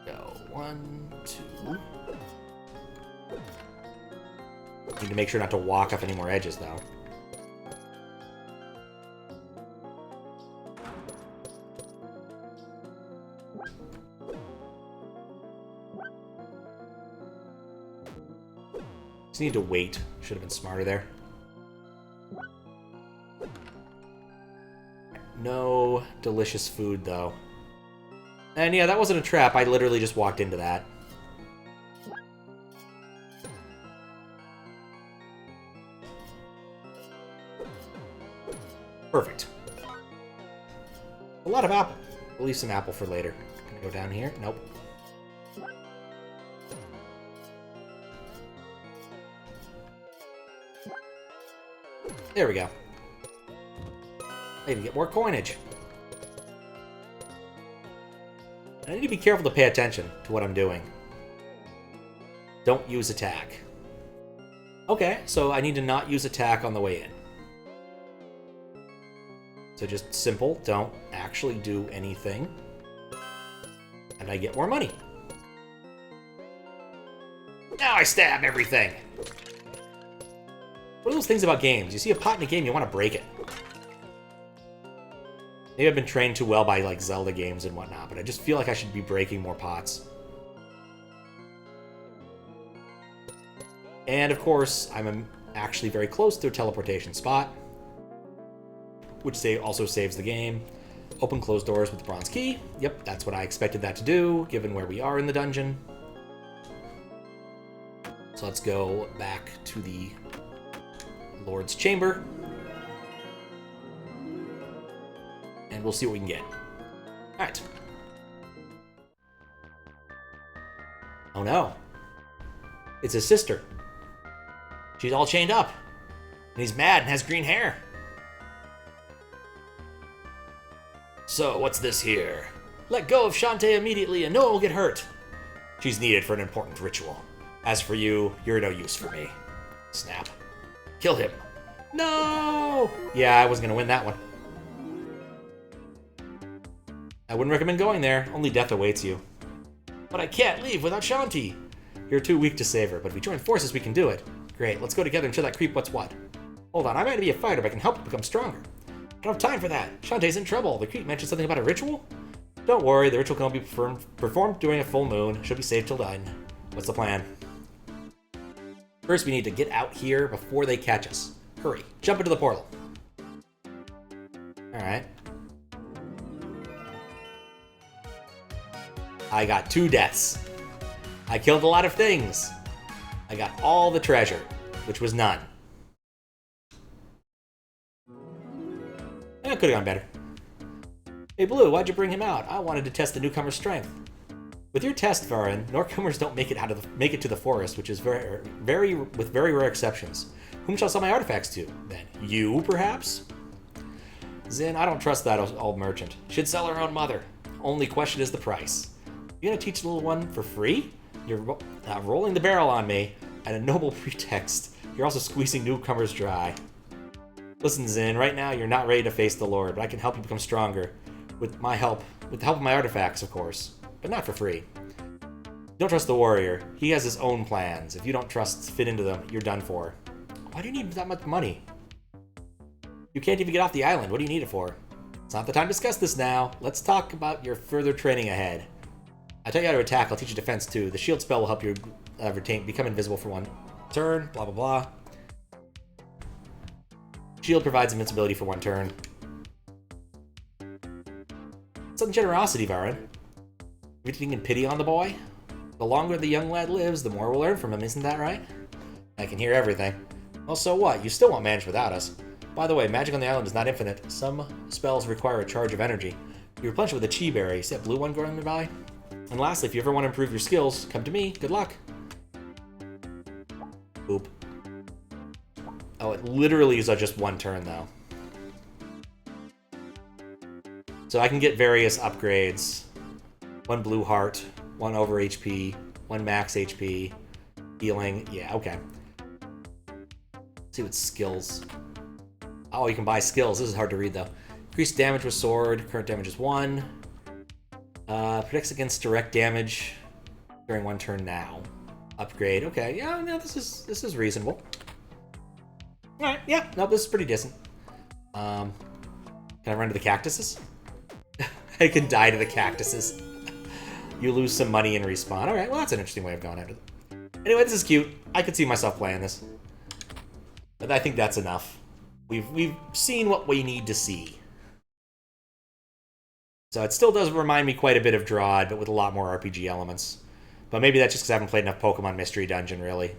Go, 1, 2. Need to make sure not to walk off any more edges, though. Just need to wait. Should have been smarter there. delicious food, though. And yeah, that wasn't a trap. I literally just walked into that. Perfect. A lot of apple. We'll leave some apple for later. Can I go down here? Nope. There we go. I need to get more coinage. I need to be careful to pay attention to what I'm doing. Don't use attack. Okay, so I need to not use attack on the way in. So just simple, don't actually do anything. And I get more money. Now I stab everything! What are those things about games? You see a pot in a game, you want to break it. Maybe I've been trained too well by like Zelda games and whatnot, but I just feel like I should be breaking more pots. And of course, I'm actually very close to a teleportation spot, which also saves the game. Open closed doors with the bronze key. Yep, that's what I expected that to do, given where we are in the dungeon. So let's go back to the Lord's Chamber. And we'll see what we can get. Alright. Oh no. It's his sister. She's all chained up. And he's mad and has green hair. So, what's this here? Let go of Shantae immediately and no one will get hurt. She's needed for an important ritual. As for you, you're no use for me. Snap. Kill him. No! Yeah, I wasn't gonna win that one. I wouldn't recommend going there. Only death awaits you. But I can't leave without Shanti. You're too weak to save her, but if we join forces, we can do it. Great, let's go together and show that creep what's what. Hold on, I might be a fighter, but I can help you become stronger. I don't have time for that. Shantae's in trouble. The creep mentioned something about a ritual? Don't worry, the ritual can only be performed during a full moon. She'll be safe till then. What's the plan? First, we need to get out here before they catch us. Hurry, jump into the portal. Alright. I got 2 deaths. I killed a lot of things. I got all the treasure, which was none. It could have gone better. Hey Blue, why'd you bring him out? I wanted to test the newcomer's strength. With your test, Varin, newcomers don't make it to the forest, which is with very rare exceptions. Whom shall sell my artifacts to, then? You, perhaps? Zin, I don't trust that old merchant. She'd sell her own mother. Only question is the price. You gonna teach the little one for free? You're rolling the barrel on me, at a noble pretext. You're also squeezing newcomers dry. Listen, Zin, right now you're not ready to face the Lord, but I can help you become stronger. With the help of my artifacts, of course. But not for free. Don't trust the warrior. He has his own plans. If you don't fit into them, you're done for. Why do you need that much money? You can't even get off the island. What do you need it for? It's not the time to discuss this now. Let's talk about your further training ahead. I'll tell you how to attack. I'll teach you defense too. The shield spell will help you become invisible for 1 turn. Blah, blah, blah. Shield provides invincibility for 1 turn. Some generosity, Varin. You're taking pity on the boy? The longer the young lad lives, the more we'll learn from him, isn't that right? I can hear everything. Well, so what? You still won't manage without us. By the way, magic on the island is not infinite. Some spells require a charge of energy. You replenish it with a chi berry. See that blue one growing nearby? And lastly, if you ever want to improve your skills, come to me. Good luck. Oop. Oh, it literally is just 1 turn, though. So I can get various upgrades. 1 blue heart, 1 over HP, 1 max HP, healing. Yeah, okay. Let's see what skills. Oh, you can buy skills. This is hard to read, though. Increased damage with sword. Current damage is 1. Protects against direct damage during 1 turn now. Upgrade. Okay, yeah, no, this is reasonable. Alright, yeah, no, this is pretty decent. Can I run to the cactuses? I can die to the cactuses. You lose some money and respawn. Alright, well that's an interesting way of going after them. Anyway, this is cute. I could see myself playing this. But I think that's enough. We've seen what we need to see. So it still does remind me quite a bit of Drawd, but with a lot more RPG elements. But maybe that's just because I haven't played enough Pokemon Mystery Dungeon, really.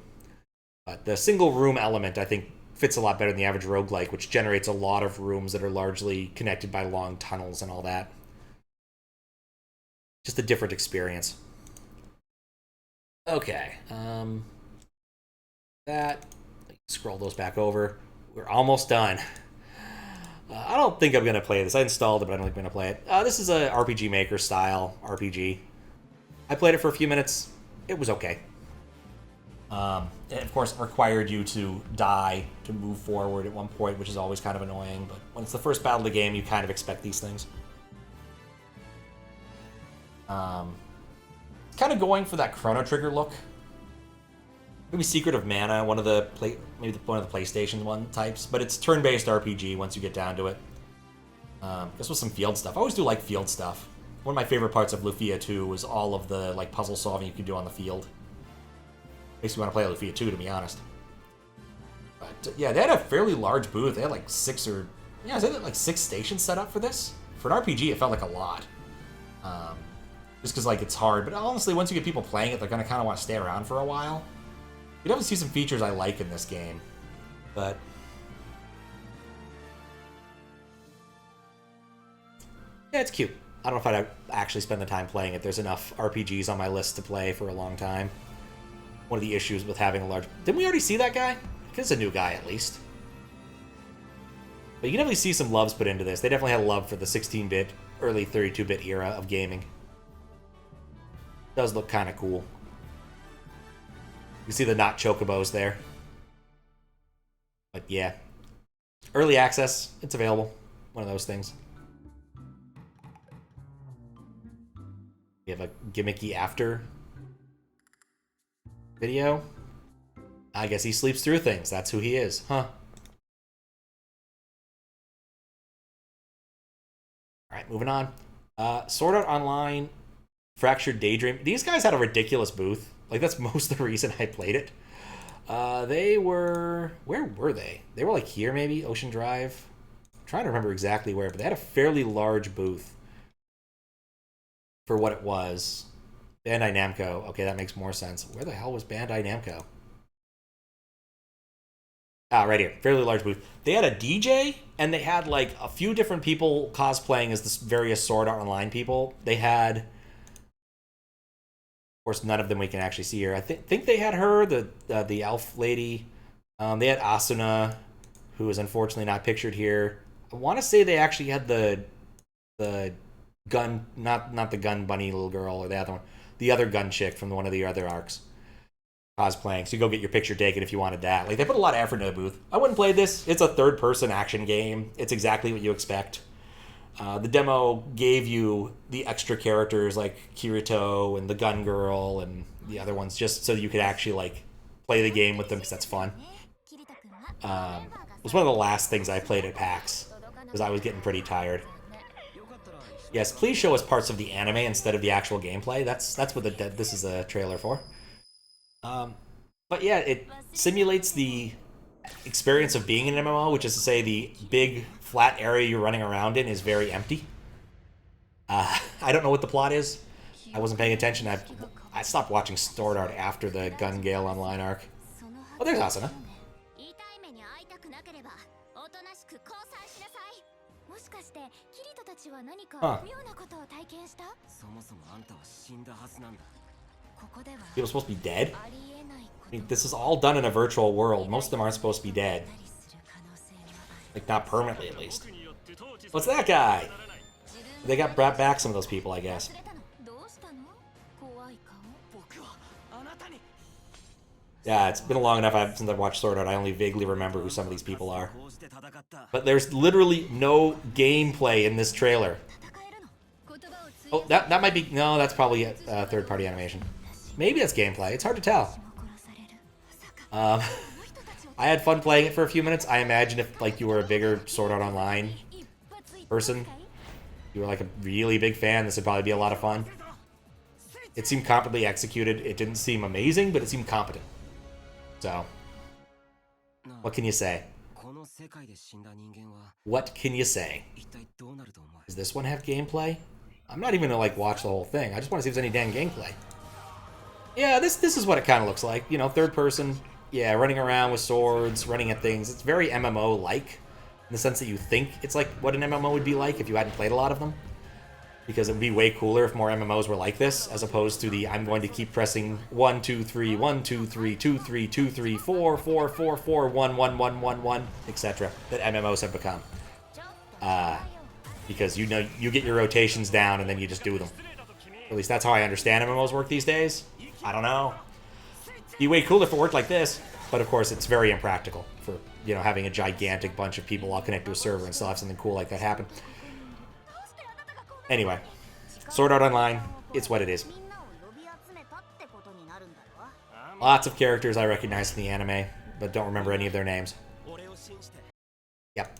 But the single room element, I think, fits a lot better than the average roguelike, which generates a lot of rooms that are largely connected by long tunnels and all that. Just a different experience. Okay. Scroll those back over. We're almost done. I don't think I'm going to play this. I installed it, but I don't think I'm going to play it. This is a RPG Maker style RPG. I played it for a few minutes. It was okay. It, of course, required you to die to move forward at one point, which is always kind of annoying. But when it's the first battle of the game, you kind of expect these things. It's kind of going for that Chrono Trigger look. Maybe Secret of Mana, one of the PlayStation one types, but it's turn-based RPG once you get down to it. This was some field stuff. I always do like field stuff. One of my favorite parts of Lufia 2 was all of the like puzzle solving you could do on the field. Makes me want to play Lufia 2, to be honest. But yeah, they had a fairly large booth. They had like 6 stations set up for this. For an RPG, it felt like a lot. Just because like it's hard, but honestly, once you get people playing it, they're gonna kind of want to stay around for a while. You definitely see some features I like in this game, but yeah, it's cute. I don't know if I'd actually spend the time playing it. There's enough RPGs on my list to play for a long time. One of the issues with having a large... Didn't we already see that guy? I think it's a new guy, at least. But you can definitely see some loves put into this. They definitely had a love for the 16-bit, early 32-bit era of gaming. It does look kind of cool. You see the not chocobos there. But yeah. Early access. It's available. One of those things. We have a gimmicky after video. I guess he sleeps through things. That's who he is, huh? Alright, moving on. Sword Art Online, Fractured Daydream. These guys had a ridiculous booth. Like, that's most of the reason I played it. They were... Where were they? They were, like, here, maybe? Ocean Drive? I'm trying to remember exactly where, but they had a fairly large booth for what it was. Bandai Namco. Okay, that makes more sense. Where the hell was Bandai Namco? Ah, right here. Fairly large booth. They had a DJ, and they had, like, a few different people cosplaying as the various Sword Art Online people. They had... Of course, none of them we can actually see here. I think they had her, the elf lady. They had Asuna, who is unfortunately not pictured here. I want to say they actually had the gun, not the gun bunny little girl or the other one, the other gun chick from one of the other arcs cosplaying. So you go get your picture taken if you wanted that. Like, they put a lot of effort into the booth. I wouldn't play this. It's a third-person action game. It's exactly what you expect. The demo gave you the extra characters like Kirito and the gun girl and the other ones just so you could actually like play the game with them because that's fun. It was one of the last things I played at PAX because I was getting pretty tired. Yes, please show us parts of the anime instead of the actual gameplay. That's what this is a trailer for. But yeah, it simulates the experience of being in an MMO, which is to say the big flat area you're running around in is very empty. I don't know what the plot is. I wasn't paying attention. I stopped watching Sword Art after the Gun Gale Online arc. Oh, there's Asuna. Huh. People supposed to be dead? I mean, this is all done in a virtual world. Most of them aren't supposed to be dead. Like, not permanently, at least. What's that guy? They got brought back some of those people, I guess. Yeah, it's been long enough since I've watched Sword Art. I only vaguely remember who some of these people are. But there's literally no gameplay in this trailer. Oh, that might be... No, that's probably a third-party animation. Maybe that's gameplay. It's hard to tell. I had fun playing it for a few minutes. I imagine if like you were a bigger Sword Art Online person, you were like a really big fan, this would probably be a lot of fun. It seemed competently executed. It didn't seem amazing, but it seemed competent. So, what can you say? What can you say? Does this one have gameplay? I'm not even gonna like watch the whole thing. I just want to see if there's any dang gameplay. Yeah, this is what it kind of looks like. You know, third person. Yeah, running around with swords, running at things. It's very MMO-like in the sense that you think it's like what an MMO would be like if you hadn't played a lot of them. Because it would be way cooler if more MMOs were like this, as opposed to the I'm going to keep pressing 1, 2, 3, 1, 2, 3, 2, 3, 2, 3, 4, 4, 4, 4, 1, 1, 1, 1, 1, etc. that MMOs have become. Because you know you get your rotations down and then you just do them. At least that's how I understand MMOs work these days. I don't know. It'd be way cooler if it worked like this, but of course it's very impractical for, you know, having a gigantic bunch of people all connect to a server and still have something cool like that happen. Anyway, Sword Art Online, it's what it is. Lots of characters I recognize from the anime, but don't remember any of their names. Yep.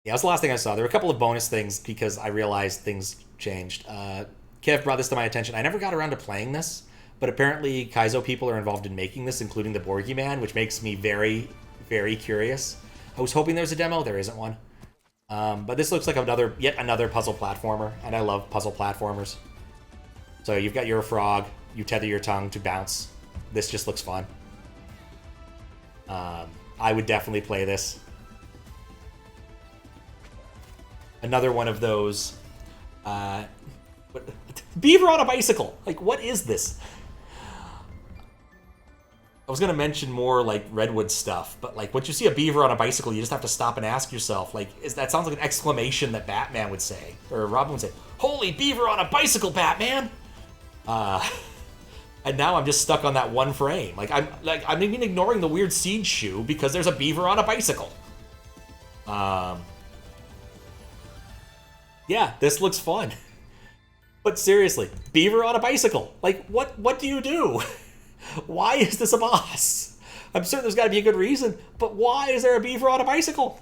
Yeah, that's the last thing I saw. There were a couple of bonus things because I realized things changed. Kev brought this to my attention. I never got around to playing this, but apparently Kaizo people are involved in making this, including the Borgie Man, which makes me very, very curious. I was hoping there was a demo. There isn't one. But this looks like yet another puzzle platformer, and I love puzzle platformers. So you've got your frog, you tether your tongue to bounce. This just looks fun. I would definitely play this. Another one of those... beaver on a bicycle! Like, what is this? I was going to mention more, like, Redwood stuff, but, like, once you see a beaver on a bicycle, you just have to stop and ask yourself, like, that sounds like an exclamation that Batman would say, or Robin would say, "Holy beaver on a bicycle, Batman!" And now I'm just stuck on that one frame. I'm even ignoring the weird seed shoe because there's a beaver on a bicycle. Yeah, this looks fun. But seriously, beaver on a bicycle. Like, what do you do? Why is this a boss? I'm certain there's got to be a good reason, but why is there a beaver on a bicycle?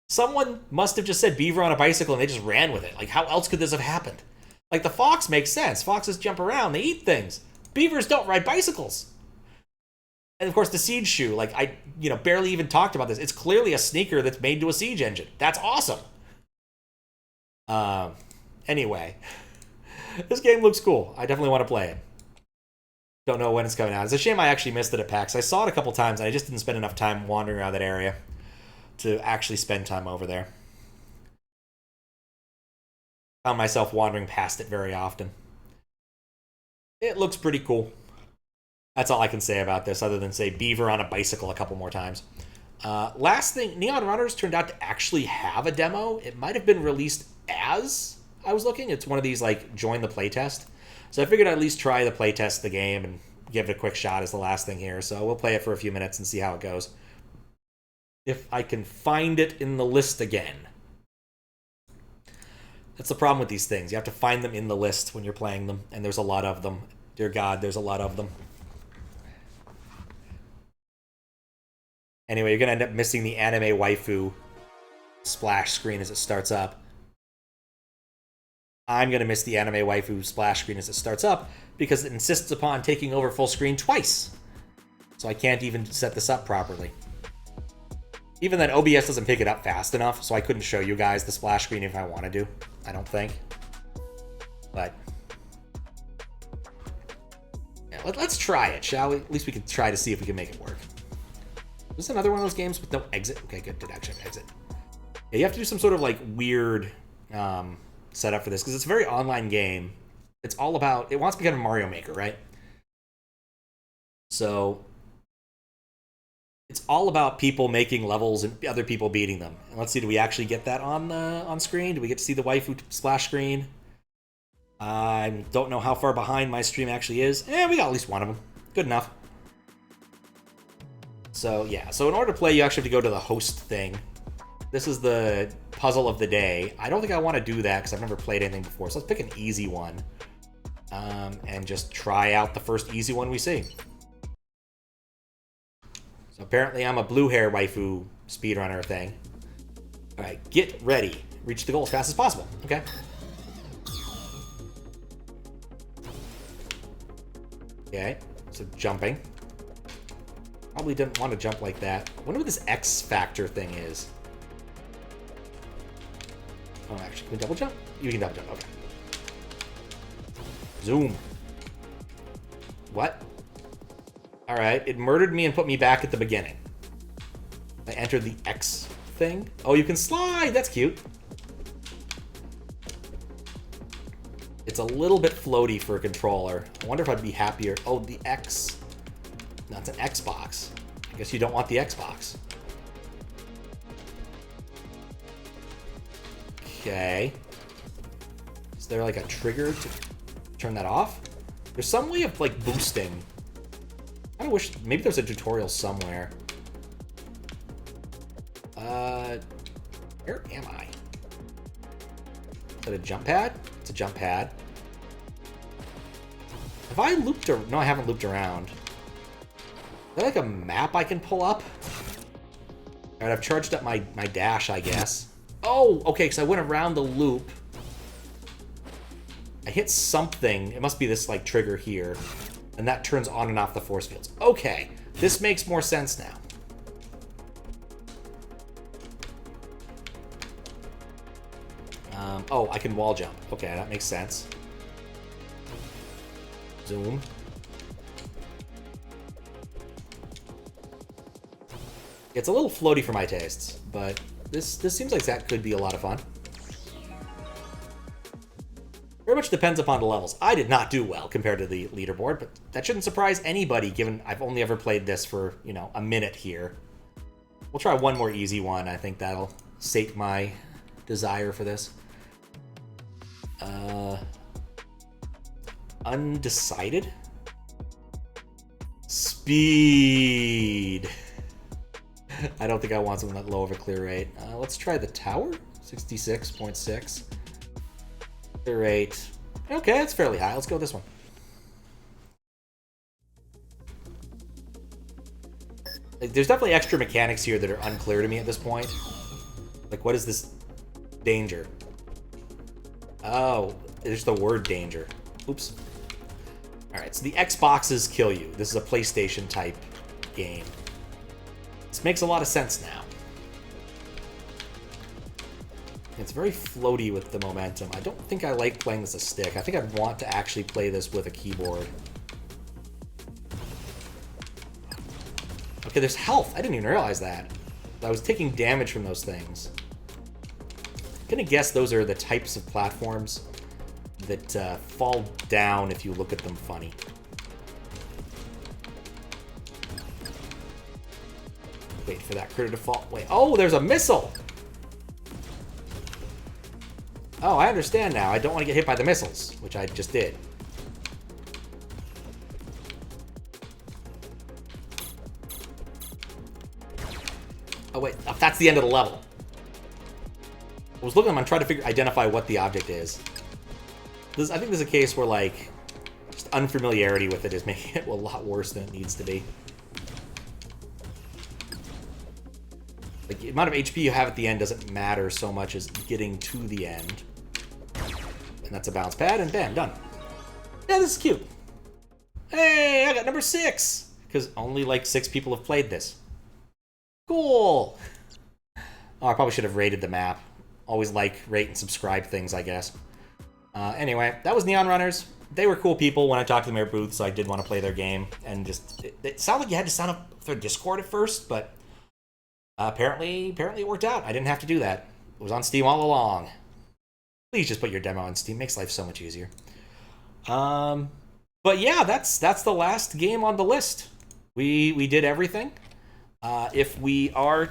Someone must have just said beaver on a bicycle and they just ran with it. Like, how else could this have happened? Like, the fox makes sense. Foxes jump around, they eat things. Beavers don't ride bicycles. And of course, the siege shoe, like, I barely even talked about this. It's clearly a sneaker that's made to a siege engine. That's awesome. Anyway, this game looks cool. I definitely want to play it. Don't know when it's coming out. It's a shame I actually missed it at PAX. I saw it a couple times, and I just didn't spend enough time wandering around that area to actually spend time over there. Found myself wandering past it very often. It looks pretty cool. That's all I can say about this, other than say beaver on a bicycle a couple more times. Last thing, Neon Runners turned out to actually have a demo. It might have been released as I was looking. It's one of these, like, join the playtest. So I figured I'd at least try the playtest of the game and give it a quick shot as the last thing here. So we'll play it for a few minutes and see how it goes. If I can find it in the list again. That's the problem with these things. You have to find them in the list when you're playing them, and there's a lot of them. Dear God, there's a lot of them. Anyway, you're going to end up missing the anime waifu splash screen as it starts up. I'm going to miss the anime waifu splash screen as it starts up because it insists upon taking over full screen twice. So I can't even set this up properly. Even then, OBS doesn't pick it up fast enough, so I couldn't show you guys the splash screen if I wanted to. I don't think. But yeah, let's try it, shall we? At least we can try to see if we can make it work. Is this another one of those games with no exit? Okay, good. Did actually have exit. Yeah, you have to do some sort of, like, weird setup for this, because it's a very online game. It's all about... It wants to become a Mario Maker, right? So it's all about people making levels and other people beating them. And let's see, do we actually get that on screen? Do we get to see the waifu splash screen? I don't know how far behind my stream actually is. We got at least one of them. Good enough. So, yeah. So in order to play, you actually have to go to the host thing. This is the puzzle of the day. I don't think I want to do that because I've never played anything before. So let's pick an easy one. And just try out the first easy one we see. So apparently I'm a blue hair waifu speedrunner thing. Alright, get ready. Reach the goal as fast as possible. Okay. Okay, so jumping. Probably didn't want to jump like that. I wonder what this X Factor thing is. Oh, actually, can we double jump? You can double jump, okay. Zoom. What? Alright, it murdered me and put me back at the beginning. I entered the X thing. Oh, you can slide! That's cute. It's a little bit floaty for a controller. I wonder if I'd be happier. Oh, the X. No, it's an Xbox. I guess you don't want the Xbox. Okay. Is there like a trigger to turn that off? There's some way of like boosting. I kind of wish maybe there's a tutorial somewhere. Where am I? Is that a jump pad? It's a jump pad. Have I looped around? No, I haven't looped around. Is there like a map I can pull up? Alright, I've charged up my dash, I guess. Oh, okay, because I went around the loop. I hit something. It must be this, like, trigger here. And that turns on and off the force fields. Okay, this makes more sense now. Oh, I can wall jump. Okay, that makes sense. Zoom. It's a little floaty for my tastes, but this seems like that could be a lot of fun. Very much depends upon the levels. I did not do well compared to the leaderboard, but that shouldn't surprise anybody given I've only ever played this for, you know, a minute here. We'll try one more easy one. I think that'll sate my desire for this. Undecided? Speed. I don't think I want something that low of a clear rate. Let's try the tower. 66.6. Clear rate. Okay, that's fairly high. Let's go with this one. Like, there's definitely extra mechanics here that are unclear to me at this point. Like, what is this danger? Oh, there's the word danger. Oops. Alright, so the Xboxes kill you. This is a PlayStation type game. This makes a lot of sense now. It's very floaty with the momentum. I don't think I like playing this a stick. I think I'd want to actually play this with a keyboard. Okay, there's health. I didn't even realize that. I was taking damage from those things. I'm gonna guess those are the types of platforms that fall down if you look at them funny. Wait for that critter to fall. Wait, oh, there's a missile! Oh, I understand now. I don't want to get hit by the missiles, which I just did. Oh, wait. Oh, that's the end of the level. I was looking at them. I'm trying to identify what the object is. I think there's a case where, like, just unfamiliarity with it is making it a lot worse than it needs to be. Like, the amount of HP you have at the end doesn't matter so much as getting to the end. And that's a bounce pad, and bam, done. Yeah, this is cute. Hey, I got number 6! Because only, like, 6 people have played this. Cool! Oh, I probably should have rated the map. Always like, rate, and subscribe things, I guess. Anyway, that was Neon Runners. They were cool people when I talked to them at their booth, so I did want to play their game. And just, it sounded like you had to sign up for Discord at first, but apparently it worked out. I didn't have to do that. It was on Steam all along. Please just put your demo on Steam. It makes life so much easier. But yeah, that's the last game on the list. We did everything. If we are,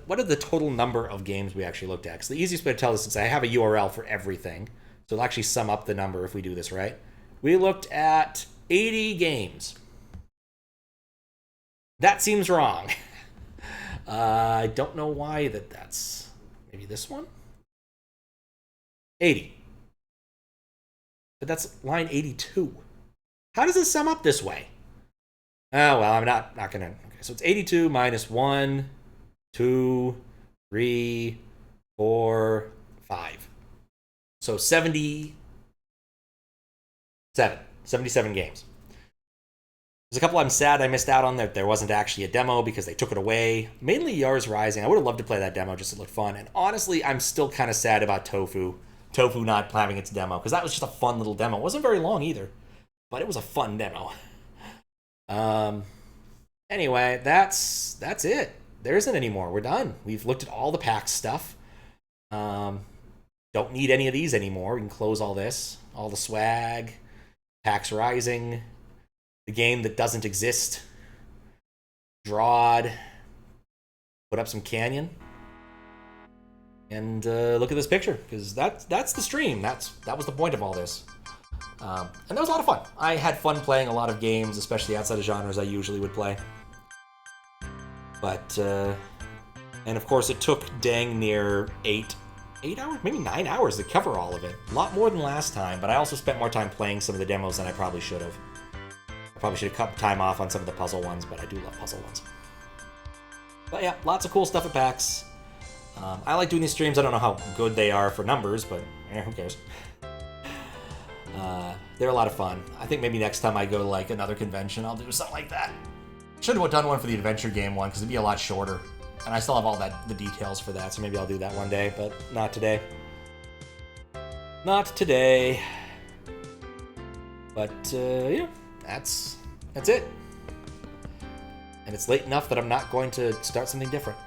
what are the total number of games we actually looked at? Because the easiest way to tell this is I have a URL for everything. So it'll actually sum up the number if we do this right. We looked at 80 games. That seems wrong. I don't know why that's... Maybe this one? 80. But that's line 82. How does it sum up this way? Oh, well, I'm not going to... Okay, so it's 82 minus 1, 2, 3, 4, 5. So 77 games. There's a couple I'm sad I missed out on. There wasn't actually a demo because they took it away. Mainly Yars Rising. I would have loved to play that demo just to look fun. And honestly, I'm still kind of sad about Tofu. Tofu not having its demo, because that was just a fun little demo. It wasn't very long either, but it was a fun demo. Anyway, that's it. There isn't any more. We're done. We've looked at all the PAX stuff. Don't need any of these anymore. We can close all this. All the swag. PAX Rising. The game that doesn't exist. Drawed. Put up some Canyon. And look at this picture, because that's the stream. That was the point of all this. And that was a lot of fun. I had fun playing a lot of games, especially outside of genres I usually would play. But, and of course it took dang near 8 hours, maybe 9 hours to cover all of it. A lot more than last time, but I also spent more time playing some of the demos than I probably should have. I probably should have cut time off on some of the puzzle ones, but I do love puzzle ones. But yeah, lots of cool stuff at PAX. I like doing these streams. I don't know how good they are for numbers, but who cares? They're a lot of fun. I think maybe next time I go to like another convention, I'll do something like that. Should have done one for the adventure game one, because it'd be a lot shorter. And I still have all the details for that, so maybe I'll do that one day, but not today. Not today. But yeah, that's it. And it's late enough that I'm not going to start something different.